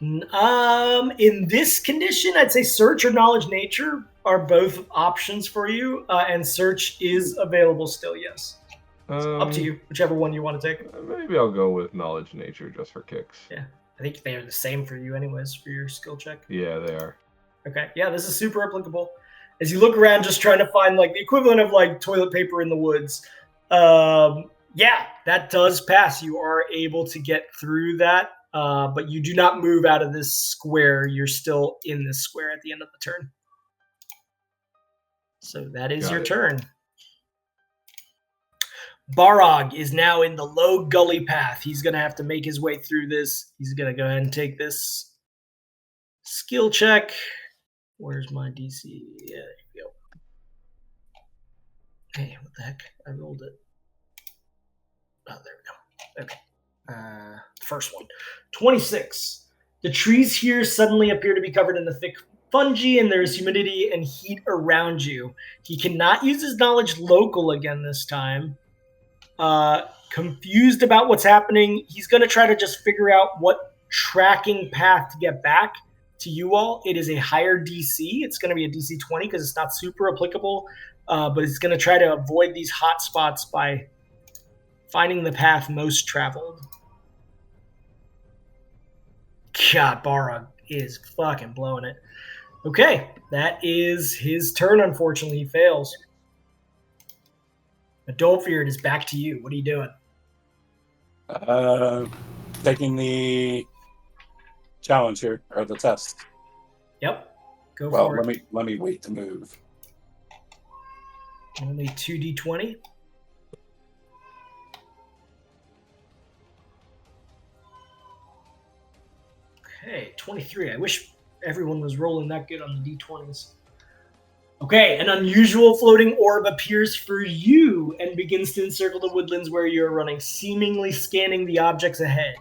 In this condition, I'd say search or knowledge nature are both options for you, and search is available still. Yes, up to you, whichever one you want to take. Maybe I'll go with knowledge nature just for kicks. Yeah, I think they are the same for you, anyways, for your skill check. Yeah, they are. Okay, yeah, this is super applicable. As you look around, just trying to find like the equivalent of like toilet paper in the woods. Yeah, that does pass. You are able to get through that. But you do not move out of this square. You're still in this square at the end of the turn. So that is your turn. Barog is now in the low gully path. He's going to have to make his way through this. He's going to go ahead and take this skill check. Where's my DC? Yeah, there we go. Hey, what the heck? I rolled it. Oh, there we go. Okay. First one. 26. The trees here suddenly appear to be covered in the thick fungi, and there is humidity and heat around you. He cannot use his knowledge local again this time. Confused about what's happening, he's going to try to just figure out what tracking path to get back to you all. It is a higher DC. It's going to be a DC 20 because it's not super applicable, but it's going to try to avoid these hot spots by finding the path most traveled. God, Barog is fucking blowing it. Okay, that is his turn. Unfortunately, he fails. But don't fear, it is back to you. What are you doing? Taking the challenge here, or the test. Yep, go for it. Let me wait to move. Only 2d20. Okay, 23. I wish everyone was rolling that good on the d20s. Okay, an unusual floating orb appears for you and begins to encircle the woodlands where you're running, seemingly scanning the objects ahead.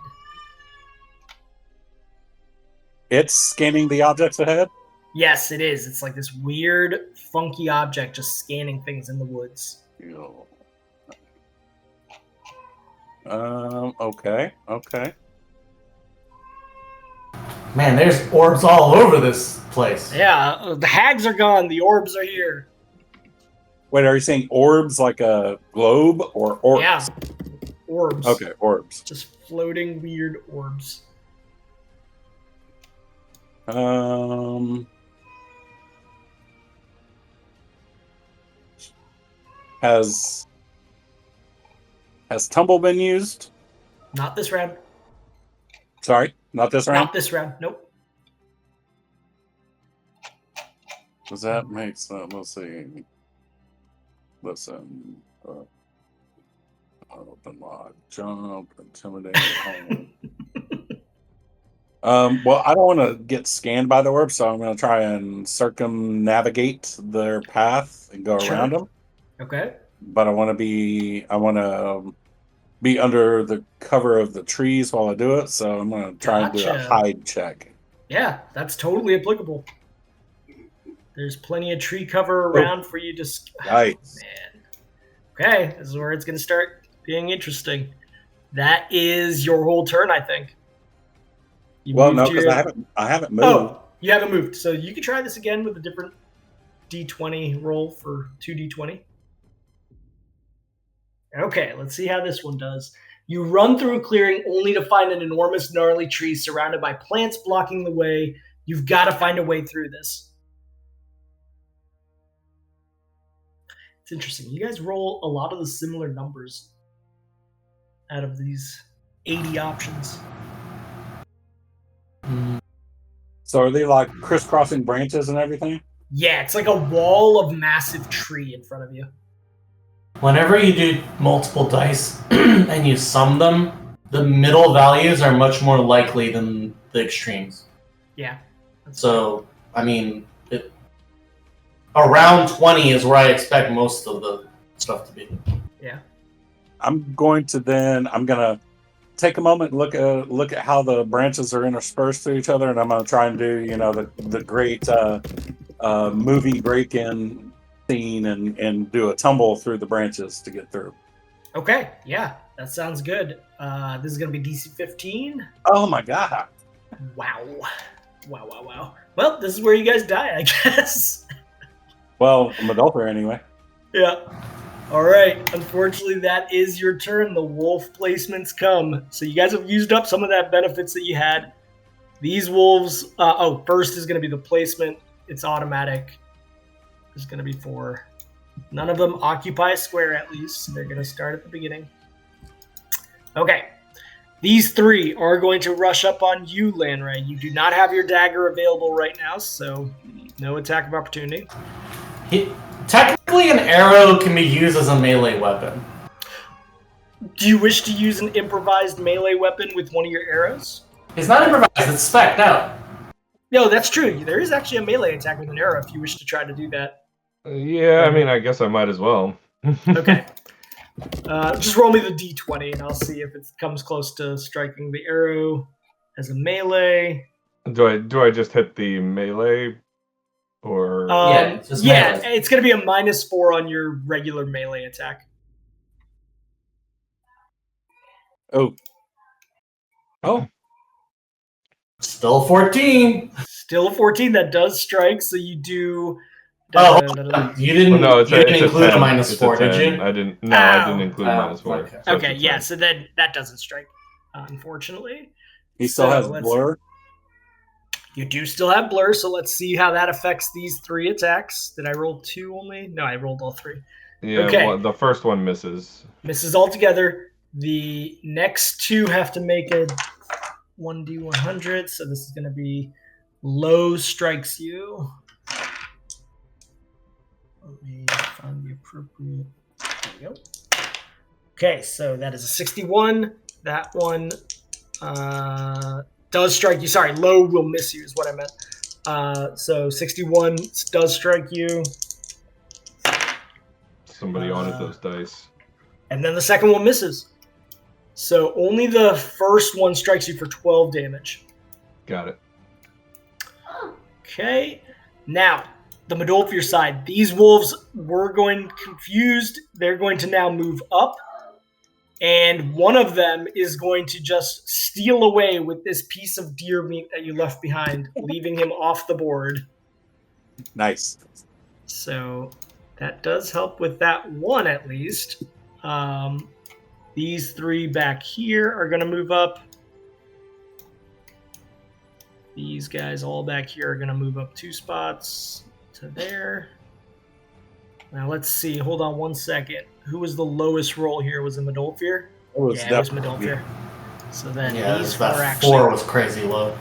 It's scanning the objects ahead? Yes, it is. It's like this weird, funky object just scanning things in the woods. Okay. Man, there's orbs all over this place. Yeah, the hags are gone. The orbs are here. Wait, are you saying orbs like a globe or orbs? Yeah, orbs. Okay, orbs. Just floating weird orbs. Has tumble been used? Not this round. Sorry, not this round? Not this round. Nope. Does that make sense? Let's see. Listen. Open lock, jump, intimidate. Well, I don't want to get scanned by the orb, so I'm going to try and circumnavigate their path and go around them. Okay. But I want to be under the cover of the trees while I do it, so I'm going to try and do a hide check. Yeah, that's totally applicable. There's plenty of tree cover around for you to... Nice. Man. Okay, this is where it's going to start being interesting. That is your whole turn, I think. No, because I haven't moved. Oh, you haven't moved. So you can try this again with a different D20 roll for 2D20. Okay, let's see how this one does. You run through a clearing only to find an enormous gnarly tree surrounded by plants blocking the way. You've got to find a way through this. It's interesting. You guys roll a lot of the similar numbers out of these 80 options. So are they like crisscrossing branches and everything? Yeah, it's like a wall of massive tree in front of you. Whenever you do multiple dice and you sum them, the middle values are much more likely than the extremes. Yeah. So, I mean, around 20 is where I expect most of the stuff to be. Yeah. I'm going to take a moment and look at how the branches are interspersed through each other, and I'm going to try and do, the great movie break-in scene and do a tumble through the branches to get through. Okay, yeah, that sounds good. This is going to be DC 15. Oh my god. Wow. Well, this is where you guys die, I guess. Well, I'm a Dolphin anyway. Yeah. All right. Unfortunately, that is your turn. The wolf placements come. So you guys have used up some of that benefits that you had. These wolves, first is going to be the placement. It's automatic. There's going to be 4. None of them occupy a square at least. So they're going to start at the beginning. Okay. These 3 are going to rush up on you, Lanray. You do not have your dagger available right now, so no attack of opportunity. Technically, an arrow can be used as a melee weapon. Do you wish to use an improvised melee weapon with one of your arrows? It's not improvised, it's spec'd out. No, that's true. There is actually a melee attack with an arrow if you wish to try to do that. Yeah, I mean, I guess I might as well. Okay. Just roll me the d20 and I'll see if it comes close to striking the arrow as a melee. Do I just hit the melee? Or Yeah, it's going to be a -4 on your regular melee attack. Oh. Still 14. Still a 14. That does strike, so you do... You didn't, it's include a 10. -4, did you? I didn't include -4. Okay. So Okay, yeah, so then that doesn't strike, unfortunately. He still has blur. You do still have blur, so let's see how that affects these 3 attacks. Did I roll 2 only? No, I rolled all 3. Yeah, okay. The first one misses. Misses altogether. The next 2 have to make a 1d100, so this is going to be low strikes you. Let me find the appropriate... There we go. Okay, so that is a 61. That one... does strike you. Sorry, low will miss you is what I meant. So 61 does strike you. Somebody wanted those dice. And then the second one misses. So only the first one strikes you for 12 damage. Got it. Okay. Now, the Medolfir side. These wolves were going confused. They're going to now move up. And one of them is going to just steal away with this piece of deer meat that you left behind, leaving him off the board. Nice. So that does help with that one at least. These 3 back here are going to move up. These guys all back here are going to move up 2 spots to there. Now let's see. Hold on 1 second. Who was the lowest roll here? Was it Medolfir? It was Medolfir. So then these 4 actually... 4 was crazy low.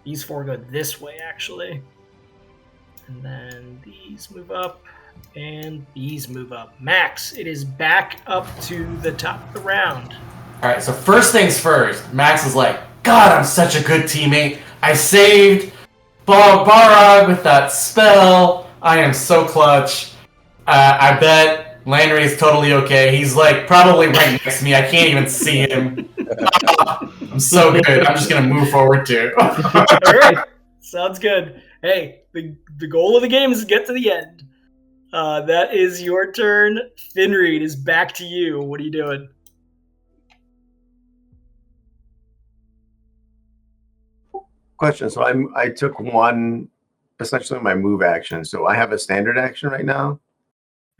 These 4 go this way, actually. And then these move up. And these move up. Max, it is back up to the top of the round. Alright, so first things first. Max is like, God, I'm such a good teammate. I saved Barag with that spell. I am so clutch. I bet Landry is totally okay. He's like probably right next to me. I can't even see him. I'm so good. I'm just gonna move forward too. All right, sounds good. Hey, the goal of the game is to get to the end. That is your turn. Finreed is back to you. What are you doing? Question. So I took one, essentially my move action. So I have a standard action right now.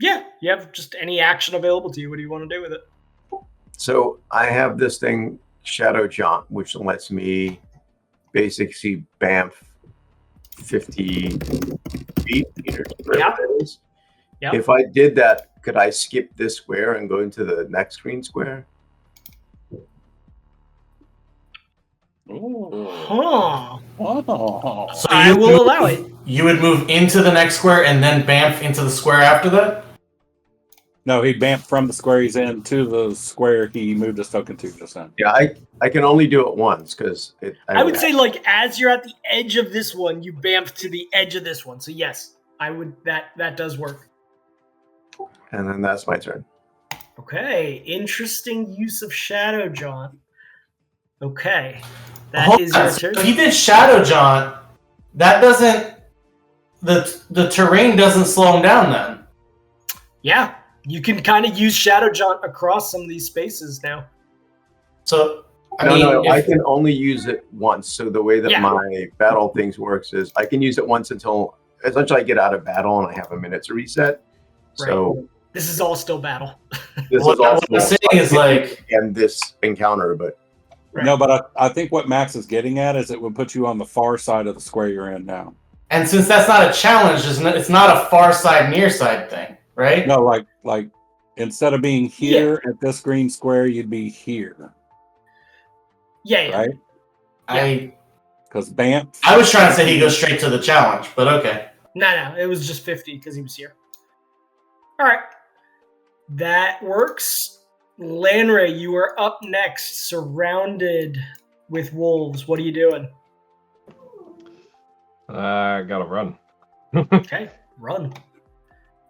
Yeah, you have just any action available to you. What do you want to do with it? So I have this thing, Shadow Jaunt, which lets me basically bamf 50 feet, meters, whatever that is. Yep. If I did that, could I skip this square and go into the next green square? Huh. Oh. So I will allow it. You would move into the next square and then bamf into the square after that? No, he bamped from the square he's in to the square he moved his token to just then. Yeah, I can only do it once because I would say like as you're at the edge of this one, you bamf to the edge of this one. So yes, I would that does work. And then that's my turn. Okay, interesting use of Shadow Jaunt. Okay, that is your turn. If he did Shadow Jaunt, that doesn't. the terrain doesn't slow him down then. Yeah, you can kind of use Shadow Jaunt across some of these spaces now. So I can only use it once. So the way that Yeah. my battle things works is I can use it once until essentially I get out of battle and I have a minute to reset. So This is all still battle. this what is also I'm saying is like, and this encounter, but No, but I think what Max is getting at is it would put you on the far side of the square you're in now. and since that's not a challenge, it's not a far side near side thing, right? No, like instead of being here at this green square, you'd be here, Yeah. right? Because Bamf. I was trying to say he goes straight to the challenge, but okay. No, it was just 50 because he was here. All right. That works. Lanray, you are up next, surrounded with wolves. What are you doing? I gotta run. Okay, run.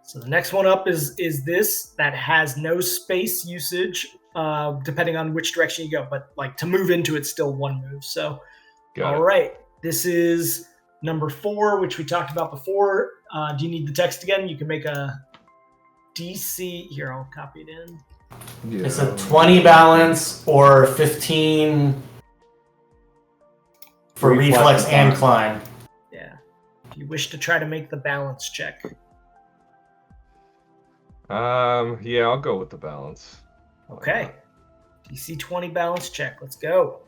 So the next one up is this that has no space usage, depending on which direction you go. But like to move into it's still one move. So, Got all it. right, this is number 4, which we talked about before. Do you need the text again? You can make a DC. Here, I'll copy it in. Yeah. It's a 20 balance or 15 for reflex and climb. Yeah. If you wish to try to make the balance check. Yeah, I'll go with the balance. Okay. DC 20 balance check. Let's go.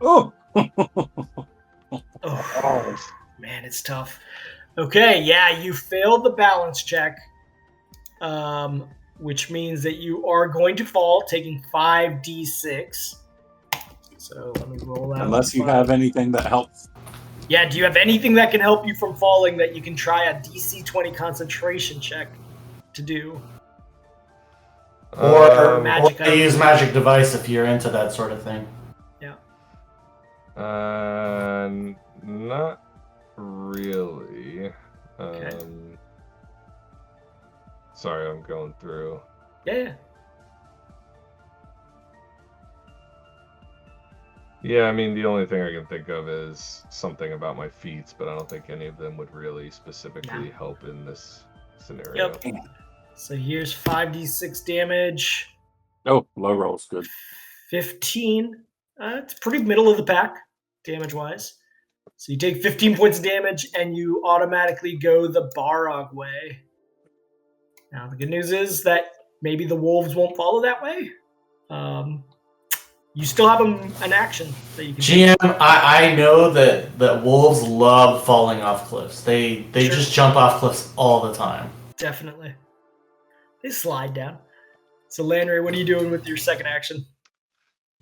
Oh, Oh, man, it's tough. Okay, yeah, you failed the balance check, which means that you are going to fall, taking 5d6. So let me roll out. unless you have anything that helps. Yeah, do you have anything that can help you from falling that you can try a DC 20 concentration check to do? Or magic I use magic device if you're into that sort of thing. Not really. Okay. Sorry, I'm going through. Yeah. Yeah, I mean, the only thing I can think of is something about my feats, but I don't think any of them would really specifically help in this scenario. Yep. So here's 5d6 damage. Oh, low rolls, good. 15. It's pretty middle of the pack, damage-wise. So you take 15 points of damage, and you automatically go the Barog way. Now, the good news is that maybe the wolves won't follow that way. You still have an action that you can GM, I know that wolves love falling off cliffs. They Sure. just jump off cliffs all the time. Definitely. They slide down. So, Landry, what are you doing with your second action?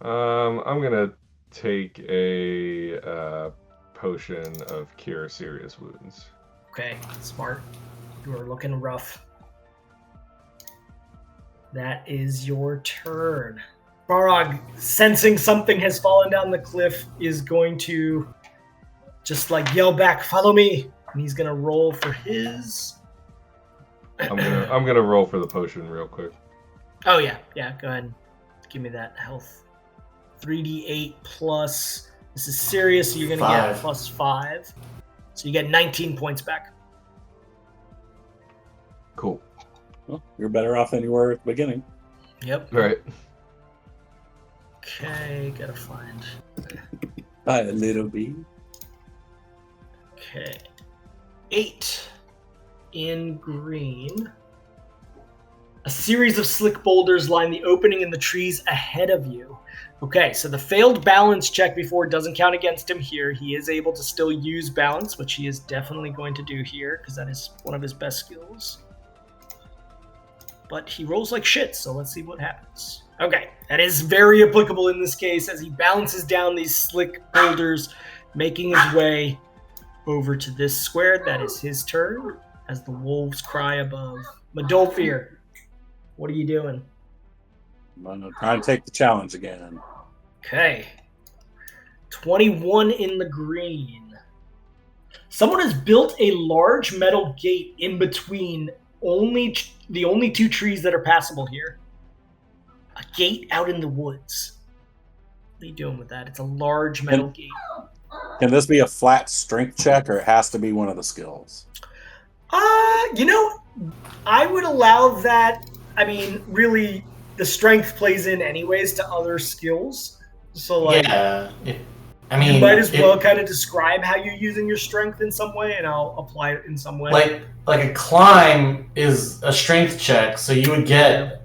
I'm gonna take a potion of cure serious wounds. Okay, smart. You are looking rough. That is your turn. Barog, sensing something has fallen down the cliff, is going to just like yell back, "Follow me!" And he's gonna roll for his. I'm gonna roll for the potion real quick. Oh yeah. Go ahead. Give me that health. 3d8 plus. This is serious, so you're gonna get 5. plus 5. So you get 19 points back. Cool. Well, you're better off than you were at the beginning. Yep. All right. Okay, gotta find. By a little bit. Okay. 8 in green. A series of slick boulders line the opening in the trees ahead of you. Okay, so the failed balance check before doesn't count against him here. He is able to still use balance, which he is definitely going to do here because that is one of his best skills. But he rolls like shit, so let's see what happens. Okay, that is very applicable in this case as he bounces down these slick boulders, making his way over to this square. That is his turn as the wolves cry above. Madolfir, what are you doing? I'm gonna try and take the challenge again. Okay. 21 in the green. Someone has built a large metal gate in between the only 2 trees that are passable here. A gate out in the woods. What are you doing with that? It's a large metal gate. Can this be a flat strength check, or it has to be one of the skills? I would allow that. I mean, really, the strength plays in anyways to other skills. So, like, Yeah. you might as well kind of describe how you're using your strength in some way, and I'll apply it in some way. Like a climb is a strength check, so you would get,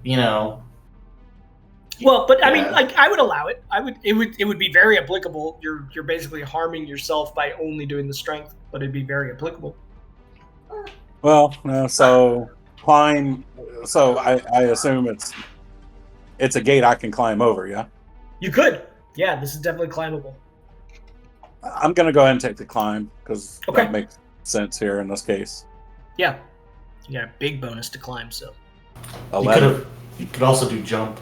Well, but I mean, like, I would allow it. It would be very applicable. You're basically harming yourself by only doing the strength, but it'd be very applicable. Well, no. So climb. So I assume it's a gate I can climb over. Yeah. You could. Yeah, this is definitely climbable. I'm gonna go ahead and take the climb because Okay. that makes sense here in this case. Yeah, you got a big bonus to climb. So 11. You could also do jump.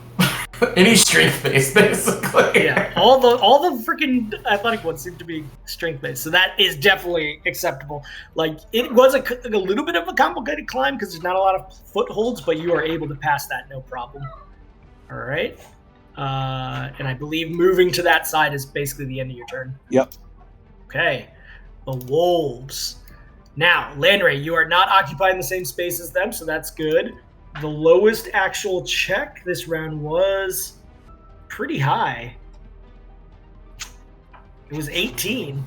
Any strength base, basically. yeah, all the freaking athletic ones seem to be strength based. So that is definitely acceptable. Like, it was a little bit of a complicated climb because there's not a lot of footholds, but you are able to pass that no problem. All right. And I believe moving to that side is basically the end of your turn. Yep. Okay. The wolves. Now, Landray, you are not occupying the same space as them, so that's good. The lowest actual check this round was pretty high. It was 18.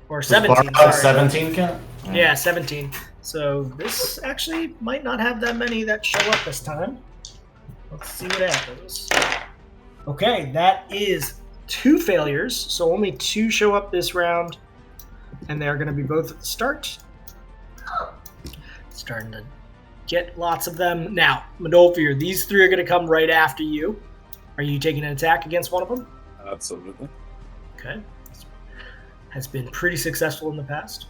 Or 17. Sorry. 17 count? Yeah, 17. So this actually might not have that many that show up this time. Let's see what happens. Okay, that is 2 failures. So only 2 show up this round. And they're going to be both at the start. Starting to get lots of them. Now, Modolfir, these 3 are going to come right after you. Are you taking an attack against one of them? Absolutely. Okay. Has been pretty successful in the past.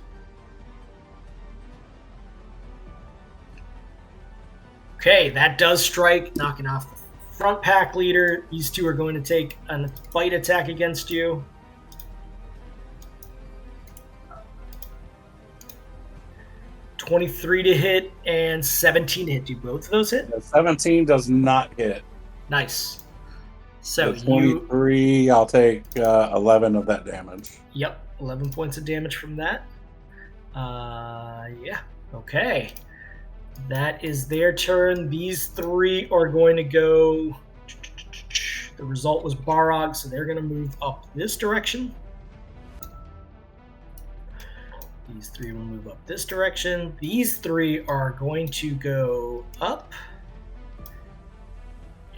Okay, that does strike, knocking off the front pack leader. These 2 are going to take a bite attack against you. $23 to hit and 17 to hit. Do both of those hit? 17 does not hit. Nice. So The 23, I'll take 11 of that damage. Yep, 11 points of damage from that. Yeah, okay. That is their turn. These 3 are going to go... The result was Barog, so they're going to move up this direction. These 3 will move up this direction. These 3 are going to go up.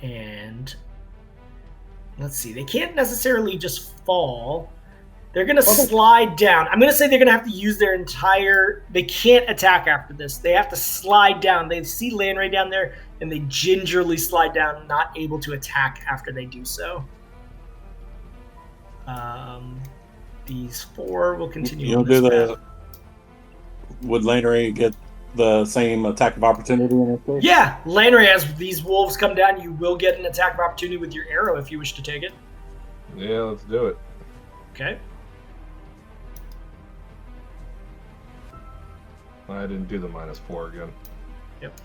And let's see. They can't necessarily just fall. They're going to slide down. I'm going to say they're going to have to use their entire... They can't attack after this. They have to slide down. They see Landray down there, and they gingerly slide down, not able to attack after they do so. These 4 will continue. You'll do the... Would Landray get the same attack of opportunity in this case? Yeah, Landray, as these wolves come down, you will get an attack of opportunity with your arrow if you wish to take it. Yeah, let's do it. Okay. I didn't do the -4 again. Yep.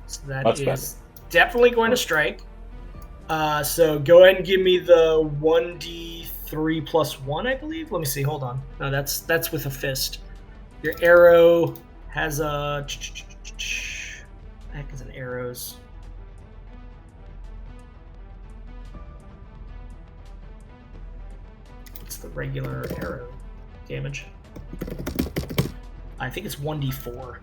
So that Much is definitely going to strike. So go ahead and give me the 1d3 plus 1, I believe. Let me see. Hold on. No, that's with a fist. Your arrow has a... What the heck is an arrows? It's the regular arrow damage. I think it's 1d4.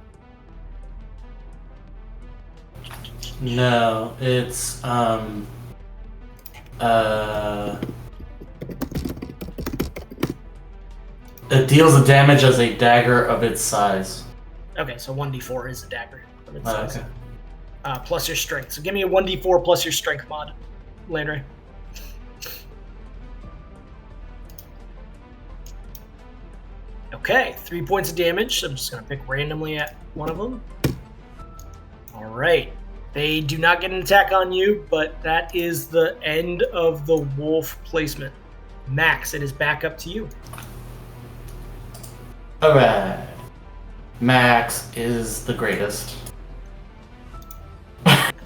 No, it's it deals the damage as a dagger of its size. Okay, so 1d4 is a dagger of its size. Okay. Plus your strength. So give me a 1d4 plus your strength mod, Landray. Okay, 3 points of damage. I'm just going to pick randomly at one of them. All right. They do not get an attack on you, but that is the end of the wolf placement. Max, it is back up to you. Alright. Max is the greatest.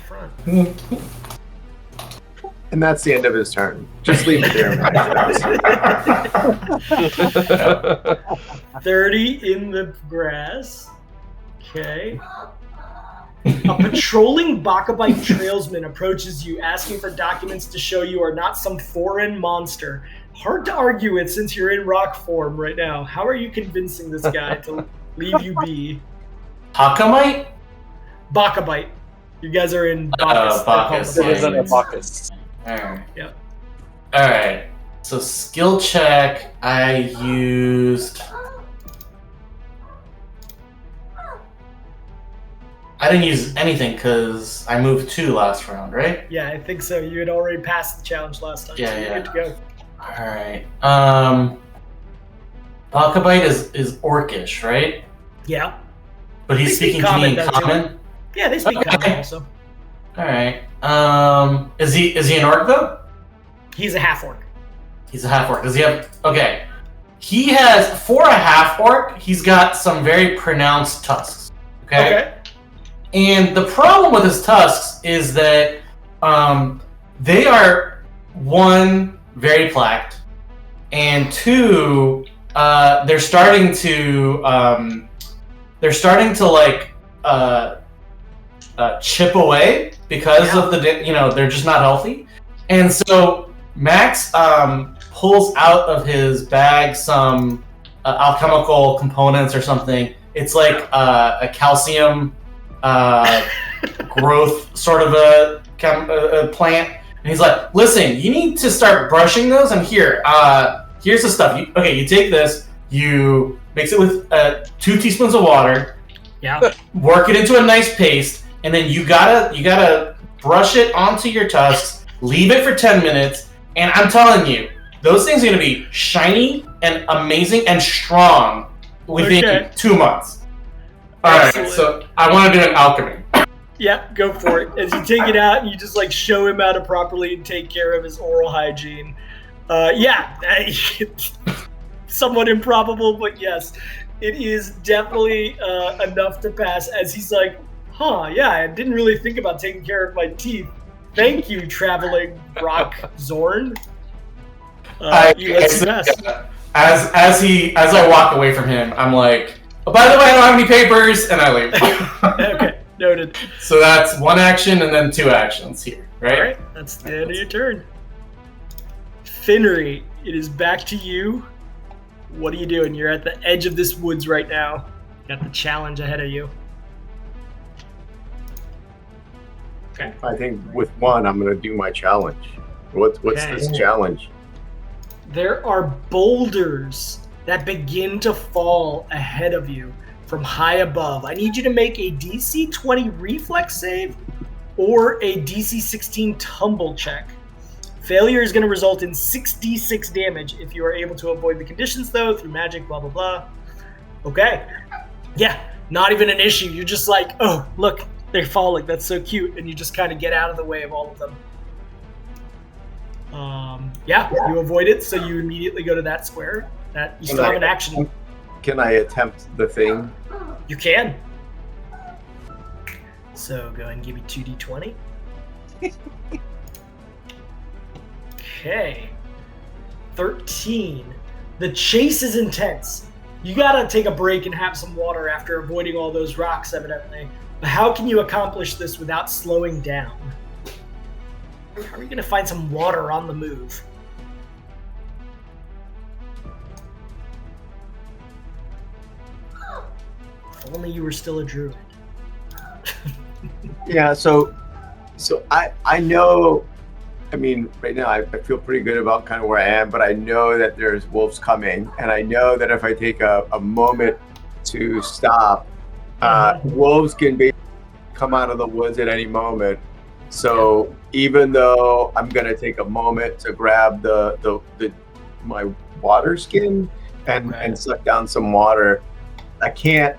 Front. And that's the end of his turn. Just leave it there. 30 in the grass. Okay. A patrolling Bakabite trailsman approaches you, asking for documents to show you are not some foreign monster. Hard to argue with since you're in rock form right now. How are you convincing this guy to leave you be? Hakamite? Bakabite. You guys are in Bacchus. Bacchus. It is in a Bacchus. Alright. Yep. Alright. So skill check, I used... I didn't use anything because I moved 2 last round, right? Yeah, I think so. You had already passed the challenge last time. Yeah, so you're yeah. good to go. Alright. Bakabite is orcish, right? Yeah. But he's They speak speaking to me in common, though, too. common? Yeah, they speak Okay. common also. Alright. Is he an orc though? He's a half orc. He's a half orc. Does he have okay. He has for a half orc, he's got some very pronounced tusks. Okay? And the problem with his tusks is that they are 1, very plaqued, and 2, they're starting to like chip away because of the they're just not healthy. And so Max pulls out of his bag some alchemical components or something. It's like a calcium growth sort of a plant. And he's like, listen, you need to start brushing those. And here's the stuff. You take this, you mix it with 2 teaspoons of water. Yeah. Work it into a nice paste, and then you gotta brush it onto your tusks. Leave it for 10 minutes, and I'm telling you, those things are gonna be shiny and amazing and strong within 2 months. All right, so I want to do an alchemy. Yeah, go for it. As you take it out, and you just like show him how to properly take care of his oral hygiene. Somewhat improbable, but yes, it is definitely enough to pass. As he's like, I didn't really think about taking care of my teeth. Thank you, traveling rock Zorn. As I walk away from him, I'm like, oh, by the way, I don't have any papers, and I leave. Okay, noted. So that's 1 action and then 2 actions here, right? All right, that's the end of your turn. Finnery, it is back to you. What are you doing? You're at the edge of this woods right now. Got the challenge ahead of you. Okay. I think with 1, I'm going to do my challenge. What's this challenge? There are boulders that begin to fall ahead of you from high above. I need you to make a DC 20 reflex save or a DC 16 tumble check. Failure is going to result in 6d6 damage if you are able to avoid the conditions, though, through magic, blah, blah, blah. Okay. Yeah, not even an issue. You're just like, oh, look, they're falling. That's so cute. And you just kind of get out of the way of all of them. You avoid it, so you immediately go to that square. That you still have an action. Can I attempt the thing? You can. So go ahead and give me 2d20. Okay. 13. The chase is intense. You gotta take a break and have some water after avoiding all those rocks, evidently. But how can you accomplish this without slowing down? How are you gonna find some water on the move? If only you were still a druid. Yeah, so I know, I mean, right now I feel pretty good about kind of where I am, but I know that there's wolves coming, and I know that if I take a moment to stop, wolves can basically come out of the woods at any moment. So even though I'm gonna take a moment to grab my water skin and suck down some water, I can't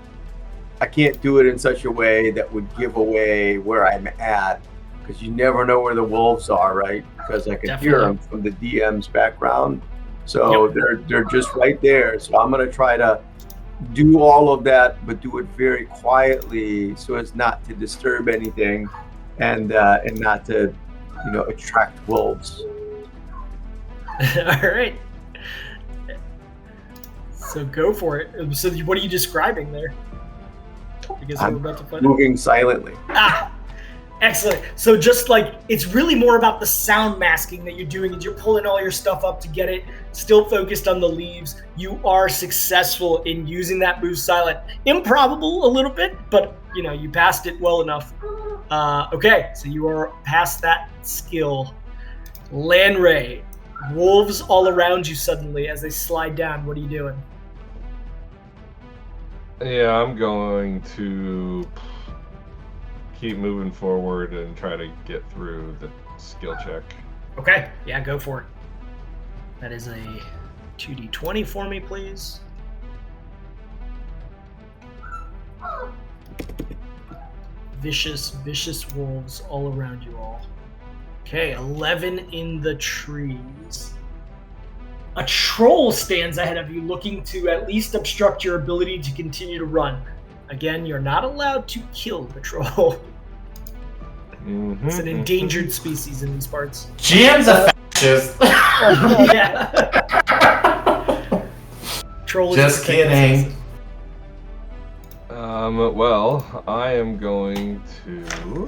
do it in such a way that would give away where I'm at, because you never know where the wolves are, right? Because I can hear them from the DM's background, so they're just right there. So I'm gonna try to do all of that, but do it very quietly so as not to disturb anything, and not to attract wolves. All right. So go for it. So what are you describing there? I guess we're about to find Moving silently. Excellent. So just like, it's really more about the sound masking that you're doing, and you're pulling all your stuff up to get it still focused on the leaves. You are successful in using that move silent. Improbable a little bit, but you passed it well enough. Okay, so you are past that skill. Lanray, wolves all around you suddenly as they slide down. What are you doing? Yeah, I'm going to keep moving forward and try to get through the skill check. Okay, yeah, go for it. That is a 2d20 for me, please. Vicious wolves all around you all. Okay, 11 in the trees. A troll stands ahead of you, looking to at least obstruct your ability to continue to run. Again, you're not allowed to kill the troll. It's an endangered species in these parts. GM's a fascist. Yeah. Troll is Just kidding. Well, I am going to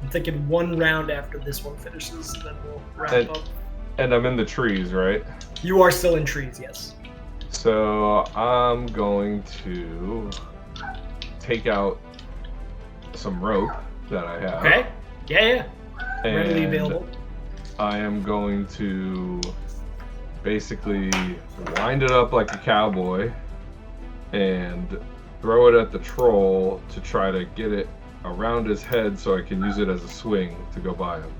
I'm thinking one round after this one finishes, and then we'll wrap up. And I'm in the trees, right? You are still in trees, yes. So I'm going to take out some rope that I have. Okay. Yeah. Readily available. I am going to basically wind it up like a cowboy and throw it at the troll to try to get it around his head so I can use it as a swing to go by him.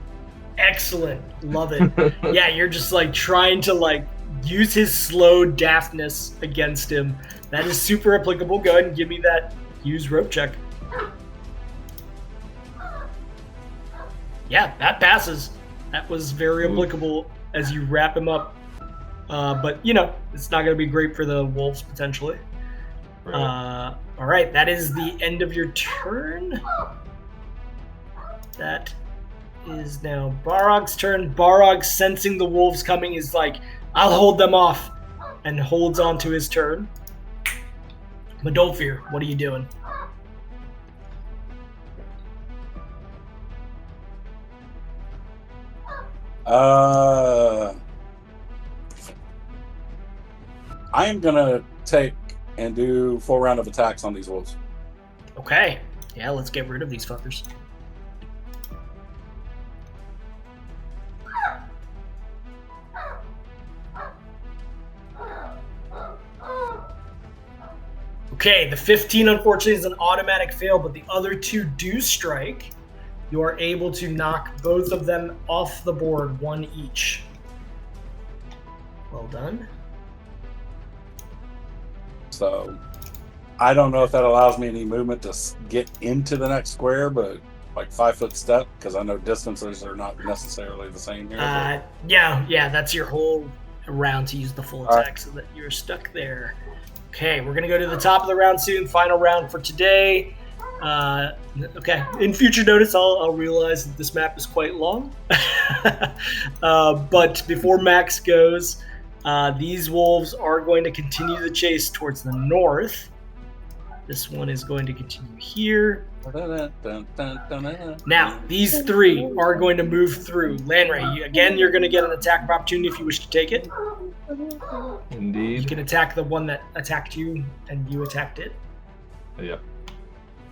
Excellent. Love it. Yeah, you're just like trying to like use his slow daftness against him. That is super applicable. Go ahead and give me that use rope check. Yeah, that passes. That was very applicable as you wrap him up. But it's not going to be great for the wolves potentially. Right. All right, that is the end of your turn. That is now Barog's turn. Barog, sensing the wolves coming, is like, I'll hold them off, and holds on to his turn. Madolfir, what are you doing? I am gonna take and do full round of attacks on these wolves. Okay. Yeah, let's get rid of these fuckers. Okay, the 15 unfortunately is an automatic fail, but the other two do strike. You are able to knock both of them off the board, one each. Well done. So, I don't know if that allows me any movement to get into the next square, but like 5 foot step, because I know distances are not necessarily the same here. Yeah, that's your whole round to use the full attack, so that you're stuck there. Okay, we're gonna go to the top of the round soon. Final round for today. Okay, in future notice, I'll realize that this map is quite long. But before Max goes, these wolves are going to continue the chase towards the north. This one is going to continue here. Now, these three are going to move through. Lanray, you're going to get an attack of opportunity if you wish to take it. Indeed. You can attack the one that attacked you, and you attacked it. Yep.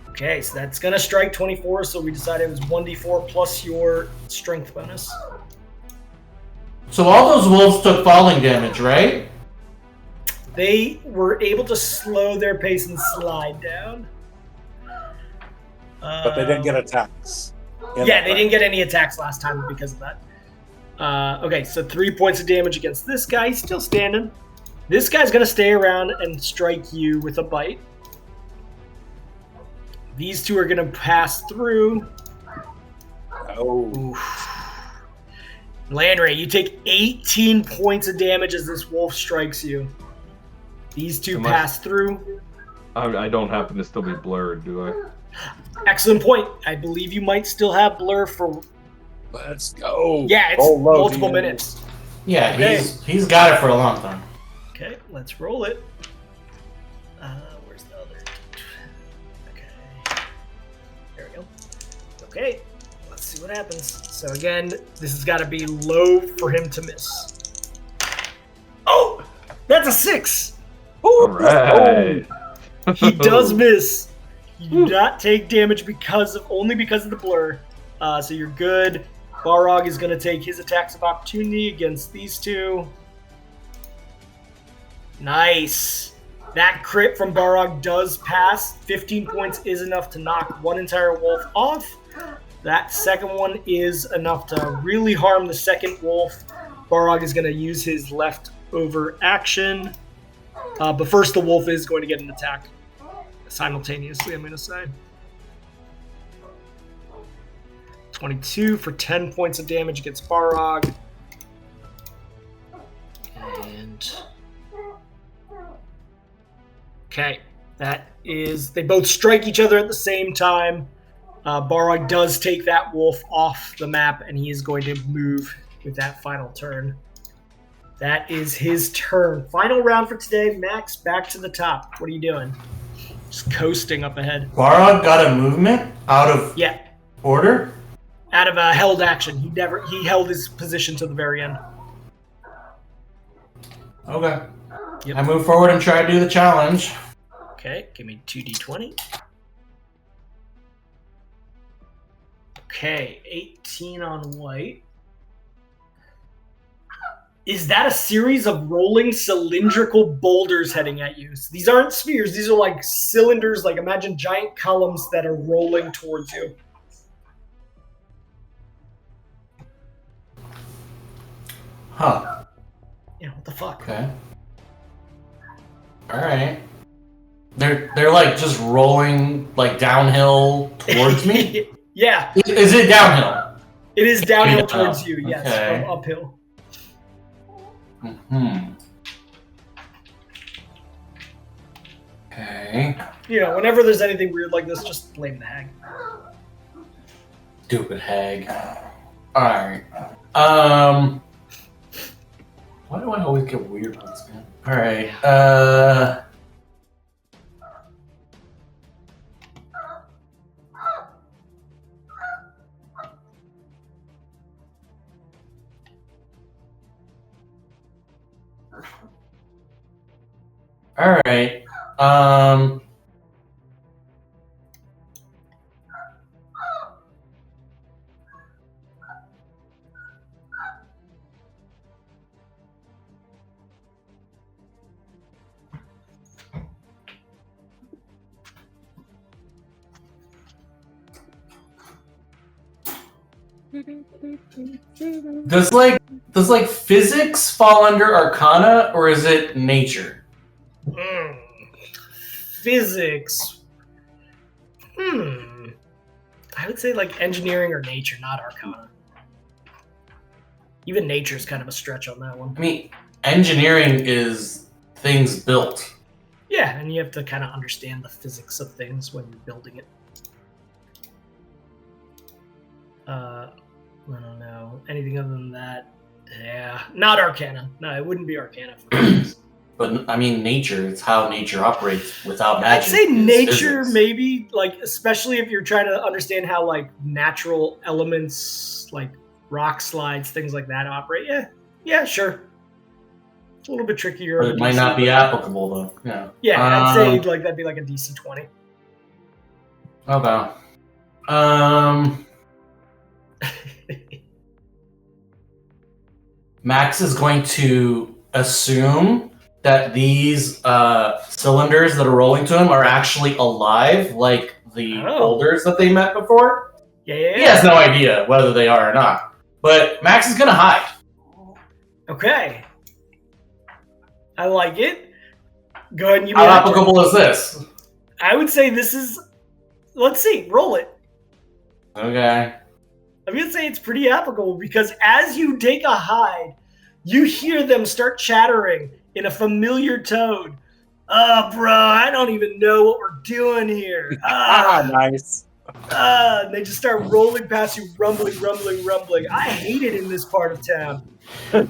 Okay, so that's going to strike 24, so we decided it was 1d4 plus your strength bonus. So all those wolves took falling damage, right? They were able to slow their pace and slide down. But they didn't get attacks. Yeah, they didn't get any attacks last time because of that. Okay, so 3 points of damage against this guy. He's still standing. This guy's going to stay around and strike you with a bite. These two are going to pass through. Oh. Oof. Lanray, you take 18 points of damage as this wolf strikes you. These two pass through. I don't happen to still be blurred, do I? Excellent point. I believe you might still have blur for. Let's go. Yeah, it's Roll low, multiple DND. minutes. Yeah, Okay. he's got it for a long time. Okay, let's roll it. Where's the other? Okay. There we go. Okay, let's see what happens. So again, this has got to be low for him to miss. Oh, that's a 6. All right. He does miss. You do not take damage only because of the blur. So you're good. Balrog is going to take his attacks of opportunity against these two. Nice. That crit from Balrog does pass. 15 points is enough to knock one entire wolf off. That second one is enough to really harm the second wolf. Balrog is going to use his leftover action. But first, the wolf is going to get an attack simultaneously, I'm going to say. 22 for 10 points of damage against Balrog. And... okay, that is... they both strike each other at the same time. Balrog does take that wolf off the map, and he is going to move with that final turn. That is his turn. Final round for today. Max, back to the top. What are you doing? Just coasting up ahead. Balrog got a movement out of order? Out of a held action. He held his position to the very end. Okay. Yep. I move forward and try to do the challenge. Okay, give me 2d20. Okay, 18 on white. Is that a series of rolling cylindrical boulders heading at you? So these aren't spheres. These are like cylinders, like imagine giant columns that are rolling towards you. Huh. Yeah, what the fuck? Okay. Alright. They're like just rolling like downhill towards me? Yeah. Is it downhill? It is downhill Yeah. towards you, yes, Okay. from uphill. Okay. You know, whenever there's anything weird like this, just blame the hag. Stupid hag. Alright. Why do I always get weird ones, man? Alright. Alright. Does physics fall under Arcana, or is it nature? Physics. I would say like engineering or nature, not Arcana. Even nature is kind of a stretch on that one. I mean, engineering is things built. Yeah, and you have to kind of understand the physics of things when you're building it. I don't know. Anything other than that? Yeah, not Arcana. No, it wouldn't be Arcana for physics. But I mean, nature. It's how nature operates without magic. I'd say is nature, physics. maybe, like, especially if you're trying to understand how, like, natural elements, like rock slides, things like that operate. Yeah, sure. It's a little bit trickier. But it might not be applicable, though. Yeah. Yeah, I'd say like that'd be like a DC 20. Okay. Max is going to assume that these cylinders that are rolling to him are actually alive, like the boulders that they met before. Yeah. He has no idea whether they are or not. But Max is going to hide. Okay. I like it. Go ahead and you. How applicable is this? I would say this is. Let's see. Roll it. Okay. I'm gonna say it's pretty applicable because as you take a hide, you hear them start chattering in a familiar tone. Oh, bro, I don't even know what we're doing here. Nice. And they just start rolling past you, rumbling. I hate it in this part of town.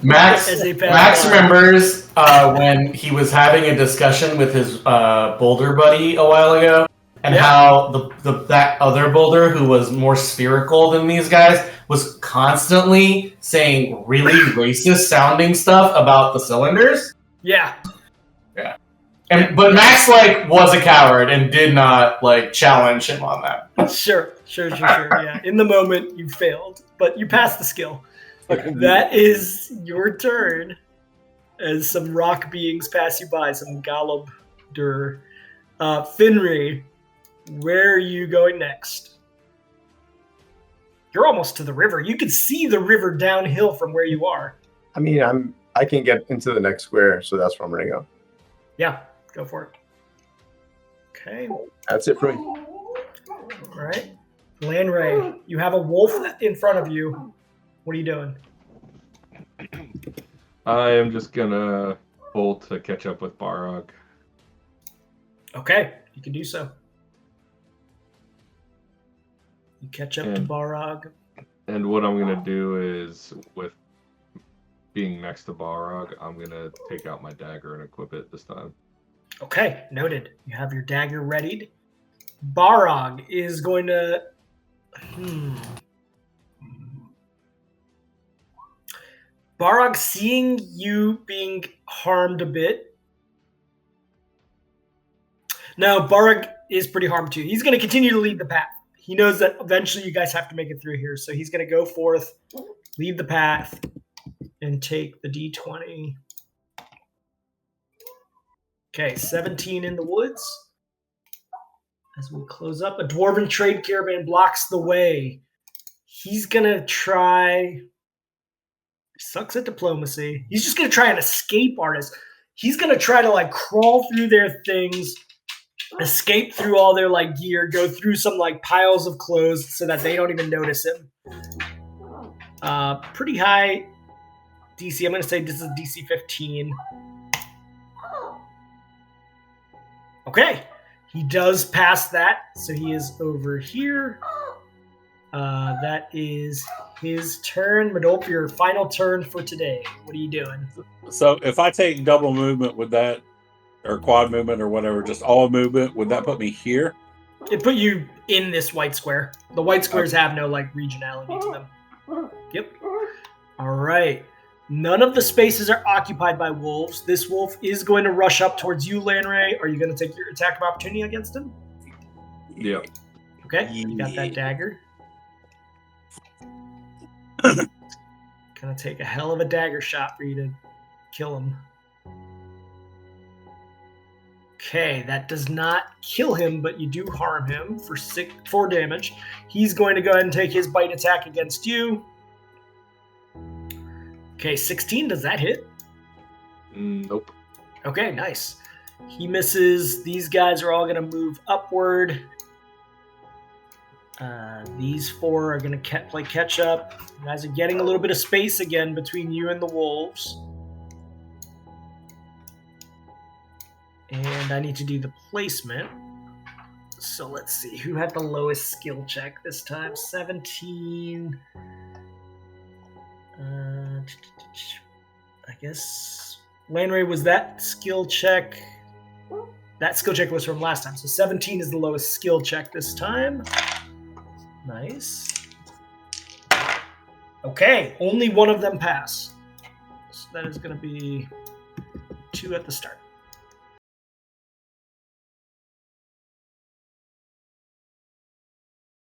Max As they pass by. remembers when he was having a discussion with his boulder buddy a while ago, and how that other boulder who was more spherical than these guys was constantly saying really racist sounding stuff about the cylinders. Yeah. But Max was a coward and did not challenge him on that. Sure. Yeah. In the moment, you failed, but you passed the skill. That is your turn. As some rock beings pass you by, some Galabdur. Finri, where are you going next? You're almost to the river. You can see the river downhill from where you are. I mean, I can get into the next square, so that's where I'm gonna go. Yeah, go for it. Okay. That's it for me. All right. Lanray, you have a wolf in front of you. What are you doing? I am just gonna bolt to catch up with Barog. Okay, you can do so. You catch up to Barog. And what I'm gonna do is, with being next to Barog, I'm gonna take out my dagger and equip it this time. Okay, noted. You have your dagger readied. Barog is going to... Barog, seeing you being harmed a bit. No, Barog is pretty harmed too. He's going to continue to lead the path. He knows that eventually you guys have to make it through here. So he's going to go forth, lead the path, and take the D20. Okay, 17 in the woods. As we close up, a dwarven trade caravan blocks the way. He's going to try... Sucks at diplomacy. He's just going to try and escape artist. He's going to try to crawl through their things, escape through all their gear, go through some piles of clothes so that they don't even notice him. Pretty high DC. I'm going to say this is DC 15. Okay. He does pass that, so he is over here. That is his turn. Madolp, your final turn for today. What are you doing? So if I take double movement, would that, or quad movement or whatever, just all movement, would that put me here? It put you in this white square. The white squares have no regionality to them. Yep. All right. None of the spaces are occupied by wolves. This wolf is going to rush up towards you, Lanray. Are you going to take your attack of opportunity against him? Yeah. Okay. You got that dagger. Gonna take a hell of a dagger shot for you to kill him. Okay, that does not kill him, but you do harm him for 4 damage. He's going to go ahead and take his bite attack against you. Okay, 16, does that hit? Nope. Okay, nice. He misses. These guys are all going to move upward. These 4 are going to play catch up. You guys are getting a little bit of space again between you and the wolves. And I need to do the placement. So let's see. Who had the lowest skill check this time? 17. I guess Lanray was that skill check. That skill check was from last time. So 17 is the lowest skill check this time. Nice. Okay, only one of them pass. So that is going to be 2 at the start.